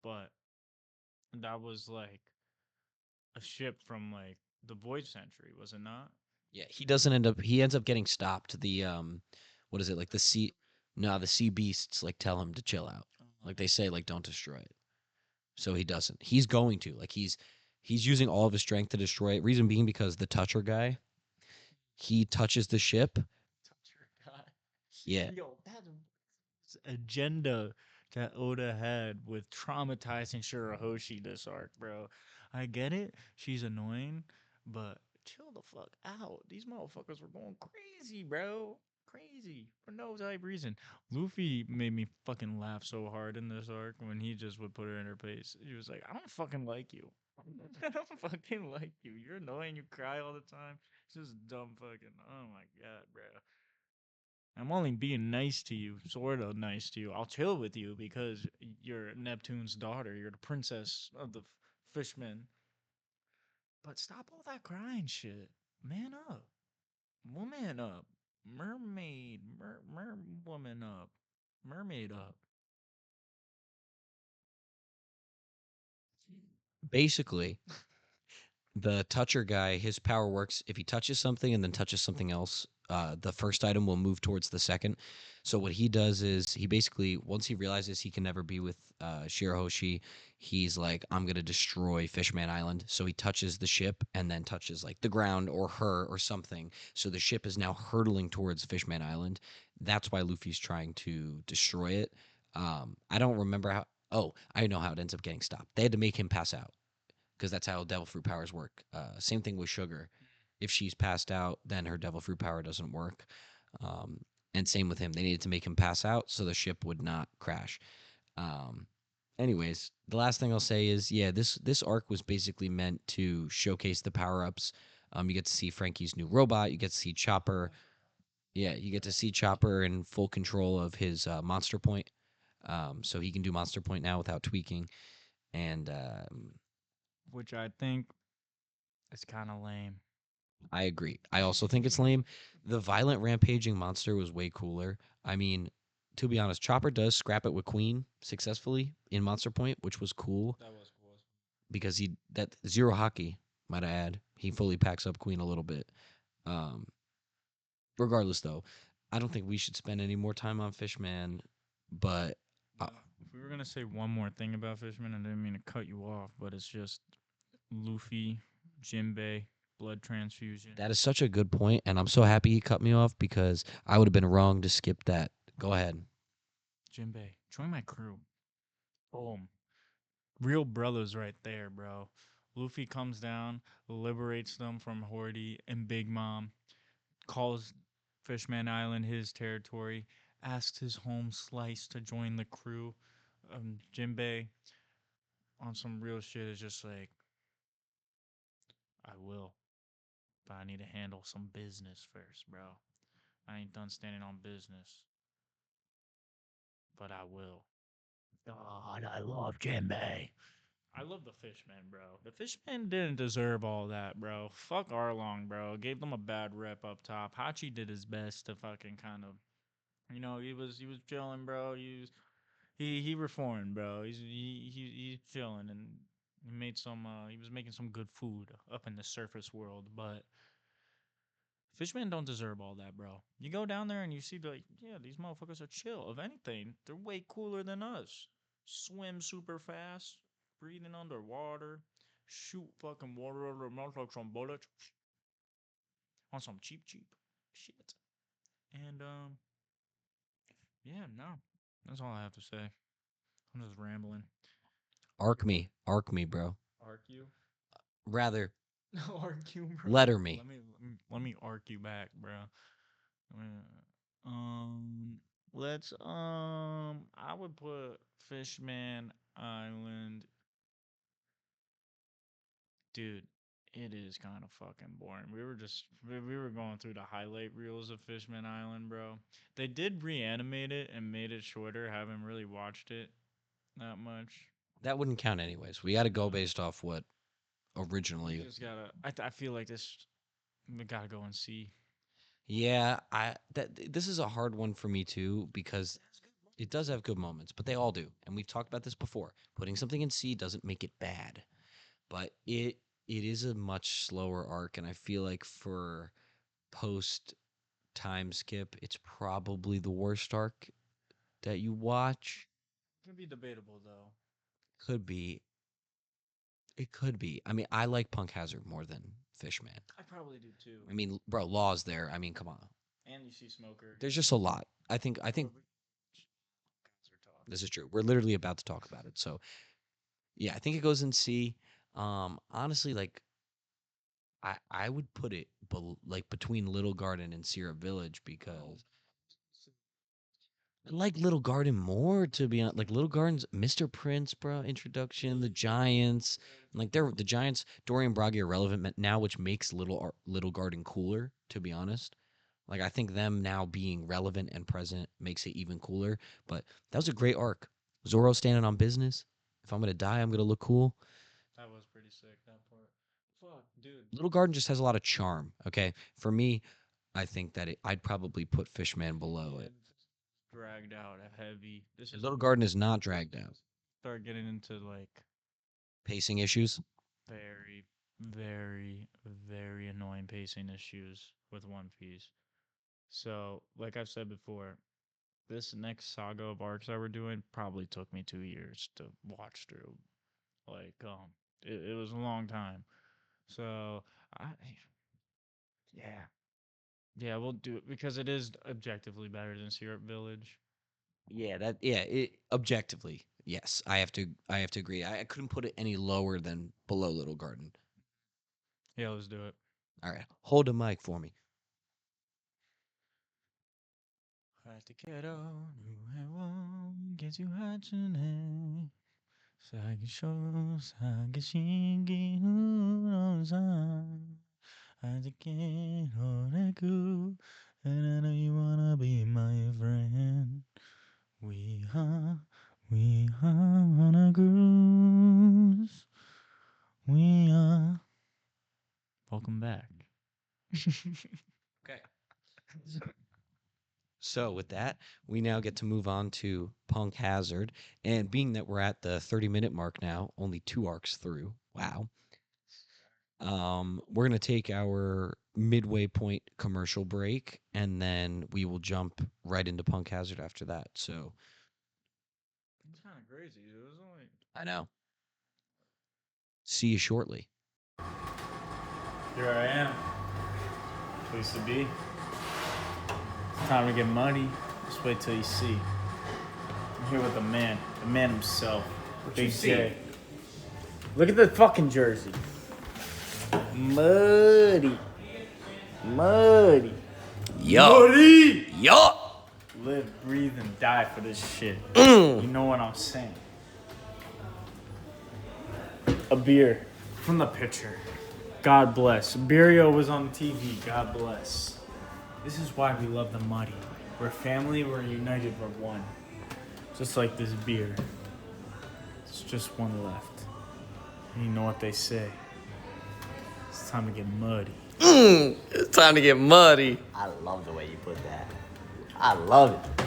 but that was like a ship from like the Void Century, was it not? Yeah, he doesn't end up. He ends up getting stopped. What is it like the sea? No, the sea beasts like tell him to chill out. Like they say, like don't destroy it. So he doesn't. He's going to like he's using all of his strength to destroy it. Reason being because the toucher guy, he touches the ship. Toucher guy. Yeah, Yo, that's agenda that Oda had with traumatizing Shirahoshi this arc, bro. I get it. She's annoying, but chill the fuck out. These motherfuckers were going crazy, bro. Crazy for no type reason. Luffy made me fucking laugh so hard in this arc when he just would put her in her place. He was like, I don't fucking like you. I don't fucking like you. You're annoying. You cry all the time. It's just dumb fucking. Oh my god, bro. I'm only being nice to you, sort of nice to you. I'll chill with you because you're Neptune's daughter. You're the princess of the fishmen. But stop all that crying shit. Man up. Woman up. Mermaid. Woman up. Mermaid up. basically the toucher guy, his power works if he touches something and then touches something else. The first item will move towards the second. So what he does is he basically, once he realizes he can never be with Shirahoshi, he's like, I'm gonna destroy Fishman Island. So he touches the ship and then touches like the ground or her or something. So the ship is now hurtling towards Fishman Island. That's why Luffy's trying to destroy it. I don't remember how. Oh, I know how it ends up getting stopped. They had to make him pass out because that's how devil fruit powers work. Same thing with sugar. If she's passed out, then her devil fruit power doesn't work. Um, and same with him. They needed to make him pass out so the ship would not crash. Um, anyways, the last thing I'll say is, yeah, this arc was basically meant to showcase the power ups. You get to see Frankie's new robot. You get to see Chopper. Yeah, you get to see Chopper in full control of his monster point. So he can do monster point now without tweaking. And Which I think is kind of lame. I agree. I also think it's lame. The violent rampaging monster was way cooler. I mean, to be honest, Chopper does scrap it with Queen successfully in Monster Point, which was cool That was cool. because he that zero hockey, might I add, he fully packs up Queen a little bit. Um, regardless, though, I don't think we should spend any more time on Fishman. But If we were gonna say one more thing about Fishman, I didn't mean to cut you off, but it's just Luffy, Jinbei, blood transfusion. that is such a good point, and I'm so happy he cut me off because I would have been wrong to skip that. Go ahead. Jinbei, join my crew. Boom. Real brothers right there, bro. Luffy comes down, liberates them from Horde and Big Mom, calls Fishman Island his territory, asked his home slice to join the crew. Jinbei, on some real shit, is just like, I will, but I need to handle some business first, bro. I ain't done standing on business, but I will. God, I love Jinbei. I love the Fishman, bro. The Fishman didn't deserve all that, bro. Fuck Arlong, bro. Gave them a bad rep up top. Hachi did his best to fucking kind of, he was chilling, bro. He reformed, bro. He's chilling, and he was making some good food up in the surface world, but Fishmen don't deserve all that, bro. You go down there and you see, like, yeah, these motherfuckers are chill. If anything, they're way cooler than us. Swim super fast, breathing underwater, shoot fucking water out of their mouth like some bullets on some cheap shit. And yeah, no, that's all I have to say. I'm just rambling. Arc me, bro. Arc you? Rather, Arc you, bro. letter me. Let me arc you back, bro. Um, I would put Fishman Island. Dude, it is kind of fucking boring. We were going through the highlight reels of Fishman Island, bro. They did reanimate it and made it shorter. Haven't really watched it that much. That wouldn't count anyways. We got to go based off what originally. You just gotta. I feel like we gotta go and see. Yeah, this is a hard one for me too because it does have good moments, but they all do. And we've talked about this before. Putting something in C doesn't make it bad. But it is a much slower arc, and I feel like for post time skip, it's probably the worst arc that you watch. Could be debatable though. Could be. It could be. I mean, I like Punk Hazard more than Fishman. I probably do too. I mean, bro, Law's there. I mean, come on. And you see Smoker. There's just a lot. I think this is true. We're literally about to talk about it. So, yeah, I think it goes in C. Honestly, like I would put it like between Little Garden and Sierra Village because I like Little Garden more, to be honest. Like Little Garden's Mr. Prince, bro, introduction, the Giants, like the Giants, Dorian Bragi are relevant now, which makes Little Garden cooler, to be honest. Like I think them now being relevant and present makes it even cooler. But that was a great arc. Zoro standing on business. If I'm gonna die, I'm gonna look cool. That was pretty sick, that part. Fuck, dude. Little Garden just has a lot of charm. Okay, for me, I think that I'd probably put Fishman below it. Dragged out heavy. Little Garden is not dragged out. Start getting into like Pacing issues. very, very, very annoying pacing issues with One Piece. So, like I've said before, this next saga of arcs that we're doing probably took me 2 years to watch through. Like, it was a long time. So, yeah. Yeah, we'll do it because it is objectively better than Syrup Village. Yeah, objectively, yes. I have to agree. I couldn't put it any lower than below Little Garden. Yeah, let's do it. All right. Hold the mic for me. And I know you wanna be my friend. We are on a cruise. We are. Welcome back. Okay. So with that, we now get to move on to Punk Hazard. And being that we're at the 30-minute mark now, only 2 arcs through. Wow. We're going to take our midway point commercial break, and then we will jump right into Punk Hazard after that. So It's kind of crazy. It was only. I know. See you shortly. Here I am. Place to be. It's time to get money. Just wait till you see. I'm here with the man himself, Big J. Look at the fucking jersey. Muddy. Yo. Yo. live, breathe, and die for this shit. You know what I'm saying? A beer from the pitcher. God bless. Beerio was on TV. God bless. This is why we love the muddy. We're family, we're united, we're one. Just like this beer. It's just one left. And you know what they say. It's time to get muddy. It's time to get muddy. I love the way you put that. I love it.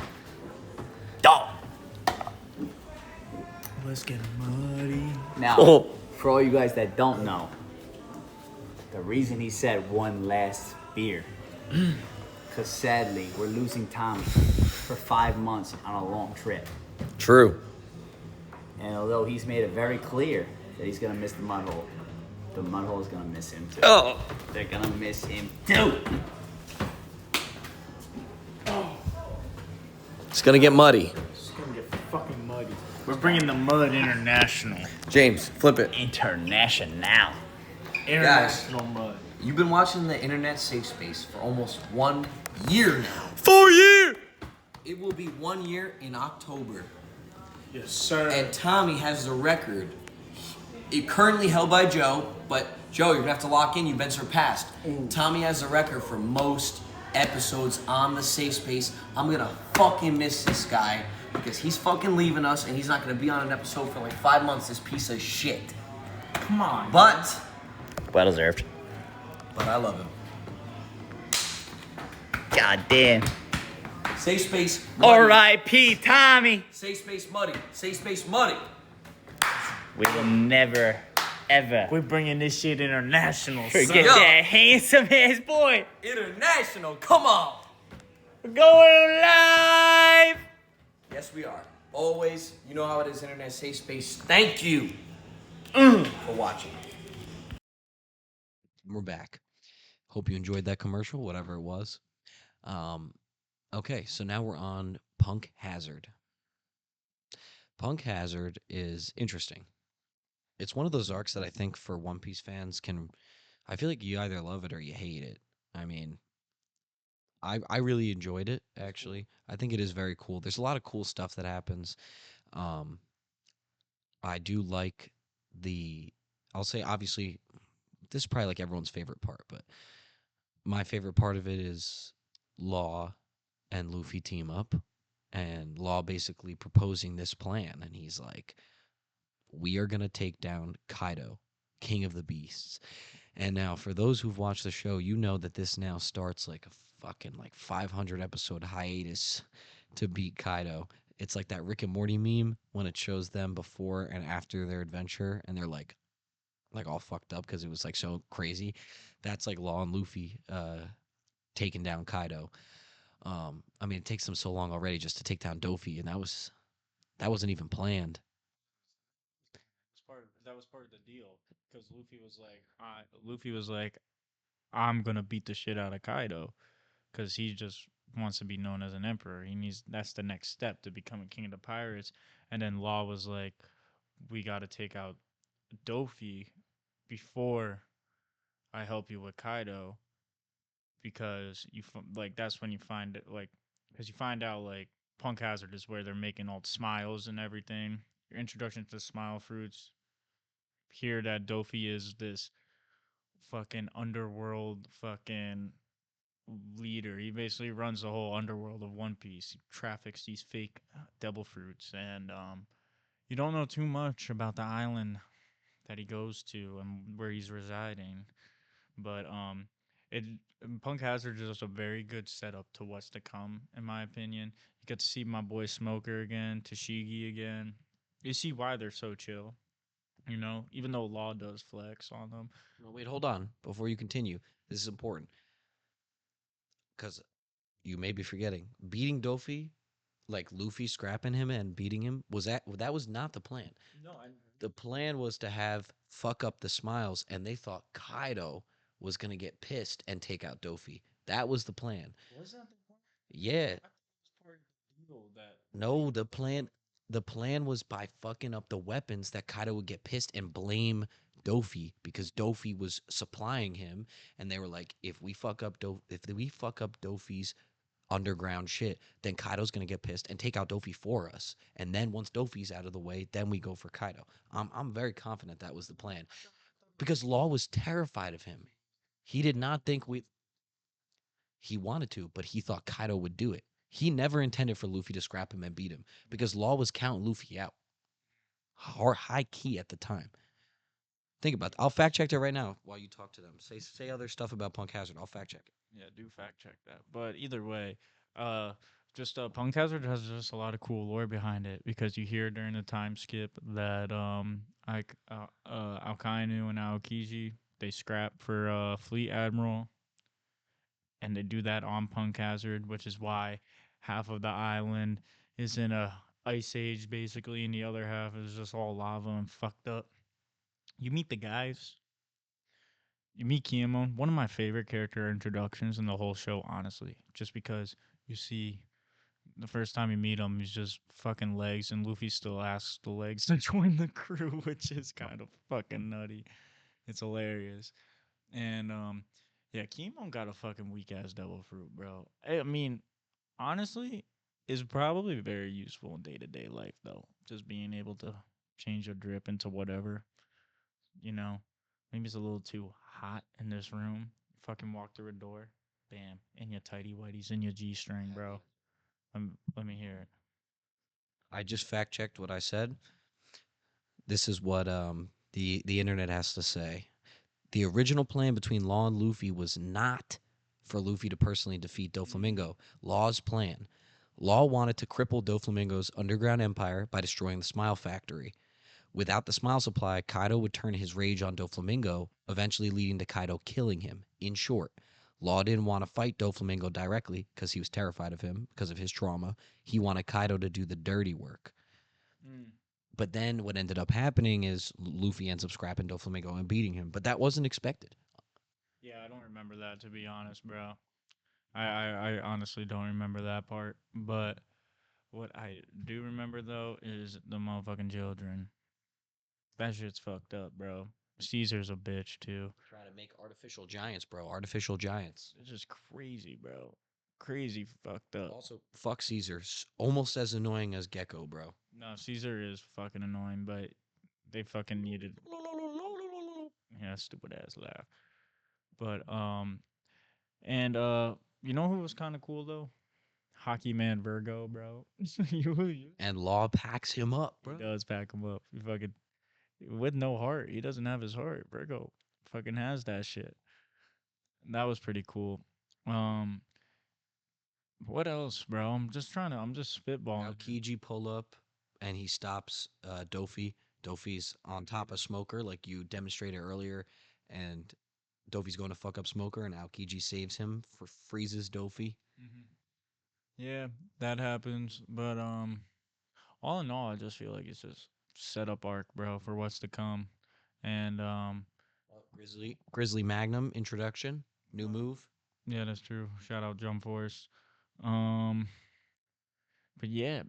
Dog. Let's get muddy. Now, for all you guys that don't know, the reason he said one last beer, because sadly, we're losing Tommy for 5 months on a long trip. True. And although he's made it very clear that he's going to miss the mud hole is going to miss him too. Oh. They're going to miss him too. It's gonna get muddy. It's gonna get fucking muddy. We're bringing the mud international. James, flip it. International. International mud. You've been watching the internet safe space for almost 1 year now. 4 years. It will be 1 year in October. Yes, sir. And Tommy has the record. It currently held by Joe, but Joe, you're gonna have to lock in. You've been surpassed. Tommy has the record for most episodes on the safe space. I'm gonna fucking miss this guy because he's fucking leaving us and he's not gonna be on an episode for like 5 months. This piece of shit. Come on. But Well deserved. I love him. God damn. Safe space. Muddy. R.I.P. Tommy. Safe space muddy. Safe space muddy. We will never, ever We're bringing this shit international. forget Yo. that handsome ass boy. International. Come on. We're going live. Yes, we are. Always. You know how it is. Internet safe space. Thank you for watching. We're back. Hope you enjoyed that commercial, whatever it was. Okay, so now we're on Punk Hazard. Punk Hazard is interesting. It's one of those arcs that I think for One Piece fans I feel like you either love it or you hate it. I mean, I really enjoyed it, actually. I think it is very cool. There's a lot of cool stuff that happens. I do like I'll say, obviously, this is probably like everyone's favorite part, but my favorite part of it is Law and Luffy team up, and Law basically proposing this plan, and he's like, we are going to take down Kaido, King of the Beasts. And now, for those who've watched the show, you know that this now starts like a fucking 500 episode hiatus to beat Kaido. It's like that Rick and Morty meme when it shows them before and after their adventure, and they're like all fucked up because it was like so crazy. That's like Law and Luffy taking down Kaido. I mean, it takes them so long already just to take down Dofi, and that wasn't even planned. That was part of the deal because Luffy was like, I'm gonna beat the shit out of Kaido because he just wants to be known as an emperor. That's the next step to becoming king of the pirates. And then Law was like, we got to take out Dofi before I help you with Kaido, because that's when you find it, because you find out Punk Hazard is where they're making all the smiles and everything. Your introduction to smile fruits. Hear that Dofi is this fucking underworld fucking leader. He basically runs the whole underworld of One Piece. He traffics these fake devil fruits, and you don't know too much about the island that he goes to and where he's residing. But it Punk Hazard is just a very good setup to what's to come, in my opinion. You get to see my boy Smoker again, Tashigi again. You see why they're so chill. You know, even though Law does flex on them. No, wait, hold on. Before you continue, this is important. Because you may be forgetting. Beating Dofi, like Luffy scrapping him and beating him, that was not the plan. No, The plan was to have fuck up the smiles, and they thought Kaido was going to get pissed and take out Dofi. That was the plan. was that the point? Yeah. I thought it was part of the deal that No, the plan was by fucking up the weapons that Kaido would get pissed and blame Dofi because Dofi was supplying him, and they were like, if we fuck up Dofi's underground shit, then Kaido's gonna get pissed and take out Dofi for us. And then once Dofi's out of the way, then we go for Kaido. I'm very confident that was the plan because Law was terrified of him. He did not think we. He wanted to, but he thought Kaido would do it. He never intended for Luffy to scrap him and beat him because Law was counting Luffy out, or high key at the time. Think about that. I'll fact check it right now while you talk to them. Say other stuff about Punk Hazard. I'll fact check it. Yeah, do fact check that. But either way, uh, just Punk Hazard has just a lot of cool lore behind it because you hear during the time skip that Alkainu and Aokiji they scrap for Fleet Admiral, and they do that on Punk Hazard, which is why half of the island is in a ice age basically, and the other half is just all lava and fucked up. You meet the guys. You meet Kiemon, one of my favorite character introductions in the whole show, honestly. Just because you see the first time you meet him, he's just fucking legs, and Luffy still asks the legs to join the crew, which is kind of fucking nutty. It's hilarious. And yeah, Kiemon got a fucking weak ass devil fruit, bro. I mean, honestly, is probably very useful in day to day life though. Just being able to change your drip into whatever, you know. Maybe it's a little too hot in this room. Fucking walk through a door, bam, in your tighty whities, in your G string, bro. Let me hear it. I just fact checked what I said. This is what the internet has to say. The original plan between Law and Luffy was not for Luffy to personally defeat Doflamingo. Law's plan. Law wanted to cripple Doflamingo's underground empire by destroying the Smile Factory. Without the Smile Supply, Kaido would turn his rage on Doflamingo, eventually leading to Kaido killing him. In short, Law didn't want to fight Doflamingo directly because he was terrified of him because of his trauma. He wanted Kaido to do the dirty work. But then what ended up happening is Luffy ends up scrapping Doflamingo and beating him. But that wasn't expected. Yeah, I don't remember that to be honest, bro. I honestly don't remember that part. But what I do remember though is the motherfucking children. That shit's fucked up, bro. Caesar's a bitch too. Trying to make artificial giants, bro. Artificial giants. It's just crazy, bro. Crazy fucked up. Also, fuck Caesar's almost as annoying as Gecko, bro. No, Caesar is fucking annoying, but they fucking needed. Yeah, stupid ass laugh. But and you know who was kind of cool though? Hockey man Virgo, bro. you, And Law packs him up, he bro. does pack him up. He fucking with no heart. He doesn't have his heart. Virgo fucking has that shit. That was pretty cool. Um, what else, bro? I'm just Now spitballing. Kiji pull up and he stops Dofi. Dofi's on top of Smoker, like you demonstrated earlier, and Dofi's going to fuck up Smoker, and Aokiji saves him for freezes Dofi. Yeah, that happens. But all in all, I just feel like it's just set up arc, bro, for what's to come. And Grizzly Magnum introduction, new move. yeah, that's true. Shout out Jump Force. Um, but yeah,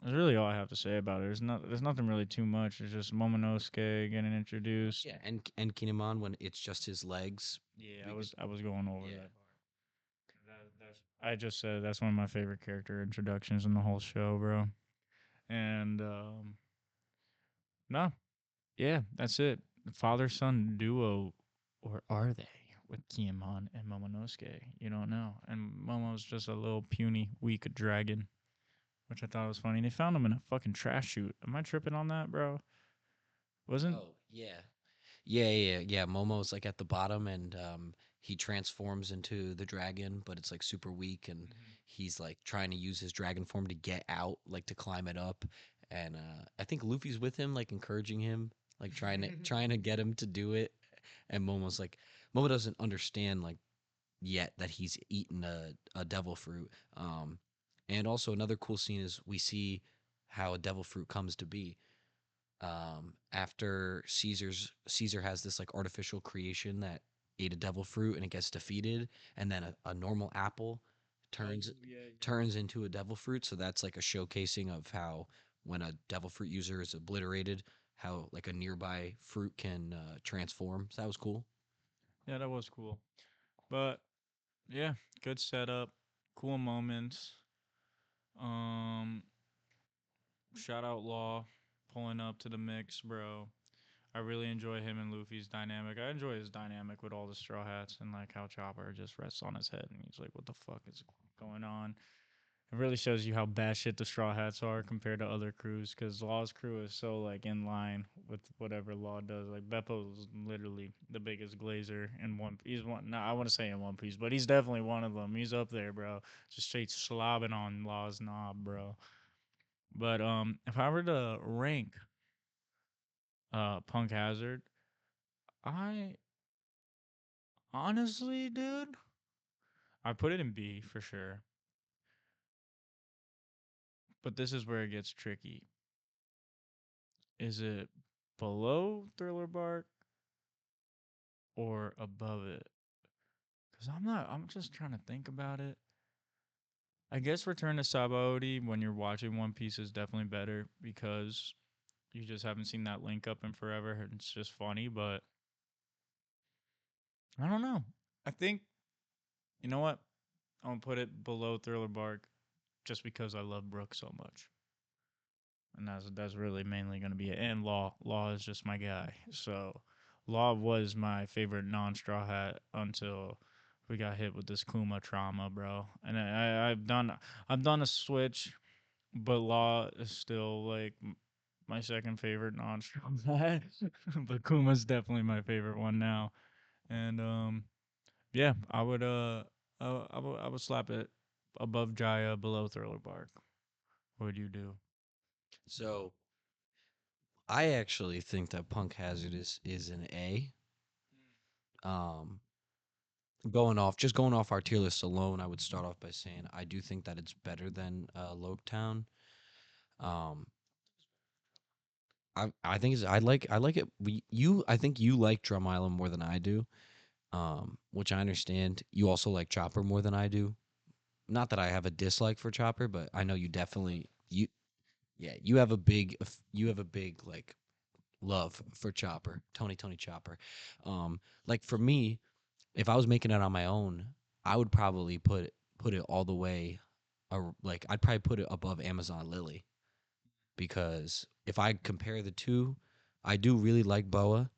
that's really all I have to say about it. There's nothing really too much. It's just Momonosuke getting introduced. Yeah, and Kinemon when it's just his legs. Yeah, I was going over Yeah. that. I just said that's one of my favorite character introductions in the whole show, bro. And no, yeah, that's it. Father son duo, or are they with Kiemon and Momonosuke? You don't know. And Momo's just a little puny, weak dragon, which I thought was funny. They found him in a fucking trash chute. Am I tripping on that, bro? Wasn't? Oh yeah. Momo's like at the bottom, and he transforms into the dragon, but it's like super weak, and he's like trying to use his dragon form to get out, like to climb it up. And I think Luffy's with him, like encouraging him, like trying to get him to do it. And Momo doesn't understand like yet that he's eaten a devil fruit. And also another cool scene is we see how a devil fruit comes to be. After Caesar has this like artificial creation that ate a devil fruit and it gets defeated, and then a normal apple turns into a devil fruit. So that's like a showcasing of how when a devil fruit user is obliterated, how like a nearby fruit can transform. So that was cool. Yeah, that was cool. But yeah, good setup, cool moments. Um, shout out Law pulling up to the mix, bro. I really enjoy him and Luffy's dynamic. I enjoy his dynamic with all the Straw Hats and like how Chopper just rests on his head and he's like, "What the fuck is going on?" It really shows you how bad shit the Straw Hats are compared to other crews. Because Law's crew is so like in line with whatever Law does. Like Beppo's literally the biggest glazer in one. He's one. No, I want to say in One Piece, but he's definitely one of them. He's up there, bro. Just straight slobbing on Law's knob, bro. But if I were to rank Punk Hazard, I honestly, dude, I put it in B for sure. But this is where it gets tricky. Is it below Thriller Bark or above it? Because I'm not, I'm just trying to think about it. I guess Return to Sabaody when you're watching One Piece is definitely better because you just haven't seen that link up in forever. And it's just funny, but I don't know. I think, you know what? I'm going to put it below Thriller Bark just because I love Brooke so much. And that's really mainly going to be it. And Law is just my guy. So Law was my favorite non-straw hat until we got hit with this Kuma trauma, bro. And I've done a switch, but Law is still like my second favorite non-straw hat. But Kuma's definitely my favorite one now. And yeah, I would slap it above Jaya, below Thriller Bark. What would you do? So I actually think that Punk Hazard is an A. Um, going off our tier list alone, I would start off by saying I do think that it's better than Loketown. Um, I think I like it. I think you like Drum Island more than I do. Which I understand. You also like Chopper more than I do. Not that I have a dislike for Chopper, but I know you definitely you yeah, you have a big like love for Chopper, Tony Chopper. Like for me, if I was making it on my own, I would probably put it all the way, like I'd probably put it above Amazon Lily because if I compare the two, I do really like Boa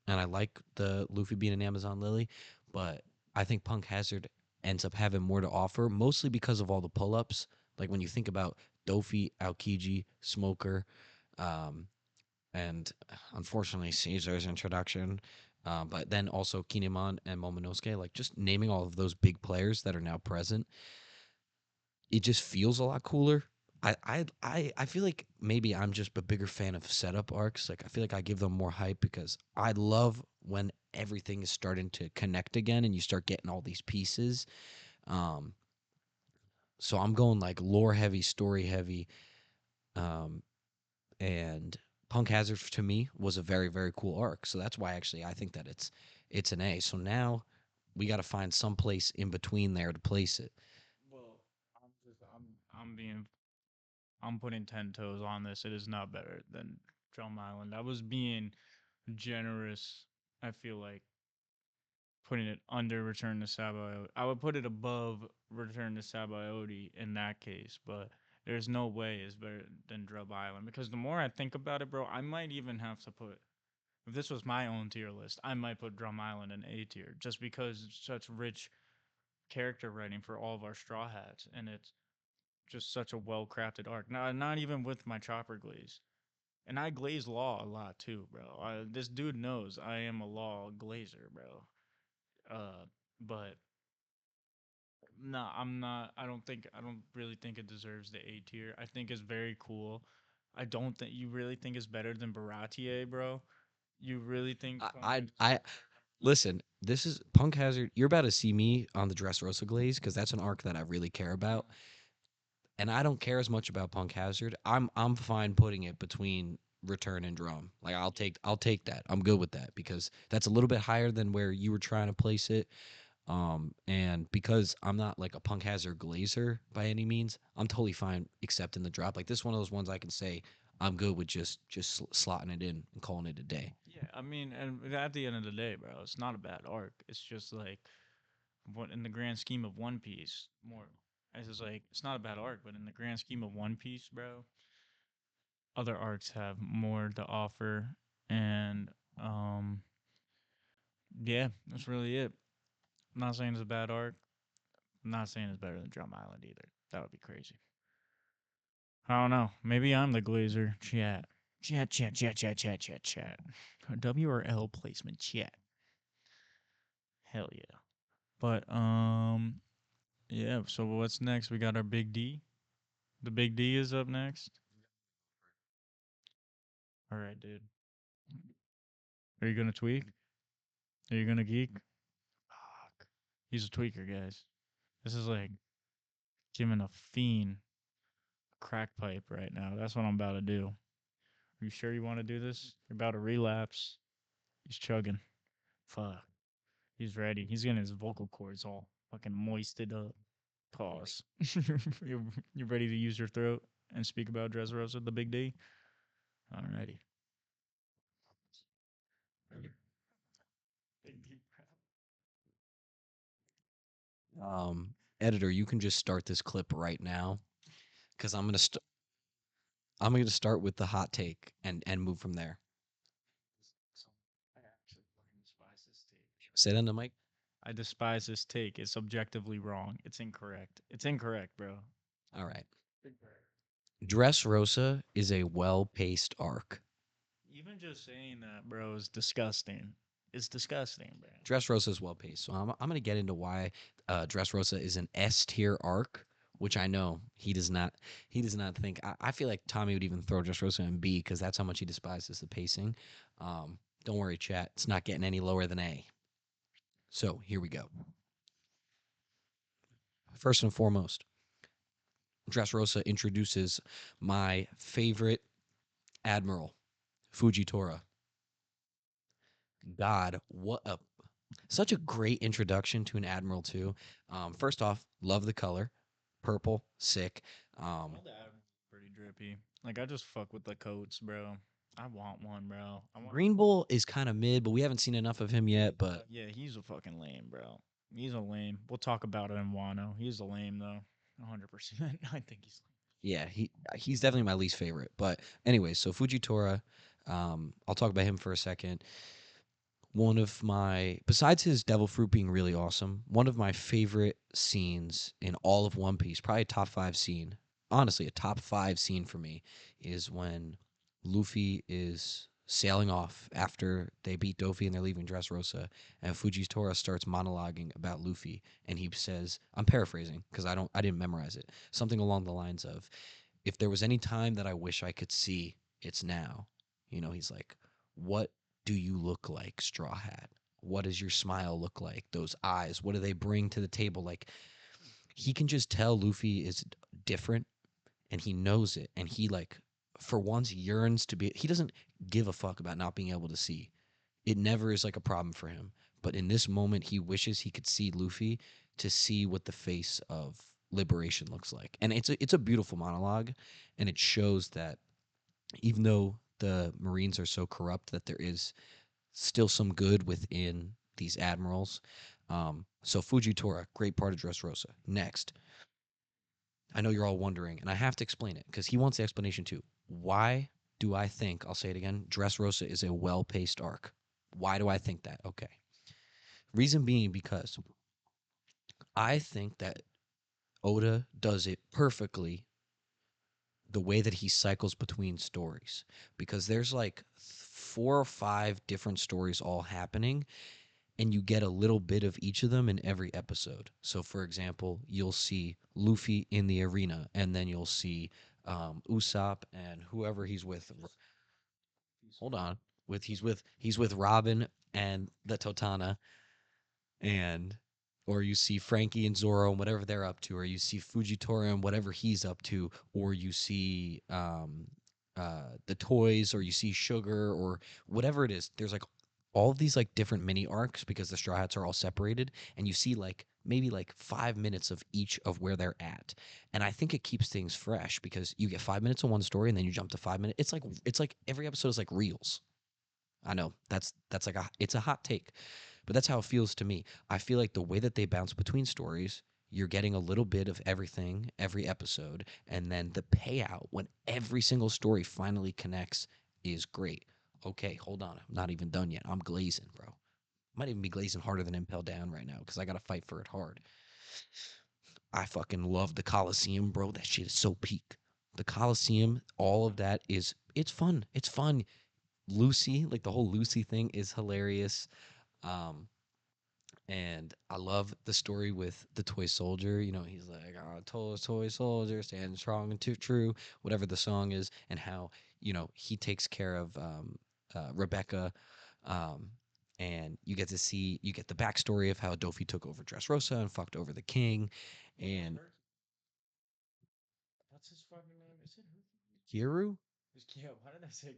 and I like the Luffy being an Amazon Lily, but I think Punk Hazard ends up having more to offer, mostly because of all the pull ups. Like when you think about Dofi, Aokiji, Smoker, um, and unfortunately Caesar's introduction, but then also Kinemon and Momonosuke, like just naming all of those big players that are now present, it just feels a lot cooler. I feel like maybe I'm just a bigger fan of setup arcs. Like I feel like I give them more hype because I love when everything is starting to connect again and you start getting all these pieces. Um, so I'm going like lore heavy, story heavy, um, and Punk Hazard to me was a very very cool arc. So that's why actually I think that it's an A. So now we got to find some place in between there to place it. Well, I'm putting 10 toes on this. It is not better than Drum Island. I was being generous. I feel like putting it under Return to Sabaody. I would put it above Return to Sabaody in that case, but there's no way it's better than Drum Island because the more I think about it, bro, I might even have to put, if this was my own tier list, I might put Drum Island in A tier just because it's such rich character writing for all of our Straw Hats and it's just such a well crafted arc. Not even with my chopper glaze. And I glaze Law a lot too, bro. This dude knows I am a Law glazer, bro. Uh, but no, I'm not. I don't think. I don't really think it deserves the A tier. I think it's very cool. I don't think you really think it's better than Baratier, bro. You really think? I listen. This is Punk Hazard. You're about to see me on the Dressrosa Glaze because that's an arc that I really care about, and I don't care as much about Punk Hazard. I'm fine putting it between Return and Drum. Like I'll take that. I'm good with that because that's a little bit higher than where you were trying to place it. And because I'm not like a Punk Hazard glazer by any means, I'm totally fine accepting the drop. Like this is one of those ones I can say I'm good with just slotting it in and calling it a day. Yeah, I mean, and at the end of the day, bro, it's not a bad arc. It's just like what in the grand scheme of One Piece, more It's just like it's not a bad arc, but in the grand scheme of One Piece, bro, other arcs have more to offer, and yeah, that's really it. I'm not saying it's a bad arc. I'm not saying it's better than Drum Island either. That would be crazy. I don't know. Maybe I'm the Glazer. Chat. Chat, chat, chat, chat, chat, chat, chat. W or L placement, chat. Hell yeah. But yeah, so what's next? We got our Big D. The Big D is up next. All right, dude. Are you gonna tweak? Are you gonna geek? Fuck. He's a tweaker, guys. This is like giving a fiend a crack pipe right now. That's what I'm about to do. Are you sure you want to do this? You're about to relapse. He's chugging. Fuck. He's ready. He's getting his vocal cords all fucking moisted up. Pause. you ready to use your throat and speak about Dressrosa, the Big D? Alrighty. Editor, you can just start this clip right now because I'm gonna start with the hot take and move from there. I actually fucking despise this take. Say that in the mic. I despise this take. It's objectively wrong. It's incorrect. It's incorrect, bro. All right. Dressrosa is a well-paced arc. Even just saying that, bro, is disgusting. It's disgusting, bro. Dressrosa is well-paced, so I'm gonna get into why Dressrosa is an S tier arc, which I know he does not. He does not think. I feel like Tommy would even throw Dressrosa in B because that's how much he despises the pacing. Don't worry, chat. It's not getting any lower than A. So here we go. First and foremost, Dressrosa introduces my favorite admiral, Fujitora. God, what a such a great introduction to an admiral too. First off, love the color, purple, sick. All that pretty drippy. Like I just fuck with the coats, bro. I want one, bro. I want. Green Bull is kind of mid, but we haven't seen enough of him yet. But Yeah, he's a fucking lame, bro. He's a lame. We'll talk about it in Wano. He's a lame though. 100%. I think he's yeah, he's definitely my least favorite. But anyway, so Fujitora, I'll talk about him for a second. One of my, besides his devil fruit being really awesome, one of my favorite scenes in all of One Piece, probably a top 5 scene, honestly a top 5 scene for me, is when Luffy is sailing off after they beat Dofi and they're leaving Dressrosa, and Fujitora starts monologuing about Luffy, and he says, I'm paraphrasing because I didn't memorize it, something along the lines of, if there was any time that I wish I could see, it's now. You know, he's like, what do you look like, Straw Hat? What does your smile look like? Those eyes, what do they bring to the table? Like, he can just tell Luffy is different and he knows it. And he, like, for once yearns to be, he doesn't give a fuck about not being able to see. It never is like a problem for him. But in this moment, he wishes he could see Luffy to see what the face of liberation looks like. And it's a beautiful monologue, and it shows that even though the Marines are so corrupt that there is still some good within these admirals. So Fujitora, great part of Dressrosa. Next, I know you're all wondering, and I have to explain it because he wants the explanation too. Why do I think, I'll say it again, Dressrosa is a well-paced arc? Why do I think that? Okay. Reason being because I think that Oda does it perfectly the way that he cycles between stories because there's like 4 or 5 different stories all happening and you get a little bit of each of them in every episode. So for example, you'll see Luffy in the arena and then you'll see Usopp and whoever he's with. Hold on. He's with Robin and the Totana, and or you see Frankie and Zoro and whatever they're up to, or you see Fujitora and whatever he's up to, or you see the toys, or you see Sugar, or whatever it is. There's like all of these like different mini arcs because the Straw Hats are all separated, and you see like maybe like 5 minutes of each of where they're at, and I think it keeps things fresh because you get 5 minutes of one story and then you jump to 5 minutes. It's like every episode is like reels. I know that's like it's a hot take, but that's how it feels to me. I feel like the way that they bounce between stories, you're getting a little bit of everything every episode, and then the payout when every single story finally connects is great. Okay, hold on. I'm not even done yet. I'm glazing, bro. Might even be glazing harder than Impel Down right now because I gotta fight for it hard. I fucking love the Coliseum, bro. That shit is so peak. The Coliseum, all of that is it's fun. It's fun. Lucy, like the whole Lucy thing is hilarious. Um, and I love the story with the toy soldier. You know, he's like, oh, toy soldier, stand strong and true, whatever the song is, and how, you know, he takes care of Rebecca. Um, and you get the backstory of how Dofi took over Dressrosa and fucked over the king. And What's his fucking name? Is it Kiru? Yeah, why did I say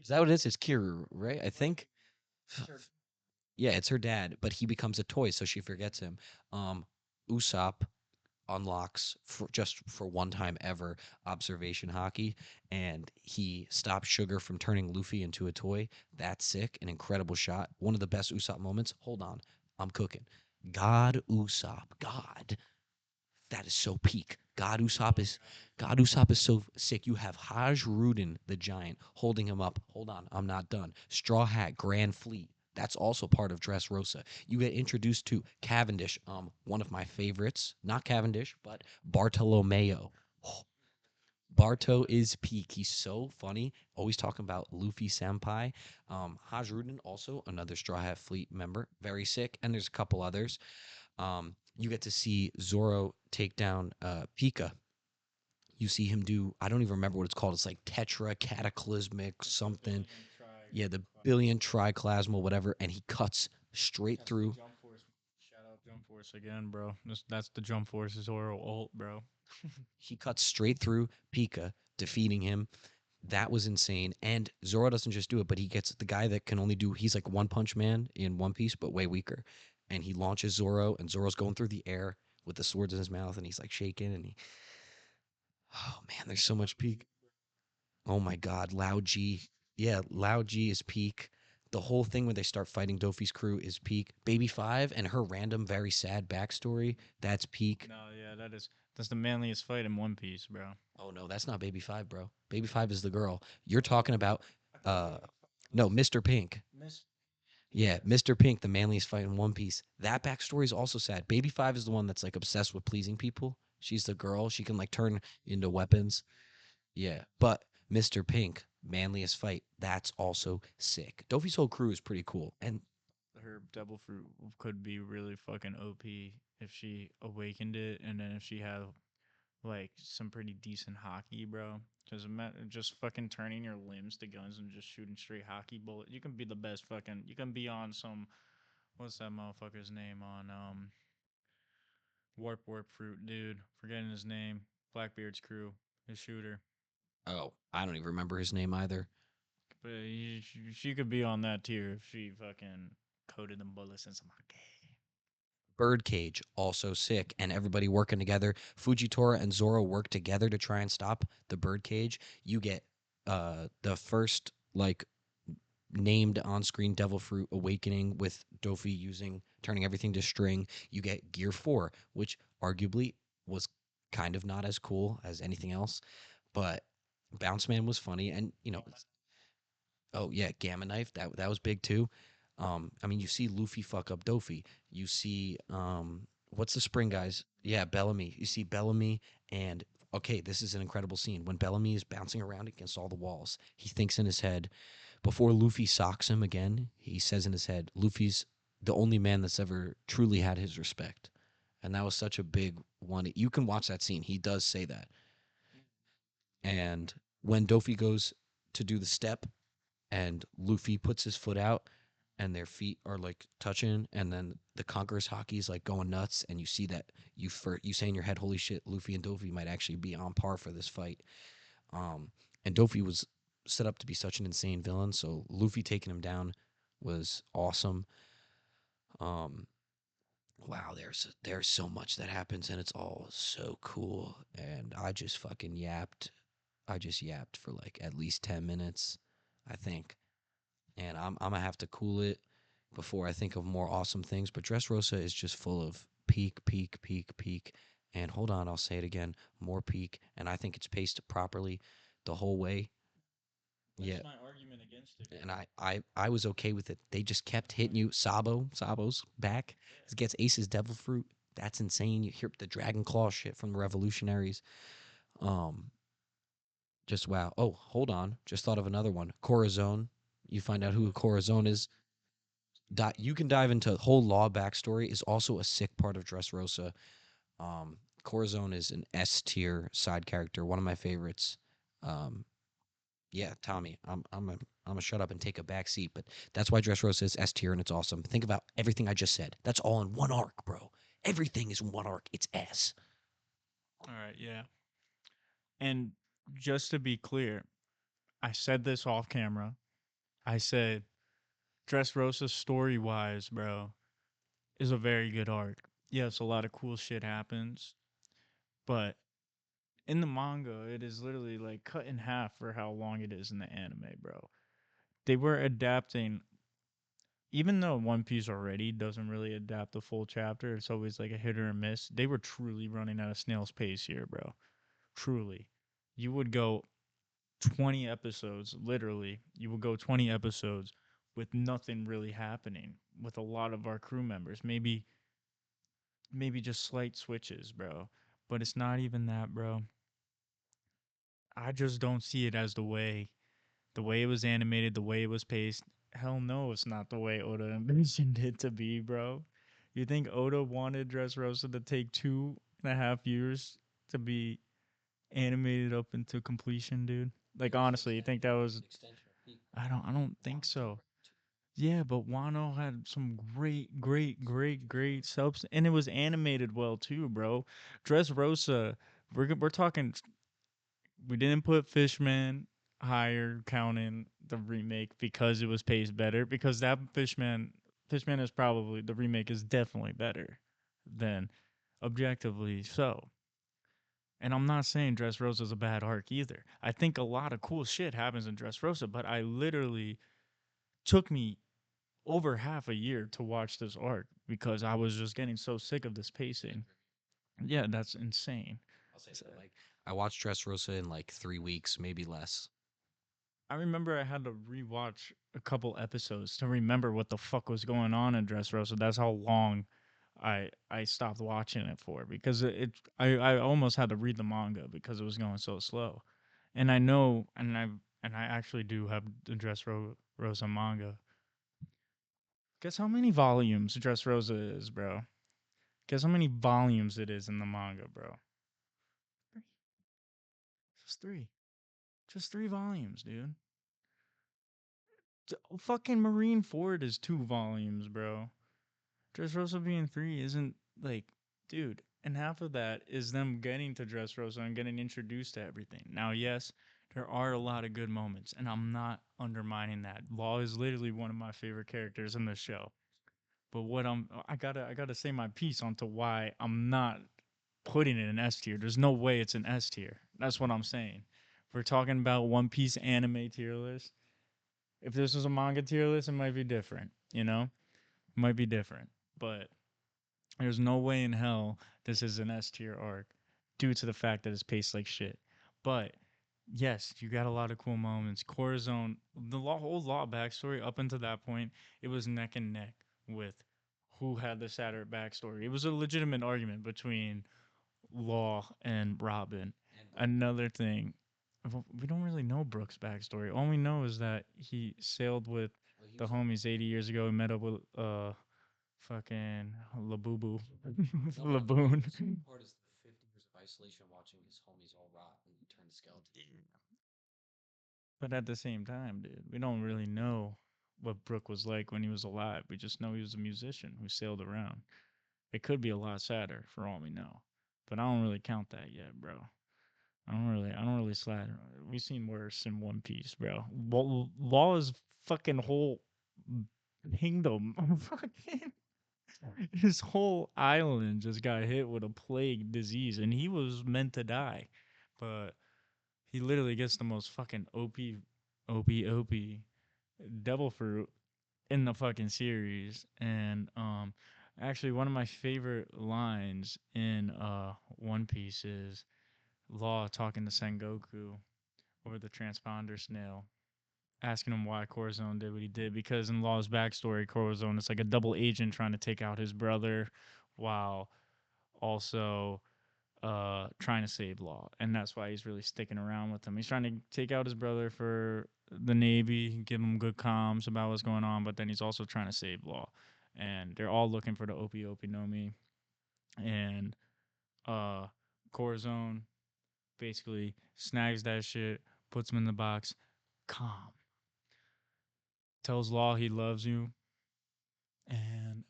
Is that what it is? It's Kiru, right? I think. Sure. Yeah, it's her dad, but he becomes a toy, so she forgets him. Usopp unlocks for just for one time ever observation hockey, and he stops Sugar from turning Luffy into a toy. That's sick, an incredible shot, one of the best Usopp moments. Hold on, I'm cooking. God Usopp, God, that is so peak. God Usopp is so sick. You have Haj Rudin, the giant, holding him up. Hold on, I'm not done. Straw Hat, Grand Fleet. That's also part of Dressrosa. You get introduced to Cavendish, one of my favorites. Not Cavendish, but Bartolomeo. Oh, Barto is peak. He's so funny. Always talking about Luffy Senpai. Haj Rudin, also another Straw Hat Fleet member. Very sick. And there's a couple others. You get to see Zoro take down Pika. You see him do, I don't even remember what it's called. It's like tetra cataclysmic something. Yeah, the billion triclasmal, whatever. And he cuts straight through. Jump Force. Shout out Jump Force again, bro. That's the Jump Force's oral ult, bro. He cuts straight through Pika, defeating him. That was insane. And Zoro doesn't just do it, but he gets the guy that can only do, he's like One Punch Man in One Piece, but way weaker. And he launches Zoro, and Zoro's going through the air with the swords in his mouth, and he's like shaking, and he, oh man, there's so much peak. Oh my God, Lao G. Yeah, Lao G is peak. The whole thing when they start fighting Dofi's crew is peak. Baby Five and her random, very sad backstory, that's peak. No, yeah, that's the manliest fight in One Piece, bro. Oh no, that's not Baby Five, bro. Baby Five is the girl. You're talking about no, Mr. Pink. Miss. Yeah, Mr. Pink, the manliest fight in One Piece. That backstory is also sad. Baby Five is the one that's like obsessed with pleasing people. She's the girl. She can like turn into weapons. Yeah, but Mr. Pink, manliest fight, that's also sick. Dofi's whole crew is pretty cool. And Her devil fruit could be really fucking OP if she awakened it, and then if she had like some pretty decent hockey, bro. Just fucking turning your limbs to guns and just shooting straight hockey bullet. You can be the best fucking. You can be on some. What's that motherfucker's name on Warp Fruit, dude? Forgetting his name. Blackbeard's crew, his shooter. oh, I don't even remember his name either. But she could be on that tier if she fucking coated them bullets in some hockey. Birdcage, also sick, and everybody working together. Fujitora and Zoro work together to try and stop the birdcage. You get the first like named on-screen Devil Fruit awakening with Dofi using turning everything to string. You get Gear 4, which arguably was kind of not as cool as anything else, but Bounce Man was funny, and you know, oh yeah, Gamma Knife, that was big too. I mean, you see Luffy fuck up Dofi. You see, what's the spring guys? Yeah, Bellamy. You see Bellamy, and okay, this is an incredible scene when Bellamy is bouncing around against all the walls. He thinks in his head, before Luffy socks him again, he says in his head, Luffy's the only man that's ever truly had his respect. And that was such a big one. You can watch that scene. He does say that. And when Dofi goes to do the step and Luffy puts his foot out and their feet are like touching, and then the Conqueror's hockey is like going nuts, and you see that you say in your head, holy shit, Luffy and Dofi might actually be on par for this fight. And Dofi was set up to be such an insane villain, so Luffy taking him down was awesome. Um, wow, there's so much that happens, and it's all so cool. And I just fucking yapped. I just yapped for like at least 10 minutes, I think. And I'm gonna have to cool it before I think of more awesome things. But Dressrosa is just full of peak, peak, peak, peak, and hold on, I'll say it again, more peak, and I think it's paced properly the whole way. Yeah, my argument against it. and I was okay with it. They just kept hitting you. Sabo's back. He gets Ace's Devil Fruit. That's insane. You hear the Dragon Claw shit from the Revolutionaries. Um, just wow. Oh, hold on. Just thought of another one. Corazon. You find out who Corazon is. You can dive into whole law backstory. Is also a sick part of Dressrosa. Corazon is an S tier side character, one of my favorites. Um, yeah, Tommy, I'm a shut up and take a back seat, but that's why Dressrosa is S tier and it's awesome. Think about everything I just said. That's all in one arc, bro. Everything is in one arc. It's S. All right, yeah. And just to be clear, I said this off camera. I said Dressrosa story wise, bro, is a very good arc. Yes, a lot of cool shit happens, but in the manga, it is literally like cut in half for how long it is in the anime, bro. They were adapting, even though One Piece already doesn't really adapt the full chapter, it's always like a hit or a miss. They were truly running at a snail's pace here, bro. Truly. You would go 20 episodes, literally, you would go 20 episodes with nothing really happening with a lot of our crew members. Maybe just slight switches, bro. But it's not even that, bro. I just don't see it as the way it was animated, the way it was paced. Hell no, it's not the way Oda envisioned it to be, bro. You think Oda wanted Dressrosa to take 2.5 years to be animated up into completion, dude? Like honestly, you think that was? I don't think so. Yeah, but Wano had some great, great, great, great subs, and it was animated well too, bro. Dressrosa, we're talking. We didn't put Fishman higher, counting the remake because it was paced better. Because that Fishman is probably the remake is definitely better than objectively so. And I'm not saying Dressrosa is a bad arc either. I think a lot of cool shit happens in Dressrosa, but I literally took me over half a year to watch this arc because I was just getting so sick of this pacing. Yeah, that's insane. I'll say so. Like I watched Dressrosa in like 3 weeks, maybe less. I remember I had to rewatch a couple episodes to remember what the fuck was going on in Dressrosa. That's how long I stopped watching it for because I almost had to read the manga because it was going so slow. And I know and I actually do have the Dressrosa manga. Guess how many volumes Dressrosa is, bro? Guess how many volumes it is in the manga, bro? Just three. Just 3 volumes, dude. Fucking Marine Ford is 2 volumes, bro. Dressrosa being 3 isn't like, dude. And half of that is them getting to Dressrosa and getting introduced to everything. Now, yes, there are a lot of good moments, and I'm not undermining that. Law is literally one of my favorite characters in the show. But what I gotta say my piece onto why I'm not putting it in S tier. There's no way it's an S tier. That's what I'm saying. If we're talking about One Piece anime tier list, if this was a manga tier list, it might be different. You know, it might be different. But there's no way in hell this is an S tier arc due to the fact that it's paced like shit. But yes, you got a lot of cool moments. Corazon, whole law backstory up until that point, it was neck and neck with who had the sadder backstory. It was a legitimate argument between Law and Robin. Another thing, we don't really know Brooks' backstory. All we know is that he sailed with the homies 80 years ago and met up with fucking Labubu, Laboon. Part is the 50 years of isolation watching his homies all rot and turn to skeleton. But at the same time, dude, we don't really know what Brooke was like when he was alive. We just know he was a musician who sailed around. It could be a lot sadder for all we know. But I don't really count that yet, bro. I don't really slide. We've seen worse in One Piece, bro. Law's fucking whole kingdom, fucking his whole island just got hit with a plague disease, and he was meant to die, but he literally gets the most fucking OP devil fruit in the fucking series, and Actually, one of my favorite lines in One Piece is Law talking to Sengoku or the transponder snail, asking him why Corazon did what he did. Because in Law's backstory, Corazon is like a double agent trying to take out his brother while also trying to save Law. And that's why he's really sticking around with him. He's trying to take out his brother for the Navy, give him good comms about what's going on, but then he's also trying to save Law. And they're all looking for the Opie Opie no Mi. And uh Corazon basically snags that shit, puts him in the box, calm, tells Law he loves you, and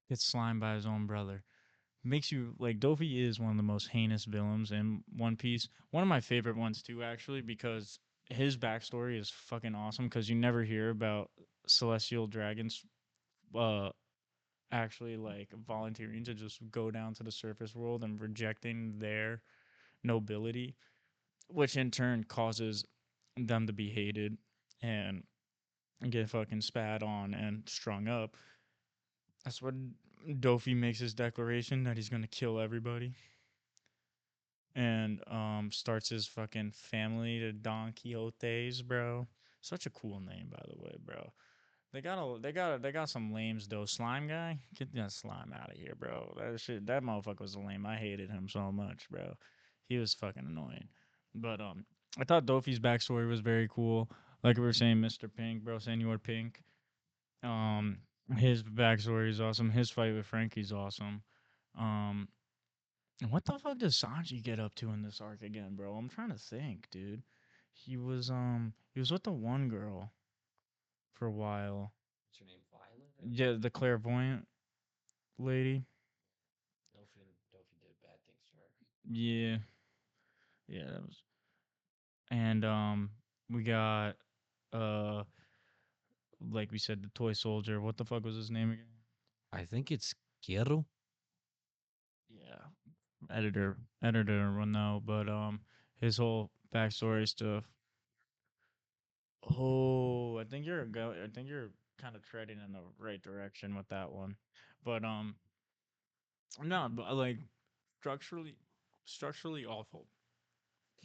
gets slimed by his own brother. Makes you like Dofi is one of the most heinous villains in One Piece. One of my favorite ones too, actually, because his backstory is fucking awesome. Because you never hear about celestial dragons, uh, actually like volunteering to just go down to the surface world and rejecting their nobility, which in turn causes them to be hated and get fucking spat on and strung up. That's when Dofi makes his declaration that he's gonna kill everybody and starts his fucking family to Don Quixotes, bro. Such a cool name, by the way, bro. They got some lames though. Slime guy, get that slime out of here, bro. That motherfucker was a lame. I hated him so much, bro. He was fucking annoying. But I thought Dofi's backstory was very cool. Like we were saying, Mr. Pink, bro, Senor Pink. Um, his backstory is awesome. His fight with Frankie's awesome. Um, and what the fuck does Sanji get up to in this arc again, bro? I'm trying to think, dude. He was with the one girl for a while. What's her name? Violet? Yeah, the clairvoyant lady. Dofi did bad things to her. Yeah, yeah, that was. And we got uh, like we said, the toy soldier. What the fuck was his name again? I think it's Kiro. Yeah, editor will know, but his whole backstory stuff. Oh, I think you're kind of treading in the right direction with that one, but no, but like structurally, structurally awful.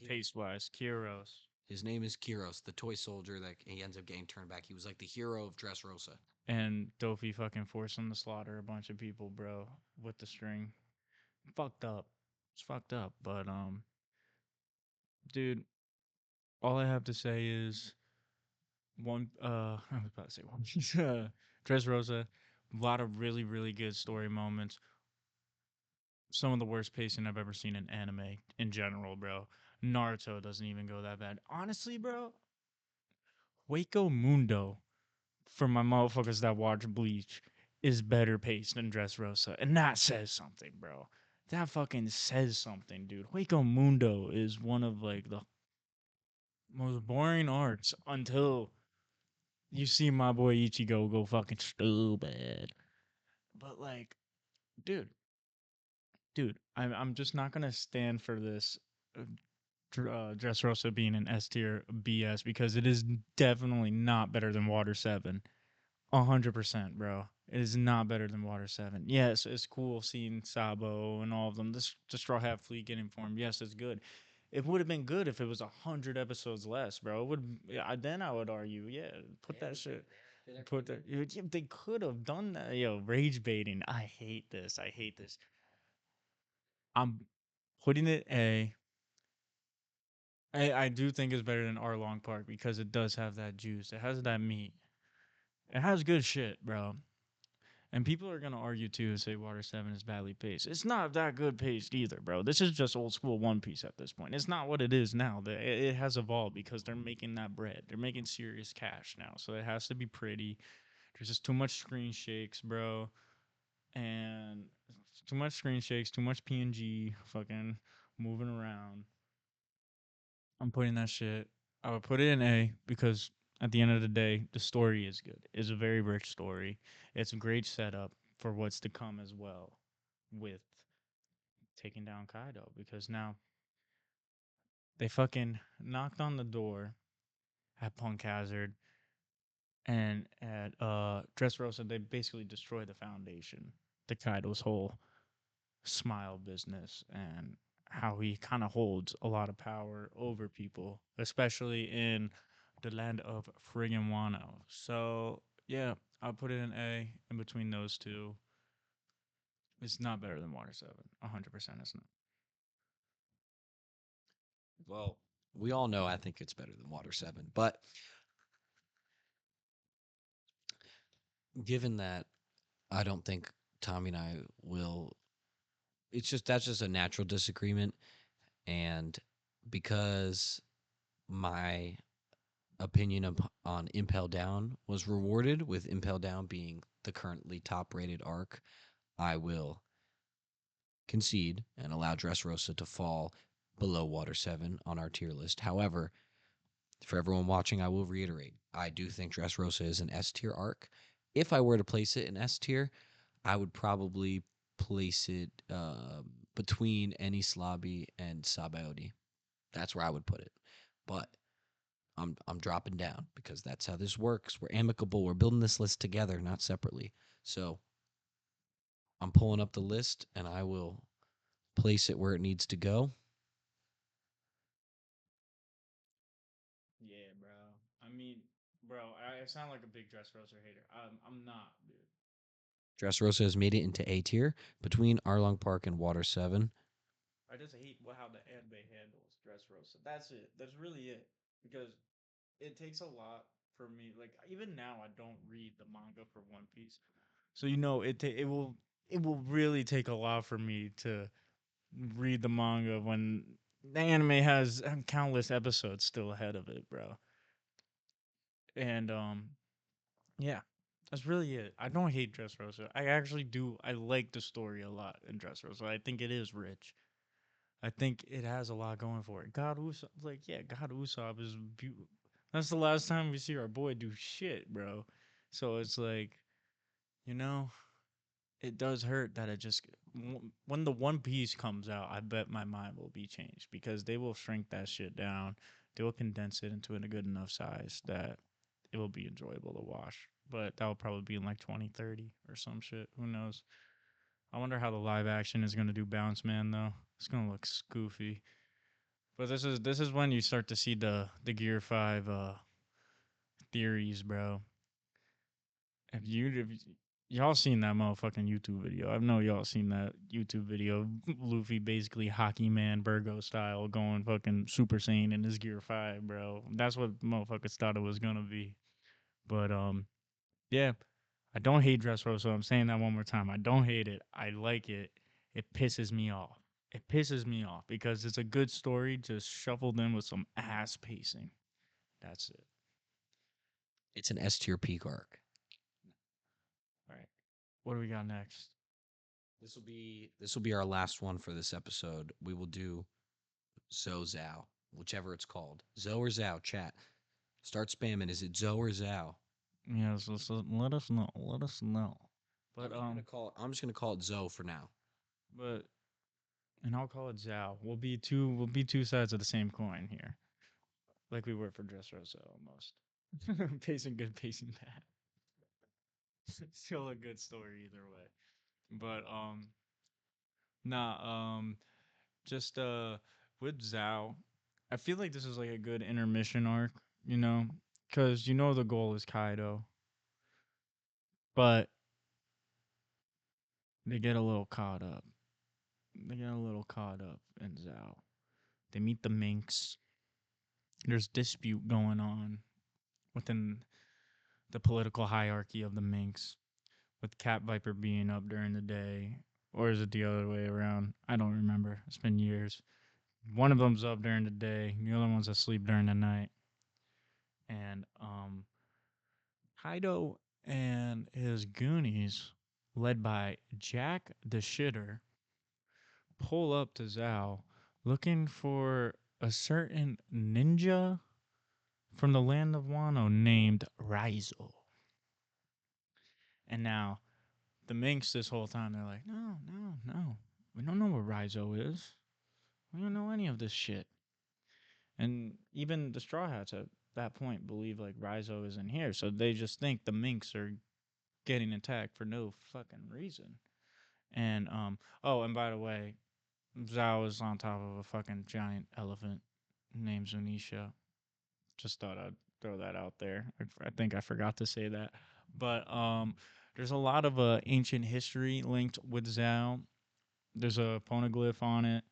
Taste wise, Kyros. His name is Kiros, the toy soldier that he ends up getting turned back. He was like the hero of Dressrosa. And Dofi fucking forced him to slaughter a bunch of people, bro, with the string. Fucked up. It's fucked up. But dude, all I have to say is one I was about to say one piece. Dressrosa, a lot of really, really good story moments. Some of the worst pacing I've ever seen in anime in general, bro. Naruto doesn't even go that bad. Honestly, bro, Waco Mundo, for my motherfuckers that watch Bleach, is better paced than Dressrosa. And that says something, bro. That fucking says something, dude. Waco Mundo is one of like the most boring arcs until you see my boy Ichigo go fucking stupid. But like, dude, I'm just not gonna stand for this uh, Dressrosa being an S tier BS because it is definitely not better than Water 7. 100%, bro. It is not better than Water 7. Yes, it's cool seeing Sabo and all of them. This the Straw Hat Fleet getting formed. Yes, it's good. It would have been good if it was 100 episodes less, bro. It would. Yeah, then I would argue, yeah, put that shit. Put that. Yeah, they could have done that. Yo, rage baiting. I hate this. I hate this. I'm putting it A. I do think it's better than Arlong Park because it does have that juice. It has that meat. It has good shit, bro. And people are gonna argue too and say Water 7 is badly paced. It's not that good paced either, bro. This is just old school One Piece at this point. It's not what it is now. It has evolved because they're making that bread. They're making serious cash now. So it has to be pretty. There's just too much screen shakes, bro. And too much screen shakes, too much PNG fucking moving around. I'm putting that shit. I would put it in A because at the end of the day, the story is good. It's a very rich story. It's a great setup for what's to come as well with taking down Kaido because now they fucking knocked on the door at Punk Hazard And at Dressrosa, they basically destroy the foundation, the Kaido's whole smile business, and how he kind of holds a lot of power over people, especially in the land of friggin' Wano. So yeah, I'll put it an A in between those two. It's not better than Water 7. 100% it's not. Well, we all know I think it's better than Water 7, but given that I don't think Tommy and I will, it's just that's just a natural disagreement. And because my opinion on Impel Down was rewarded with Impel Down being the currently top rated arc, I will concede and allow Dressrosa to fall below Water 7 on our tier list. However, for everyone watching, I will reiterate I do think Dressrosa is an S tier arc. If I were to place it in S tier, I would probably place it between Enies Lobby and Sabaody. That's where I would put it. But I'm dropping down because that's how this works. We're amicable. We're building this list together, not separately. So I'm pulling up the list and I will place it where it needs to go. Yeah, bro. I mean, bro, I sound like a big Dressrosa hater. I'm not, dude. Dressrosa has made it into A tier between Arlong Park and Water 7. I just hate how the anime handles Dressrosa. That's it. That's really it. Because it takes a lot for me. Like even now, I don't read the manga for One Piece, so it will really take a lot for me to read the manga when the anime has countless episodes still ahead of it, bro. And yeah, that's really it. I don't hate Dressrosa. I actually do. I like the story a lot in Dressrosa. I think it is rich. I think it has a lot going for it. God Usopp, like yeah, God Usopp is beautiful. That's the last time we see our boy do shit, bro. So it's like, you know, it does hurt that it just when the One Piece comes out, I bet my mind will be changed because they will shrink that shit down. They will condense it into a good enough size that it will be enjoyable to watch. But that will probably be in like 2030 or some shit. Who knows? I wonder how the live action is gonna do Bounce Man though. It's gonna look goofy. But this is when you start to see the Gear 5 theories, bro. If y'all seen that motherfucking YouTube video? I know y'all seen that YouTube video. Luffy basically hockey man Virgo style going fucking Super Saiyan in his Gear 5, bro. That's what motherfuckers thought it was gonna be. But yeah, I don't hate Dressrosa. I'm saying that one more time. I don't hate it. I like it. It pisses me off. It pisses me off because it's a good story just shuffled in with some ass pacing. That's it. It's an S tier peak arc. All right. What do we got next? This will be our last one for this episode. We will do Zo Zhao, whichever it's called. Zo or Zhao, chat. Start spamming. Is it Zo or Zhao? Yeah, so let us know. Let us know. But I'm just gonna call it Zo for now. but and I'll call it Zhao. We'll be two sides of the same coin here, like we were for Dressrosa almost. Pacing good, pacing bad. Still a good story either way. But nah, just with Zhao, I feel like this is like a good intermission arc, you know, because you know the goal is Kaido, but they get a little caught up. They get a little caught up in Zhao. They meet the Minks. There's dispute going on within the political hierarchy of the Minks, with Cat Viper being up during the day, or is it the other way around? I don't remember. It's been years. One of them's up during the day, the other one's asleep during the night. And Kaido and his Goonies, led by Jack the Shitter, pull up to Zhao looking for a certain ninja from the land of Wano named Raizo. And now the Minks this whole time they're like, no, no, no. We don't know what Raizo is. We don't know any of this shit. And even the Straw Hats that point believe like Raizo isn't here, so they just think the minks are getting attacked for no fucking reason. And oh, and by the way, Zhao is on top of a fucking giant elephant named Zunisha. Just thought I'd throw that out there. I think I forgot to say that, but there's a lot of ancient history linked with Zhao. There's a poneglyph on it.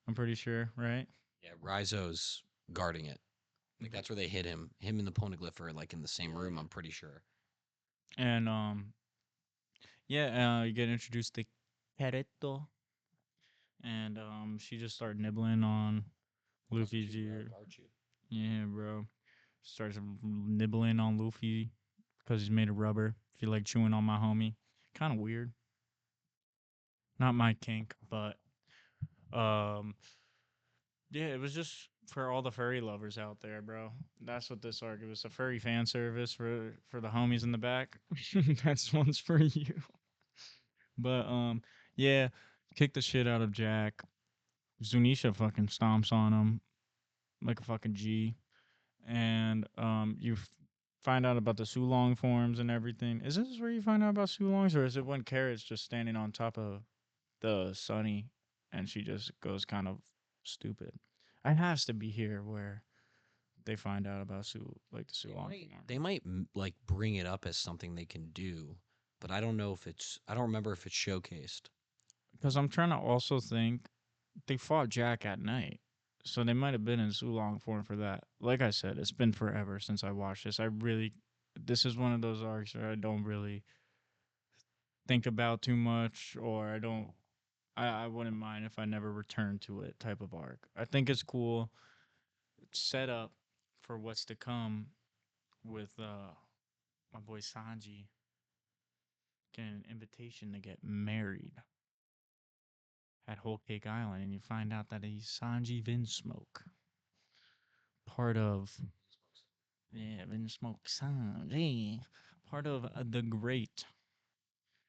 I'm pretty sure, right? Yeah, Rizo's guarding it. Like that's where they hid him. Him and the poneglyph are like in the same room. I'm pretty sure. And yeah, you get introduced to Kereto, and she just started nibbling on Luffy's ear. Yeah, bro. Starts nibbling on Luffy because he's made of rubber. Feel like chewing on my homie. Kind of weird. Not my kink, but um, yeah, it was just for all the furry lovers out there, bro. That's what this arc. It was a furry fan service for the homies in the back. That's one's for you. But yeah, kick the shit out of Jack. Zunisha fucking stomps on him like a fucking G. And you find out about the Sulong forms and everything. Is this where you find out about Sulongs, or is it when Carrot's just standing on top of the Sunny and she just goes kind of stupid? It has to be here where they find out about like the They Sulong might form. they might like bring it up as something they can do, but I don't know if it's. I don't remember if it's showcased. Because I'm trying to also think they fought Jack at night. So they might have been in Sulong form for that. Like I said, it's been forever since I watched this. This is one of those arcs where I don't really think about too much, or I wouldn't mind if I never return to it type of arc. I think it's cool. It's set up for what's to come with my boy Sanji getting an invitation to get married at Whole Cake Island, and you find out that he's Sanji Vinsmoke, part of Vinsmoke Sanji, part of the great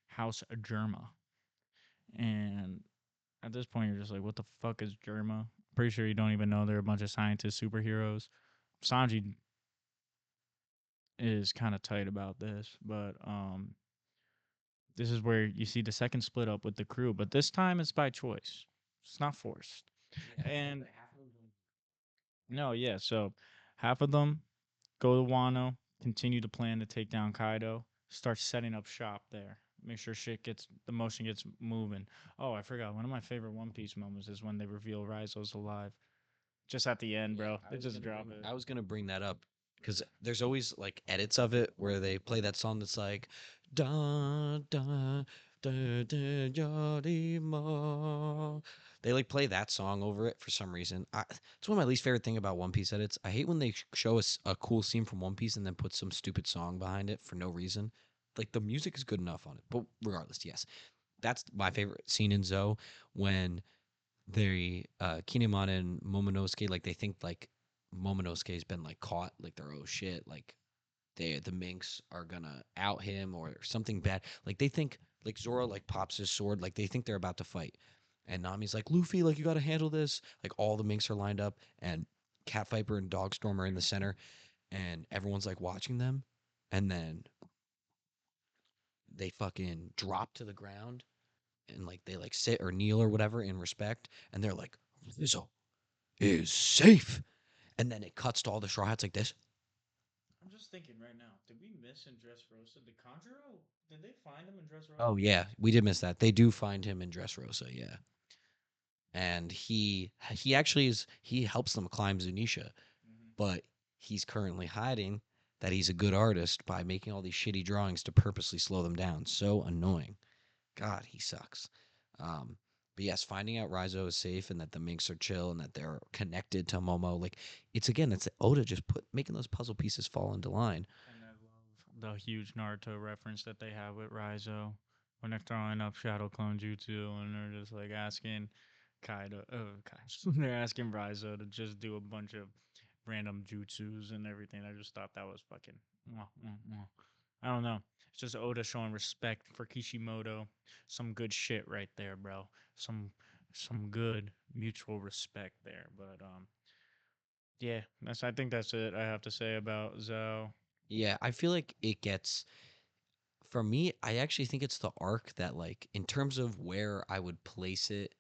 House Germa. And at this point, you're just like, what the fuck is Germa? Pretty sure you don't even know they're a bunch of scientist superheroes. Sanji is kind of tight about this, but this is where you see the second split up with the crew, but this time it's by choice. It's not forced. And no, yeah, so half of them go to Wano, continue to plan to take down Kaido, start setting up shop there. Make sure the motion gets moving. Oh, I forgot. One of my favorite One Piece moments is when they reveal Rizo's alive. Just at the end, Yeah, bro. They just drop it. I was gonna bring that up because there's always like edits of it where they play that song that's like da da da da ya di ma. They like play that song over it for some reason. It's one of my least favorite thing about One Piece edits. I hate when they show us a cool scene from One Piece and then put some stupid song behind it for no reason. Like the music is good enough on it, but regardless, yes, that's my favorite scene in Zoe when they Kinemon and Momonosuke like they think like Momonosuke's been like caught like they're oh shit like the minks are gonna out him or something bad like they think like Zoro like pops his sword like they think they're about to fight and Nami's like Luffy like you got to handle this like all the minks are lined up and Cat Viper and Dogstorm are in the center and everyone's like watching them and then they fucking drop to the ground and like they like sit or kneel or whatever in respect and they're like Rizzo is safe. And then it cuts to all the straw hats like this. I'm just thinking right now. Did we miss in Dressrosa? Did Conjuro? Did they find him in Dressrosa? Oh yeah, we did miss that. They do find him in Dressrosa, yeah. And he actually is he helps them climb Zunisha, Mm-hmm. but he's currently hiding that he's a good artist by making all these shitty drawings to purposely slow them down. So annoying. God, he sucks. Um, but yes, finding out Rizo is safe and that the minks are chill and that they're connected to Momo, like it's Oda just put making those puzzle pieces fall into line. And I love the huge Naruto reference that they have with Raizo when they're throwing up Shadow Clone Jutsu and they're just like asking Kaido, they're asking Raizo to just do a bunch of random jutsus and everything. I just thought that was fucking. Mwah, mwah, mwah. I don't know. It's just Oda showing respect for Kishimoto. Some good shit right there, bro. Some good mutual respect there. But Yeah, I think that's it. I have to say about Zhao. Yeah, I feel like it gets for me, I actually think it's the arc that like in terms of where I would place it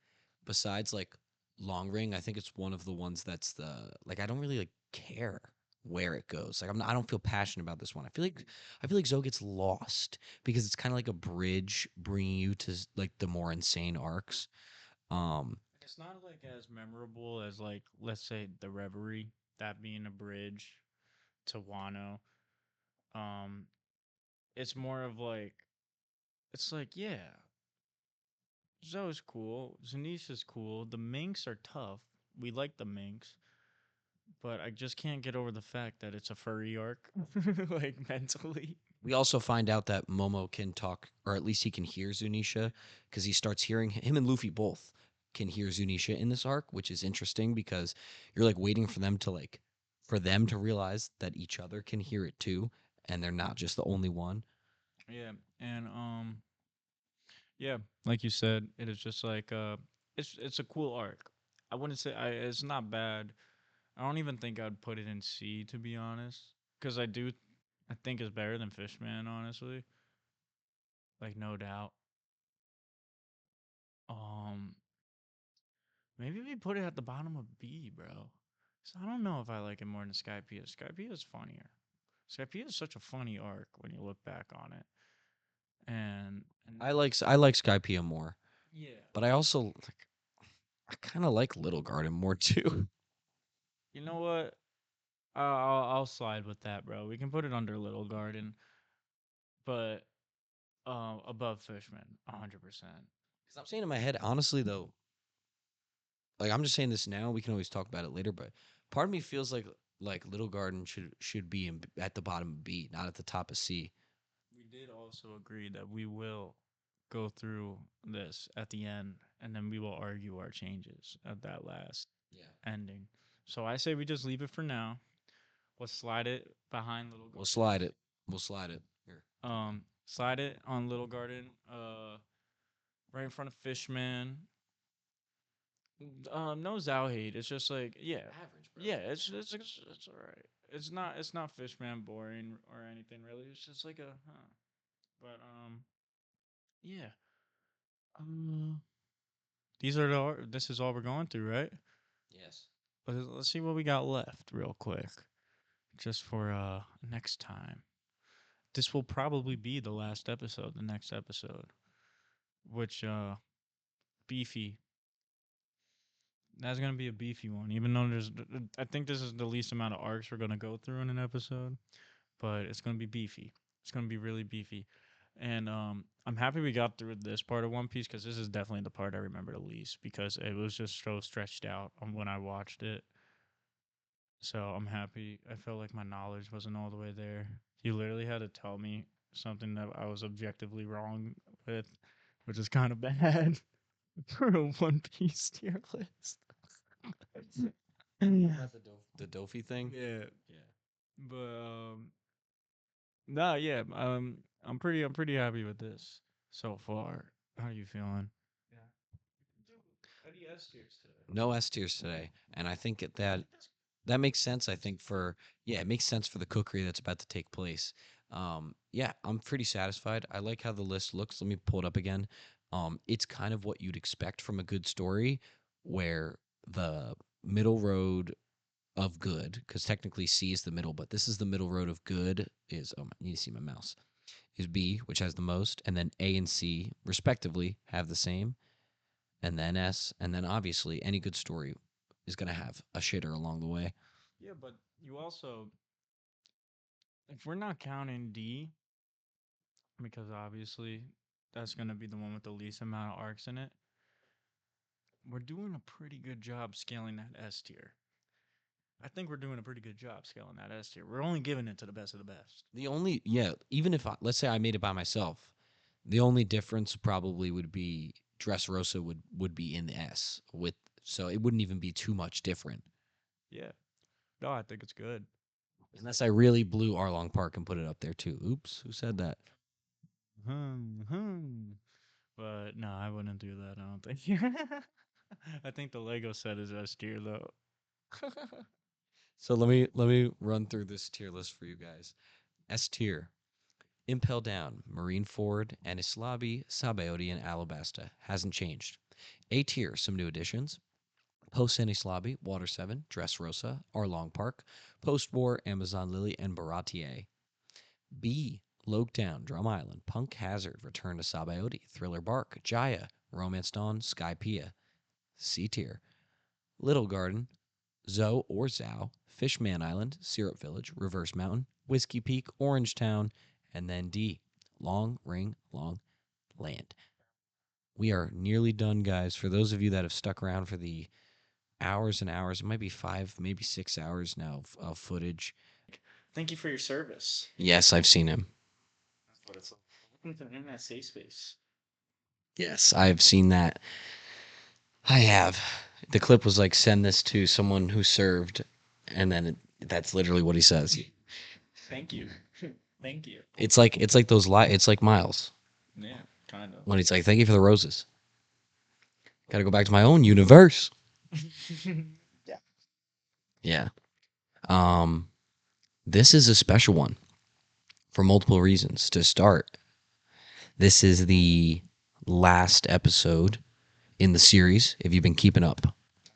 besides like Long Ring, I think it's one of the ones that's the like I don't really like care where it goes. Like I don't feel passionate about this one. I feel like Zoe gets lost because it's kind of like a bridge bringing you to like the more insane arcs. Um It's not like as memorable as like let's say the Reverie, that being a bridge to Wano. Um, it's more of like it's like yeah, Zoe's cool, Zanisha's cool. The Minks are tough. We like the Minks, but I just can't get over the fact that it's a furry arc, like mentally. we also find out that Momo can talk, or at least he can hear Zunisha, because he starts hearing him and Luffy both can hear Zunisha in this arc, which is interesting because you're like waiting for them to realize that each other can hear it too, and they're not just the only one. Yeah, and yeah, like you said, it is just like it's a cool arc. I wouldn't say it's not bad. I don't even think I'd put it in C to be honest, because I think it's better than Fishman honestly, like no doubt. Um, maybe we put it at the bottom of B, bro. So I don't know if I like it more than Skypiea. Skypiea is funnier. Skypiea is such a funny arc when you look back on it, and I like Skypiea more, yeah, but I also like I kind of like Little Garden more too. you know what? I'll slide with that, bro. We can put it under Little Garden, but above Fishman, 100%. Because I'm saying in my head, honestly though, like I'm just saying this now. We can always talk about it later, but part of me feels like Little Garden should be at the bottom of B, not at the top of C. We did also agree that we will go through this at the end, and then we will argue our changes at that last Yeah. ending. So I say we just leave it for now. We'll slide it behind Little We'll Garden. slide it. We'll slide it. Here. Slide it on Little Garden. Right in front of Fishman. No Zhao hate. It's just like yeah, Average, bro. yeah. It's all right. It's not Fishman boring or anything really. It's just like a huh. But yeah. Um, these are this is all we're going through, right? Yes. Let's see what we got left real quick, just for next time. This will probably be the last episode, the next episode, which beefy. That's gonna be a beefy one, even though I think this is the least amount of arcs we're gonna go through in an episode, but it's gonna be beefy. It's gonna be really beefy, and I'm happy we got through this part of One Piece because this is definitely the part I remember the least because it was just so stretched out when I watched it. So I'm happy. I felt like my knowledge wasn't all the way there. You literally had to tell me something that I was objectively wrong with, which is kind of bad for a One Piece tier list. About the Dofi thing. Yeah, Yeah. but nah, yeah, I'm pretty happy with this so far. How you feeling? Any S tiers today? No S tiers today, and I think that makes sense. I think for yeah, it makes sense for the cookery that's about to take place. Yeah, I'm pretty satisfied. I like how the list looks. Let me pull it up again. It's kind of what you'd expect from a good story, where the middle road of good, because technically C is the middle, but this is the middle road of good. Is I need to see my mouse. Is B, which has the most, and then A and C respectively have the same, and then S, and then obviously any good story is gonna have a shitter along the way. Yeah, but you also, if we're not counting D, because obviously that's gonna be the one with the least amount of arcs in it, we're doing a pretty good job scaling that S tier. I think we're doing a pretty good job scaling that S tier. We're only giving it to the best of the best. The only yeah, even if let's say I made it by myself, the only difference probably would be Dressrosa would be in the S with so it wouldn't even be too much different Yeah. No, I think it's good. unless I really blew Arlong Park and put it up there too. Oops, who said that? Hmm. But no, I wouldn't do that. I don't think. I think the Lego set is S tier though. So let me run through this tier list for you guys. S tier: Impel Down, Marineford, Anislabi, Sabaody, and Alabasta. Hasn't changed. A tier: some new additions. Post Anislabi, Water 7, Dressrosa, Arlong Park. Post-war, Amazon Lily, and Baratier. B: Lokedown, Drum Island, Punk Hazard, Return to Sabaody, Thriller Bark, Jaya, Romance Dawn, Skypea. C tier: Little Garden, Zoe or Zao, Fishman Island, Syrup Village, Reverse Mountain, Whiskey Peak, Orange Town, and then D: Long Ring Long Land. We are nearly done, guys. For those of you that have stuck around for the hours and hours, it might be 5, maybe 6 hours now of footage. Thank you for your service. Yes, I've seen him. That's what it's like. Welcome to Internet Safe Space. Yes, I've seen that. I have. The clip was like, send this to someone who served, and then that's literally what he says. Thank you. Thank you. It's like those it's like Miles Yeah, kind of. when he's like, thank you for the roses. Got to go back to my own universe. Yeah. Yeah. This is a special one for multiple reasons. To start, this is the last episode in the series, if you've been keeping up.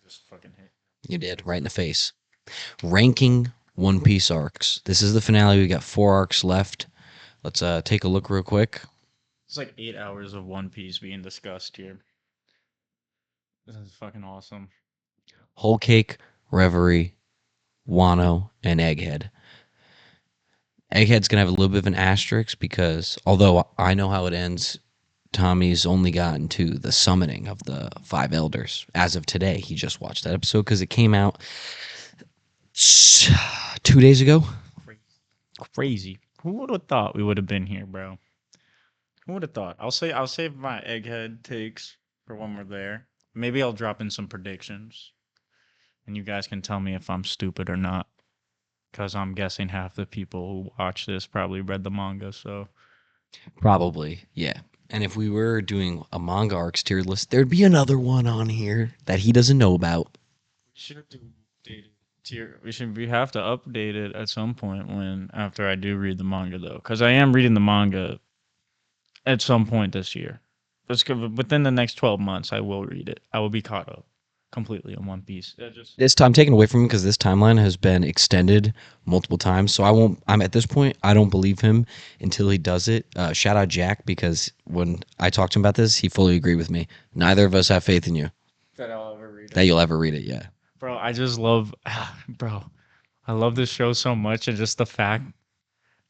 Just fucking hit. You did, right in the face. Ranking One Piece arcs. This is the finale. We got 4 arcs left. Let's take a look real quick. It's like 8 hours of One Piece being discussed here. This is fucking awesome. Whole Cake, Reverie, Wano, and Egghead. Egghead's going to have a little bit of an asterisk because although I know how it ends, Tommy's only gotten to the summoning of the 5 elders. As of today, he just watched that episode because it came out 2 days ago. Crazy. Who would have thought we would have been here, bro? Who would have thought? I'll save my Egghead takes for when we're there. Maybe I'll drop in some predictions, and you guys can tell me if I'm stupid or not. Because I'm guessing half the people who watch this probably read the manga, so Probably, yeah. And if we were doing a manga arcs tier list, there'd be another one on here that he doesn't know about. we should do updated tier. We have to update it at some point after I do read the manga though, because I am reading the manga at some point this year. Within the next 12 months, I will read it. I will be caught up completely in One Piece. This time taken away from him because this timeline has been extended multiple times. So I'm at this point, I don't believe him until he does it. Shout out Jack, because when I talked to him about this, he fully agreed with me. Neither of us have faith in you That I'll ever read that you'll ever read it. Yeah. Bro, I just love, bro, I love this show so much, and just the fact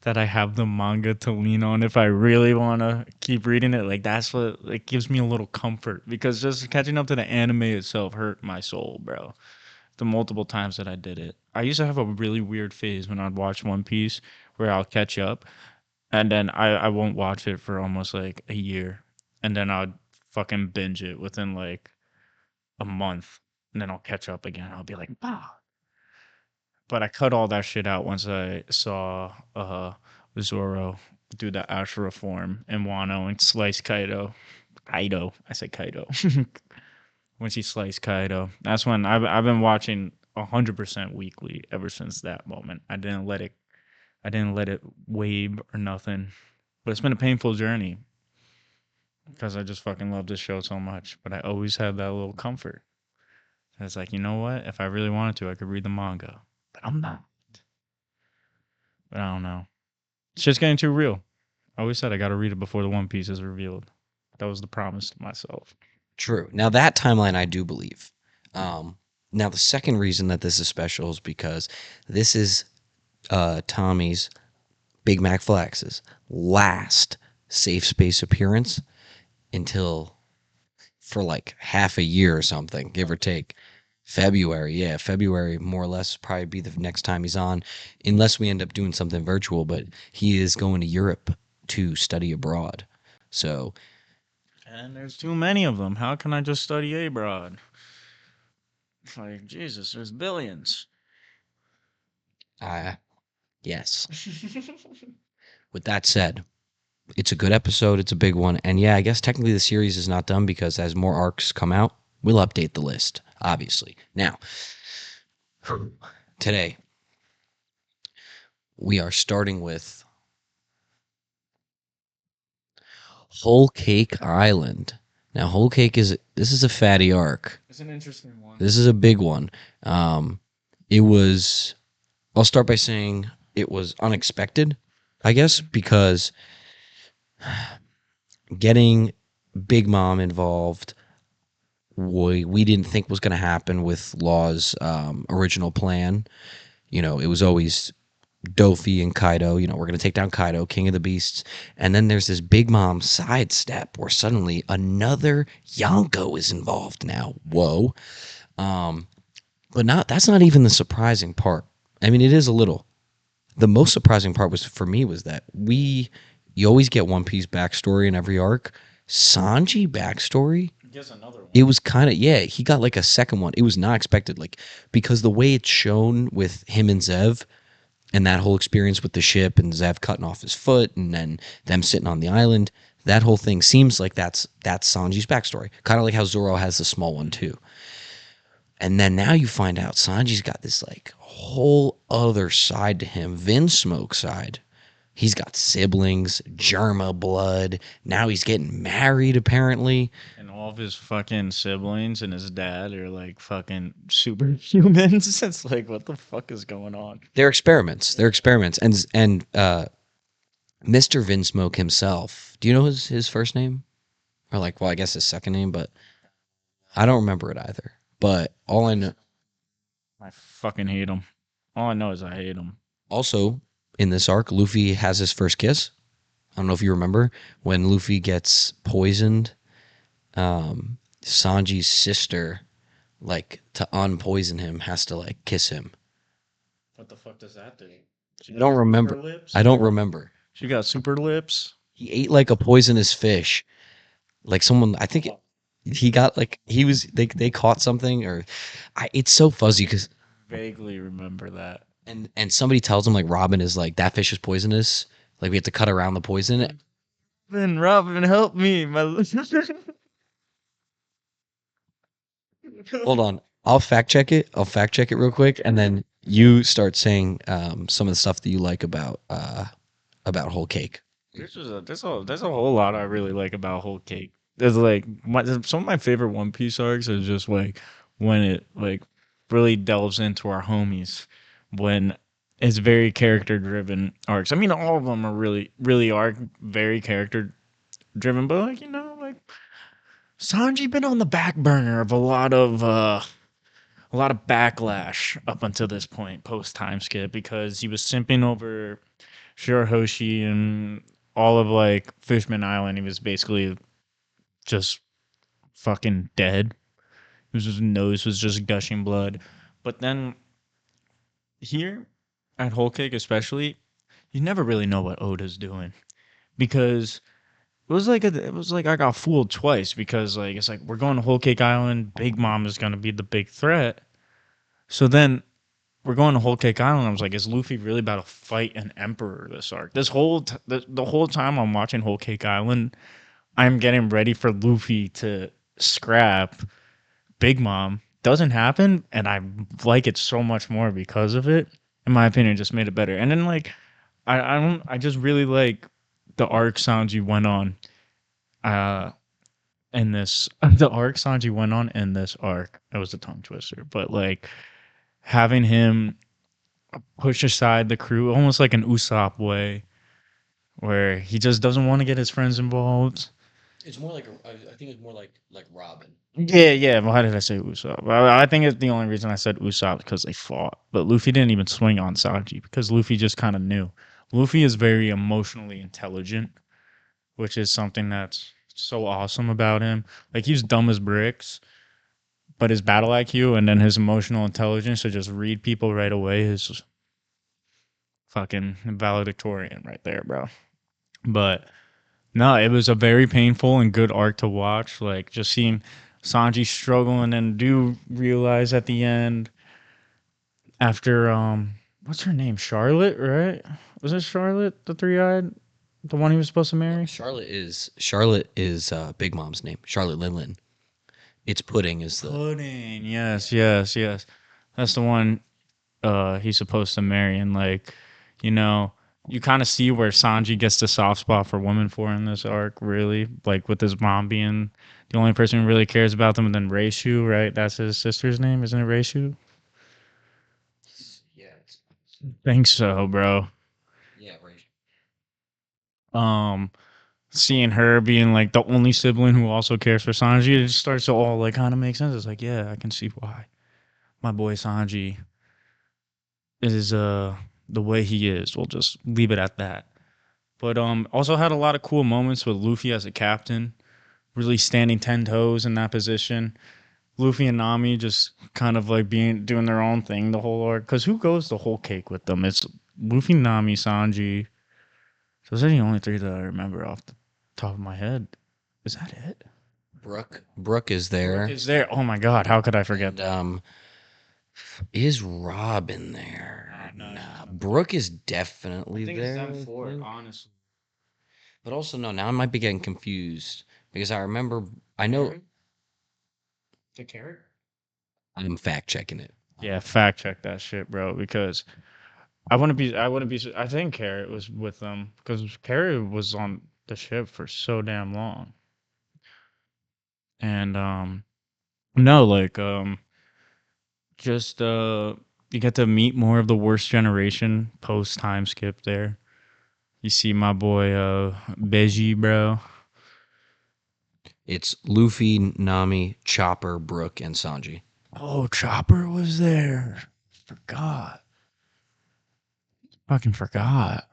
that I have the manga to lean on if I really want to keep reading it. Like, that's what, like, gives me a little comfort, because just catching up to the anime itself hurt my soul, bro. The multiple times that I did it. I used to have a really weird phase when I'd watch One Piece where I'll catch up, and then I won't watch it for almost like a year, and then I'd fucking binge it within like a month, and then I'll catch up again. I'll be like, wow. But I cut all that shit out once I saw Zoro do the Ashura form in Wano and slice Kaido. Kaido. I said Kaido. When she sliced Kaido. That's when I've been watching 100% weekly ever since that moment. I didn't let it wave or nothing. But it's been a painful journey because I just fucking love this show so much. But I always had that little comfort. It's like, you know what? If I really wanted to, I could read the manga. But I'm not. But I don't know. It's just getting too real. I always said I got to read it before the One Piece is revealed. That was the promise to myself. True. Now that timeline I do believe. Now the second reason that this is special is because this is Tommy's BigMacFlax's last safe space appearance until for like half a year or something, give or take. February, yeah, February more or less probably be the next time he's on, unless we end up doing something virtual. But he is going to Europe to study abroad, so And there's too many of them. How can I just study abroad? Like, Jesus, there's billions. yes. With that said, it's a good episode. It's a big one, and yeah, I guess technically the series is not done because as more arcs come out, we'll update the list. Obviously, now today we are starting with Whole Cake Island. Now, Whole Cake this is a fatty arc. It's an interesting one. This is a big one. It was. I'll start by saying it was unexpected, I guess, because getting Big Mom involved, we didn't think was going to happen with Law's original plan. You know, it was always Dofi and Kaido. You know, we're going to take down Kaido, King of the Beasts. And then there's this Big Mom sidestep where suddenly another Yonko is involved now. Whoa. But that's not even the surprising part. I mean, it is a little. The most surprising part for me was that you always get One Piece backstory in every arc. Sanji backstory, Guess another one. it was kind of, yeah, he got like a second one. It was not expected, like, because the way it's shown with him and Zev and that whole experience with the ship and Zev cutting off his foot and then them sitting on the island, that whole thing seems like that's Sanji's backstory. Kind of like how Zoro has a small one too. And then now you find out Sanji's got this like whole other side to him, Vinsmoke side. He's got siblings, Germa blood. Now he's getting married apparently. And all of his fucking siblings and his dad are like fucking superhumans. It's like, what the fuck is going on? They're experiments. And Mr. Vinsmoke himself. Do you know his first name? Or like, well, I guess his second name, but I don't remember it either. But all I know, I fucking hate him. All I know is I hate him. also in this arc, Luffy has his first kiss. I don't know if you remember when Luffy gets poisoned. Sanji's sister, like to unpoison him, has to like kiss him. What the fuck does that do? I don't remember. Lips? I don't remember. She got super lips. He ate like a poisonous fish. Like someone, I think he got like they caught something or it's so fuzzy because Vaguely remember that. and somebody tells him like Robin is like that fish is poisonous. Like we have to cut around the poison. Robin, help me. Hold on. I'll fact check it. Real quick, and then you start saying some of the stuff that you like about Whole Cake. There's a whole lot I really like about Whole Cake. There's like some of my favorite One Piece arcs is just like when it like really delves into our homies, when it's very character driven arcs. I mean, all of them are really are very character driven, but like like Sanji been on the back burner of a lot of backlash up until this point post time skip because he was simping over Shirahoshi and all of like Fishman Island. He was basically just fucking dead. His nose was just gushing blood. But then here at Whole Cake especially, you never really know what Oda's doing because it was like I got fooled twice because like it's like we're going to Whole Cake Island. Big Mom is gonna be the big threat. So then we're going to Whole Cake Island. I was like, is Luffy really about to fight an emperor this arc? This whole the whole time I'm watching Whole Cake Island, I'm getting ready for Luffy to scrap Big Mom. Doesn't happen, and I like it so much more because of it. In my opinion, it just made it better. And then like I just really like the arc Sanji went on. In this the arc Sanji went on in this arc. It was a tongue twister, but like having him push aside the crew almost like an Usopp way, where he just doesn't want to get his friends involved. It's more like I think it's more like Robin. Yeah. Why did I say Usopp? I think it's the only reason I said Usopp because they fought. But Luffy didn't even swing on Sanji because Luffy just kind of knew. Luffy is very emotionally intelligent, which is something that's so awesome about him. Like he's dumb as bricks, but his battle IQ and then his emotional intelligence to just read people right away is fucking valedictorian right there, bro. But no, it was a very painful and good arc to watch. Like just seeing Sanji struggle and then do realize at the end after what's her name? Charlotte, right? Was it Charlotte, the three-eyed? The one he was supposed to marry? Charlotte is Big Mom's name. Charlotte Linlin. It's Pudding is the Pudding. Yes. That's the one he's supposed to marry, and like, you know, you kind of see where Sanji gets the soft spot for women for in this arc, really, like with his mom being the only person who really cares about them, and then Reishu, right? That's his sister's name, isn't it, Reishu? Yeah, Think so, bro. yeah, right. Um, Seeing her being like the only sibling who also cares for Sanji, it just starts to all like kind of make sense. It's like, yeah, I can see why my boy Sanji is the way he is. We'll just leave it at that. But also had a lot of cool moments with Luffy as a captain, really standing 10 toes in that position. Luffy and Nami just kind of like being doing their own thing the whole arc. Cause who goes the whole cake with them? It's Luffy, Nami, Sanji. Those are the only three that I remember off the top of my head. Is that it? Brooke is there. Brooke is there. Oh my god, how could I forget And that? is Robin there? No, Nah, she's not. Brooke is definitely I think there. it's them I four, think. honestly. But also no, now I might be getting confused because I remember I know The carrot? I'm fact checking it. Yeah, fact check that shit, bro. Because I wouldn't be. I think Carrot was with them because Carrot was on the ship for so damn long. And no, like just you get to meet more of the worst generation post time skip there. You see my boy Beji, bro. It's Luffy, Nami, Chopper, Brooke, and Sanji. Oh, Chopper was there. Forgot. Fucking forgot.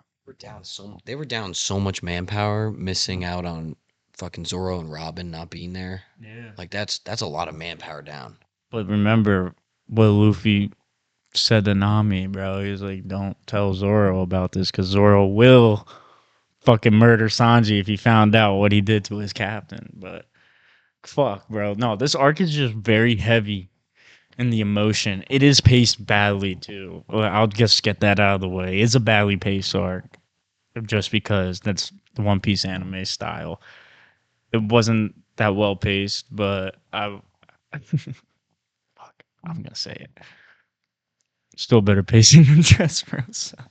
They were down so much manpower, missing out on fucking Zoro and Robin not being there. Yeah. Like that's a lot of manpower down. But remember what Luffy said to Nami, bro. He was like, "Don't tell Zoro about this, because Zoro will fucking murder Sanji if he found out what he did to his captain." But fuck, bro. No, this arc is just very heavy in the emotion. It is paced badly too. Well, I'll just get that out of the way. It's a badly paced arc, just because that's the One Piece anime style. It wasn't that well paced, but I. Fuck, I'm gonna say it. Still better pacing than Dressrosa.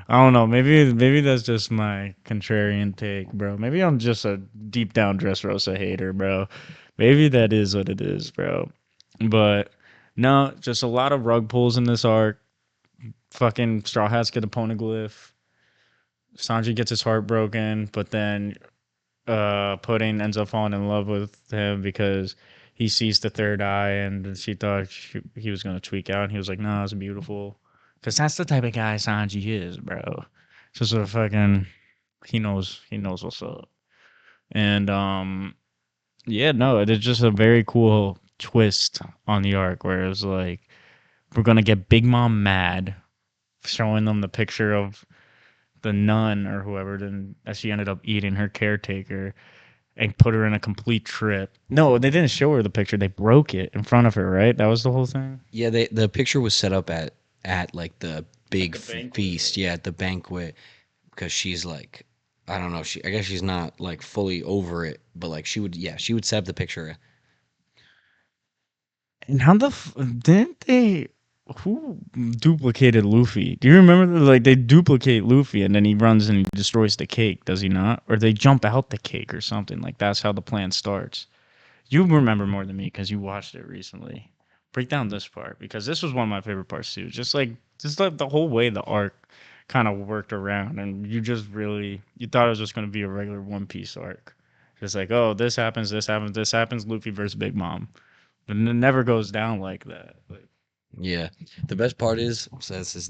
I don't know. Maybe that's just my contrarian take, bro. Maybe I'm just a deep down Dressrosa hater, bro. Maybe that is what it is, bro. But no, just a lot of rug pulls in this arc. Fucking Straw Hats get a poneglyph. Sanji gets his heart broken, but then Pudding ends up falling in love with him because he sees the third eye, and she thought he was gonna tweak out, and he was like, "No, it's beautiful," because that's the type of guy Sanji is, bro. Just a fucking he knows what's up, and yeah, no, it's just a very cool twist on the arc where it was like we're gonna get Big Mom mad, showing them the picture of the nun or whoever, then as she ended up eating her caretaker and put her in a complete trip. No, they didn't show her the picture. They broke it in front of her, right? That was the whole thing. Yeah, the picture was set up at like the big the banquet, feast. Yeah, at the banquet because she's like I don't know. I guess she's not like fully over it, but like she would set up the picture. And how didn't they? Who duplicated Luffy? Do you remember? Like they duplicate Luffy, and then he runs and he destroys the cake. Does he not? Or they jump out the cake or something? Like that's how the plan starts. You remember more than me because you watched it recently. Break down this part because this was one of my favorite parts too. Just like the whole way the arc kind of worked around, and you thought it was just going to be a regular One Piece arc. Just like, oh, this happens, this happens, this happens. Luffy versus Big Mom, but it never goes down like that. Like, Yeah, the best part is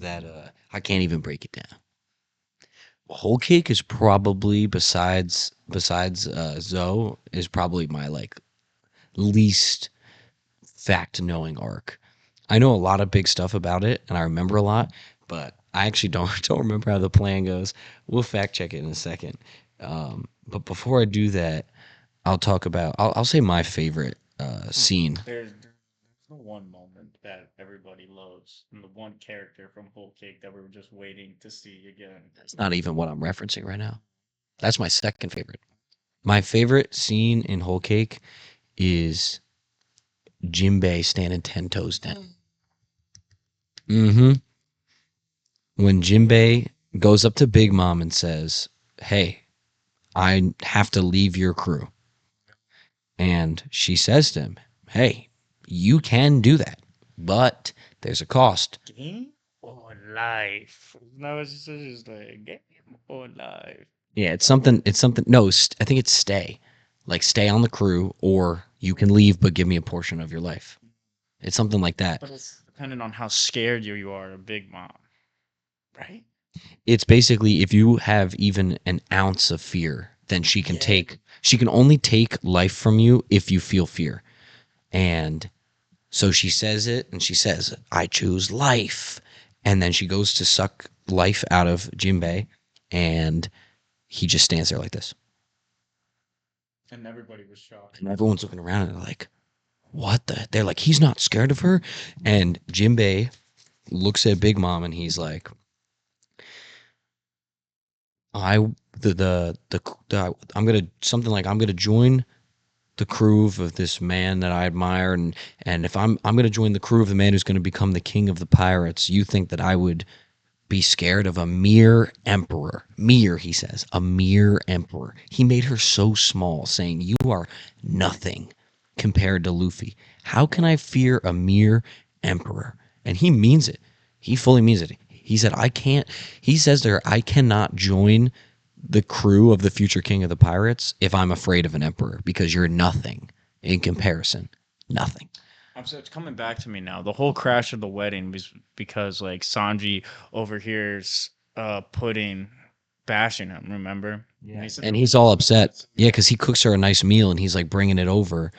that I can't even break it down. Whole cake is probably besides Zoe is probably my like least fact knowing arc. I know a lot of big stuff about it and I remember a lot, but I actually don't don't remember how the plan goes. We'll fact check it in a second. But before I do that, I'll say my favorite scene. there's the one moment that everybody loves, and the one character from Whole Cake that we were just waiting to see again. It's not even what I'm referencing right now. That's my second favorite. My favorite scene in Whole Cake is Jinbei standing 10 toes down. Mm-hmm. When Jinbei goes up to Big Mom and says, "Hey, I have to leave your crew," and she says to him, "Hey, you can do that, but there's a cost." Game or life? No, it's just like game or life. Yeah, it's something. It's something. No, I think it's stay, like stay on the crew, or you can leave, but give me a portion of your life. It's something like that. But it's dependent on how scared you are of Big Mom, right? It's basically if you have even an ounce of fear, then she can Yeah. take. She can only take life from you if you feel fear, and so she says it, and she says, "I choose life," and then she goes to suck life out of Jinbei, and he just stands there like this, And everybody was shocked. and everyone's looking around and they're like, "What the?" They're like, "He's not scared of her," and Jinbei looks at Big Mom and he's like, "I I'm gonna something like I'm gonna join the crew of this man that I admire, and if I'm gonna join the crew of the man who's gonna become the king of the pirates. You think that I would be scared of a mere emperor?" Mere, he says, a mere emperor. He made her so small, saying, "You are nothing compared to Luffy. How can I fear a mere emperor?" And he means it. He fully means it. He said, "I can't," he says to her, "I cannot join the crew of the future king of the pirates if I'm afraid of an emperor, because you're nothing in comparison. Nothing." So it's coming back to me now. The whole crash of the wedding was because like Sanji overhears Pudding bashing him. Remember? Yeah. And he's all upset. Yeah, because he cooks her a nice meal and he's like bringing it over.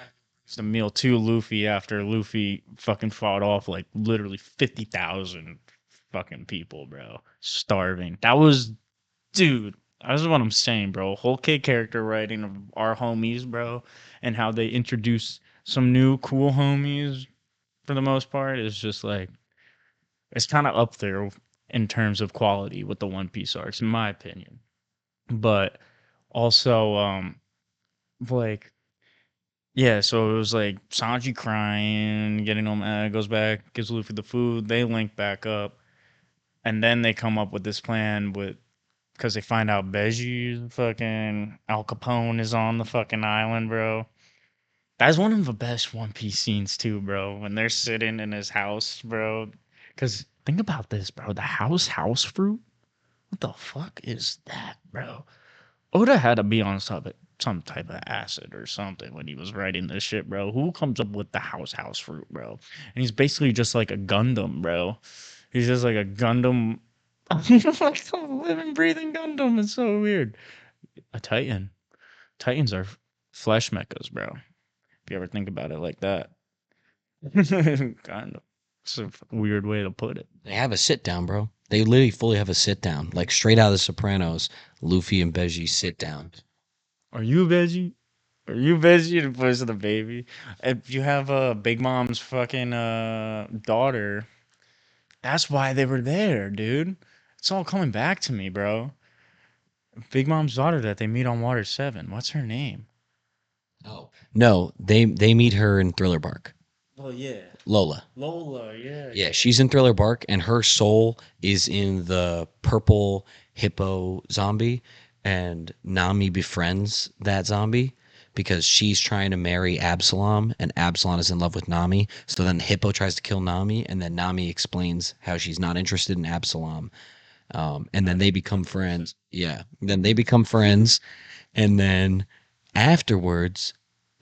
It's the meal to Luffy after Luffy fucking fought off like literally 50,000 fucking people, bro, starving. That was, dude. That's what I'm saying, bro. Whole kid character writing of our homies, bro, and how they introduce some new cool homies for the most part is just like it's kind of up there in terms of quality with the One Piece arcs, in my opinion. But also, like yeah, so it was like Sanji crying, getting him mad, goes back, gives Luffy the food. They link back up, and then they come up with this plan with because they find out Beji fucking Al Capone is on the fucking island, bro. That's one of the best One Piece scenes too, bro. When they're sitting in his house, bro. Because think about this, bro. The house fruit. What the fuck is that, bro? Oda had to be on some type of acid or something when he was writing this shit, bro. Who comes up with the house fruit, bro? And he's basically just like a Gundam, bro. He's just like a Gundam, like a living, breathing Gundam. It's so weird. A Titan. Titans are flesh mechas, bro. If you ever think about it like that. Kind of. It's a weird way to put it. They have a sit down, bro. They literally fully have a sit down. Like straight out of The Sopranos, Luffy and Beji sit down. Are you veggie? Are you veggie to voice of the baby? If you have Big Mom's fucking daughter, that's why they were there, dude. It's all coming back to me, bro. Big Mom's daughter that they meet on Water 7. What's her name? Oh. No, they meet her in Thriller Bark. Oh, yeah. Lola. Lola, yeah. Yeah, she's in Thriller Bark, and her soul is in the purple hippo zombie, and Nami befriends that zombie because she's trying to marry Absalom, and Absalom is in love with Nami. So then Hippo tries to kill Nami, and then Nami explains how she's not interested in Absalom. And then they become friends. Yeah, then they become friends, and then afterwards,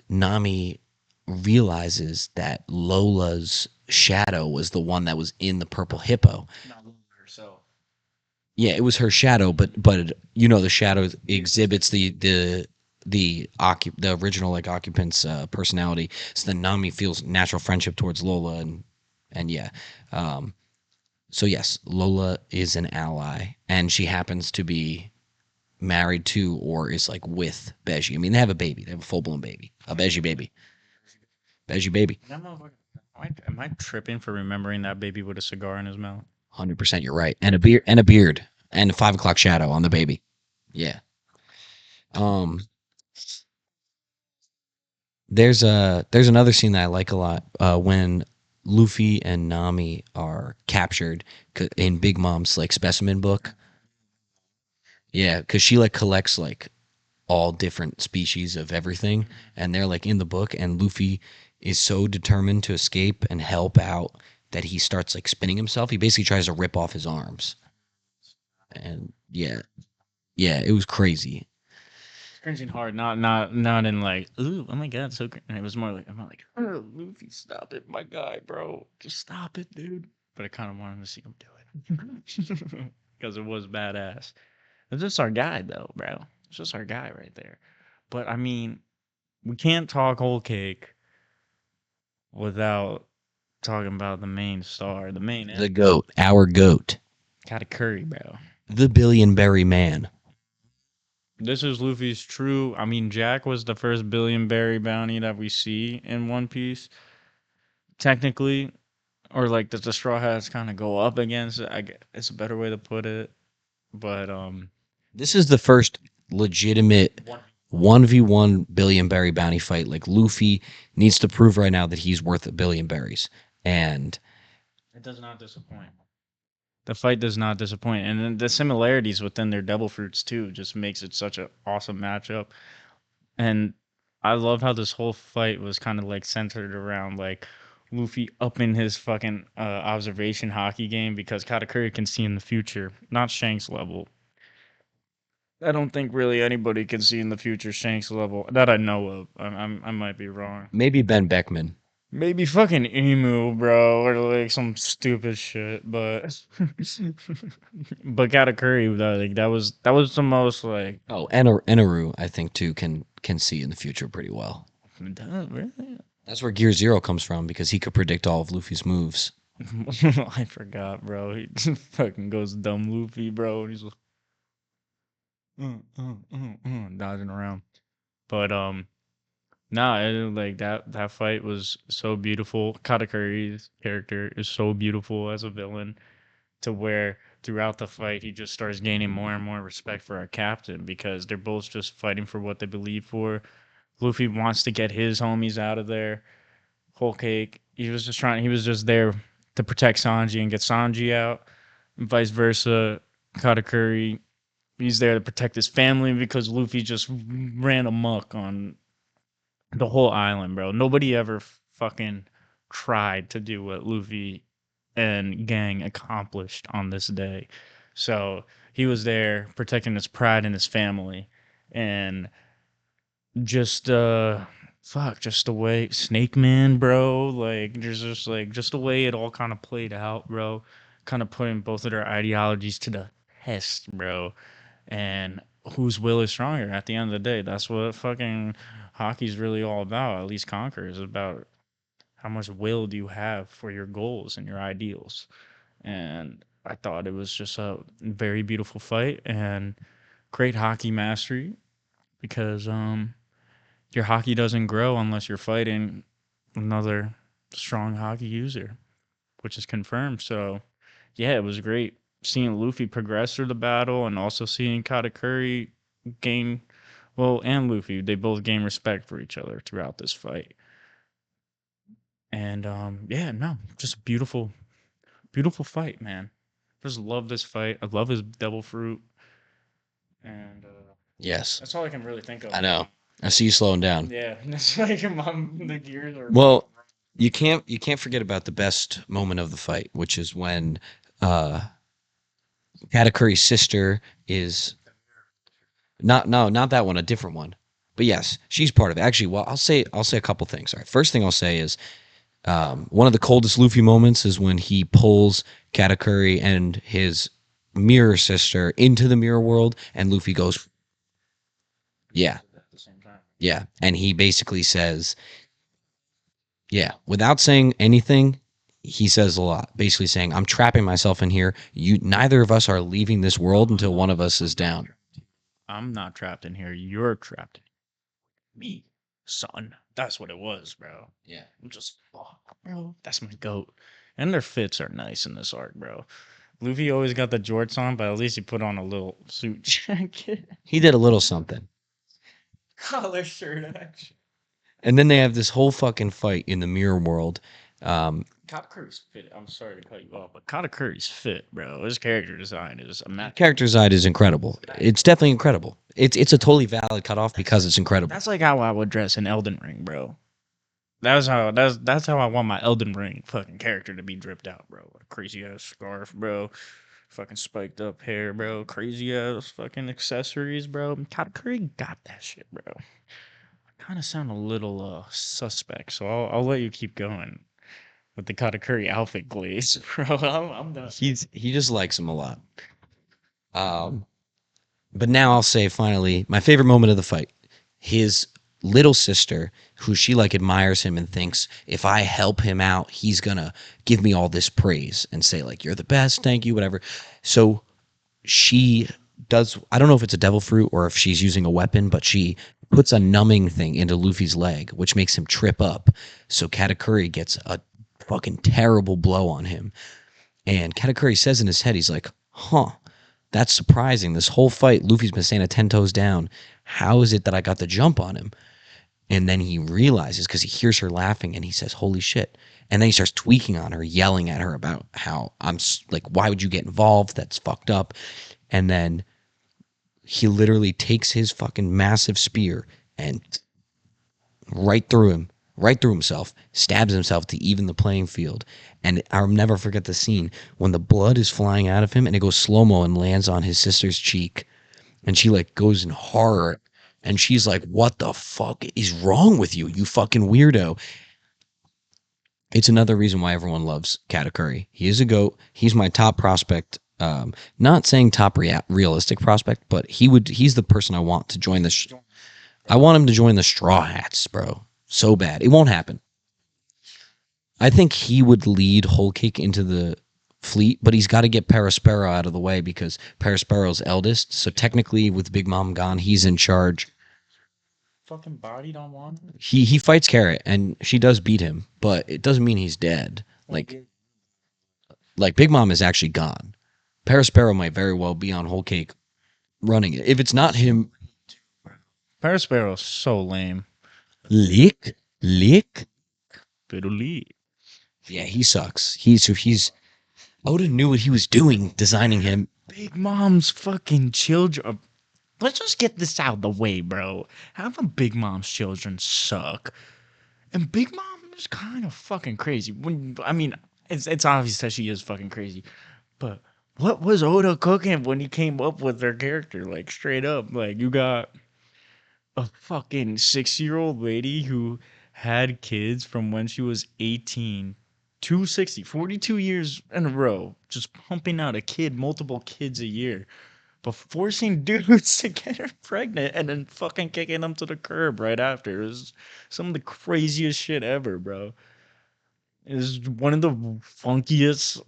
Nami realizes that Lola's shadow was the one that was in the purple hippo. Not Lola herself. Yeah, it was her shadow, but you know the shadow exhibits the original like occupant's personality. So then Nami feels natural friendship towards Lola, and yeah, so yes, Lola is an ally, and she happens to be married to or is like with Beji. I mean, they have a baby. They have a full blown baby, a Beji baby. Beji baby. That motherfucker- Am I tripping for remembering that baby with a cigar in his mouth? 100%, you're right. And a beard, and a 5 o'clock shadow on the baby. Yeah. Um. There's another scene that I like a lot when Luffy and Nami are captured in Big Mom's like specimen book. Yeah, because she like collects like all different species of everything, and they're like in the book, and Luffy is so determined to escape and help out that he starts like spinning himself. He basically tries to rip off his arms, and yeah, it was cringing hard, not in like, ooh, oh my god, so it was more like, I'm not like, oh, Luffy, stop it, my guy, bro, just stop it, dude. But I kind of wanted to see him do it because it was badass. It's just our guy, though, bro. It's just our guy right there. But I mean, we can't talk whole cake without talking about the main star, the main The goat, our goat, Katakuri, bro. the billion berry man. This is Luffy's true. I mean, Jack was the first billion berry bounty that we see in One Piece, technically, or like the Straw Hats kind of go up against it. It's a better way to put it, but This is the first legitimate 1v1 billion berry bounty fight. Like Luffy needs to prove right now that he's worth a billion berries, and it does not disappoint. The fight does not disappoint, and then the similarities within their devil fruits too just makes it such an awesome matchup. And I love how this whole fight was kind of like centered around like Luffy upping his fucking observation hockey game because Katakuri can see in the future, not Shanks level. I don't think really anybody can see in the future Shanks level that I know of. I might be wrong. maybe Ben Beckman. Maybe fucking emu, bro, or like some stupid shit, but but Katakuri, though, like that was the most like, Oh, Enaru, I think too can see in the future pretty well. duh, really? That's where Gear Zero comes from because he could predict all of Luffy's moves. I forgot, bro. He fucking goes dumb Luffy, bro. And he's like, dodging around. But nah, like that fight was so beautiful. Katakuri's character is so beautiful as a villain, to where throughout the fight he just starts gaining more and more respect for our captain because they're both just fighting for what they believe for. Luffy wants to get his homies out of there. Whole cake. He was just there to protect Sanji and get Sanji out. And vice versa. Katakuri, he's there to protect his family because Luffy just ran amok on the whole island, bro. Nobody ever fucking tried to do what Luffy and gang accomplished on this day. So he was there protecting his pride and his family. And just just the way Snake Man, bro, like there's just the way it all kind of played out, bro. Kind of putting both of their ideologies to the test, bro. And whose will is stronger at the end of the day? That's what fucking hockey's really all about. At least Conquer is about how much will do you have for your goals and your ideals. And I thought it was just a very beautiful fight and great hockey mastery because your hockey doesn't grow unless you're fighting another strong hockey user, which is confirmed. So, yeah, it was great seeing Luffy progress through the battle and also seeing Katakuri gain, well, and Luffy, they both gain respect for each other throughout this fight. And yeah, no, just a beautiful, beautiful fight, man. Just love this fight. I love his devil fruit, and Yes, that's all I can really think of. I know. I see you slowing down. Yeah, it's like the gears are. Well, you can't forget about the best moment of the fight, which is when uh Katakuri's sister is not that one, a different one. But yes, she's part of it. Actually, well, I'll say a couple things. All right. First thing I'll say is one of the coldest Luffy moments is when he pulls Katakuri and his mirror sister into the mirror world, and Luffy goes, "Yeah, At the same time. yeah," and he basically says, "Yeah," without saying anything. He says a lot, basically saying, "I'm trapping myself in here. Neither of us are leaving this world until one of us is down." I'm not trapped in here. You're trapped in me, son. That's what it was, bro. Yeah. I'm just, bro. That's my goat. And their fits are nice in this arc, bro. Luffy always got the jorts on, but at least he put on a little suit jacket. He did a little something. Collar shirt action. And then they have this whole fucking fight in the mirror world. Katakuri's fit. I'm sorry to cut you off, but Katakuri's fit, bro. His character design is immaculate. Character side is incredible. It's definitely incredible. It's a totally valid cutoff because it's incredible. That's like how I would dress in Elden Ring, bro. That's how I want my Elden Ring fucking character to be dripped out, bro. Like crazy ass scarf, bro. Fucking spiked up hair, bro. Crazy ass fucking accessories, bro. Katakuri got that shit, bro. I kind of sound a little suspect, so I'll let you keep going with the Katakuri outfit glaze, bro. I'm done. He just likes him a lot. But now I'll say finally my favorite moment of the fight. His little sister, who she like admires him and thinks if I help him out, he's gonna give me all this praise and say like you're the best, thank you, whatever. So she does, I don't know if it's a devil fruit or if she's using a weapon, but she puts a numbing thing into Luffy's leg, which makes him trip up. So Katakuri gets a fucking terrible blow on him. And Katakuri says in his head, he's like, huh, that's surprising. This whole fight, Luffy's been staying at 10 toes down. How is it that I got the jump on him? And then he realizes because he hears her laughing and he says, holy shit. And then he starts tweaking on her, yelling at her about how like, why would you get involved? That's fucked up. And then he literally takes his fucking massive spear and right through himself, stabs himself to even the playing field. And I'll never forget the scene when the blood is flying out of him and it goes slow-mo and lands on his sister's cheek. And she like goes in horror and she's like, what the fuck is wrong with you, you fucking weirdo? It's another reason why everyone loves Katakuri. He is a GOAT. He's my top prospect. Not saying top realistic prospect, but he's the person I want to join this. I want him to join the Straw Hats, bro. So bad. It won't happen. I think he would lead Whole Cake into the fleet, but he's got to get Perispero out of the way because Perispero's eldest. So technically, with Big Mom gone, he's in charge. Fucking bodied on one. He fights Carrot, and she does beat him, but it doesn't mean he's dead. Like Big Mom is actually gone. Perispero might very well be on Whole Cake running it. If it's not him, Perispero's so lame. lick. Fiddly. Yeah, he sucks. He's. Oda knew what he was doing, designing him. Big Mom's fucking children. Let's just get this out of the way, bro. Half of Big Mom's children suck, and Big Mom is kind of fucking crazy. It's obvious that she is fucking crazy, but what was Oda cooking when he came up with their character? Like straight up, like you got a fucking 6-year-old lady who had kids from when she was 18 to 60, 42 years in a row, just pumping out multiple kids a year, but forcing dudes to get her pregnant and then fucking kicking them to the curb right after. It was some of the craziest shit ever, bro. It was one of the funkiest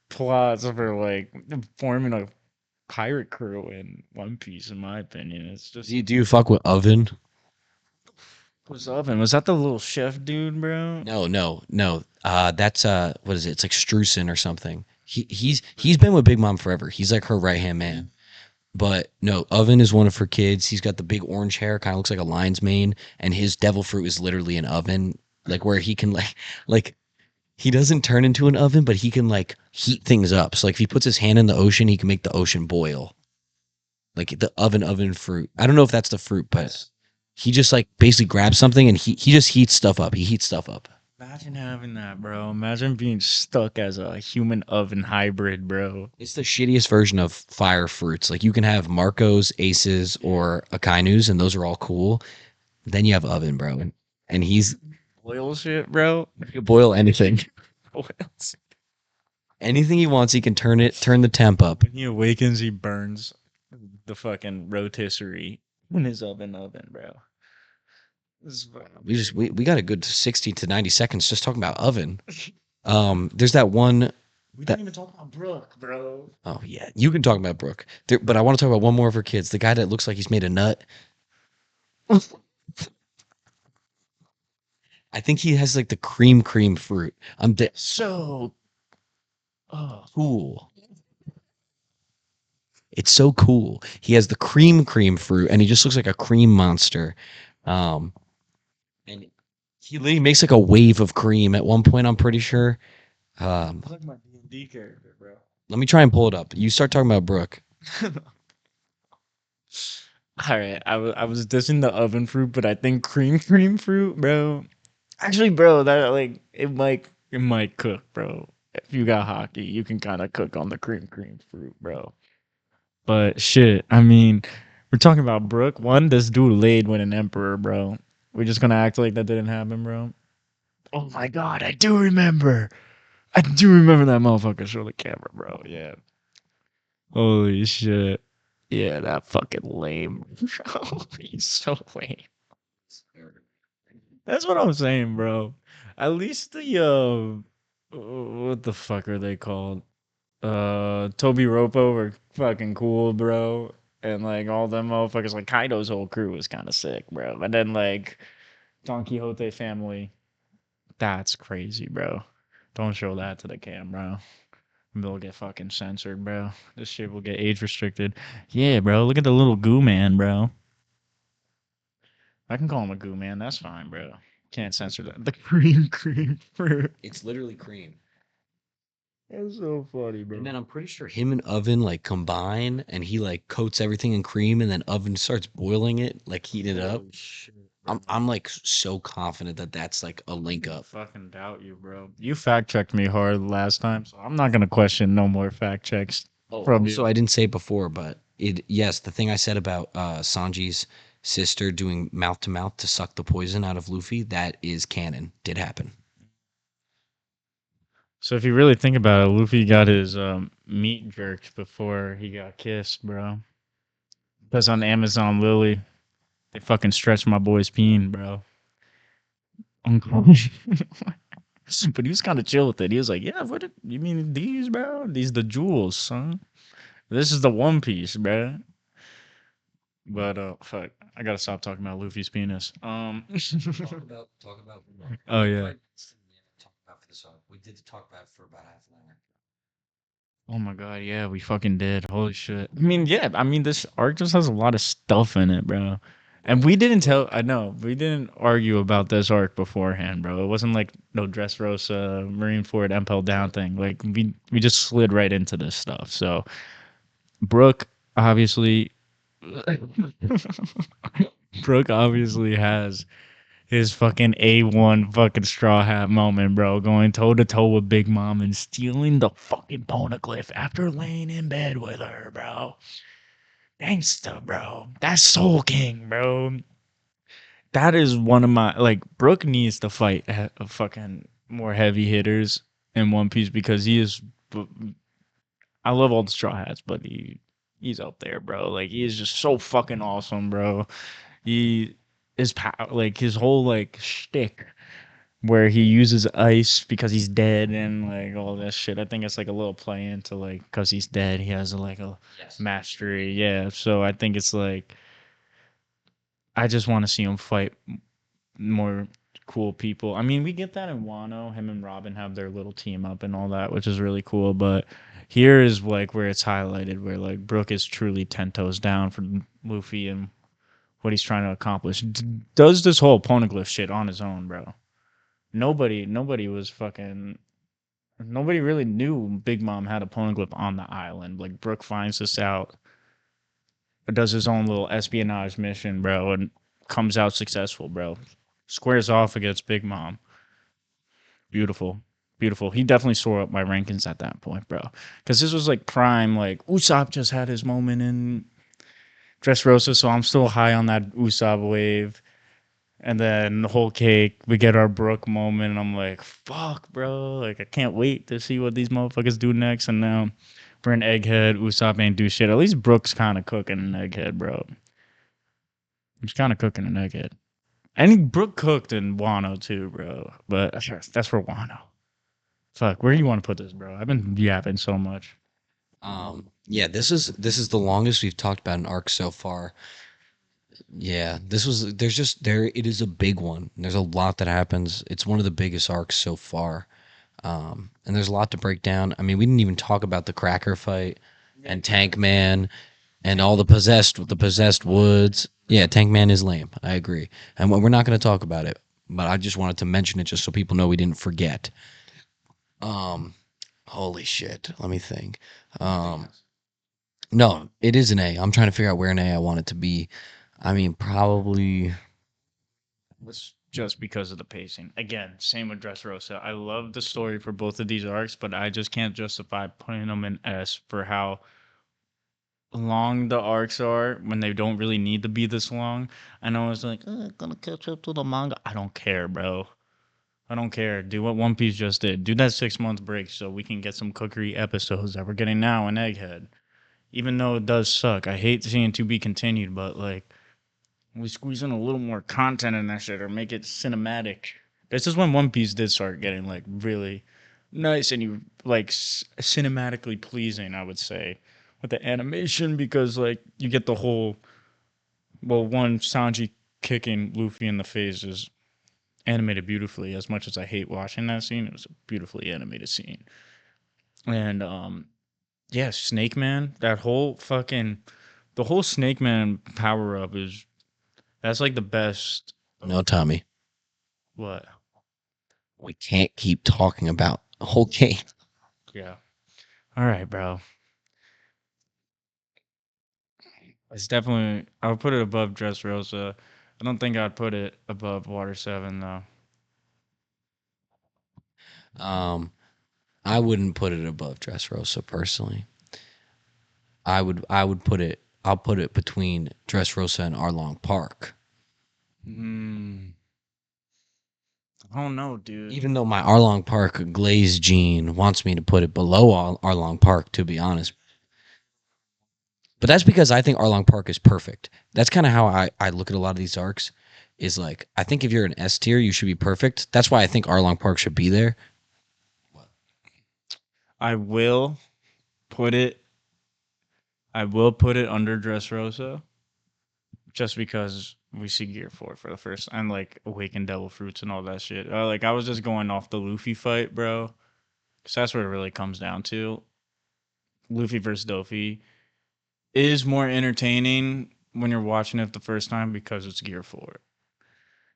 plots for like forming a pirate crew in One Piece, in my opinion. It's just Do you fuck with Oven? what's up, and was that the little chef dude, bro? No. That's what is it? It's like Strusen or something. He's been with Big Mom forever. He's like her right hand man. But no, Oven is one of her kids. He's got the big orange hair, kind of looks like a lion's mane, and his devil fruit is literally an oven, like where he can like he doesn't turn into an oven, but he can like heat things up. So like if he puts his hand in the ocean, he can make the ocean boil. Like the oven fruit. I don't know if that's the fruit, but he just like basically grabs something and he just heats stuff up. He heats stuff up. Imagine having that, bro. Imagine being stuck as a human oven hybrid, bro. It's the shittiest version of fire fruits. Like you can have Marcos, Aces, or Akainus, and those are all cool. Then you have Oven, bro, and he's Oil shit, bro. he can boil anything. Oils. Anything he wants, he can turn the temp up. When he awakens, he burns the fucking rotisserie in his oven, bro. We got a good 60 to 90 seconds just talking about Oven. There's that one. We didn't even talk about Brooke, bro. Oh yeah, you can talk about Brooke, but I want to talk about one more of her kids. The guy that looks like he's made a nut. I think he has like the cream fruit. So Cool. It's so cool. He has the cream fruit, and he just looks like a cream monster. And he literally makes like a wave of cream at one point. I'm pretty sure. It's like my D&D character, bro. Let me try and pull it up. You start talking about Brooke. All right, I was dissing the oven fruit, but I think cream fruit, bro. Actually, bro, that like it might cook, bro. If you got hockey, you can kind of cook on the cream fruit, bro. But shit, I mean, we're talking about Brooke. One, this dude laid with an emperor, bro. We're just gonna act like that didn't happen, bro. Oh my god, I do remember. I do remember that motherfucker show the camera, bro. Yeah. Holy shit. Yeah, that fucking lame. He's so lame. That's what I'm saying, bro. At least the what the fuck are they called? Toby Ropo were fucking cool, bro. And like all them motherfuckers, like Kaido's whole crew was kind of sick, bro. But then like Don Quixote family, that's crazy, bro. Don't show that to the cam, bro. They'll get fucking censored, bro. This shit will get age restricted. Yeah, bro. Look at the little goo man, bro. I can call him a goo man. That's fine, bro. Can't censor that. The cream fruit. It's literally cream. That's so funny, bro. And then I'm pretty sure him and Oven like combine, and he like coats everything in cream, and then Oven starts boiling it, like heating it up. Holy shit, I'm like so confident that that's like a link I up. fucking doubt you, bro. You fact checked me hard last time, so I'm not gonna question no more fact checks from you. So I didn't say it before, but yes, the thing I said about Sanji's sister doing mouth to mouth to suck the poison out of Luffy, that is canon. Did happen. So if you really think about it, Luffy got his meat jerked before he got kissed, bro. Because on Amazon Lily, they fucking stretched my boy's peen, bro. Uncle. But he was kind of chill with it. He was like, "Yeah, what? You mean these, bro? These the jewels, son. This is the One Piece, bro." But fuck, I gotta stop talking about Luffy's penis. Talk about. Oh yeah. Talk about for this arc. We did talk about it for about half an hour. Oh my god, yeah, we fucking did. Holy shit. I mean, yeah, I mean this arc just has a lot of stuff in it, bro. And we didn't I know, we didn't argue about this arc beforehand, bro. It wasn't like no Dressrosa, Marineford, Impel Down thing. Like we just slid right into this stuff. So Brooke obviously Brooke obviously has his fucking A1 fucking straw hat moment, bro. Going toe to toe with Big Mom and stealing the fucking poneglyph after laying in bed with her, bro. Gangsta, bro. That's Soul King, bro. That is one of my like. Brooke needs to fight fucking more heavy hitters in One Piece because he is. I love all the straw hats, but he's up there, bro. Like he is just so fucking awesome, bro. He is like his whole like shtick where he uses ice because he's dead and like all that shit. I think it's like a little play into like because he's dead, he has like a mastery. Yeah, so I think it's like I just want to see him fight more cool people. I mean, we get that in Wano. Him and Robin have their little team up and all that, which is really cool. But here is like where it's highlighted, where like Brook is truly 10 toes down for Luffy and what he's trying to accomplish. Does this whole poneglyph shit on his own, bro. Nobody was fucking. Nobody really knew Big Mom had a poneglyph on the island. Like Brook finds this out, does his own little espionage mission, bro, and comes out successful, bro. Squares off against Big Mom. Beautiful. Beautiful. He definitely soared up my rankings at that point, bro. Because this was like prime, like Usopp just had his moment in Dressrosa, so I'm still high on that Usopp wave. And then the whole cake, we get our Brook moment, and I'm like, fuck, bro. Like, I can't wait to see what these motherfuckers do next. And now we're in Egghead. Usopp ain't do shit. At least Brook's kind of cooking an Egghead, bro. He's kind of cooking an Egghead. And Brook cooked in Wano, too, bro. But that's for Wano. Fuck, where do you want to put this, bro? I've been yapping so much. Yeah, this is the longest we've talked about an arc so far. Yeah, it is a big one. There's a lot that happens. It's one of the biggest arcs so far. And there's a lot to break down. I mean, we didn't even talk about the Cracker fight and Tank Man and all the possessed woods. Yeah, Tank Man is lame. I agree. And we're not going to talk about it. but I just wanted to mention it just so people know we didn't forget. Holy shit. Let me think. No, it is an A. I'm trying to figure out where an A I want it to be. I mean, probably. It's just because of the pacing. Again, same with Dressrosa. I love the story for both of these arcs, but I just can't justify putting them in S for how long the arcs are when they don't really need to be this long. I know it's like, gonna catch up to the manga. I don't care, bro. I don't care. Do what One Piece just did. Do that 6 month break so we can get some cookery episodes that we're getting now in Egghead. Even though it does suck. I hate seeing to be continued, but like we squeeze in a little more content in that shit or make it cinematic. This is when One Piece did start getting like really nice and you like cinematically pleasing, I would say, with the animation because like you get the whole one Sanji kicking Luffy in the face is animated beautifully. As much as I hate watching that scene, it was a beautifully animated scene. And yeah, Snake Man, the whole Snake Man power up is that's like the best. No, Tommy. What? We can't keep talking about the whole game. Yeah. All right, bro. It's definitely. I would put it above Dressrosa. I don't think I'd put it above Water 7 though. I wouldn't put it above Dressrosa personally. I'll put it between Dressrosa and Arlong Park. I don't know, dude. Even though my Arlong Park glazed gene wants me to put it below Arlong Park, to be honest. But that's because I think Arlong Park is perfect. That's kind of how I look at a lot of these arcs. Is like I think if you're an S tier, you should be perfect. That's why I think Arlong Park should be there. I will put it. I will put it under Dressrosa, just because we see Gear 4 for the first and like Awakened Devil Fruits and all that shit. Like I was just going off the Luffy fight, bro, because that's what it really comes down to. Luffy versus Doffy is more entertaining when you're watching it the first time because it's Gear 4.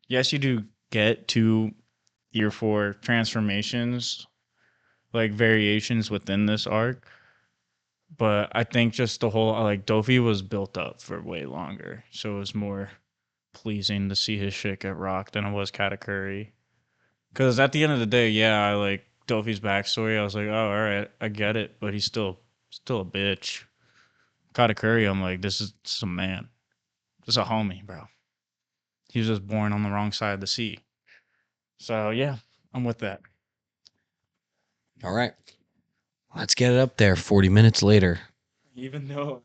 Yes, you do get two Gear 4 transformations, like variations within this arc, but I think just the whole like Doffy was built up for way longer, so it was more pleasing to see his shit get rocked than it was Katakuri. Because at the end of the day, yeah, I like Doffy's backstory. I was like, oh, all right, I get it, but he's still a bitch. Katakuri, I'm like, this is a man. This is a homie, bro. He was just born on the wrong side of the sea. So yeah, I'm with that. All right, let's get it up there. 40 minutes later. Even though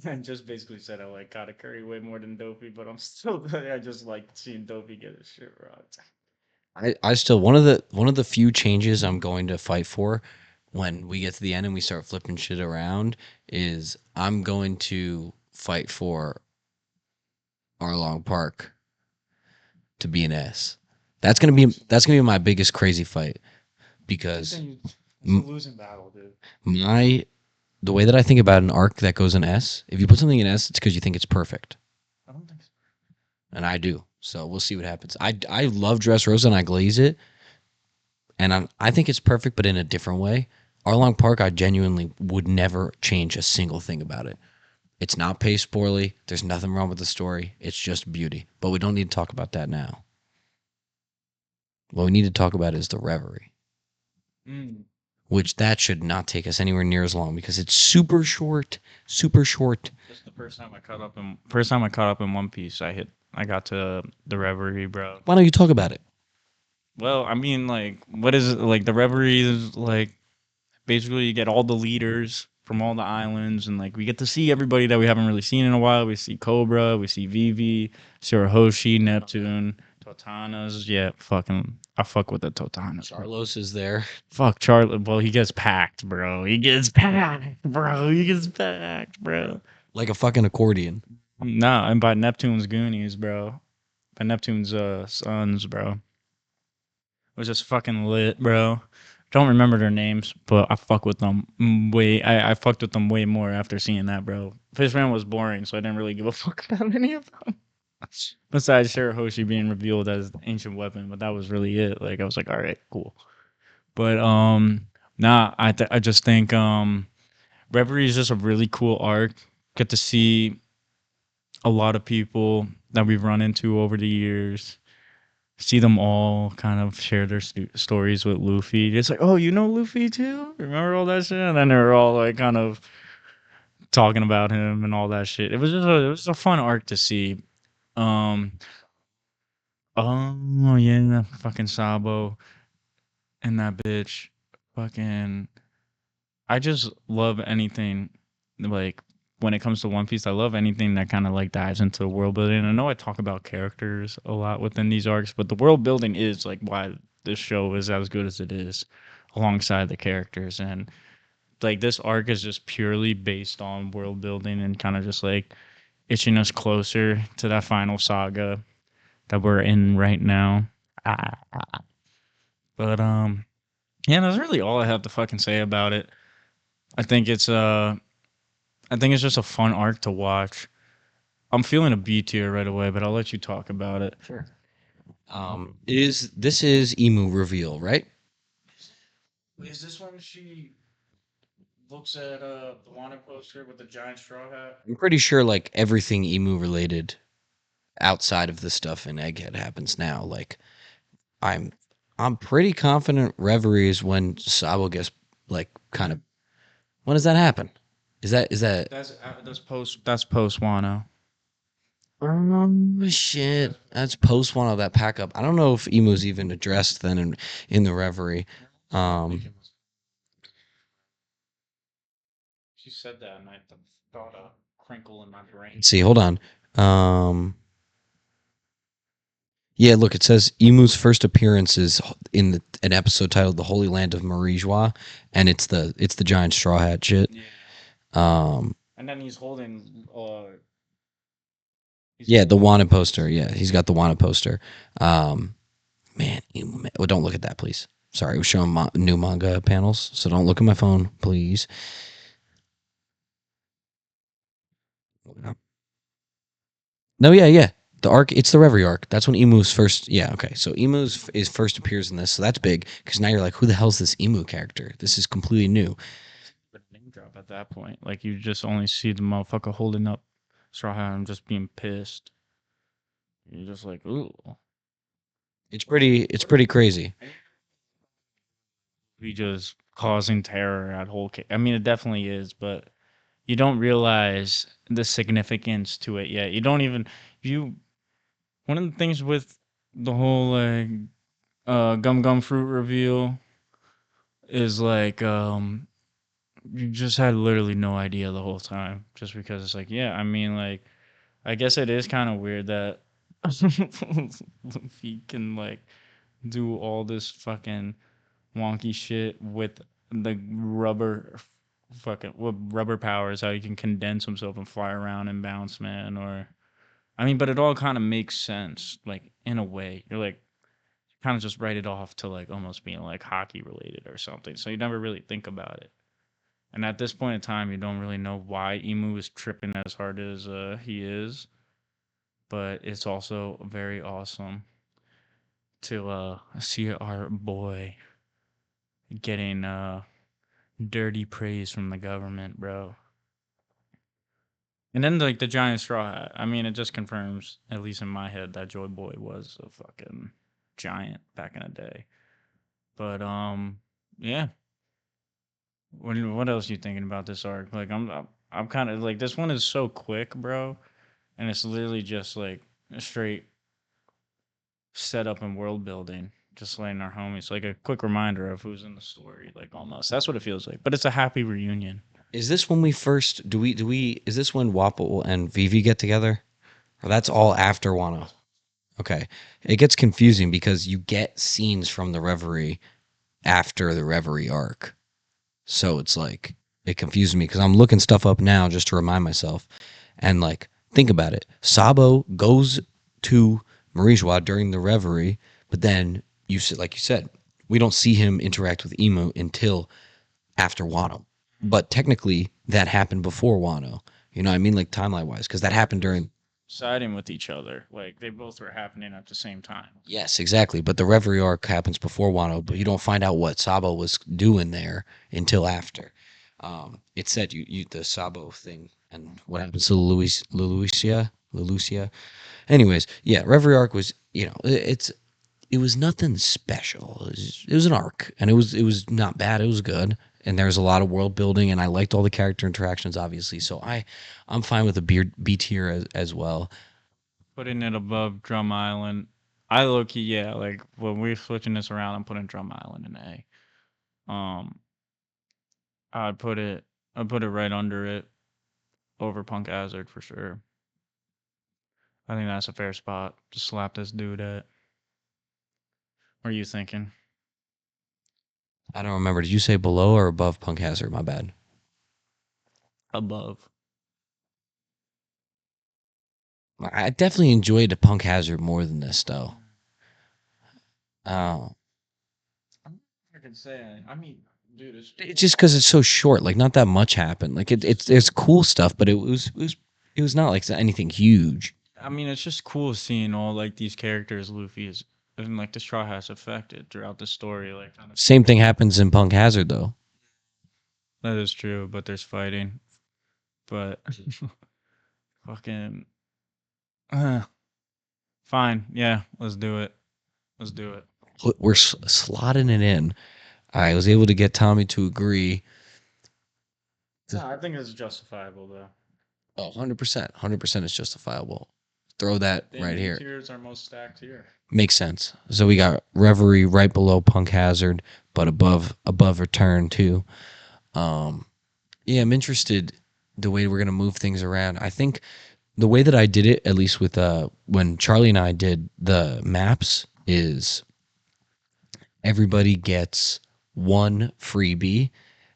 I just basically said I like Katakuri way more than Doffy, but I'm still I just like seeing Doffy get his shit rocked. I still one of the few changes I'm going to fight for when we get to the end and we start flipping shit around is I'm going to fight for Arlong Park to be an S. That's gonna be my biggest crazy fight because It's a losing battle, dude. the way that I think about an arc that goes in S, if you put something in S, it's because you think it's perfect, I don't think so. and I do. So we'll see what happens. I love Dressrosa and I glaze it, and I think it's perfect, but in a different way. Arlong Park, I genuinely would never change a single thing about it. It's not paced poorly. There's nothing wrong with the story. It's just beauty. But we don't need to talk about that now. What we need to talk about is the Reverie, which that should not take us anywhere near as long because it's super short, super short. Just the first time I caught up in One Piece, I got to the Reverie, bro. Why don't you talk about it? Well, I mean, like, what is it? Like, the Reverie is like basically you get all the leaders from all the islands, and like we get to see everybody that we haven't really seen in a while. We see Cobra, we see Vivi, Shirahoshi, Neptune, Totanas. Yeah, I fuck with the Totanas. Carlos is there. Fuck Charlie. Well, he gets packed, bro. He gets packed, bro. Like a fucking accordion. Nah, and by Neptune's Goonies, bro. By Neptune's sons, bro. It was just fucking lit, bro. Don't remember their names, but I fuck with them way. I fucked with them way more after seeing that, bro. Fishman was boring, so I didn't really give a fuck about any of them. Besides Shirahoshi being revealed as ancient weapon, but that was really it. Like I was like, all right, cool. But nah, I just think Reverie is just a really cool arc. Get to see a lot of people that we've run into over the years. See them all kind of share their stories with Luffy. It's like, oh, you know Luffy too? Remember all that shit? And then they're all like kind of talking about him and all that shit. It was a fun arc to see. Um, oh yeah, fucking Sabo and that bitch, fucking. I just love anything like when it comes to One Piece. I love anything that kind of like dives into the world building. I know I talk about characters a lot within these arcs, but the world building is like why this show is as good as it is, alongside the characters. And like this arc is just purely based on world building and kind of just like itching us closer to that final saga that we're in right now. Ah, But yeah, that's really all I have to fucking say about it. I think it's I think it's just a fun arc to watch. I'm feeling a B tier right away, but I'll let you talk about it. Sure. This is Emu reveal, right? Is this when she looks at the Wano poster with the giant straw hat? I'm pretty sure like everything Emu related outside of the stuff in Egghead happens now. Like I'm I'm pretty confident Reverie is when Sabo gets like kind of when does that happen? Is that That's post Wano. shit? That's post one of that pack up. I don't know if Emu's even addressed then in the Reverie. She said that, and I thought a crinkle in my brain. Let's see, hold on. Yeah, look, it says Emu's first appearance is in an episode titled "The Holy Land of Marijwa," and it's the giant straw hat shit. Yeah. Um, And then he's holding yeah, the Wano poster. Yeah, he's got the Wano poster. Man, well, don't look at that, please. Sorry, we're showing new manga panels, so don't look at my phone, please. No, yeah. The arc, it's the Reverie arc. That's when Emu's first. Yeah, okay. So is first appears in this, so that's big because now you're like, who the hell's this Emu character? This is completely new. But name drop at that point. Like you just only see the motherfucker holding up straw hat and just being pissed. You're just like, ooh. It's pretty crazy. He just causing terror at whole. I mean, it definitely is, but you don't realize the significance to it yet. You don't even you. One of the things with the whole like gum gum fruit reveal is like you just had literally no idea the whole time, just because it's like, yeah, I mean, like, I guess it is kind of weird that he can like do all this fucking wonky shit with the fucking with rubber powers, how he can condense himself and fly around and bounce, man. Or I mean, but it all kind of makes sense, like in a way. You're like kind of just write it off to like almost being like hockey related or something, so you never really think about it. And at this point in time, you don't really know why Emu is tripping as hard as he is, but it's also very awesome to see our boy getting dirty praise from the government, bro. And then like the giant straw hat. I mean, it just confirms, at least in my head, that Joy Boy was a fucking giant back in the day. But yeah. What else you thinking about this arc? Like I'm kind of like this one is so quick, bro, and it's literally just like a straight setup and world building, just letting our homies like a quick reminder of who's in the story, like almost. That's what it feels like. But it's a happy reunion. Is this when we first do we is this when Wapple and Vivi get together? Or that's all after Wano? Okay. It gets confusing because you get scenes from the Reverie after the Reverie arc. So it's like it confuses me because I'm looking stuff up now just to remind myself. And like think about it. Sabo goes to Marijwa during the Reverie, but then you said like you said, we don't see him interact with Emu until after Wano. But technically that happened before Wano. You know what I mean? Like timeline wise, because that happened during siding with each other. Like they both were happening at the same time. Yes, exactly. But the Reverie arc happens before Wano, but you don't find out what Sabo was doing there until after. It said you the Sabo thing and what happens to Lucia. Anyways, yeah, Reverie arc was it was nothing special. It was an arc, and it was not bad. It was good, and there was a lot of world building, and I liked all the character interactions, obviously. So I'm fine with a B tier as well. Putting it above Drum Island. I low key, yeah, like when we're switching this around, I'm putting Drum Island in A. I'd put it right under it, over Punk Hazard for sure. I think that's a fair spot to slap this dude at. What are you thinking? I don't remember. Did you say below or above Punk Hazard? My bad. Above. I definitely enjoyed the Punk Hazard more than this, though. I can say, I mean, dude, It's just because it's so short. Like, not that much happened. Like, it's cool stuff, but it was not like anything huge. I mean, it's just cool seeing all like these characters Luffy is and like the Straw Hats affected throughout the story. Like, kind of. Same thing happens in Punk Hazard, though. That is true, but there's fighting. But fucking, fine. Yeah, let's do it. Let's do it. We're slotting it in. I was able to get Tommy to agree. No, I think it's justifiable though. Oh, 100%. 100% is justifiable. Throw that right here. Tiers are most stacked here. Makes sense. So we got Reverie right below Punk Hazard, but above Return too. Yeah, I'm interested the way we're gonna move things around. I think the way that I did it, at least with when Charlie and I did the maps, is everybody gets one freebie,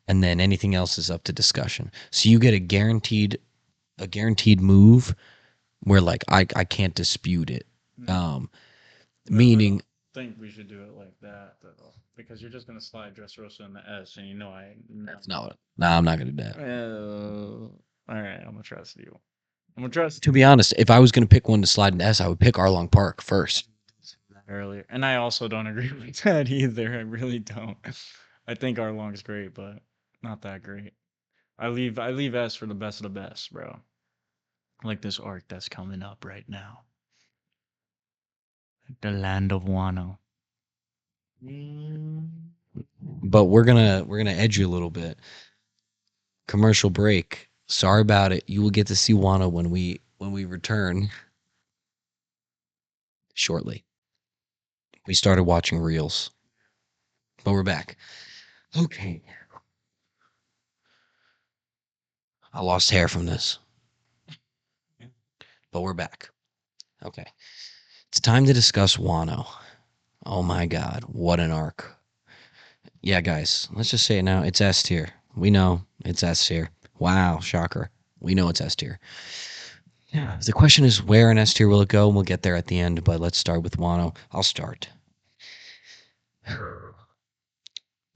and then anything else is up to discussion. So you get a guaranteed move where like I can't dispute it. Meaning Think we should do it like that though, because you're just gonna slide Dressrosa in the S, and you know I. that's not what. Nah, I'm not gonna do that. All right, I'm gonna trust you. I'm gonna trust To be honest, if I was gonna pick one to slide in S, I would pick Arlong Park first. earlier, and I also don't agree with that either. I really don't. I think Arlong's great, but not that great. I leave S for the best of the best, bro. Like this arc that's coming up right now. The land of Wano. But we're gonna edge you a little bit. Commercial break. Sorry about it. You will get to see Wano when we return shortly. We started watching reels, but we're back. Okay. I lost hair from this, but we're back. Okay. It's time to discuss Wano. Oh my God, what an arc. Yeah, guys, let's just say it now. It's S tier. We know it's S tier. Wow, shocker. We know it's S tier. Yeah. The question is, where in S tier will it go? We'll get there at the end, but let's start with Wano. I'll start.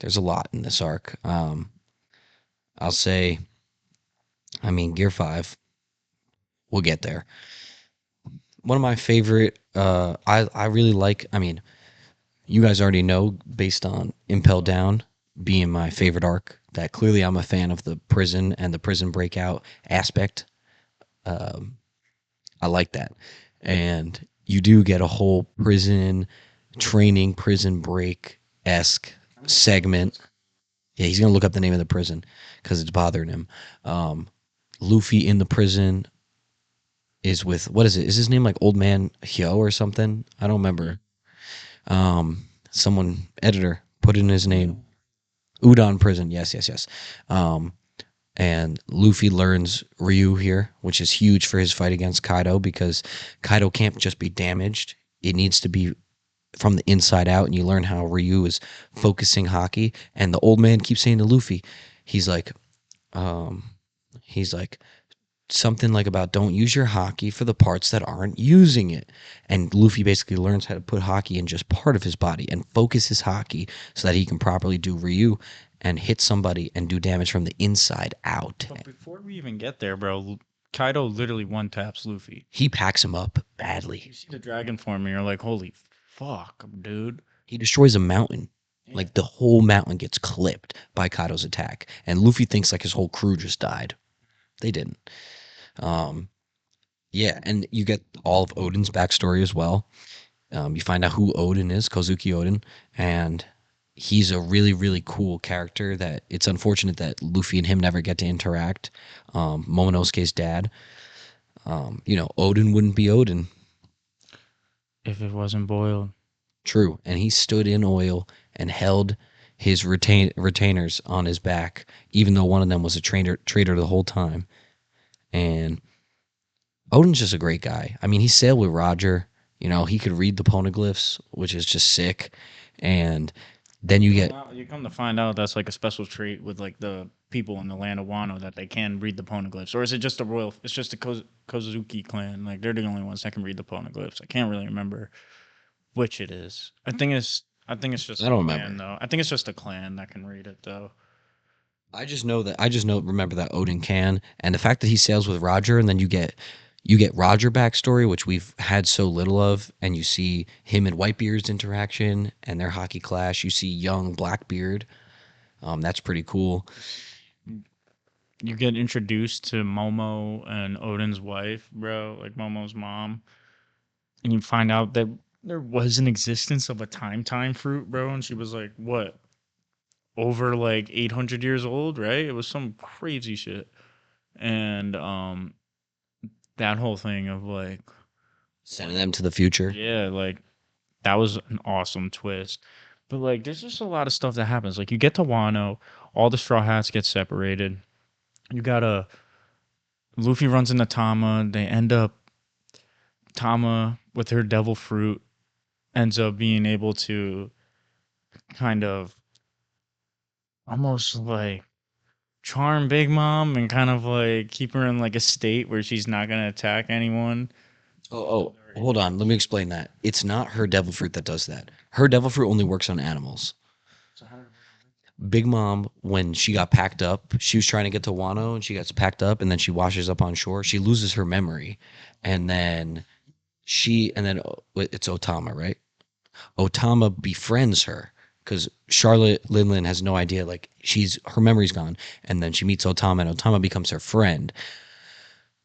There's a lot in this arc. I'll say, Gear 5. We'll get there. One of my favorite, I really like, you guys already know, based on Impel Down being my favorite arc, that clearly I'm a fan of the prison and the prison breakout aspect. I like that. And you do get a whole prison training, prison break-esque segment. Yeah, he's going to look up the name of the prison because it's bothering him. Luffy in the prison is with, what is it? Is his name like Old Man Hyo or something? I don't remember. Someone, editor, put in his name. Udon Prison. Yes. And Luffy learns Ryu here, which is huge for his fight against Kaido because Kaido can't just be damaged. It needs to be from the inside out, and you learn how Ryu is focusing haki. And the old man keeps saying to Luffy, he's like something like about don't use your haki for the parts that aren't using it. And Luffy basically learns how to put haki in just part of his body and focus his haki so that he can properly do Ryu and hit somebody and do damage from the inside out. But before we even get there, bro, Kaido literally one taps Luffy. He packs him up badly. You see the dragon form, and you're like, holy fuck, dude. He destroys a mountain. Like the whole mountain gets clipped by Kaido's attack, and Luffy thinks like his whole crew just died. They didn't. Yeah, and you get all of Odin's backstory as well. You find out who Odin is, Kozuki Odin, and he's a really, really cool character that it's unfortunate that Luffy and him never get to interact. Momonosuke's dad. Odin wouldn't be Odin. If it wasn't boiled. True, and he stood in oil and held his retainers on his back, even though one of them was a traitor the whole time. And Odin's just a great guy. I mean, he sailed with Roger. He could read the poneglyphs, which is just sick. And then you come to find out that's like a special trait with like the people in the land of Wano that they can read the poneglyphs, or is it just it's just the Kozuki clan? Like they're the only ones that can read the poneglyphs. I can't really remember which it is. I think it's just I don't clan, remember. though. I think it's just a clan that can read it though. Remember that Odin can, and the fact that he sails with Roger, and then you get Roger backstory, which we've had so little of, and you see him and Whitebeard's interaction and their hockey clash. You see young Blackbeard. That's pretty cool. You get introduced to Momo and Odin's wife, bro, like Momo's mom, and you find out that there was an existence of a time fruit, bro, and she was like, what? Over like 800 years old, right? It was some crazy shit. And that whole thing of like Sending them to the future. yeah, like that was an awesome twist. But like there's just a lot of stuff that happens. Like you get to Wano, all the straw hats get separated. You gotta Luffy runs into Tama, they end up Tama with her devil fruit ends up being able to kind of almost like charm Big Mom and kind of like keep her in like a state where she's not gonna attack anyone. Oh, hold on. Let me explain that. It's not her devil fruit that does that. Her devil fruit only works on animals. Big Mom, when she got packed up, she was trying to get to Wano and she gets packed up and then she washes up on shore. She loses her memory. And then it's Otama, right? Otama befriends her because Charlotte Linlin has no idea. Like her memory's gone. And then she meets Otama and Otama becomes her friend.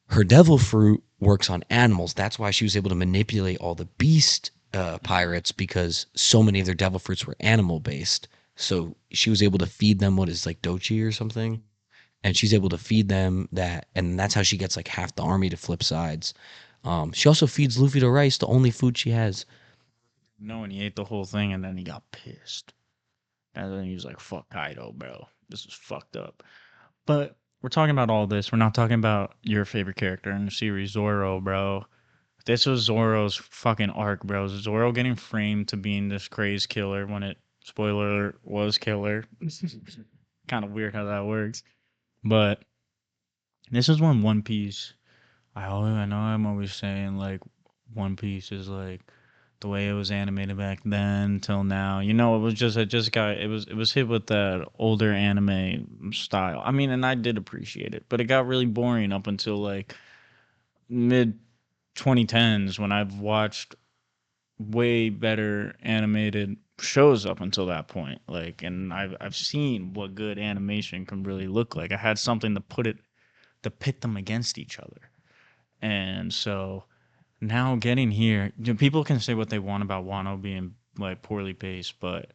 Her devil fruit works on animals. That's why she was able to manipulate all the beast pirates because so many of their devil fruits were animal based. So she was able to feed them what is like dochi or something, and she's able to feed them that, and that's how she gets like half the army to flip sides. She also feeds Luffy the rice, the only food she has. No, and he ate the whole thing, and then he got pissed, and then he was like, "Fuck Kaido, bro. This is fucked up." But we're talking about all this. We're not talking about your favorite character in the series, Zoro, bro. This was Zoro's fucking arc, bro. Zoro getting framed to being this crazed killer when it, spoiler alert, was killer. Kind of weird how that works. But this is when One Piece, I know I'm always saying like One Piece is like the way it was animated back then till now. It was just it was hit with that older anime style. I mean, and I did appreciate it, but it got really boring up until like mid 2010s when I've watched way better animated shows up until that point. Like, and I've seen what good animation can really look like. I had something to pit them against each other. And so now getting here, people can say what they want about Wano being like poorly paced, but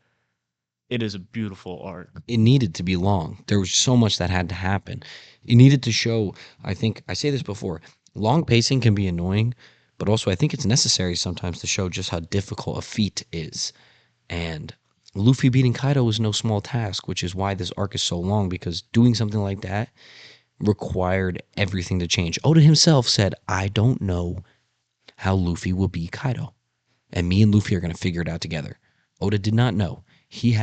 it is a beautiful arc. It needed to be long. There was so much that had to happen. It needed to show, I think, I say this before, long pacing can be annoying, but also I think it's necessary sometimes to show just how difficult a feat is. And Luffy beating Kaido was no small task, which is why this arc is so long, because doing something like that required everything to change. Oda himself said, I don't know how Luffy will beat Kaido. And me and Luffy are going to figure it out together. Oda did not know. He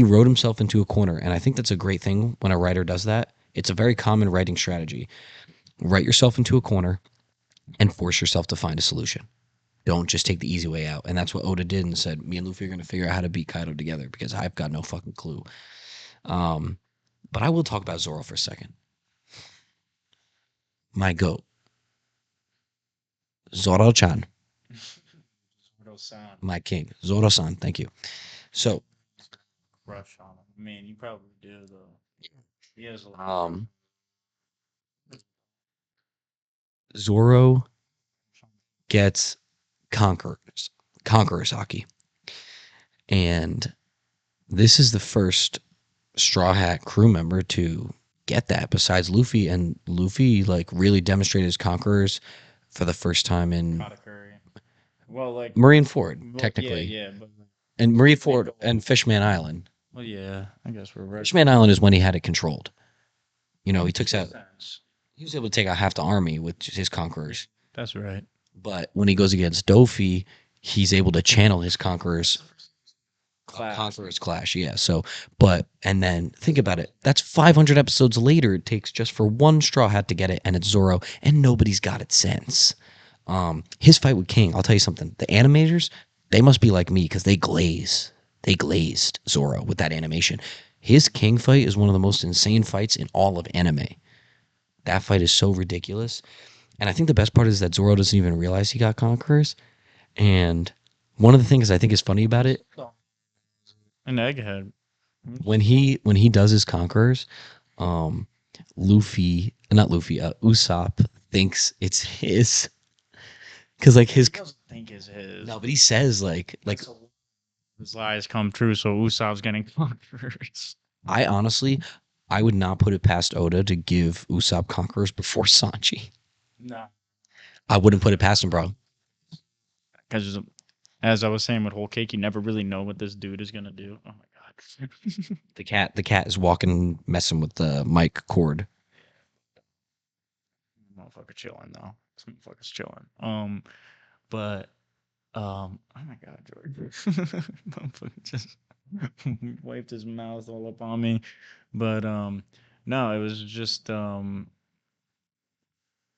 wrote himself into a corner, and I think that's a great thing when a writer does that. It's a very common writing strategy. Write yourself into a corner and force yourself to find a solution. Don't just take the easy way out. And that's what Oda did and said, me and Luffy are going to figure out how to beat Kaido together because I've got no fucking clue. But I will talk about Zoro for a second. my goat, Zoro-chan, Zoro-san. my king, Zoro-san. Thank you. So, Crush on him. I mean, you probably do though. He has a lot. Zoro gets conqueror's haki, and this is the first Straw Hat crew member to get that besides Luffy, and Luffy like really demonstrated his conquerors for the first time in Katakuri. Well, like Marineford, well, technically. Yeah, but And Marineford and Fishman Island. well, yeah. I guess we're right. Fishman Island is when he had it controlled. You know, he took out. Sense. He was able to take out half the army with his conquerors. That's right. But when he goes against Dofi, he's able to channel his conquerors. Conqueror's Clash, yeah. So, and then think about it. That's 500 episodes later. It takes just for one Straw Hat to get it, and it's Zoro, and nobody's got it since. His fight with King, I'll tell you something. The animators, they must be like me because they glazed Zoro with that animation. His King fight is one of the most insane fights in all of anime. That fight is so ridiculous. And I think the best part is that Zoro doesn't even realize he got conquerors. And one of the things I think is funny about it, An egghead. when he does his conquerors, Usopp thinks it's his, because like He doesn't think it's his. no, but he says like his lies come true, so Usopp's getting conquerors. I would not put it past Oda to give Usopp conquerors before Sanji. No. I wouldn't put it past him, bro. Because as I was saying with Whole Cake, you never really know what this dude is gonna do. Oh my god. The cat is walking, messing with the mic cord. Motherfucker chilling though. This motherfucker's chilling. But oh my god, George. Motherfucker just wiped his mouth all up on me. But no, it was just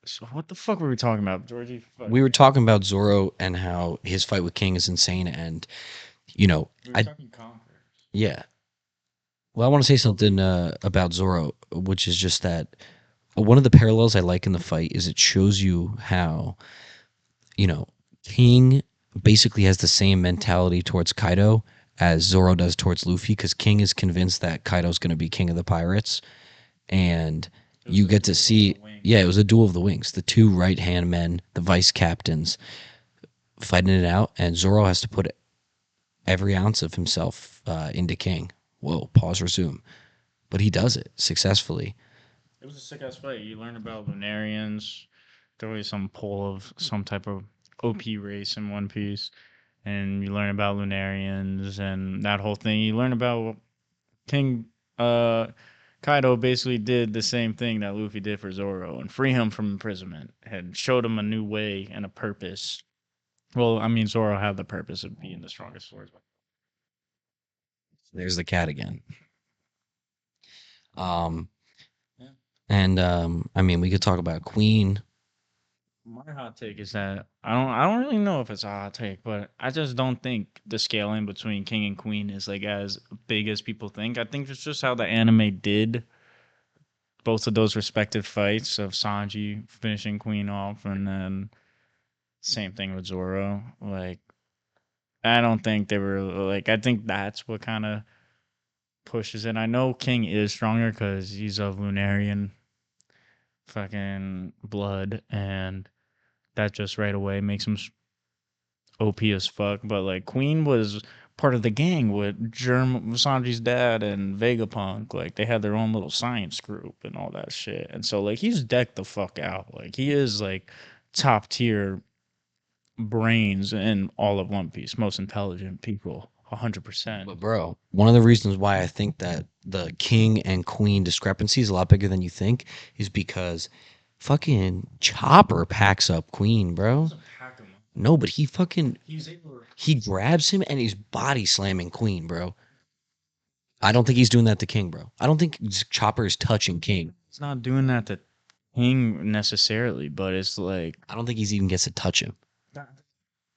so what the fuck were we talking about, Georgie? We were talking about Zoro and how his fight with King is insane, and you know, we were talking conquerors. yeah. Well, I want to say something about Zoro, which is just that one of the parallels I like in the fight is it shows you how, you know, King basically has the same mentality towards Kaido as Zoro does towards Luffy, because King is convinced that Kaido's going to be king of the pirates, and you get to see, it was a duel of the wings. The two right-hand men, the vice captains, fighting it out, and Zoro has to put every ounce of himself into King. Whoa, pause, resume. But he does it successfully. It was a sick ass fight. You learn about Lunarians. There was some pull of some type of OP race in One Piece. And you learn about Lunarians and that whole thing. You learn about King Kaido basically did the same thing that Luffy did for Zoro and free him from imprisonment and showed him a new way and a purpose. Well, I mean, Zoro had the purpose of being the strongest swordsman. There's the cat again. Yeah. And I mean, we could talk about Queen. My hot take is that I don't really know if it's a hot take, but I just don't think the scaling between King and Queen is like as big as people think. I think it's just how the anime did both of those respective fights of Sanji finishing Queen off, and then same thing with Zoro. Like, I don't think they were like. I think that's what kind of pushes it. I know King is stronger because he's of Lunarian fucking blood, and that just right away makes him OP as fuck. But like Queen was part of the gang with Sanji's dad and Vegapunk. Like they had their own little science group and all that shit. And so like he's decked the fuck out. Like he is like top tier brains in all of One Piece, most intelligent people, 100%. But bro, one of the reasons why I think that the King and Queen discrepancy is a lot bigger than you think is because fucking Chopper packs up Queen, bro. No, but he grabs him and he's body slamming Queen, bro. I don't think he's doing that to King, bro. I don't think Chopper is touching King. It's not doing that to King necessarily, but it's like I don't think he's even gets to touch him.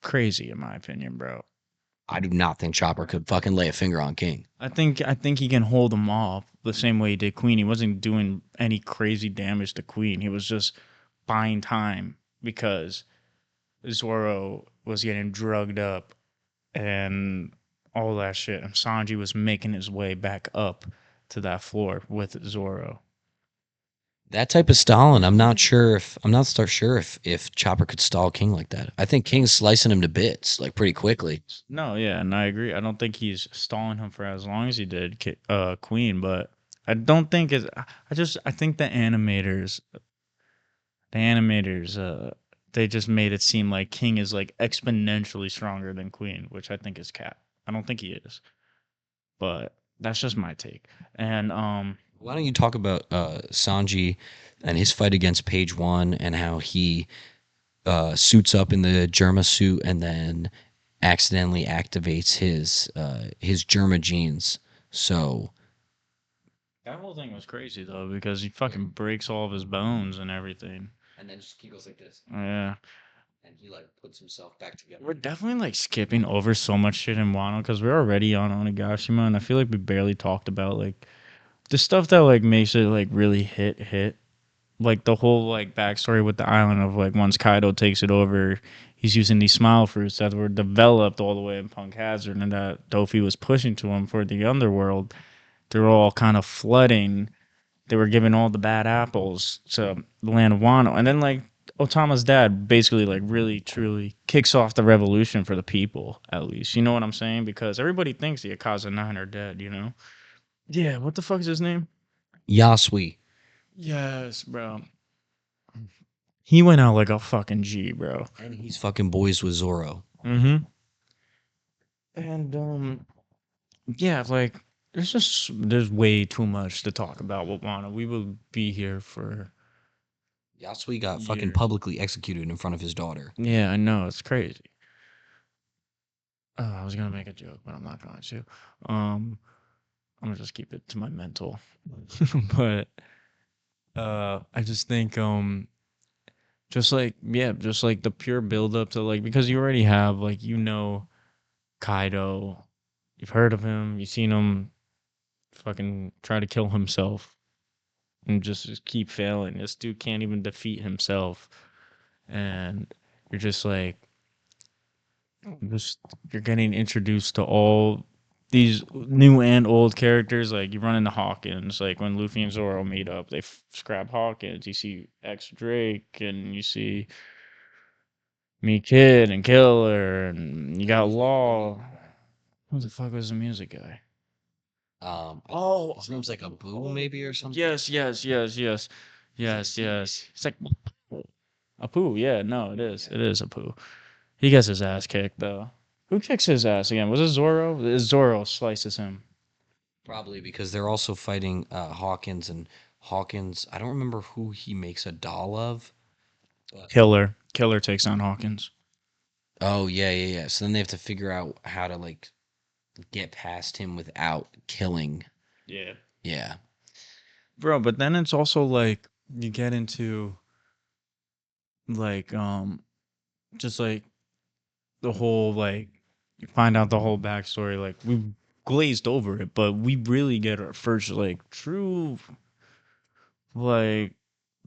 crazy in my opinion, bro. I do not think Chopper could fucking lay a finger on King. I think he can hold him off the same way he did Queen. He wasn't doing any crazy damage to Queen. He was just buying time because Zoro was getting drugged up and all that shit, and Sanji was making his way back up to that floor with Zoro. That type of stalling, I'm not sure if Chopper could stall King like that. I think King's slicing him to bits like pretty quickly. No, yeah, and I agree. I don't think he's stalling him for as long as he did Queen, but I don't think it's. I think the animators, they just made it seem like King is like exponentially stronger than Queen, which I think is cap. I don't think he is, but that's just my take. And Why don't you talk about Sanji and his fight against Page One and how he suits up in the Germa suit and then accidentally activates his Germa genes. So that whole thing was crazy though because he fucking breaks all of his bones and everything. and then he goes like this, Yeah. and he like puts himself back together. We're definitely like skipping over so much shit in Wano because we're already on Onigashima, and I feel like we barely talked about like the stuff that like makes it like really hit. Like the whole like backstory with the island of like once Kaido takes it over, he's using these smile fruits that were developed all the way in Punk Hazard and that Dofi was pushing to him for the underworld. They're all kind of flooding. They were giving all the bad apples to the land of Wano. And then like Otama's dad basically like really truly kicks off the revolution for the people, at least. You know what I'm saying? Because everybody thinks the Akaza 9 are dead, you know? Yeah, what the fuck is his name? Yasui. Yes, bro. He went out like a fucking G, bro. And he's fucking boys with Zoro. Mm-hmm. And yeah, like there's way too much to talk about with Wano. We will be here for Yasui got fucking years. publicly executed in front of his daughter. Yeah, I know, it's crazy. I was gonna make a joke, but I'm not going to. I'm gonna just keep it to my mental. But I just think just like the pure build up to like because you already have like Kaido, you've heard of him, you've seen him fucking try to kill himself and just keep failing. This dude can't even defeat himself, and you're just like just you're getting introduced to all these new and old characters. Like you run into Hawkins, like when Luffy and Zoro meet up, they scrap Hawkins. You see X Drake, and you see Me Kid and Killer, and you got Law. Who the fuck was the music guy? His name's like a Boo maybe or something. Yes. It's like Apu. Yeah, no, it is. It is Apu. He gets his ass kicked though. Who kicks his ass again? Was it Zoro? Zoro slices him. Probably because they're also fighting Hawkins and Hawkins. I don't remember who he makes a doll of. Killer takes on Hawkins. Oh yeah. So then they have to figure out how to like get past him without killing. Yeah. Yeah. Bro, but then it's also like you get into like just like the whole like you find out the whole backstory. Like we glazed over it, but we really get our first like true like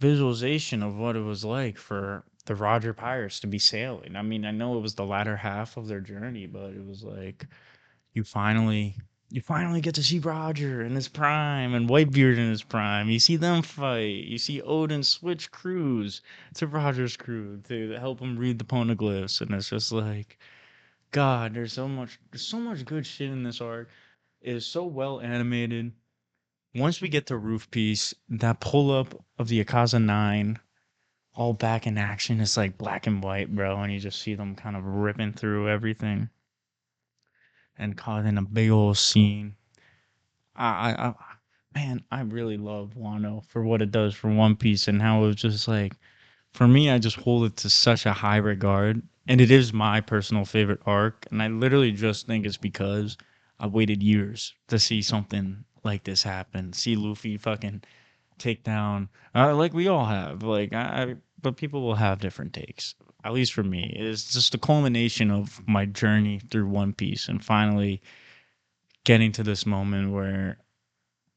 visualization of what it was like for the Roger Pirates to be sailing. I mean, I know it was the latter half of their journey, but it was like you finally get to see Roger in his prime and Whitebeard in his prime. You see them fight. You see Odin switch crews to Roger's crew to help him read the poneglyphs, and it's just like, God, there's so much good shit in this arc. It is so well animated. Once we get to Roof Piece, that pull up of the Akaza 9 all back in action is like black and white, bro, and you just see them kind of ripping through everything and caught in a big old scene. I man, I really love Wano for what it does for One Piece and how it was just like for me, I just hold it to such a high regard, and it is my personal favorite arc. And I literally just think it's because I waited years to see something like this happen. See Luffy fucking take down, like we all have. But people will have different takes. At least for me, it's just the culmination of my journey through One Piece, and finally getting to this moment where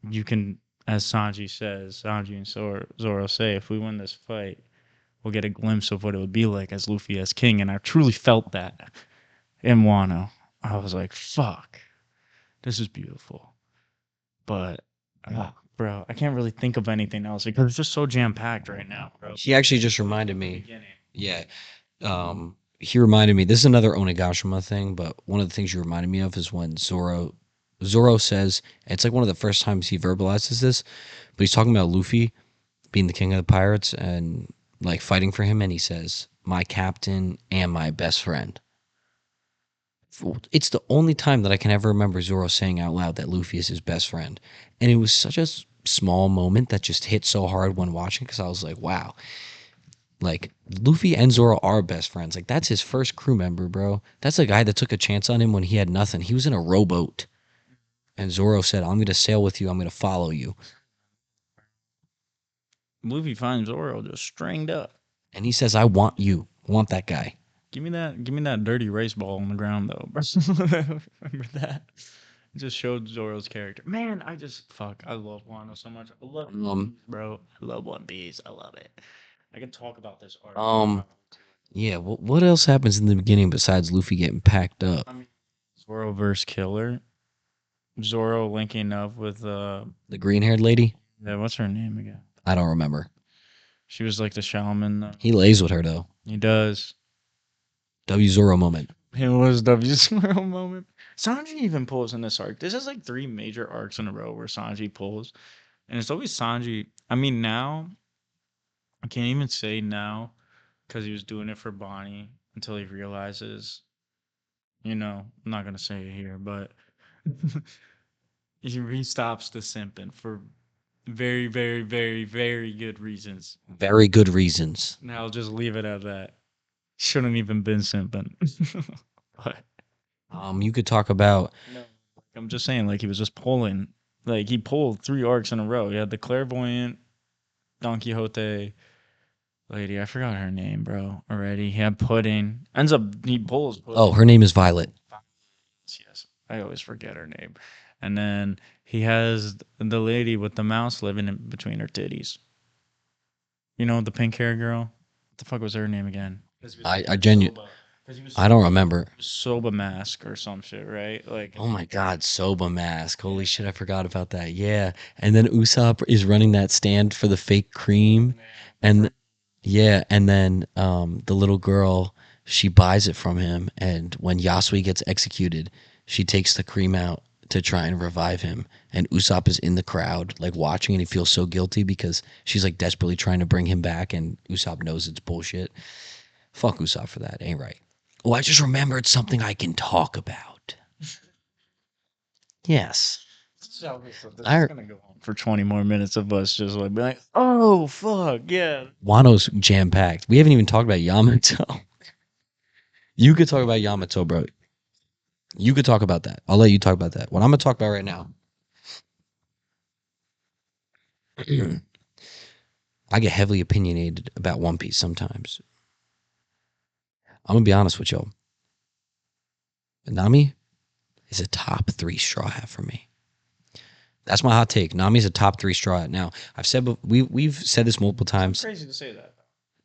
you can, as Sanji and Zoro say, if we win this fight, we'll get a glimpse of what it would be like as Luffy as king. And I truly felt that in Wano. I was like, fuck, this is beautiful. But, bro, I can't really think of anything else because it's just so jam packed right now, bro. He actually just reminded me. Beginning. Yeah. He reminded me. This is another Onigashima thing, but one of the things you reminded me of is when Zoro says, it's like one of the first times he verbalizes this, but he's talking about Luffy being the king of the pirates and like fighting for him, and he says, "My captain and my best friend." It's the only time that I can ever remember Zoro saying out loud that Luffy is his best friend, and it was such a small moment that just hit so hard when watching because I was like, "Wow." Like, Luffy and Zoro are best friends. Like, that's his first crew member, bro. That's the guy that took a chance on him when he had nothing. He was in a rowboat. And Zoro said, I'm going to sail with you. I'm going to follow you. Luffy finds Zoro just stringed up. And he says, I want you. I want that guy. Give me that dirty race ball on the ground though, bro. Remember that? It just showed Zoro's character. Man, I love Wano so much. I love One Piece, bro. I love One Piece. I love it. I can talk about this art. Yeah, what else happens in the beginning besides Luffy getting packed up? I mean, Zoro versus Killer. Zoro linking up with the green-haired lady? Yeah, what's her name again? I don't remember. She was like the shaman. He lays with her though. He does. W Zoro moment. It was W Zoro moment. Sanji even pulls in this arc. This is like 3 major arcs in a row where Sanji pulls. And it's always Sanji. I mean, now, I can't even say now because he was doing it for Bonnie until he realizes, I'm not going to say it here, but he stops the simping for very, very, very, very good reasons. Very good reasons. Now I'll just leave it at that. Shouldn't even been simping. But you could talk about. No, I'm just saying, like he was just pulling. Like he pulled 3 arcs in a row. He had the clairvoyant, Don Quixote lady. I forgot her name, bro. Already. He had Pudding. He pulls Pudding. Oh, her name is Violet. Yes, I always forget her name. And then he has the lady with the mouse living in between her titties. You know, the pink hair girl. What the fuck was her name again? I genuinely. I don't remember. Soba Mask or some shit, right? Like, oh my God, Soba Mask. Holy shit, I forgot about that. Yeah. And then Usopp is running that stand for the fake cream. And yeah, and then the little girl, she buys it from him. And when Yasui gets executed, she takes the cream out to try and revive him. And Usopp is in the crowd, like watching, and he feels so guilty because she's like desperately trying to bring him back, and Usopp knows it's bullshit. Fuck Usopp for that. Ain't right. Oh, I just remembered something I can talk about. Yes. This is gonna go on for 20 more minutes of us just like being like, oh fuck, yeah. Wano's jam packed. We haven't even talked about Yamato. You could talk about Yamato, bro. You could talk about that. I'll let you talk about that. What I'm gonna talk about right now. I get heavily opinionated about One Piece sometimes. I'm gonna be honest with y'all. Nami is a top 3 Straw Hat for me. That's my hot take. Nami's a top 3 Straw Hat. Now, we've said this multiple times. It's crazy to say that.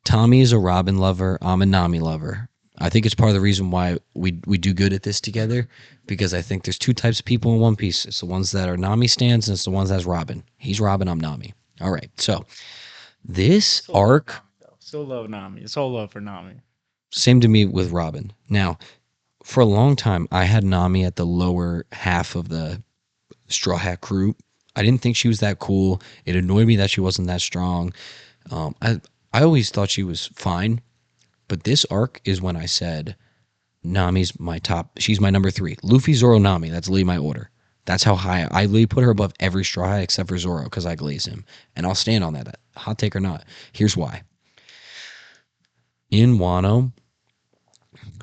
Tommy is a Robin lover. I'm a Nami lover. I think it's part of the reason why we do good at this together, because I think there's 2 types of people in One Piece. It's the ones that are Nami stans, and it's the ones that's Robin. He's Robin, I'm Nami. All right, so this arc... Still love Nami. It's all love for Nami. Same to me with Robin. Now, for a long time, I had Nami at the lower half of the Straw Hat crew. I didn't think she was that cool. It annoyed me that she wasn't that strong. I always thought she was fine. But this arc is when I said, Nami's my top. She's my number 3. Luffy, Zoro, Nami. That's literally my order. That's how high. I literally put her above every Straw Hat except for Zoro because I glaze him. And I'll stand on that. Hot take or not. Here's why. In Wano,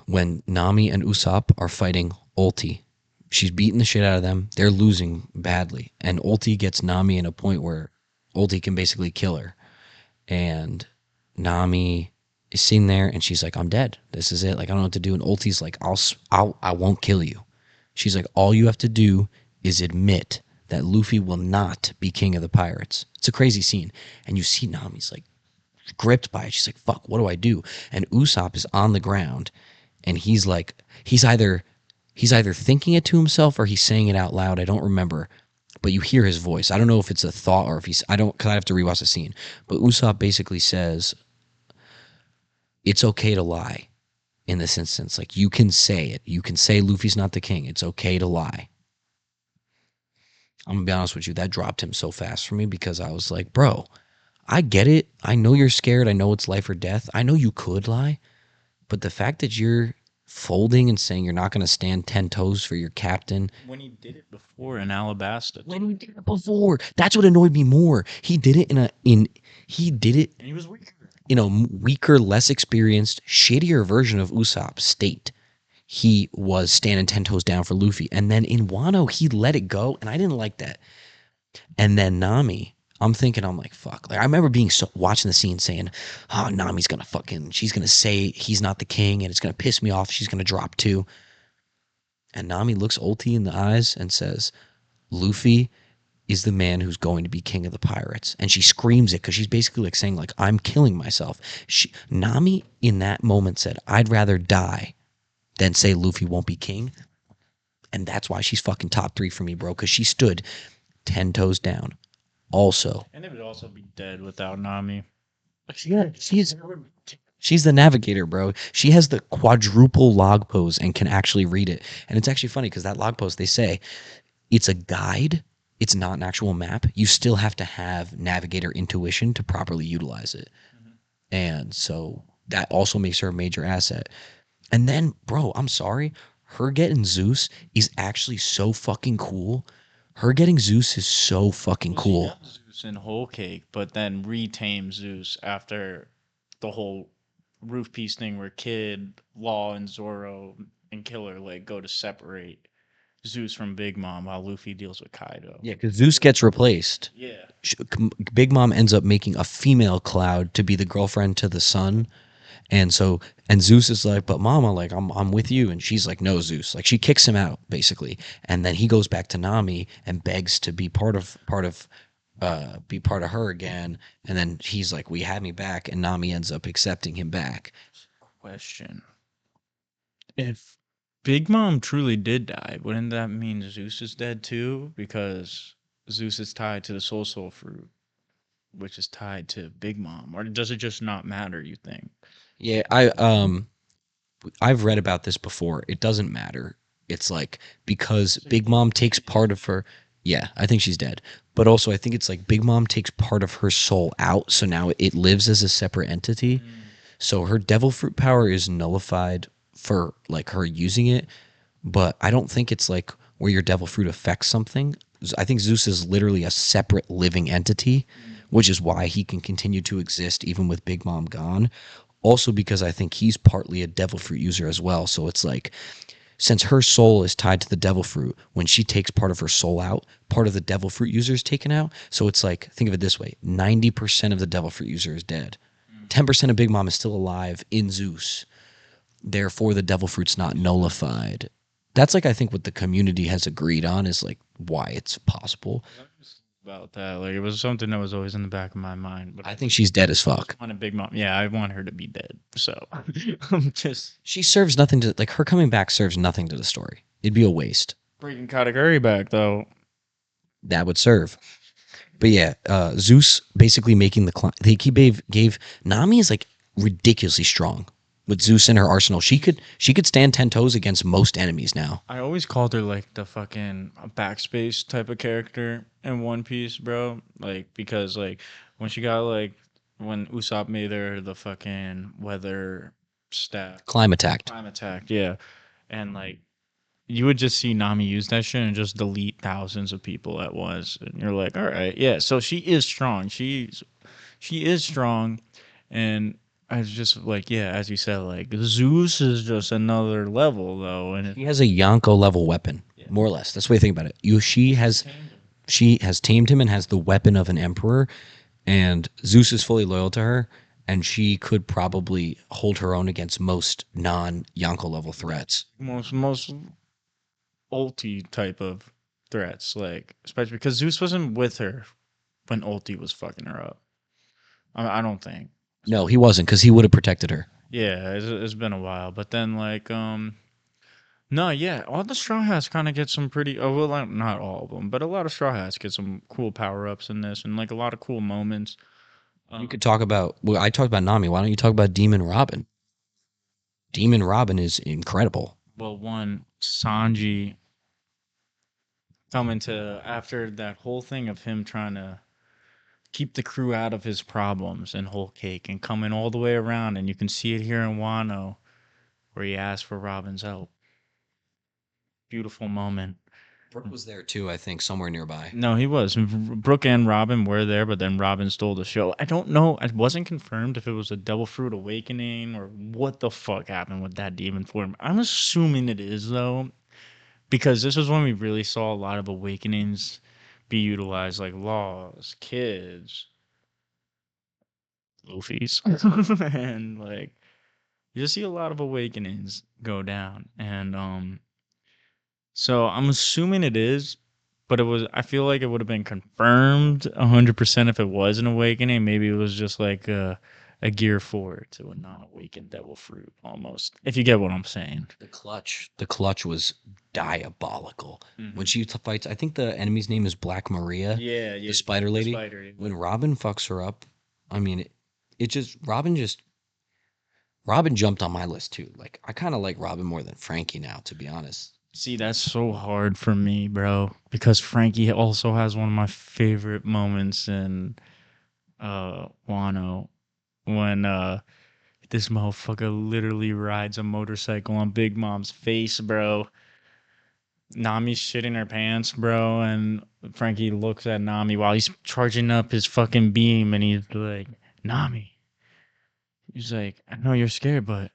when Nami and Usopp are fighting Ulti, she's beating the shit out of them. They're losing badly. And Ulti gets Nami in a point where Ulti can basically kill her. And Nami is sitting there and she's like, I'm dead. This is it. Like, I don't know what to do. And Ulti's like, I won't kill you. She's like, all you have to do is admit that Luffy will not be king of the pirates. It's a crazy scene. And you see Nami's like gripped by it. She's like, fuck, what do I do? And Usopp is on the ground, and he's like, he's either thinking it to himself or he's saying it out loud. I don't remember, but you hear his voice. I don't know if it's a thought or if he's, I don't, because I have to rewatch the scene. But Usopp basically says, it's okay to lie in this instance. Like, you can say it. You can say Luffy's not the king. It's okay to lie. I'm gonna be honest with you, that dropped him so fast for me because I was like, bro, I get it. I know you're scared. I know it's life or death. I know you could lie, but the fact that you're folding and saying you're not going to stand 10 toes for your captain. When he did it before in Alabasta. When he did it before, that's what annoyed me more. He did it he did it And he was weaker. in a weaker, less experienced, shittier version of Usopp State. He was standing 10 toes down for Luffy. And then in Wano, he let it go. And I didn't like that. And then Nami, I'm like, fuck. Like, I remember watching the scene saying, oh, Nami's going to she's going to say he's not the king and it's going to piss me off. She's going to drop too. And Nami looks Ulti in the eyes and says, Luffy is the man who's going to be king of the pirates. And she screams it because she's basically like saying, like, I'm killing myself. Nami in that moment said, I'd rather die than say Luffy won't be king. And that's why she's fucking top 3 for me, bro, because she stood 10 toes down. Also, And they would also be dead without Nami. yeah, she's the navigator, bro. She has the quadruple log pose and can actually read it. And it's actually funny because that log pose, they say it's a guide. It's not an actual map. You still have to have navigator intuition to properly utilize it. And so that also makes her a major asset. And then, bro, I'm sorry, her getting Zeus is actually so fucking cool. Her getting Zeus is so fucking cool. She got Zeus in Whole Cake, but then retamed Zeus after the whole roof piece thing where Kid, Law, and Zoro and Killer like go to separate Zeus from Big Mom while Luffy deals with Kaido. Yeah, because Zeus gets replaced. Yeah. Big Mom ends up making a female Cloud to be the girlfriend to the sun. And Zeus is like, but Mama, like, I'm with you. And she's like, no, Zeus. Like, she kicks him out, basically. And then he goes back to Nami and begs to be part of her again. And then he's like, we had me back. And Nami ends up accepting him back. Question. If Big Mom truly did die, wouldn't that mean Zeus is dead too? Because Zeus is tied to the Soul Fruit, which is tied to Big Mom. Or does it just not matter, you think? Yeah, I've read about this before. It doesn't matter. It's like, because Big Mom takes part of her. Yeah, I think she's dead. But also, I think it's like Big Mom takes part of her soul out, so now it lives as a separate entity. So her devil fruit power is nullified for like her using it, but I don't think it's like where your devil fruit affects something. I think Zeus is literally a separate living entity, which is why he can continue to exist even with Big Mom gone. Also because I think he's partly a devil fruit user as well. So it's like, since her soul is tied to the devil fruit, when she takes part of her soul out, part of the devil fruit user is taken out. So it's like, think of it this way, 90% of the devil fruit user is dead. 10% of Big Mom is still alive in Zeus. Therefore, the devil fruit's not nullified. That's like, I think what the community has agreed on is like why it's possible. About that, like it was something that was always in the back of my mind. But I think she's dead as fuck. I want a Big Mom. Yeah, I want her to be dead. So I'm just She serves nothing to, like, her coming back serves nothing to the story. It'd be a waste. bringing Kataguri back though. That would serve. But yeah, Zeus basically making he gave Nami is like ridiculously strong with Zeus in her arsenal. She could stand 10 toes against most enemies now. I always called her like the fucking backspace type of character in One Piece, bro. Like because like when she got like when Usopp made her the fucking weather staff Climb attacked. time attack, yeah, and like you would just see Nami use that shit and just delete thousands of people at once, and you're like, all right, yeah. So she is strong. She is strong, and I was just like, yeah, as you said, like Zeus is just another level though, and He has a Yonko level weapon, more or less. That's the way to think about it. She has tamed him and has the weapon of an emperor, and Zeus is fully loyal to her, and she could probably hold her own against most non-Yonko level threats. most ulti type of threats, like especially because Zeus wasn't with her when ulti was fucking her up. I don't think. No, he wasn't, because he would have protected her. Yeah, it's been a while, but then like no, yeah, all the Straw Hats kind of get some pretty. Oh well, not all of them, but a lot of Straw Hats get some cool power ups in this, and like a lot of cool moments. You could talk about. Well, I talked about Nami. Why don't you talk about Demon Robin? Demon Robin is incredible. Well, one Sanji coming to after that whole thing of him trying to keep the crew out of his problems and Whole Cake and coming all the way around, and you can see it here in Wano where he asked for Robin's help. Beautiful moment. Brooke was there too, I think, somewhere nearby. No, he was. Brooke and Robin were there, but then Robin stole the show. I don't know. It wasn't confirmed if it was a Devil Fruit Awakening or what the fuck happened with that demon form. I'm assuming it is, though, because this was when we really saw a lot of awakenings be utilized, like Laws, Kids, Luffy's, and like you just see a lot of awakenings go down, and so I'm assuming it is, but it was. I feel like it would have been confirmed 100% if it was an awakening. Maybe it was just like a gear forward to a non-awakened devil fruit, almost. If you get what I'm saying. The clutch was diabolical. Mhm. When she fights, I think the enemy's name is Black Maria, Yeah, the spider lady. spider, yeah. When Robin fucks her up, I mean, it just Robin jumped on my list too. Like I kind of like Robin more than Frankie now, to be honest. See, that's so hard for me, bro, because Frankie also has one of my favorite moments in Wano when this motherfucker literally rides a motorcycle on Big Mom's face, bro. Nami's shitting her pants, bro, and Frankie looks at Nami while he's charging up his fucking beam, and he's like, Nami. He's like, I know you're scared, but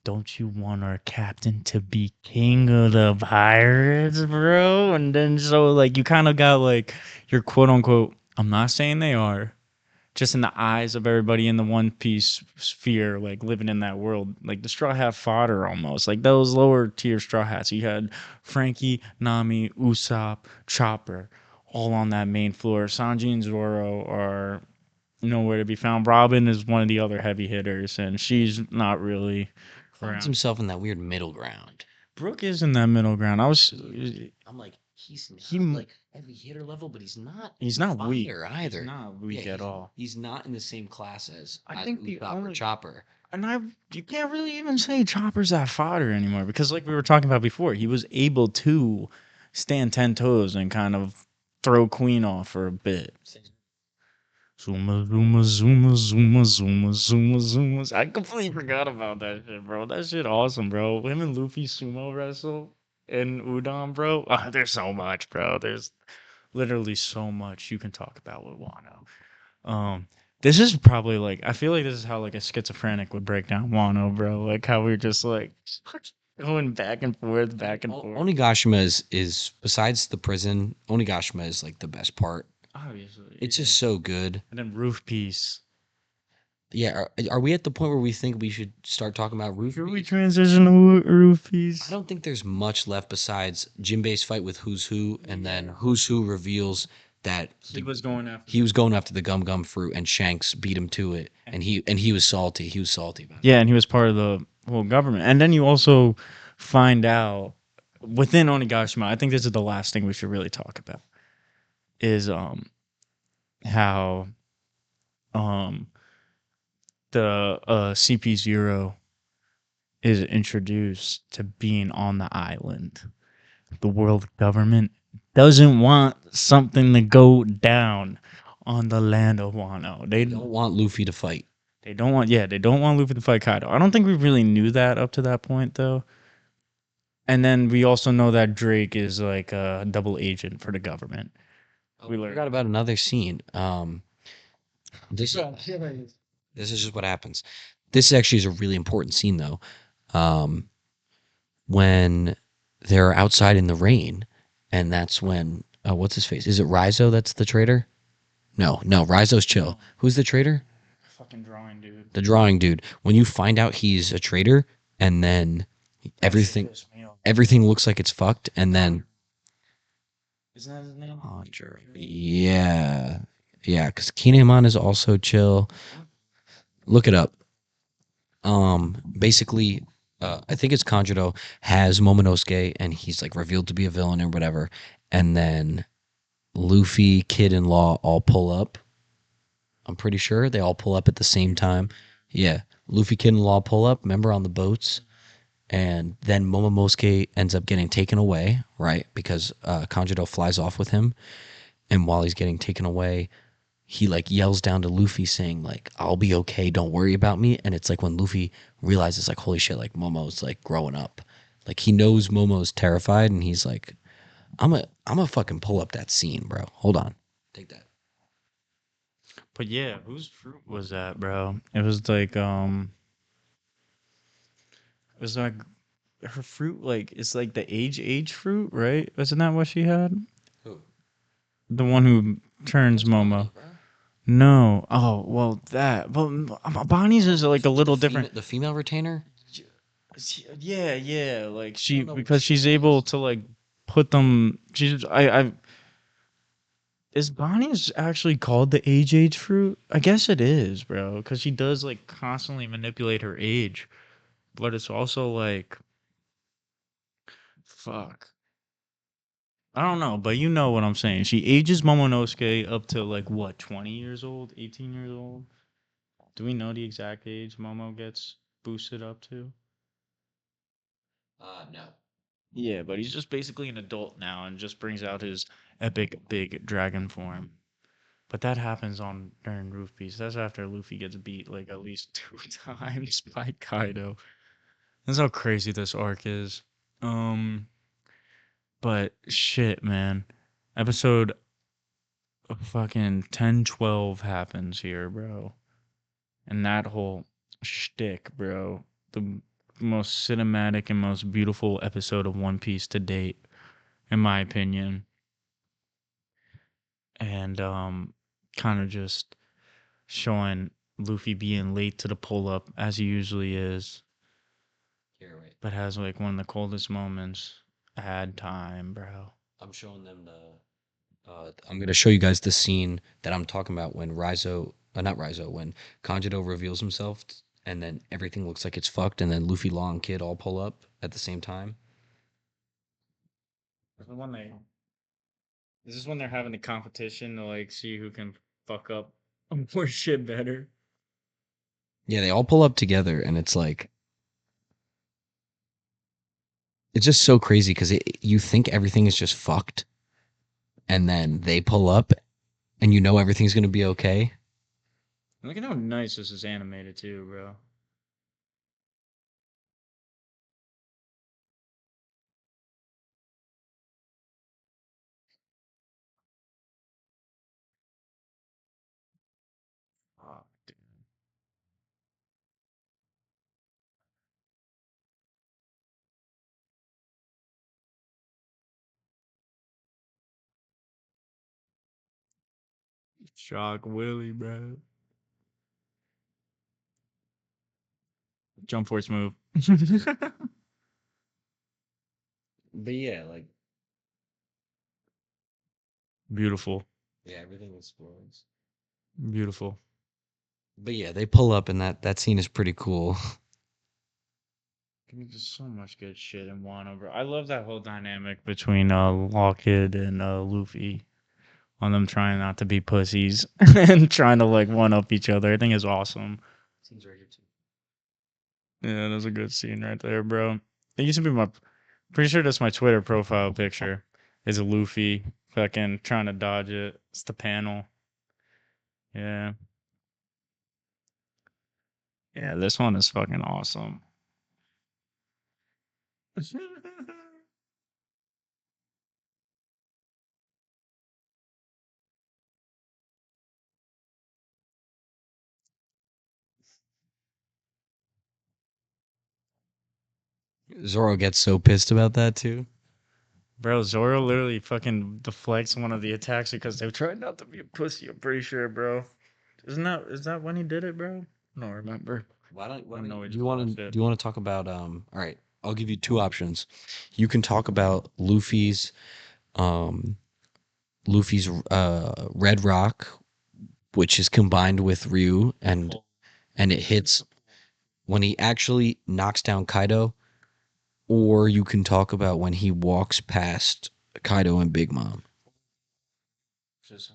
don't you want our captain to be king of the pirates, bro? And then so like you kind of got like your quote unquote. I'm not saying they are, just in the eyes of everybody in the One Piece sphere, like living in that world, like the Straw Hat fodder almost, like those lower tier Straw Hats. You had Frankie, Nami, Usopp, Chopper, all on that main floor. Sanji and Zoro are nowhere to be found. Robin is one of the other heavy hitters, and she's not really Finds around. himself in that weird middle ground. Brooke is in that middle ground. I'm like, he's not He- like heavy hitter level, but he's not weak fire either. He's not weak Yeah, at all. He's not in the same class as I think the Usopp or only- Chopper. And you can't really even say Chopper's that fodder anymore because, like we were talking about before, he was able to stand 10 toes and kind of throw Queen off for a bit. Zuma, zuma, zuma, zuma, zuma, zuma, zuma. I completely forgot about that shit, bro. That shit awesome, bro. Him and Luffy sumo wrestle in Udon, bro. There's so much, bro. There's literally so much you can talk about with Wano. This is probably like I feel like this is how like a schizophrenic would break down Wano, bro. Like how we're just like going back and forth, back and forth. Onigashima is besides the prison. Onigashima is like the best part. Obviously, It's just so good. and then Roof Piece. Yeah, are we at the point where we think we should start talking about Roof? Should we transition to Roof Piece? I don't think there's much left besides Jinbei's fight with Who's Who, and then Who's Who reveals that He was going after. he was going after the gum gum fruit, and Shanks beat him to it, and he was salty. He was salty about it. Yeah, and he was part of the whole government. And then you also find out within Onigashima, I think this is the last thing we should really talk about, is how the CP0 is introduced to being on the island. The world government doesn't want something to go down on the land of Wano. They don't want Luffy to fight. They don't want Luffy to fight Kaido. I don't think we really knew that up to that point, though. And then we also know that Drake is like a double agent for the government. We forgot about another scene. This is just what happens. This actually is a really important scene, though. When they're outside in the rain, and that's when what's his face? Is it Rizzo that's the traitor? No, Rizzo's chill. No. Who's the traitor? Fucking drawing dude. The drawing dude. When you find out he's a traitor, and then everything looks like it's fucked, and then Isn't that his name? yeah, because Kinemon is also chill. Look it up. Basically, I think it's Kanjuro has Momonosuke, and he's like revealed to be a villain or whatever, and then Luffy, Kid, and Law all pull up. I'm pretty sure they all pull up at the same time. Yeah, Luffy, Kid, and Law pull up. Remember on the boats, and then Momonosuke ends up getting taken away, right? Because Kanjuro flies off with him, and while he's getting taken away, he like yells down to Luffy saying like, "I'll be okay, don't worry about me." And it's like when Luffy realizes like, holy shit, like Momo's like growing up. Like he knows Momo's terrified, and he's like, I'm a fucking pull up that scene, bro. Hold on. Take that. But yeah, whose fruit was that, bro? It was like her fruit, like it's like the age fruit, right? Isn't that what she had? Who? The one who turns Momo. No. Oh well, that. But Bonnie's is like a little different. The female retainer? Yeah, yeah. Like she don't know because which she's one it able is. to like put them. She's I. Is Bonnie's actually called the age fruit? I guess it is, bro. Because she does like constantly manipulate her age, but it's also like fuck. I don't know, but you know what I'm saying. She ages Momonosuke up to like what, 20 years old, 18 years old? Do we know the exact age Momo gets boosted up to? No. Yeah, but he's just basically an adult now and just brings out his epic big dragon form. But that happens on during Roof Beast. That's after Luffy gets beat like at least 2 times by Kaido. That's how crazy this arc is. Um, but shit, man. Episode fucking 10-12 happens here, bro. And that whole shtick, bro. The most cinematic and most beautiful episode of One Piece to date, in my opinion. And kind of just showing Luffy being late to the pull up as he usually is, Here, wait. but has like one of the coldest moments. Ad time, bro. I'm showing them the. I'm gonna show you guys the scene that I'm talking about when not Rizo, when Kanjuro reveals himself, and then everything looks like it's fucked, and then Luffy, Law, and Kid all pull up at the same time. The one they Is this when they're having the competition to like see who can fuck up more shit better? Yeah, they all pull up together, and it's just so crazy because you think everything is just fucked, and then they pull up, and you know everything's gonna be okay. Look at how nice this is animated too, bro. Fuck, dude. Shock Willie, bro. Jump force move. But yeah, like Beautiful. yeah, everything explodes. Beautiful. But yeah, they pull up, and that scene is pretty cool. There's so much good shit in Wano, bro. I love that whole dynamic between Lockheed and Luffy on them trying not to be pussies and trying to like one up each other. I think it's awesome. Scene's right here too. Yeah, that's a good scene right there, bro. It used to be my pretty sure that's my Twitter profile picture. Is a Luffy fucking trying to dodge it. It's the panel. Yeah. Yeah, this one is fucking awesome. Zoro gets so pissed about that too. Bro, Zoro literally fucking deflects one of the attacks because they tried not to be a pussy, I'm pretty sure, bro. Is that when he did it, bro? I don't remember. Why I know we do just you want watched to it. do you want to talk about all right, I'll give you two options. You can talk about um Luffy's Red Rock, which is combined with Ryu, and and it hits when he actually knocks down Kaido, or you can talk about when he walks past Kaido and Big Mom. Just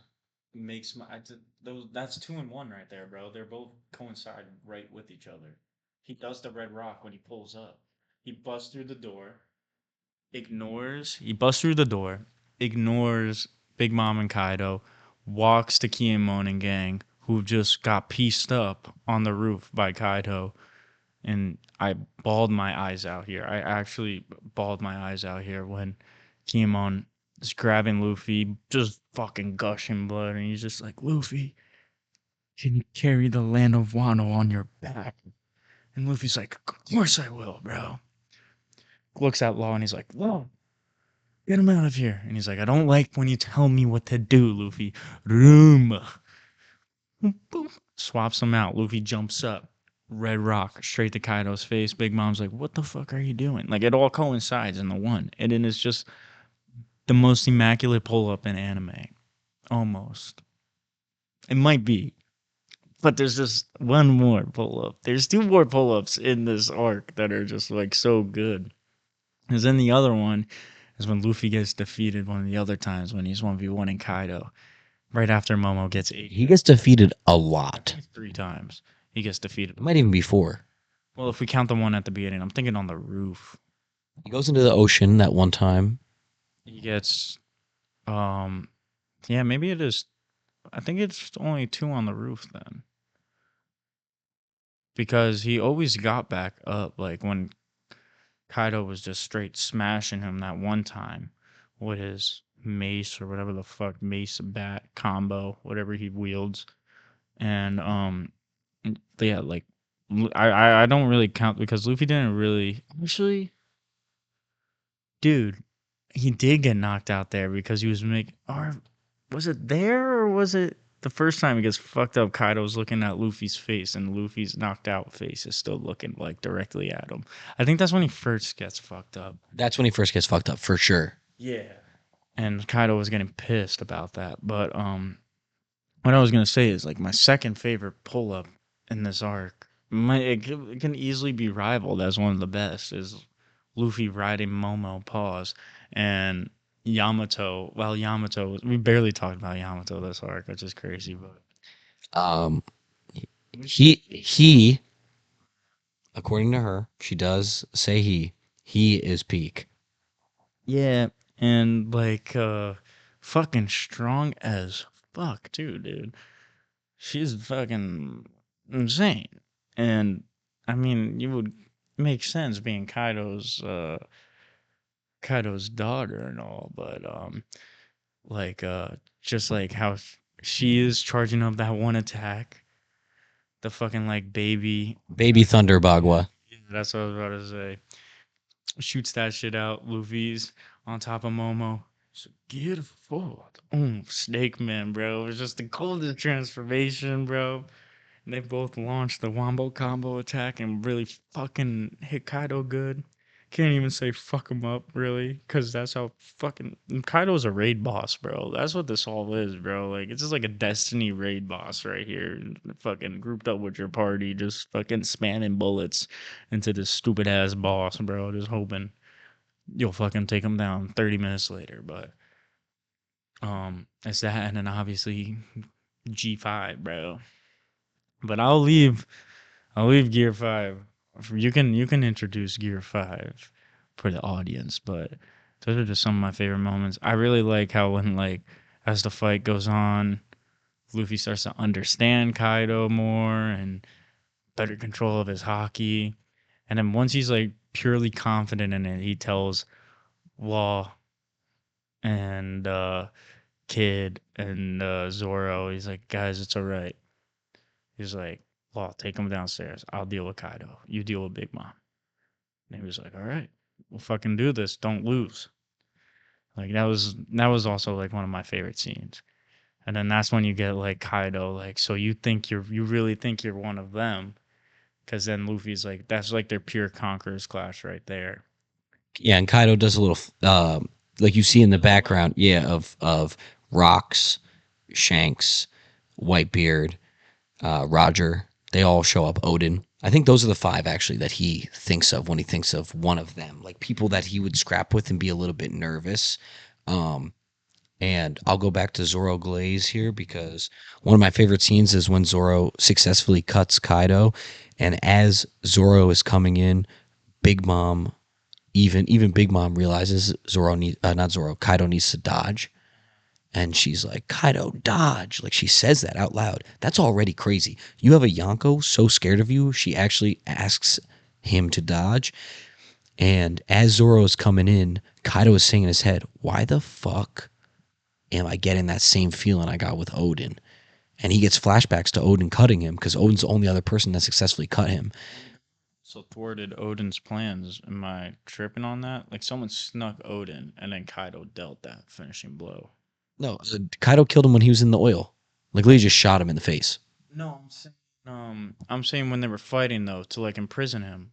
makes those. That's 2-in-1 right there, bro. They're both coincide right with each other. He does the red rock when he pulls up. He busts through the door, ignores Big Mom and Kaido, walks to Kiemon and gang, who just got pieced up on the roof by Kaido, and I bawled my eyes out here. I actually bawled my eyes out here when Kiemon is grabbing Luffy, just fucking gushing blood, and he's just like, Luffy, can you carry the land of Wano on your back? And Luffy's like, of course I will, bro. Looks at Law and he's like, Law, get him out of here. And he's like, I don't like when you tell me what to do, Luffy. Room. Boom. Swaps him out. Luffy jumps up. Red rock straight to Kaido's face. Big Mom's like, what the fuck are you doing? Like, it all coincides in the one. And then it's just the most immaculate pull-up in anime. Almost. It might be. But there's just one more pull-up. There's 2 more pull-ups in this arc that are just, like, so good. Because then the other one is when Luffy gets defeated one of the other times when he's 1v1 in Kaido. Right after Momo gets 8. He gets defeated a lot. 3 times. He gets defeated. It might even be 4. Well, if we count the one at the beginning, I'm thinking on the roof. He goes into the ocean that one time. He gets, yeah, maybe it is. I think it's only 2 on the roof then. Because he always got back up, like when Kaido was just straight smashing him that one time with his mace or whatever the fuck, mace bat combo, whatever he wields. And yeah, like I don't really count because Luffy didn't really actually, dude, he did get knocked out there because he was making, or was it there or was it the first time he gets fucked up? Kaido's looking at Luffy's face and Luffy's knocked out face is still looking like directly at him. I think that's when he first gets fucked up. That's when he first gets fucked up, for sure. Yeah. And Kaido was getting pissed about that. But what I was gonna say is like my second favorite pull up in this arc. It can easily be rivaled as one of the best is Luffy riding Momo pause and Yamato. Well, Yamato, we barely talked about Yamato this arc, which is crazy. But He according to her, she does say he is peak. yeah, and like fucking strong as fuck too, dude. She's fucking insane. And I mean, you would make sense being Kaido's daughter and all, but like just like how she is charging up that one attack, the fucking like baby Thunder Bagua. Yeah, that's what I was about to say. Shoots that shit out. Luffy's on top of Momo. So get forward. Snake Man, bro. It was just the coldest transformation, bro. And they both launched the Wombo combo attack and really fucking hit Kaido good. Can't even say fuck him up, really, because that's how fucking Kaido's a raid boss, bro. That's what this all is, bro. Like it's just like a Destiny raid boss right here, fucking grouped up with your party, just fucking spamming bullets into this stupid ass boss, bro. Just hoping you'll fucking take him down 30 minutes later, but it's that, and then obviously G5, bro. But I'll leave Gear 5. You can introduce Gear 5 for the audience, but those are just some of my favorite moments. I really like how when like as the fight goes on, Luffy starts to understand Kaido more and better control of his haki. And then once he's like purely confident in it, he tells Law and Kid and Zoro, he's like, guys, it's alright. He's like, Law, take him downstairs. I'll deal with Kaido. You deal with Big Mom. And he was like, all right, we'll fucking do this. Don't lose. Like that was also like one of my favorite scenes. And then that's when you get like Kaido, like, so you really think you're one of them. Cause then Luffy's like, that's like their pure conquerors clash right there. Yeah, and Kaido does a little like you see in the background, yeah, of Rocks, Shanks, Whitebeard, Roger, They all show up. Odin. I think those are the 5 actually that he thinks of when he thinks of one of them. Like people that he would scrap with and be a little bit nervous. And I'll go back to Zoro Glaze here because one of my favorite scenes is when Zoro successfully cuts Kaido, and as Zoro is coming in, Big Mom, even Big Mom realizes Kaido needs to dodge, and she's like, Kaido, dodge. Like she says that out loud. That's already crazy. You have a Yonko so scared of you, she actually asks him to dodge. And as Zoro is coming in, Kaido is saying in his head, why the fuck am I getting that same feeling I got with Odin? And he gets flashbacks to Odin cutting him because Odin's the only other person that successfully cut him. So thwarted Odin's plans. Am I tripping on that? Like someone snuck Odin, and then Kaido dealt that finishing blow. No, Kaido killed him when he was in the oil. Like, Lee just shot him in the face. No, I'm saying when they were fighting though to like imprison him.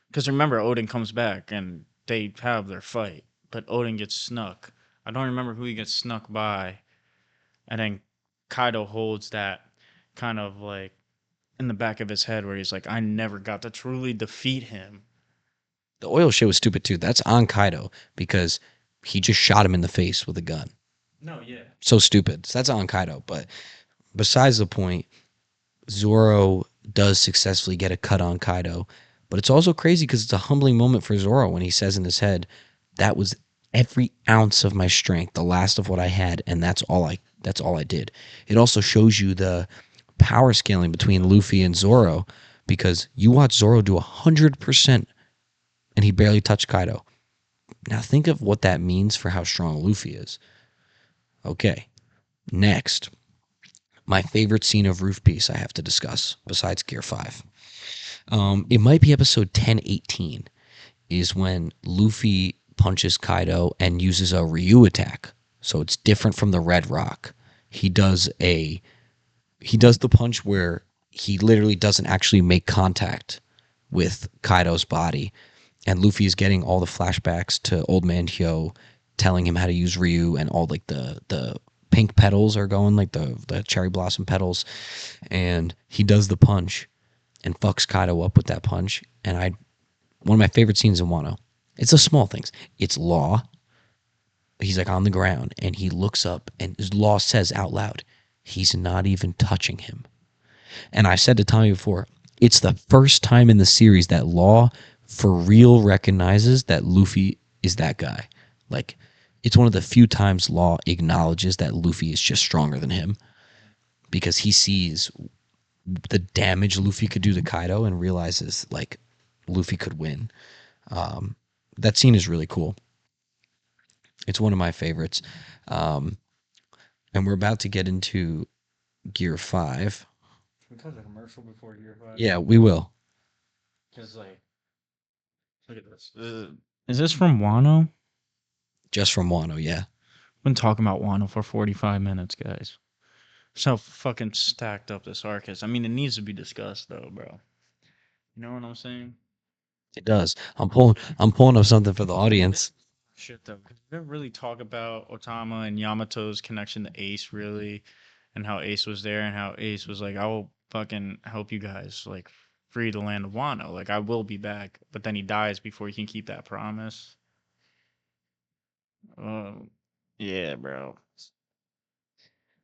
Because remember, Odin comes back and they have their fight, but Odin gets snuck. I don't remember who he gets snuck by, and then Kaido holds that kind of like in the back of his head where he's like, I never got to truly defeat him. The oil shit was stupid too. That's on Kaido because he just shot him in the face with a gun. No, yeah. So stupid. So that's on Kaido. But besides the point, Zoro does successfully get a cut on Kaido. But it's also crazy because it's a humbling moment for Zoro when he says in his head, that was every ounce of my strength, the last of what I had, and that's all I did. It also shows you the power scaling between Luffy and Zoro because you watch Zoro do 100% and he barely touched Kaido. Now think of what that means for how strong Luffy is. Okay, next. My favorite scene of Roof Piece I have to discuss, besides Gear 5. It might be episode 1018, is when Luffy punches Kaido and uses a Ryu attack. So it's different from the Red Rock. He does the punch where he literally doesn't actually make contact with Kaido's body. And Luffy is getting all the flashbacks to Old Man Hyo telling him how to use Ryu, and all like the pink petals are going, like the cherry blossom petals. And he does the punch and fucks Kaido up with that punch. And one of my favorite scenes in Wano. It's the small things. It's Law. He's like on the ground and he looks up and Law says out loud, he's not even touching him. And I said to Tommy before, it's the first time in the series that Law for real recognizes that Luffy is that guy. Like, it's one of the few times Law acknowledges that Luffy is just stronger than him because he sees the damage Luffy could do to Kaido and realizes, like, Luffy could win. That scene is really cool. It's one of my favorites. And we're about to get into Gear 5. Can we cut a commercial before Gear 5? Yeah, we will. Because, like, look at this. Is this from Wano? Just from Wano, yeah. Been talking about Wano for 45 minutes, guys. So fucking stacked up this arc is. I mean, it needs to be discussed, though, bro. You know what I'm saying? It does. I'm pulling up something for the audience. Shit, though. Because we didn't really talk about Otama and Yamato's connection to Ace, really. And how Ace was there and how Ace was like, I will fucking help you guys, like, free the land of Wano. Like, I will be back. But then he dies before he can keep that promise. Yeah, bro.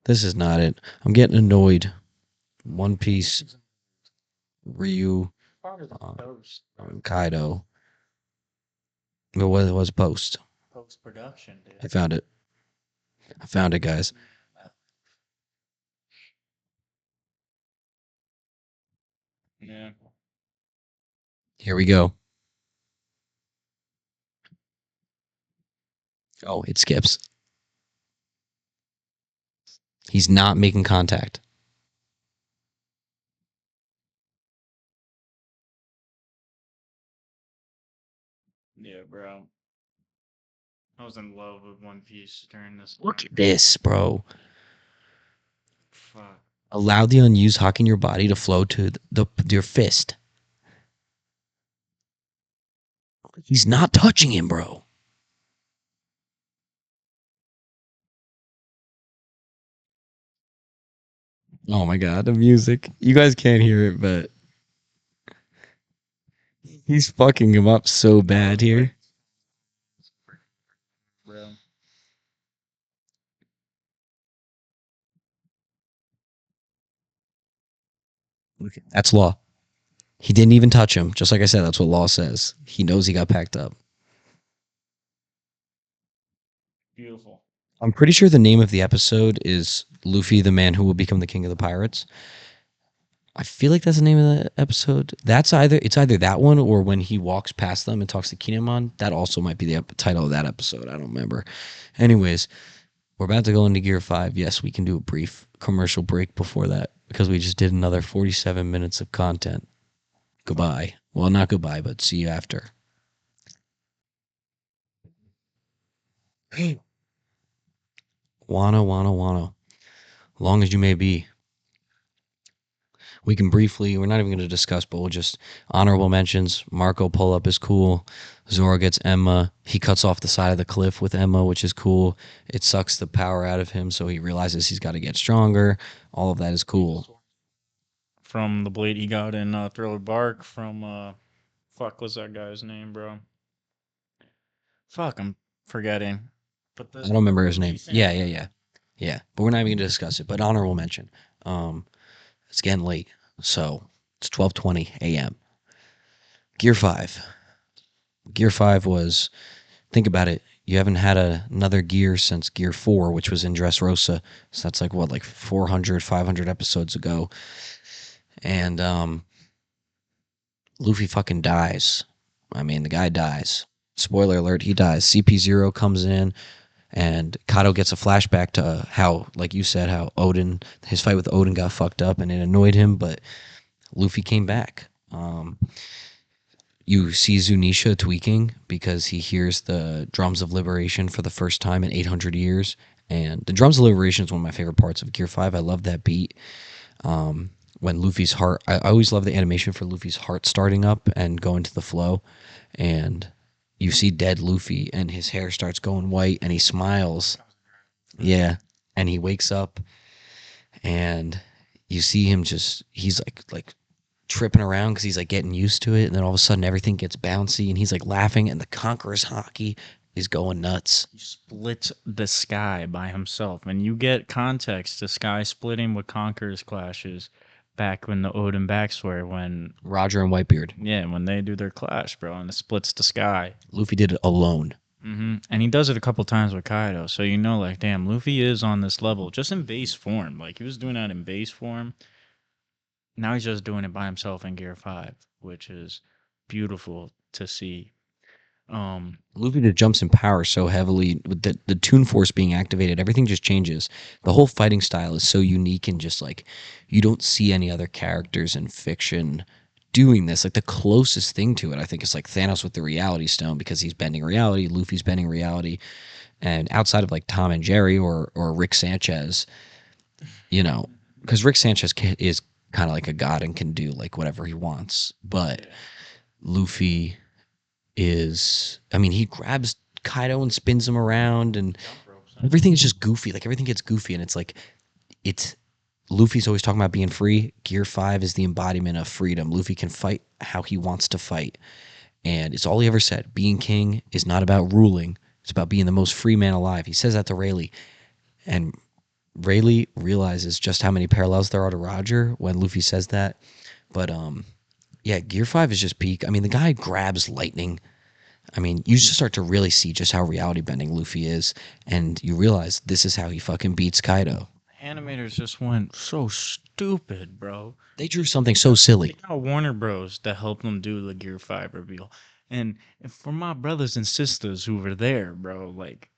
This is not it. I'm getting annoyed. One Piece, Ryu, Kaido. It was post. Post production, dude. I found it. I found it, guys. Yeah. Here we go. Oh, it skips. He's not making contact. Yeah, bro. I was in love with One Piece during this. Look at this, bro. Fuck. Allow the unused hawk in your body to flow to your fist. He's not touching him, bro. Oh my god, the music. You guys can't hear it, but he's fucking him up so bad here. Bro. Okay, that's Law. He didn't even touch him. Just like I said, that's what Law says. He knows he got packed up. Beautiful. I'm pretty sure the name of the episode is Luffy, the man who will become the king of the pirates. I feel like that's the name of the episode. It's either that one or when he walks past them and talks to Kinemon. That also might be the title of that episode. I don't remember. Anyways, we're about to go into Gear 5. Yes, we can do a brief commercial break before that because we just did another 47 minutes of content. Goodbye. Well, not goodbye, but see you after. Wano, Wano, Wano. Long as you may be. We can briefly, we're not even going to discuss, but we'll just honorable mentions. Marco pull up is cool. Zoro gets Emma. He cuts off the side of the cliff with Emma, which is cool. It sucks the power out of him, so he realizes he's got to get stronger. All of that is cool. From the blade he got in Thriller Bark from fuck what's that guy's name, bro? Fuck, I'm forgetting. But I don't remember his name. Yeah. But we're not even going to discuss it. But honorable mention. It's getting late, so it's 12:20 a.m. Gear 5. Gear 5 was, think about it, you haven't had another gear since Gear 4, which was in Dressrosa. So that's like 400, 500 episodes ago. And Luffy fucking dies. I mean, the guy dies. Spoiler alert, he dies. CP0 comes in, and Kato gets a flashback to how, like you said, how his fight with Odin got fucked up and it annoyed him, but Luffy came back. You see Zunisha tweaking because he hears the drums of liberation for the first time in 800 years. And the drums of liberation is one of my favorite parts of Gear 5. I love that beat. When Luffy's heart, I always love the animation for Luffy's heart starting up and going to the flow. And you see dead Luffy and his hair starts going white and he smiles. Yeah. And he wakes up and you see him he's like tripping around because he's like getting used to it, and then all of a sudden everything gets bouncy and he's like laughing and the Conqueror's hockey is going nuts. He splits the sky by himself, and you get context to sky splitting with Conqueror's clashes back when the Odin backstory when Roger and Whitebeard. when they do their clash, bro, and it splits the sky. Luffy did it alone. And he does it a couple times with Kaido, so you know, like, damn, Luffy is on this level just in base form. Like he was doing that in base form. Now he's just doing it by himself in Gear 5, which is beautiful to see. Luffy just jumps in power so heavily with the Toon Force being activated. Everything just changes. The whole fighting style is so unique and just like you don't see any other characters in fiction doing this. Like the closest thing to it, I think, is like Thanos with the Reality Stone because he's bending reality. Luffy's bending reality, and outside of like Tom and Jerry or Rick Sanchez, because Rick Sanchez is kind of like a god and can do like whatever he wants, but Luffy he grabs Kaido and spins him around and everything is just goofy. Like everything gets goofy and it's Luffy's always talking about being free. Gear 5 is the embodiment of freedom. Luffy can fight how he wants to fight. And it's all he ever said. Being king is not about ruling. It's about being the most free man alive. He says that to Rayleigh. And Rayleigh realizes just how many parallels there are to Roger when Luffy says that. But yeah, Gear 5 is just peak. I mean, the guy grabs lightning. I mean, you just start to really see just how reality bending Luffy is, and you realize this is how he fucking beats Kaido. Animators just went so stupid, bro. They drew something so silly. They got Warner Bros. To help them do the Gear 5 reveal. And for my brothers and sisters who were there, bro, like,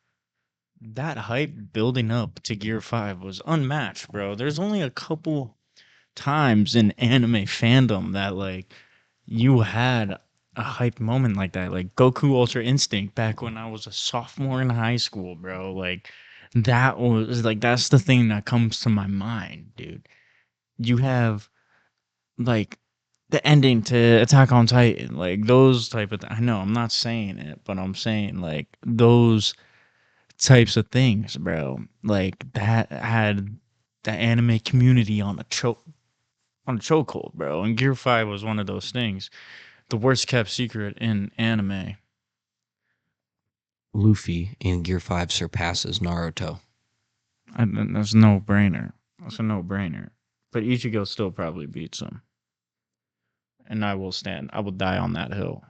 that hype building up to Gear 5 was unmatched, bro. There's only a couple times in anime fandom that, like, you had a hype moment like that. Like, Goku Ultra Instinct back when I was a sophomore in high school, bro. Like, that was, like, that's the thing that comes to my mind, dude. You have, like, the ending to Attack on Titan, like those type of I know I'm not saying it, but I'm saying like those types of things, bro. Like that had the anime community on a chokehold, bro. And Gear 5 was one of those things. The worst kept secret in anime. Luffy in Gear 5 surpasses Naruto. That's no brainer. That's a no brainer. But Ichigo still probably beats him. And I will die on that hill.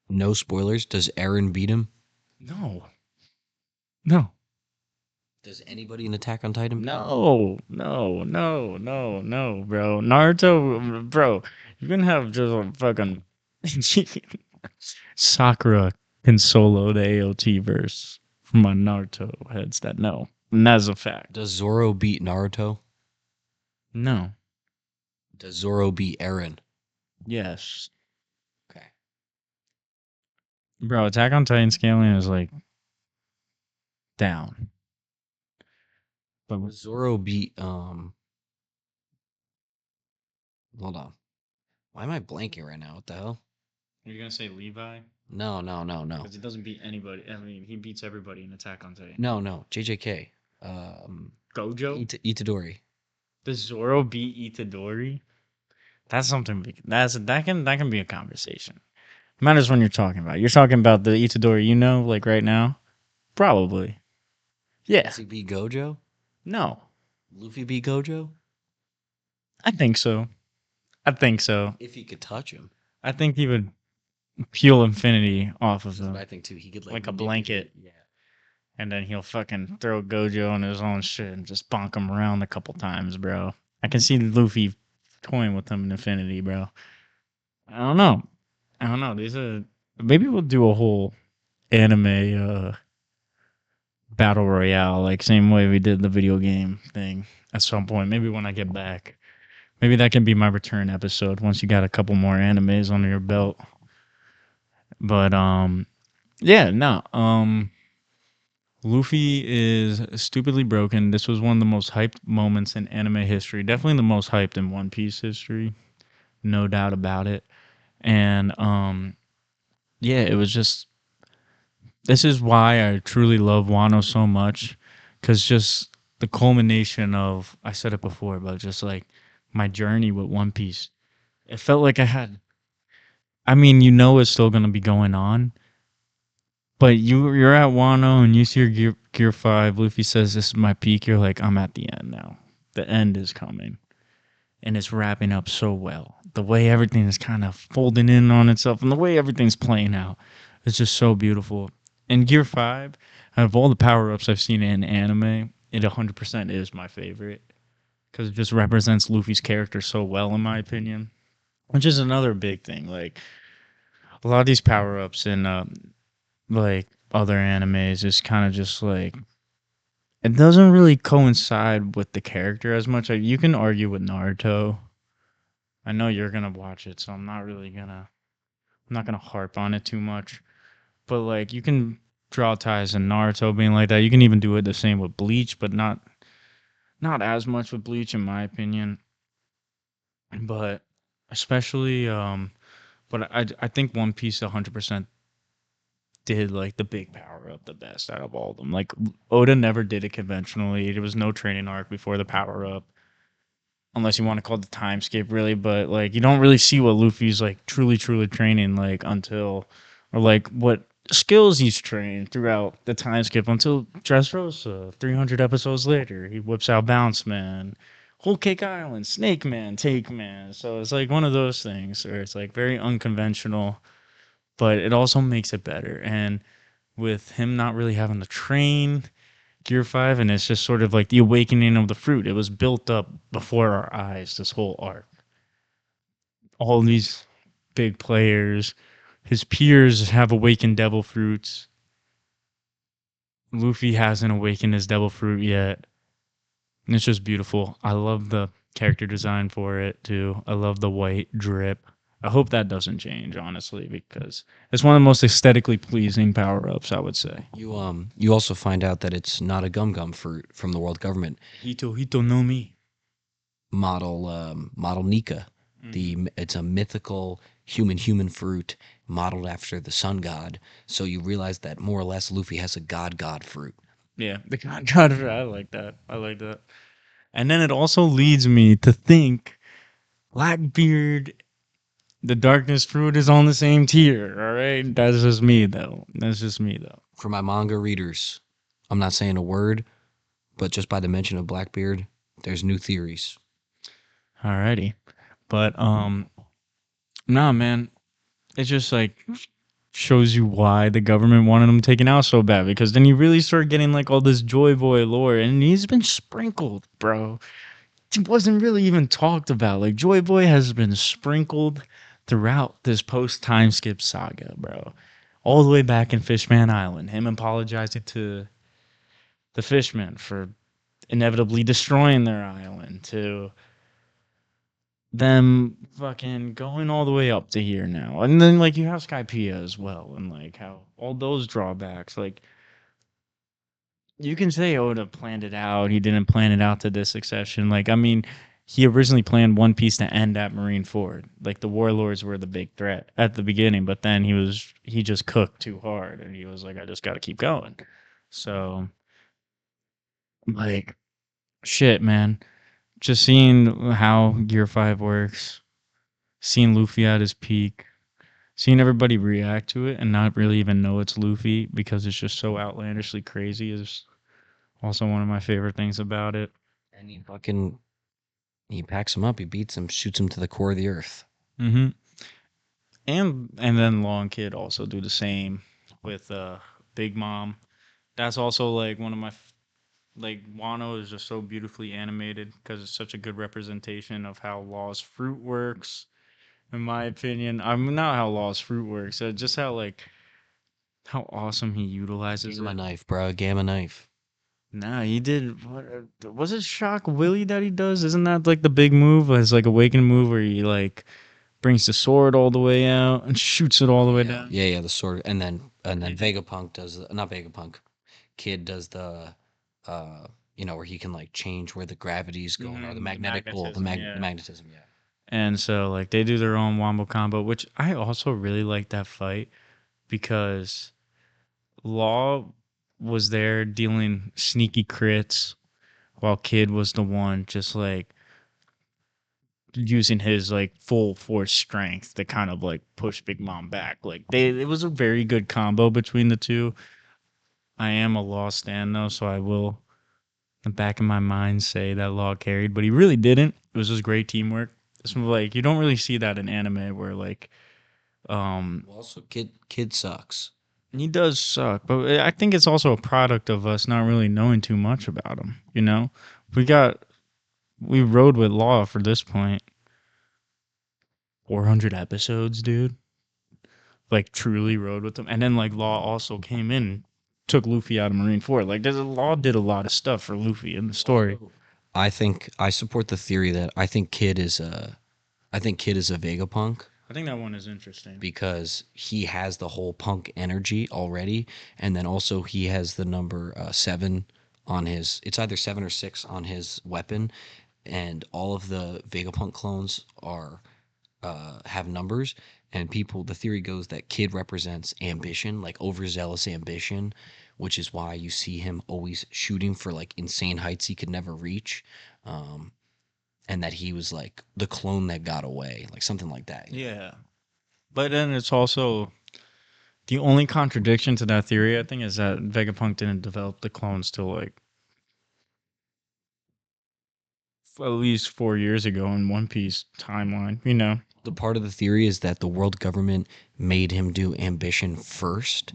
No spoilers. Does Eren beat him? No. No. Does anybody in Attack on Titan? No, bro. Naruto, bro. You can have just a fucking Sakura can solo the AOT verse from my Naruto heads that know. And that's a fact. Does Zoro beat Naruto? No. Does Zoro beat Eren? Yes. Okay. Bro, Attack on Titan scaling is like down. But Does Zoro beat Hold on. Why am I blanking right now? What the hell? you're gonna say Levi? No. Because he doesn't beat anybody. I mean, he beats everybody in Attack on Titan. No. JJK. Gojo? Itadori. Does Zoro beat Itadori? That's something big. That can be a conversation. Matters when you're talking about. You're talking about the Itadori you know, like right now? Probably. Yeah. Does he beat Gojo? No. Luffy beat Gojo? I think so. If he could touch him. I think he would peel infinity off of That's what him. I think too. He could Like a manipulate- blanket. Yeah. And then he'll fucking throw Gojo on his own shit and just bonk him around a couple times, bro. I can see Luffy toying with him in infinity, bro. I don't know. These are maybe we'll do a whole anime battle royale, like same way we did the video game thing at some point. Maybe when I get back. Maybe that can be my return episode once you got a couple more animes under your belt. But yeah, no. Luffy is stupidly broken. This was one of the most hyped moments in anime history. Definitely the most hyped in One Piece history. No doubt about it. And yeah, it was just this is why I truly love Wano so much, because just the culmination of, I said it before, but just like my journey with One Piece, it felt like I mean, it's still gonna be going on, but you're at Wano and you see your gear 5. Luffy says, "This is my peak." You're like, I'm at the end now. The end is coming, and it's wrapping up so well. The way everything is kind of folding in on itself, and the way everything's playing out, it's just so beautiful. And Gear 5, out of all the power-ups I've seen in anime, it 100% is my favorite. Because it just represents Luffy's character so well, in my opinion. Which is another big thing. Like, a lot of these power-ups in, like, other animes is kind of just, like... It doesn't really coincide with the character as much. Like, you can argue with Naruto. I know you're going to watch it, so I'm not gonna harp on it too much. But like you can draw ties in Naruto being like that. You can even do it the same with Bleach, but not as much with Bleach in my opinion. But especially but I think One Piece 100% did like the big power up the best out of all of them. Like Oda never did it conventionally. There was no training arc before the power up. Unless you want to call it the time skip really, but like you don't really see what Luffy's like truly training like until, or like what skills he's trained throughout the time skip until Dressrosa 300 episodes later. He whips out Bounce Man, Whole Cake Island, Snake Man, Take Man. So it's like one of those things where it's like very unconventional, but it also makes it better. And with him not really having to train Gear 5, and it's just sort of like the awakening of the fruit. It was built up before our eyes, this whole arc. All these big players, his peers have awakened devil fruits. Luffy hasn't awakened his devil fruit yet. And it's just beautiful. I love the character design for it too. I love the white drip. I hope that doesn't change, honestly, because it's one of the most aesthetically pleasing power-ups, I would say. You also find out that it's not a gum fruit from the world government. Hito no Mi. Model Nika. It's a mythical human fruit modeled after the sun god. So you realize that more or less Luffy has a god fruit. Yeah, the God. I like that. I like that. And then it also leads me to think Blackbeard, the Darkness Fruit is on the same tier. All right, that's just me though. That's just me though. For my manga readers, I'm not saying a word, but just by the mention of Blackbeard, there's new theories. Alrighty, but nah, man, it just like shows you why the government wanted him taken out so bad because then you really start getting like all this Joy Boy lore, and he's been sprinkled, bro. It wasn't really even talked about. Like Joy Boy has been sprinkled throughout this post time skip saga, bro. All the way back in Fishman Island, him apologizing to the fishmen for inevitably destroying their island, to them fucking going all the way up to here now. And then like you have Skypiea as well, and like how all those drawbacks, like you can say Oda planned it out. He didn't plan it out to this succession. Like, I mean, he originally planned One Piece to end at Marineford. Like the warlords were the big threat at the beginning, but then he just cooked too hard, and he was like, I just got to keep going. So, like, shit, man. Just seeing how Gear 5 works, seeing Luffy at his peak, seeing everybody react to it and not really even know it's Luffy because it's just so outlandishly crazy is also one of my favorite things about it. And he packs him up, he beats him, shoots him to the core of the earth. Mm-hmm. And then Long Kid also do the same with Big Mom. That's also like one of my like Wano is just so beautifully animated because it's such a good representation of how Law's fruit works. In my opinion, I'm not how Law's fruit works. Just how like how awesome he utilizes Gamma it. knife, bro. Gamma knife. Nah, he did. What was it? Shock Willie that he does? Isn't that like the big move? It's like awakened move where he like brings the sword all the way out and shoots it all the way down. Yeah, the sword, and then Vegapunk does not Vegapunk. Kid does the, where he can like change where the gravity's going or the magnetic pull, the magnetism. Yeah. And so like they do their own wombo combo, which I also really like that fight because Law was there dealing sneaky crits while Kid was the one just like using his like full force strength to kind of like push Big Mom back. Like it was a very good combo between the two. I am a Law stan though, so I will in the back of my mind say that Law carried, but he really didn't. It was just great teamwork. It's like you don't really see that in anime where like Well, also, kid sucks. he does suck, but I think it's also a product of us not really knowing too much about him. You know, we rode with Law for this point, 400 episodes, dude. Like truly rode with them, and then like Law also came in, took Luffy out of Marineford. Like there's a Law did a lot of stuff for Luffy in the story. I support the theory that I think Kid is a Vegapunk I think that one is interesting. because he has the whole punk energy already, and then also he has the number 7 on his. It's either 7 or 6 on his weapon, and all of the Vegapunk clones are have numbers. And the theory goes that Kid represents ambition, like overzealous ambition, which is why you see him always shooting for like insane heights he could never reach. Um, and that he was like the clone that got away, like something like that. Yeah, but then it's also the only contradiction to that theory. I think is that Vegapunk didn't develop the clones till like at least 4 years ago in One Piece timeline. You know. The part of the theory is that the world government made him do ambition first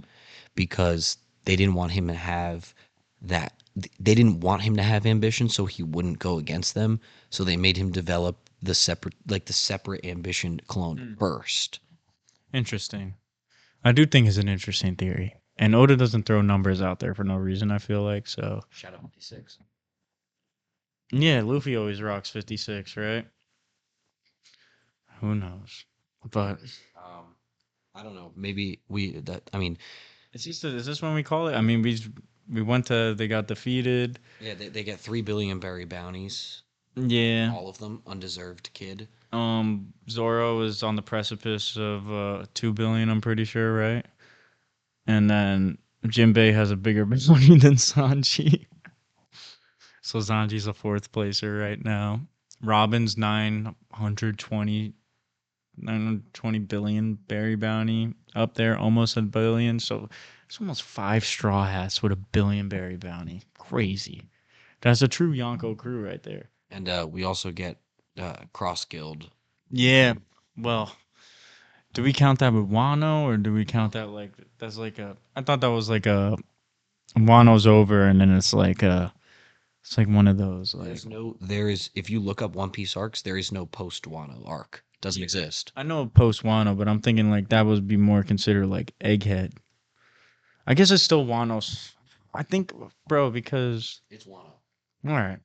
because they didn't want him to have that. They didn't want him to have ambition, so he wouldn't go against them. So they made him develop the separate ambition clone first. Interesting. I do think it's an interesting theory. And Oda doesn't throw numbers out there for no reason, I feel like. So, Shoutout 56. yeah, Luffy always rocks 56, right? Who knows? But I don't know. Maybe we that. I mean, is this when we call it? I mean, we went to they got defeated. yeah, they get 3 billion berry bounties. Yeah. All of them undeserved. Kid. Zoro is on the precipice of 2 billion, I'm pretty sure, right? And then Jinbei has a bigger bounty than Sanji. So Sanji's a 4th placer right now. Robin's 920 billion berry bounty up there, almost a billion. So it's almost 5 straw hats with a billion berry bounty. Crazy. That's a true Yonko crew right there. And we also get cross guild. Yeah. Well, do we count that with Wano, or do we count that like that's like a? I thought that was like a Wano's over, and then it's like one of those like. There is, if you look up One Piece arcs, there is no post Wano arc. Doesn't exist. I know post Wano, but I'm thinking like that would be more considered like Egghead. I guess it's still Wano's. I think, bro, because It's Wano. all right.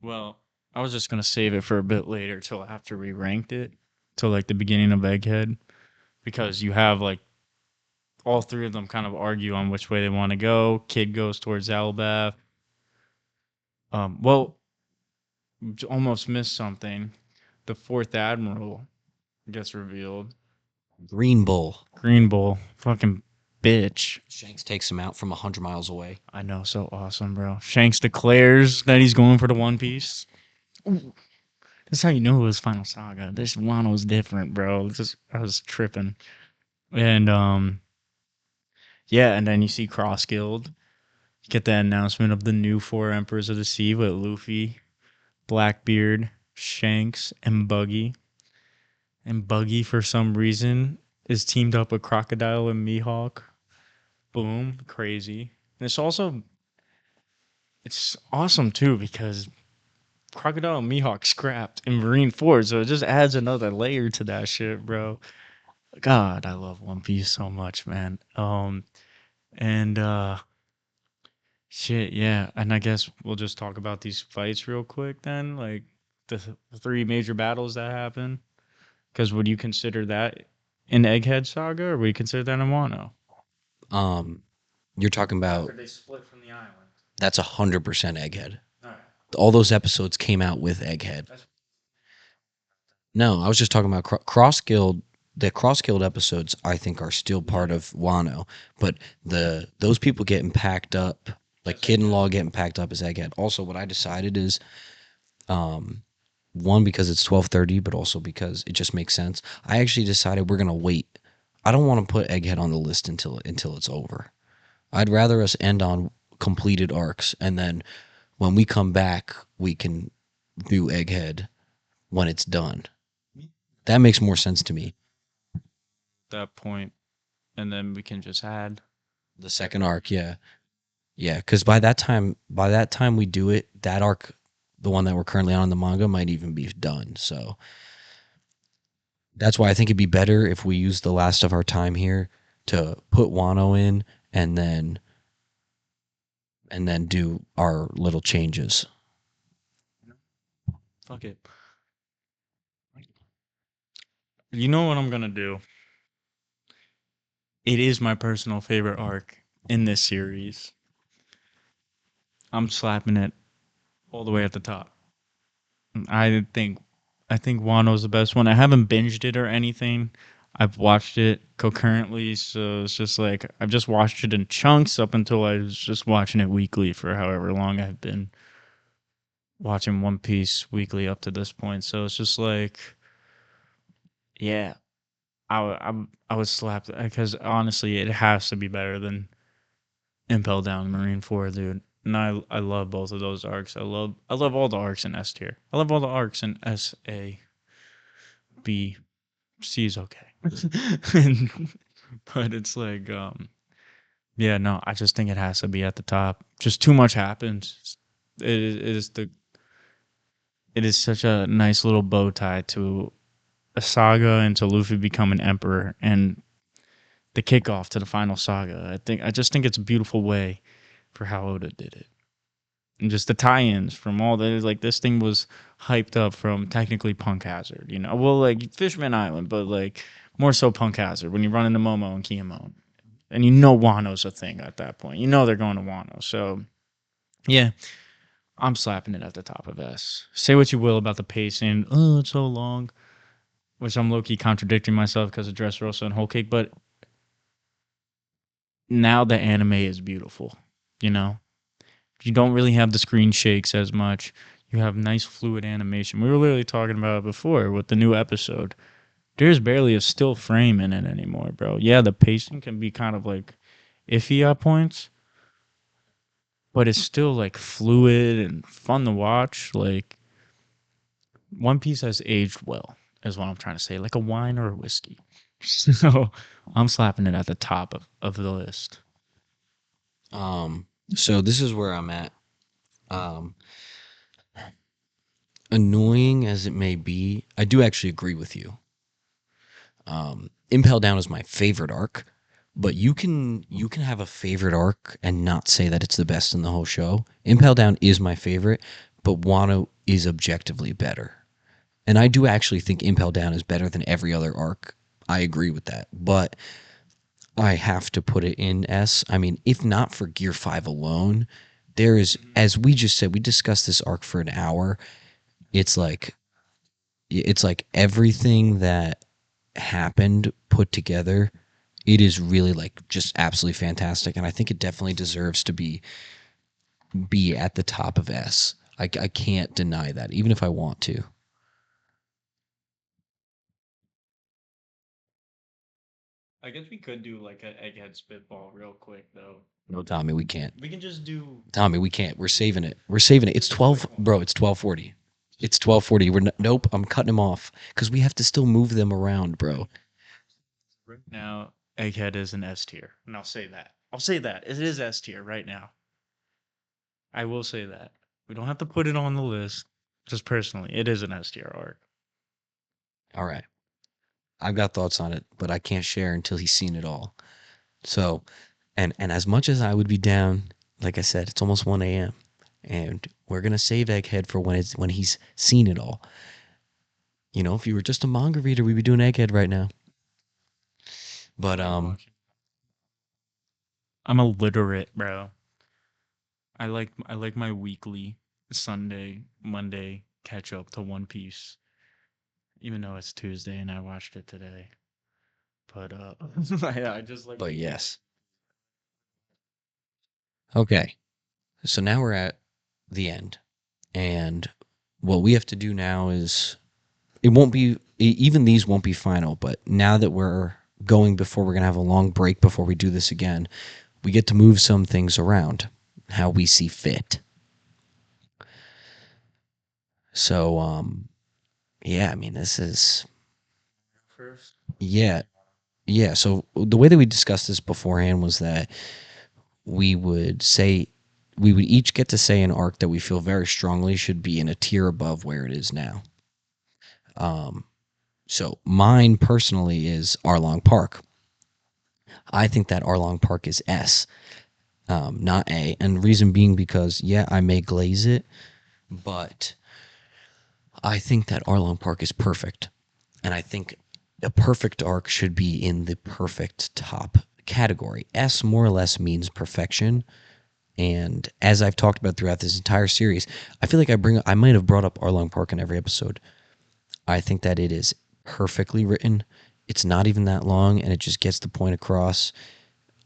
Well, I was just gonna save it for a bit later till after we ranked it, till like the beginning of Egghead, because you have like all 3 of them kind of argue on which way they want to go. Kid goes towards Albath. Well, almost missed something. The 4th Admiral gets revealed. Green Bull. Green Bull, fucking bitch. Shanks takes him out from 100 miles away. I know, so awesome, bro. Shanks declares that he's going for the One Piece. Ooh. That's how you know it was Final Saga. This Wano's different, bro. I was tripping. And yeah, and then you see Cross Guild. You get the announcement of the new 4 Emperors of the Sea with Luffy, Blackbeard, Shanks, and Buggy. And Buggy, for some reason, is teamed up with Crocodile and Mihawk. Boom, crazy. And it's awesome too because Crocodile and Mihawk scrapped in Marine Ford, so it just adds another layer to that shit, bro. God, I love One Piece so much, man. And shit, yeah. And I guess we'll just talk about these fights real quick then, like the 3 major battles that happen. Because would you consider that in Egghead Saga, or would you consider that in Wano? You're talking about After they split from the island. that's 100% Egghead. All right. All those episodes came out with Egghead. No, I was just talking about Cross Guild. The Cross Guild episodes, I think, are still part of Wano, but those people getting packed up, like Kid and Law getting packed up, as Egghead. Also, what I decided is, one, because it's 12:30, but also because it just makes sense. I actually decided we're gonna wait. I don't want to put Egghead on the list until it's over. I'd rather us end on completed arcs, and then when we come back, we can do Egghead when it's done. That makes more sense to me. That point, and then we can just add The second arc, yeah, because by that time we do it, that arc, the one that we're currently on in the manga, might even be done. So that's why I think it'd be better if we use the last of our time here to put Wano in, and then do our little changes. fuck it. You know what I'm gonna do? It is my personal favorite arc in this series. I'm slapping it all the way at the top. I think Wano's the best one. I haven't binged it or anything. I've watched it concurrently, so it's just like I've just watched it in chunks up until I was just watching it weekly for however long I've been watching One Piece weekly up to this point. So it's just like, yeah, I was slapped because honestly, it has to be better than Impel Down Marine 4, dude. And I love both of those arcs. I love all the arcs in S tier. I love all the arcs in S, A, B, C is okay. But it's like, yeah, no, I just think it has to be at the top. Just too much happens. It is such a nice little bow tie to a saga and to Luffy becoming emperor and the kickoff to the final saga. I just think it's a beautiful way for how Oda did it. And just the tie-ins from all the, like, this thing was hyped up from technically Punk Hazard, you know? Well, like, Fishman Island, but, like, more so Punk Hazard when you run into Momo and Kiyomon. And you know Wano's a thing at that point. You know they're going to Wano. So, yeah, I'm slapping it at the top of S. Say what you will about the pacing. Oh, it's so long. Which I'm low-key contradicting myself because of Dressrosa and Whole Cake, but now the anime is beautiful. You know, you don't really have the screen shakes as much. You have nice fluid animation. We were literally talking about it before with the new episode. There's barely a still frame in it anymore, bro. Yeah, the pacing can be kind of like iffy at points, but it's still like fluid and fun to watch. Like One Piece has aged well, is what I'm trying to say, like a wine or a whiskey. So I'm slapping it at the top of the list. So this is where I'm at. Um, Annoying as it may be, I do actually agree with you. Impel Down is my favorite arc, but you can have a favorite arc and not say that it's the best in the whole show. Impel Down is my favorite, but Wano is objectively better. And I do actually think Impel Down is better than every other arc. I agree with that. But I have to put it in S. I mean, if not for Gear 5 alone, there is, as we just said, we discussed this arc for an hour. It's like everything that happened put together. It is really like just absolutely fantastic, and I think it definitely deserves to be at the top of S. I can't deny that, even if I want to. I guess we could do like an egghead spitball real quick though. No, Tommy, we can't. We can just do. Tommy, we can't. We're saving it. We're saving it. It's 12, bro. It's 12:40. It's 12:40. Nope. I'm cutting him off because we have to still move them around, bro. Right now, Egghead is an S tier, and I'll say that. I'll say that it is S tier right now. I will say that. We don't have to put it on the list. Just personally, it is an S tier arc. All right. I've got thoughts on it, but I can't share until he's seen it all. So, and as much as I would be down, like I said, it's almost 1 a.m. and we're gonna save Egghead for when he's seen it all. You know, if you were just a manga reader, we'd be doing Egghead right now. But I'm illiterate, bro. I like my weekly Sunday, Monday catch up to One Piece, even though it's Tuesday and I watched it today. But I just like. but yes. Okay. So now we're at the end, and what we have to do now is it won't be even these won't be final, but now that we're going before we're going to have a long break before we do this again, we get to move some things around how we see fit. So yeah, I mean this is First. yeah. Yeah, so the way that we discussed this beforehand was that we would say we would each get to say an arc that we feel very strongly should be in a tier above where it is now. Um so mine personally is Arlong Park. I think that Arlong Park is S, not A. And reason being because, yeah, I may glaze it, but I think that Arlong Park is perfect. And I think a perfect arc should be in the perfect top category. S more or less means perfection. And as I've talked about throughout this entire series, I feel like I might have brought up Arlong Park in every episode. I think that it is perfectly written. It's not even that long, and it just gets the point across.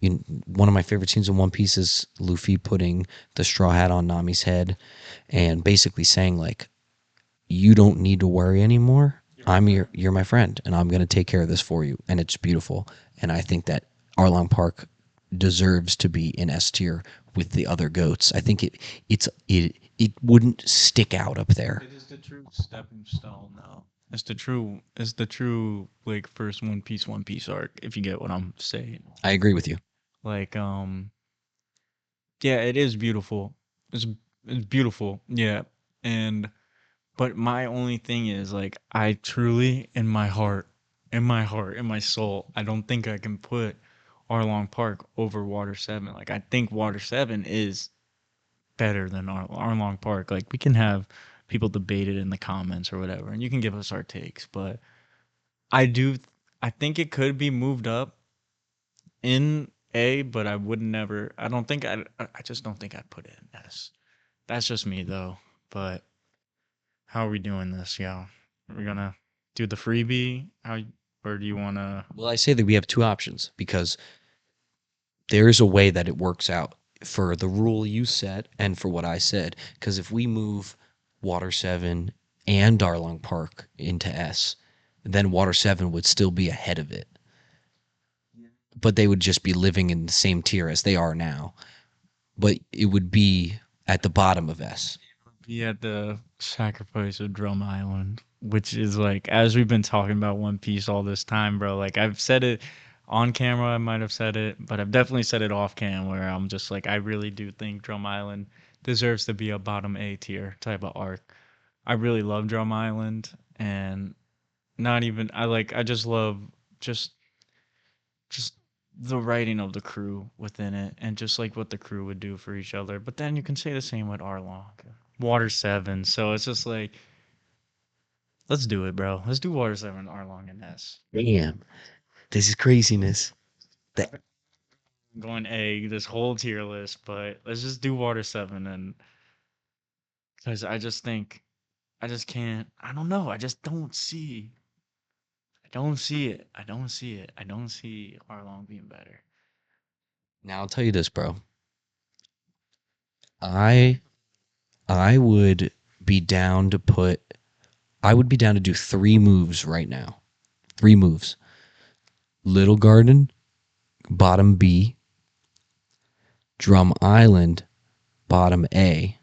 One of my favorite scenes in One Piece is Luffy putting the straw hat on Nami's head and basically saying like, "You don't need to worry anymore. You're my friend, and I'm gonna take care of this for you." And it's beautiful. And I think that Arlong Park deserves to be in S tier with the other goats. I think it wouldn't stick out up there. It is the true stepping stone, though. It's the true like first One Piece arc. If you get what I'm saying, I agree with you. like yeah, it is beautiful. It's it's beautiful, yeah. And but my only thing is like I truly in my soul, I don't think I can put Arlong Park over Water 7. Like I think Water 7 is better than Arlong Park. Like we can have people debate it in the comments or whatever, and you can give us our takes. But I do, I think it could be moved up in A, but I would never. I don't think I just don't think I'd put it in S. That's just me though. But how are we doing this, y'all? Are we gonna do the freebie? How or do you wanna? Well, I say that we have two options because there is a way that it works out for the rule you set and for what I said. Because if we move Water 7 and Darlong Park into S, then Water 7 would still be ahead of it. But they would just be living in the same tier as they are now. But it would be at the bottom of S. Be at the sacrifice of Drum Island, which is like, as we've been talking about One Piece all this time, bro. Like I've said it on camera, I might have said it, but I've definitely said it off cam where I'm just like, I really do think Drum Island deserves to be a bottom A tier type of arc. I really love Drum Island, and not even I just love just just the writing of the crew within it and just like what the crew would do for each other. But then you can say the same with Arlong. Water 7. So it's just like, let's do it, bro. Let's do Water 7, Arlong, and S. Damn, this is craziness. That I'm going A, this whole tier list, but let's just do Water 7. And because I just think, I just can't, I don't know. I just don't see. I don't see it. I don't see it. I don't see Arlong being better. now I'll tell you this, bro. I would be down to put. I would be down to do 3 moves right now. 3 moves. Little Garden, bottom B. Drum Island, bottom A.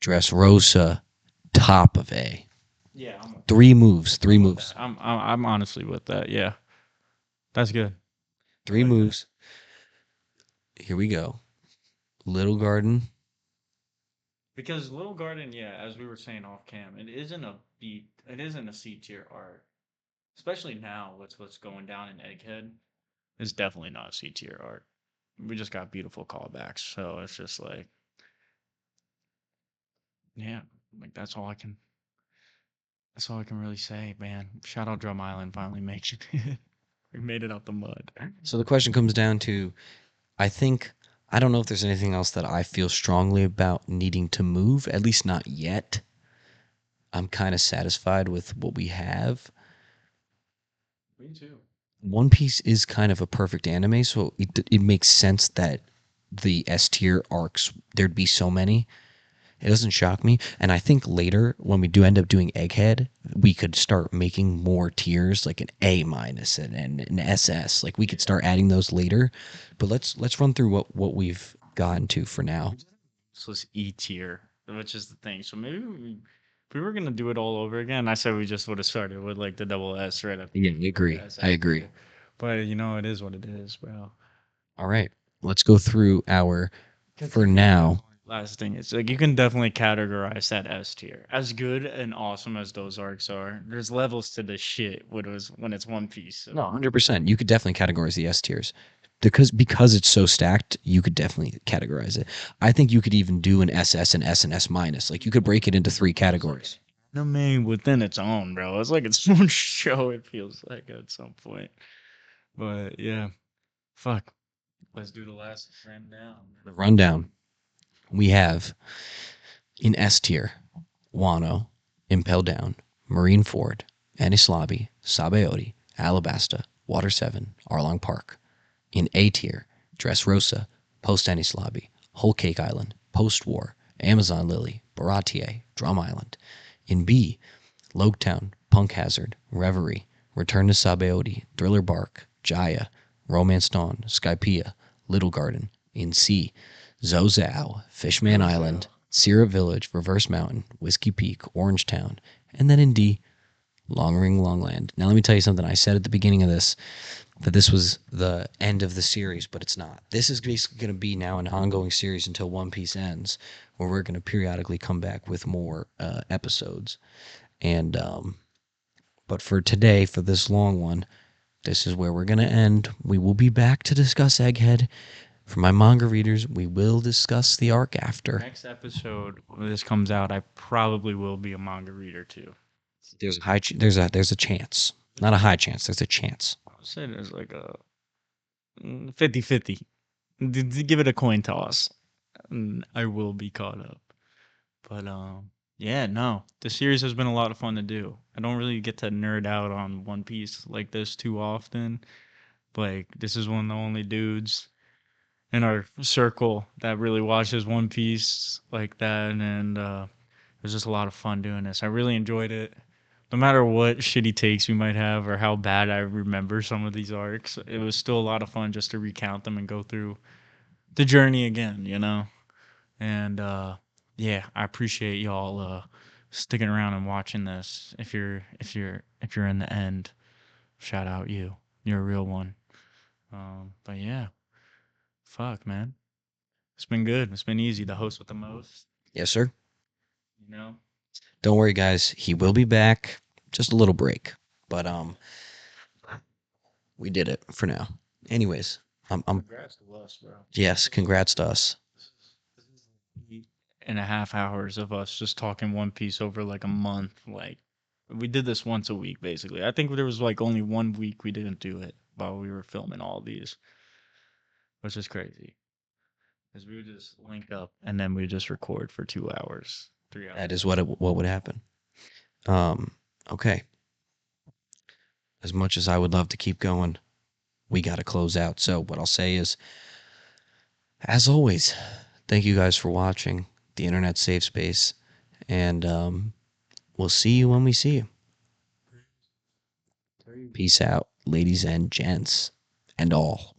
Dressrosa, top of A. Yeah, I'm 3 moves. 3 moves. I'm honestly with that. Yeah, that's good. 3 moves. Here we go. Little Garden. Because Little Garden, yeah, as we were saying off cam, it isn't a C tier art. Especially now with what's going down in Egghead. It's definitely not a C tier art. We just got beautiful callbacks, so it's just like, yeah, like that's all I can really say, man. Shout out Drum Island finally making it. We made it out the mud. So the question comes down to I don't know if there's anything else that I feel strongly about needing to move, at least not yet. I'm kind of satisfied with what we have. Me too. One Piece is kind of a perfect anime, so it makes sense that the S tier arcs there'd be so many. It doesn't shock me, and I think later when we do end up doing Egghead, we could start making more tiers, like an A minus and an SS. Like we could start adding those later. But let's run through what we've gotten to for now. So it's E tier, which is the thing. So if we were gonna do it all over again, I said we just would have started with like the double S right after. Yeah, I agree. S I agree. tier. But you know, it is what it is, bro. All right, let's go through our for now. Last thing is like you can definitely categorize that S tier. As good and awesome as those arcs are, there's levels to this shit when it's One Piece. So. No, 100%. You could definitely categorize the S tiers. Because it's so stacked, you could definitely categorize it. I think you could even do an SS and S and S minus. Like you could break it into 3 categories. Anime within its own, bro. It's like its own show. It feels like at some point. But yeah, fuck. Let's do the last rundown. The rundown. We have in S tier, Wano, Impel Down, Marineford, Enies Lobby, Sabaody, Alabasta, Water 7, Arlong Park. In A tier, Dressrosa, Post Enies Lobby, Whole Cake Island, Post War, Amazon Lily, Baratier, Drum Island. In B, Loketown, Punk Hazard, Reverie, Return to Sabaody, Thriller Bark, Jaya, Romance Dawn, Skypiea, Little Garden. In C, Zozao, Fishman Island, Sierra Village, Reverse Mountain, Whiskey Peak, Orangetown. And then in D, Long Ring Longland. Now let me tell you something. I said at the beginning of this that this was the end of the series, but it's not. This is basically going to be now an ongoing series until One Piece ends, where we're going to periodically come back with more episodes. And but for today, for this long one, this is where we're going to end. We will be back to discuss Egghead. For my manga readers, we will discuss the arc after. Next episode, when this comes out, I probably will be a manga reader too. There's a chance. Not a high chance. There's a chance. I would say there's like a 50-50. Give it a coin toss. And I will be caught up. But yeah, no. The series has been a lot of fun to do. I don't really get to nerd out on One Piece like this too often. Like, this is one of the only dudes in our circle that really watches One Piece like that, and it was just a lot of fun doing this. I really enjoyed it. No matter what shitty takes we might have or how bad I remember some of these arcs, it was still a lot of fun just to recount them and go through the journey again, you know? And yeah, I appreciate y'all sticking around and watching this. If you're in the end, shout out you. You're a real one. But yeah, fuck, man. It's been good. It's been easy. The host with the most, Yes, sir. you know. Don't worry, guys. He will be back. Just a little break, but we did it for now. Anyways, I'm Congrats to us, bro. yes. Congrats to us. This is 8.5 hours of us just talking One Piece over like a month. Like, we did this once a week, basically. I think there was like only 1 week we didn't do it while we were filming all these, which is crazy. Because we would just link up and then we would just record for 2 hours, 3 hours. That is what would happen. Okay. As much as I would love to keep going, we got to close out. So what I'll say is, as always, thank you guys for watching the Internet Safe Space, and we'll see you when we see you. Peace out, ladies and gents, and all.